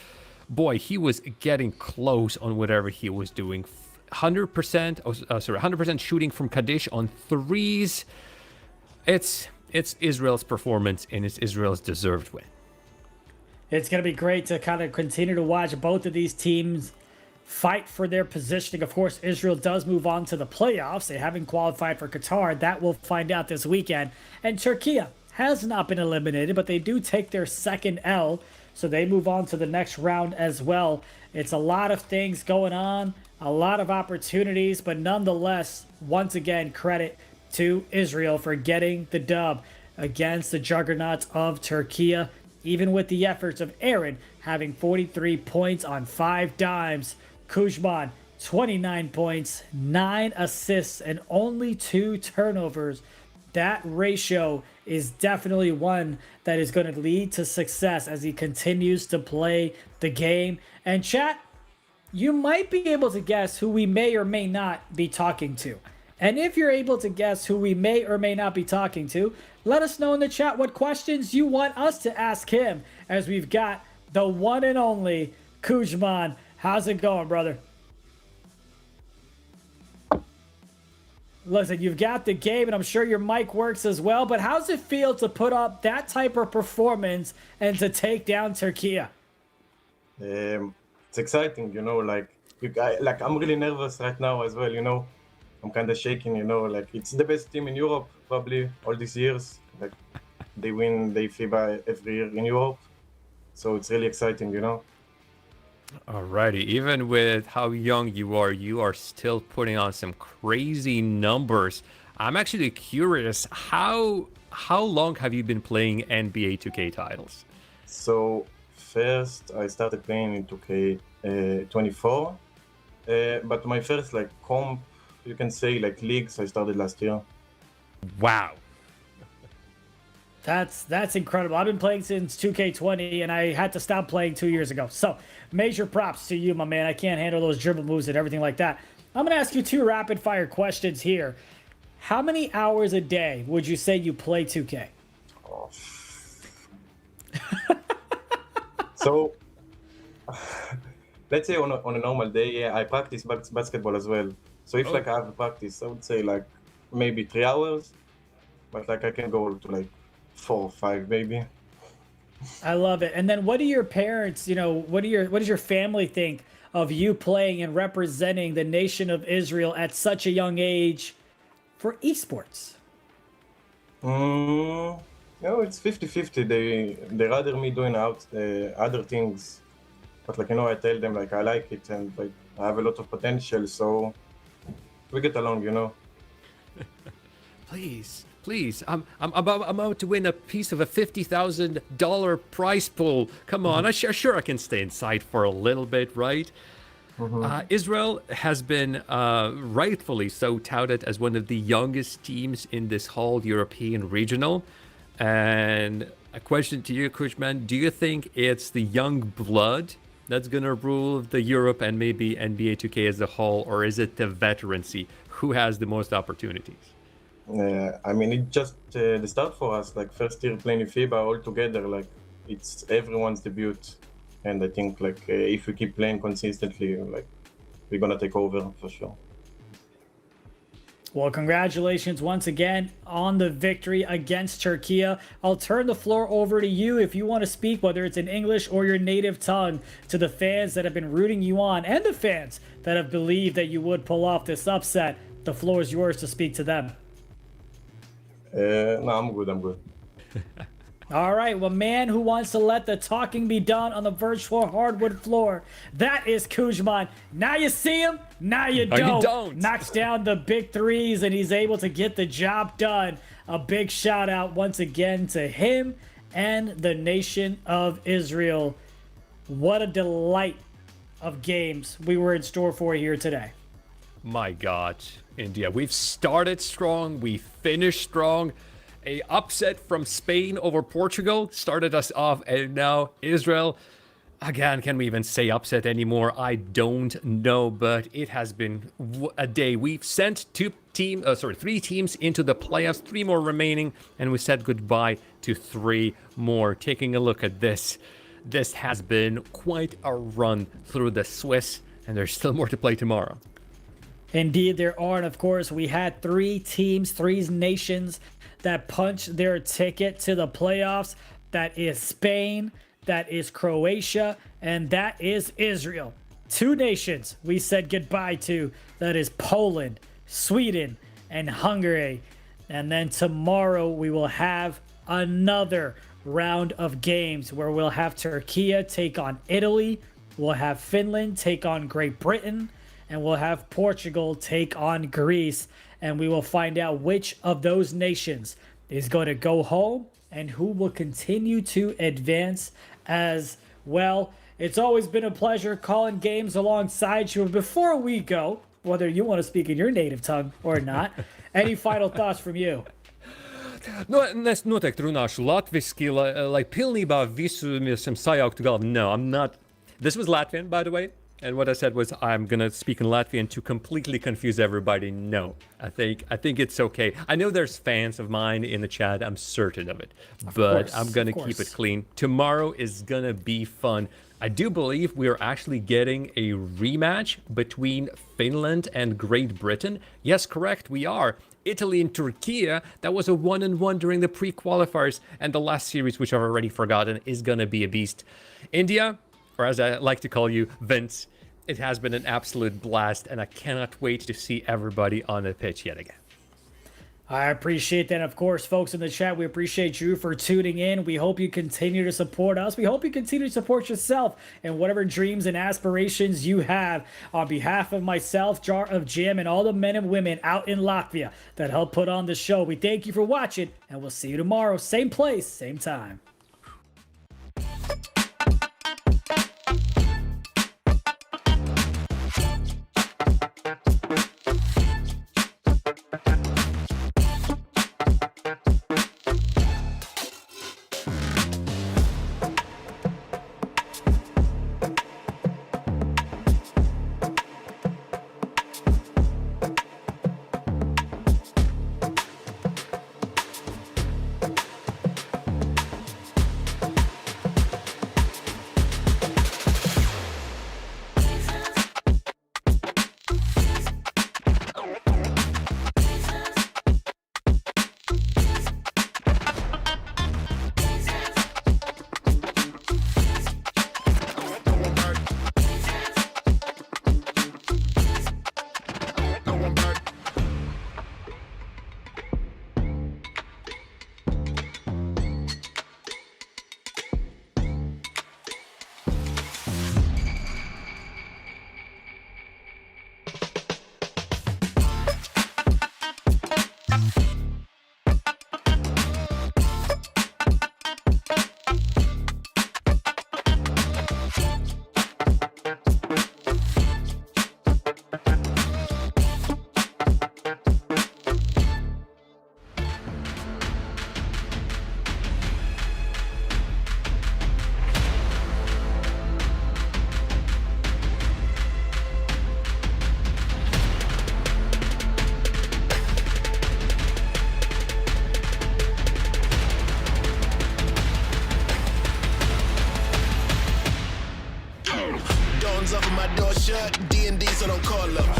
boy, he was getting close on whatever he was doing. 100% shooting from Kaddish on threes. It's Israel's performance, and it's Israel's deserved win. It's going to be great to kind of continue to watch both of these teams fight for their positioning. Of course, Israel does move on to the playoffs. They haven't qualified for Qatar. That we'll find out this weekend. And Türkiye has not been eliminated, but they do take their second L, so they move on to the next round as well. It's a lot of things going on, a lot of opportunities, but nonetheless, once again, credit to Israel for getting the dub against the juggernauts of Türkiye, even with the efforts of Aaron having 43 points on 5 dimes. Kuzman, 29 points, 9 assists, and only 2 turnovers. That ratio is definitely one that is going to lead to success as he continues to play the game. And chat, you might be able to guess who we may or may not be talking to. And if you're able to guess who we may or may not be talking to, let us know in the chat what questions you want us to ask him, as we've got the one and only Kuzman. How's it going, brother? Listen, you've got the game, and I'm sure your mic works as well, but how's it feel to put up that type of performance and to take down Türkiye? It's exciting, you know, I'm really nervous right now as well, you know. I'm kind of shaking, you know, it's the best team in Europe, probably, all these years. They win the eFIBA every year in Europe. So it's really exciting, you know. Alrighty, even with how young you are still putting on some crazy numbers. I'm actually curious, how long have you been playing NBA 2K titles? So first I started playing in 2K 24, but my first comp, you can say leagues, I started last year. Wow. That's incredible. I've been playing since 2K20, and I had to stop playing 2 years ago. So, major props to you, my man. I can't handle those dribble moves and everything like that. I'm going to ask you 2 rapid-fire questions here. How many hours a day would you say you play 2K? Oh. So, let's say on a normal day, yeah, I practice basketball as well. So if I have a practice, I would say maybe 3 hours, but I can go to 4 or 5 maybe. I love it. And then what do your parents, what does your family think of you playing and representing the nation of Israel at such a young age for esports? No, it's 50-50. They rather me doing other things. But I tell them I like it and I have a lot of potential, so we get along, you know. Please, I'm about to win a piece of a $50,000 prize pool. Come on, I can stay inside for a little bit, right? Israel has been rightfully so touted as one of the youngest teams in this whole European regional. And A question to you, Kushman. Do you think it's the young blood that's going to rule the Europe and maybe NBA 2K as a whole, or is it the veterancy? Who has the most opportunities? I mean, it's just the start for us. Like first year playing FIBA all together, like it's everyone's debut, and I think like if we keep playing consistently, like we're gonna take over for sure. Well, congratulations once again on the victory against Türkiye. I'll turn the floor over to you if you want to speak, whether it's in English or your native tongue, to the fans that have been rooting you on and the fans that have believed that you would pull off this upset. The floor is yours to speak to them. No, I'm good. All right, well, man who wants to let the talking be done on the virtual hardwood floor, that is Kuzman. Now you see him, now you don't. Knocks down the big threes, and he's able to get the job done. A big shout out once again to him and the nation of Israel. What a delight of games we were in store for here today. My God, India, we've started strong, we finished strong. A upset from Spain over Portugal started us off, and now Israel. Again, can we even say upset anymore? I don't know, but it has been a day. We've sent three teams into the playoffs, 3 more remaining, and we said goodbye to 3 more. Taking a look at this, this has been quite a run through the Swiss, and there's still more to play tomorrow. Indeed, there are, and of course, we had 3 teams, 3 nations that punched their ticket to the playoffs. That is Spain, that is Croatia, and that is Israel. 2 nations we said goodbye to. That is Poland, Sweden, and Hungary. And then tomorrow we will have another round of games where we'll have Türkiye take on Italy, we'll have Finland take on Great Britain, and we'll have Portugal take on Greece. And we will find out which of those nations is going to go home and who will continue to advance as well. It's always been a pleasure calling games alongside you. Before we go, whether you want to speak in your native tongue or not, any final thoughts from you? No, es noteikti runāšu latviski, lai pilnībā visu mēs esam sajauktu galvu. No, I'm not. This was Latvian, by the way. And what I said was I'm going to speak in Latvian to completely confuse everybody. No, I think it's okay. I know there's fans of mine in the chat. I'm certain of it. But I'm going to keep it clean. Tomorrow is going to be fun. I do believe we are actually getting a rematch between Finland and Great Britain. Yes, correct, we are. Italy and Türkiye, that was a 1-1 during the pre-qualifiers. And the last series, which I've already forgotten, is going to be a beast. India, or as I like to call you, Vince, it has been an absolute blast, and I cannot wait to see everybody on the pitch yet again. I appreciate that. Of course, folks in the chat, we appreciate you for tuning in. We hope you continue to support us. We hope you continue to support yourself and whatever dreams and aspirations you have. On behalf of myself, Jar of Jim, and all the men and women out in Latvia that help put on the show, we thank you for watching, and we'll see you tomorrow. Same place, same time.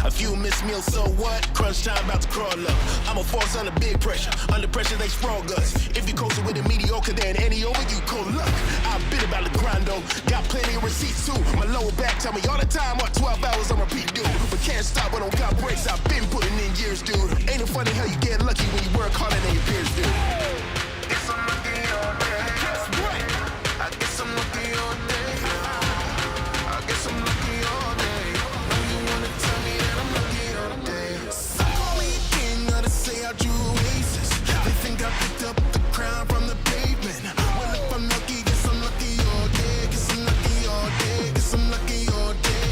A few missed meals, so what? Crunch time about to crawl up. I'm a force under big pressure. Under pressure, they sprawl us. If you coasting with a mediocre, then any over you cold luck. I've been about the grind though. Got plenty of receipts too. My lower back tell me all the time what 12 hours on repeat, dude. But can't stop, I don't got breaks. I've been putting in years, dude. Ain't it funny how you get lucky when you work harder than your peers, dude? Guess I'm lucky all day. That's right. I guess I'm lucky all day. I guess I'm lucky all day. Now you wanna tell me that I'm lucky all day. Some call me a king, others say I drew oasis. They think I picked up the crown from the pavement. Well, if I'm lucky, guess I'm lucky all day. Guess I'm lucky all day. Guess I'm lucky all day.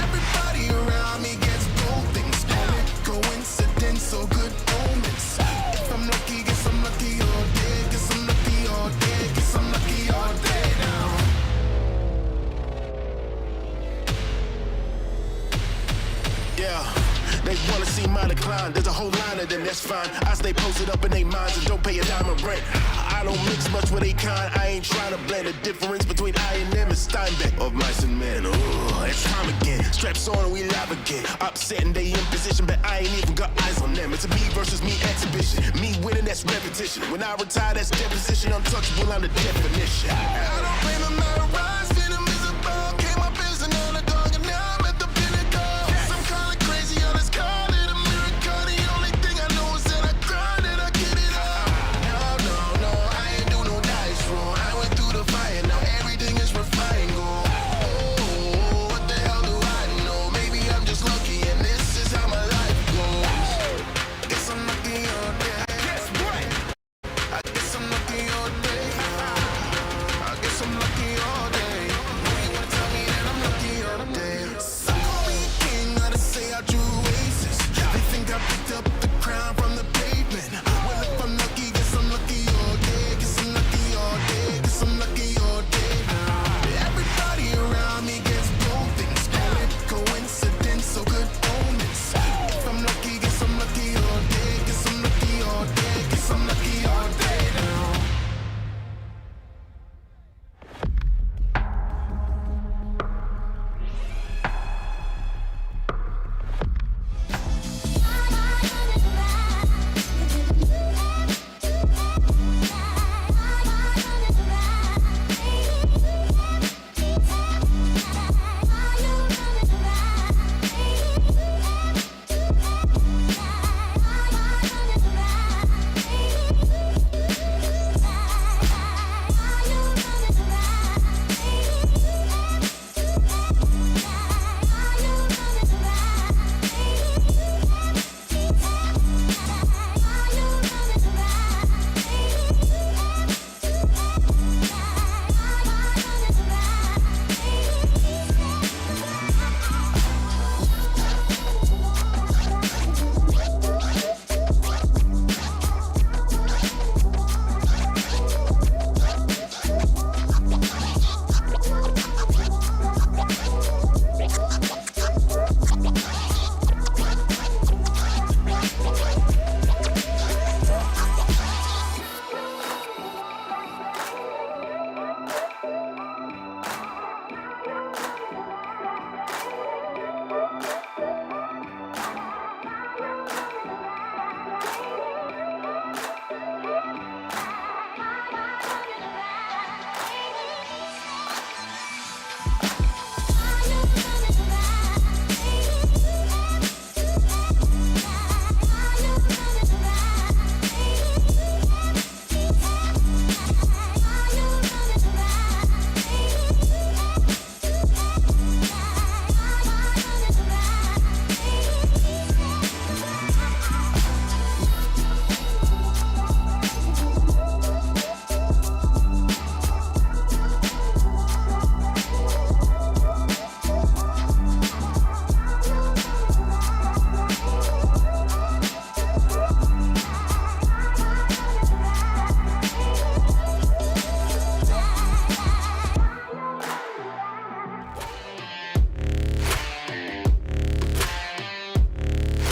Everybody around me gets gold things. Call it coincidence or good omens. If I'm lucky, guess I'm lucky all day. Guess I'm lucky all day. Guess I'm lucky all day now. Yeah, they wanna see my decline. There's a whole line of them, that's fine. I stay posted up in their minds and don't pay a dime of rent. I don't mix much with they kind. I ain't trying to blend. The difference between I and them is Steinbeck of mice and men. Ooh, it's time again. Straps on and we live again. Upset and they in position, but I ain't even got eyes on them. It's a me versus me exhibition. Me winning, that's repetition. When I retire, that's deposition. Untouchable, I'm the definition. I don't blame them, not right.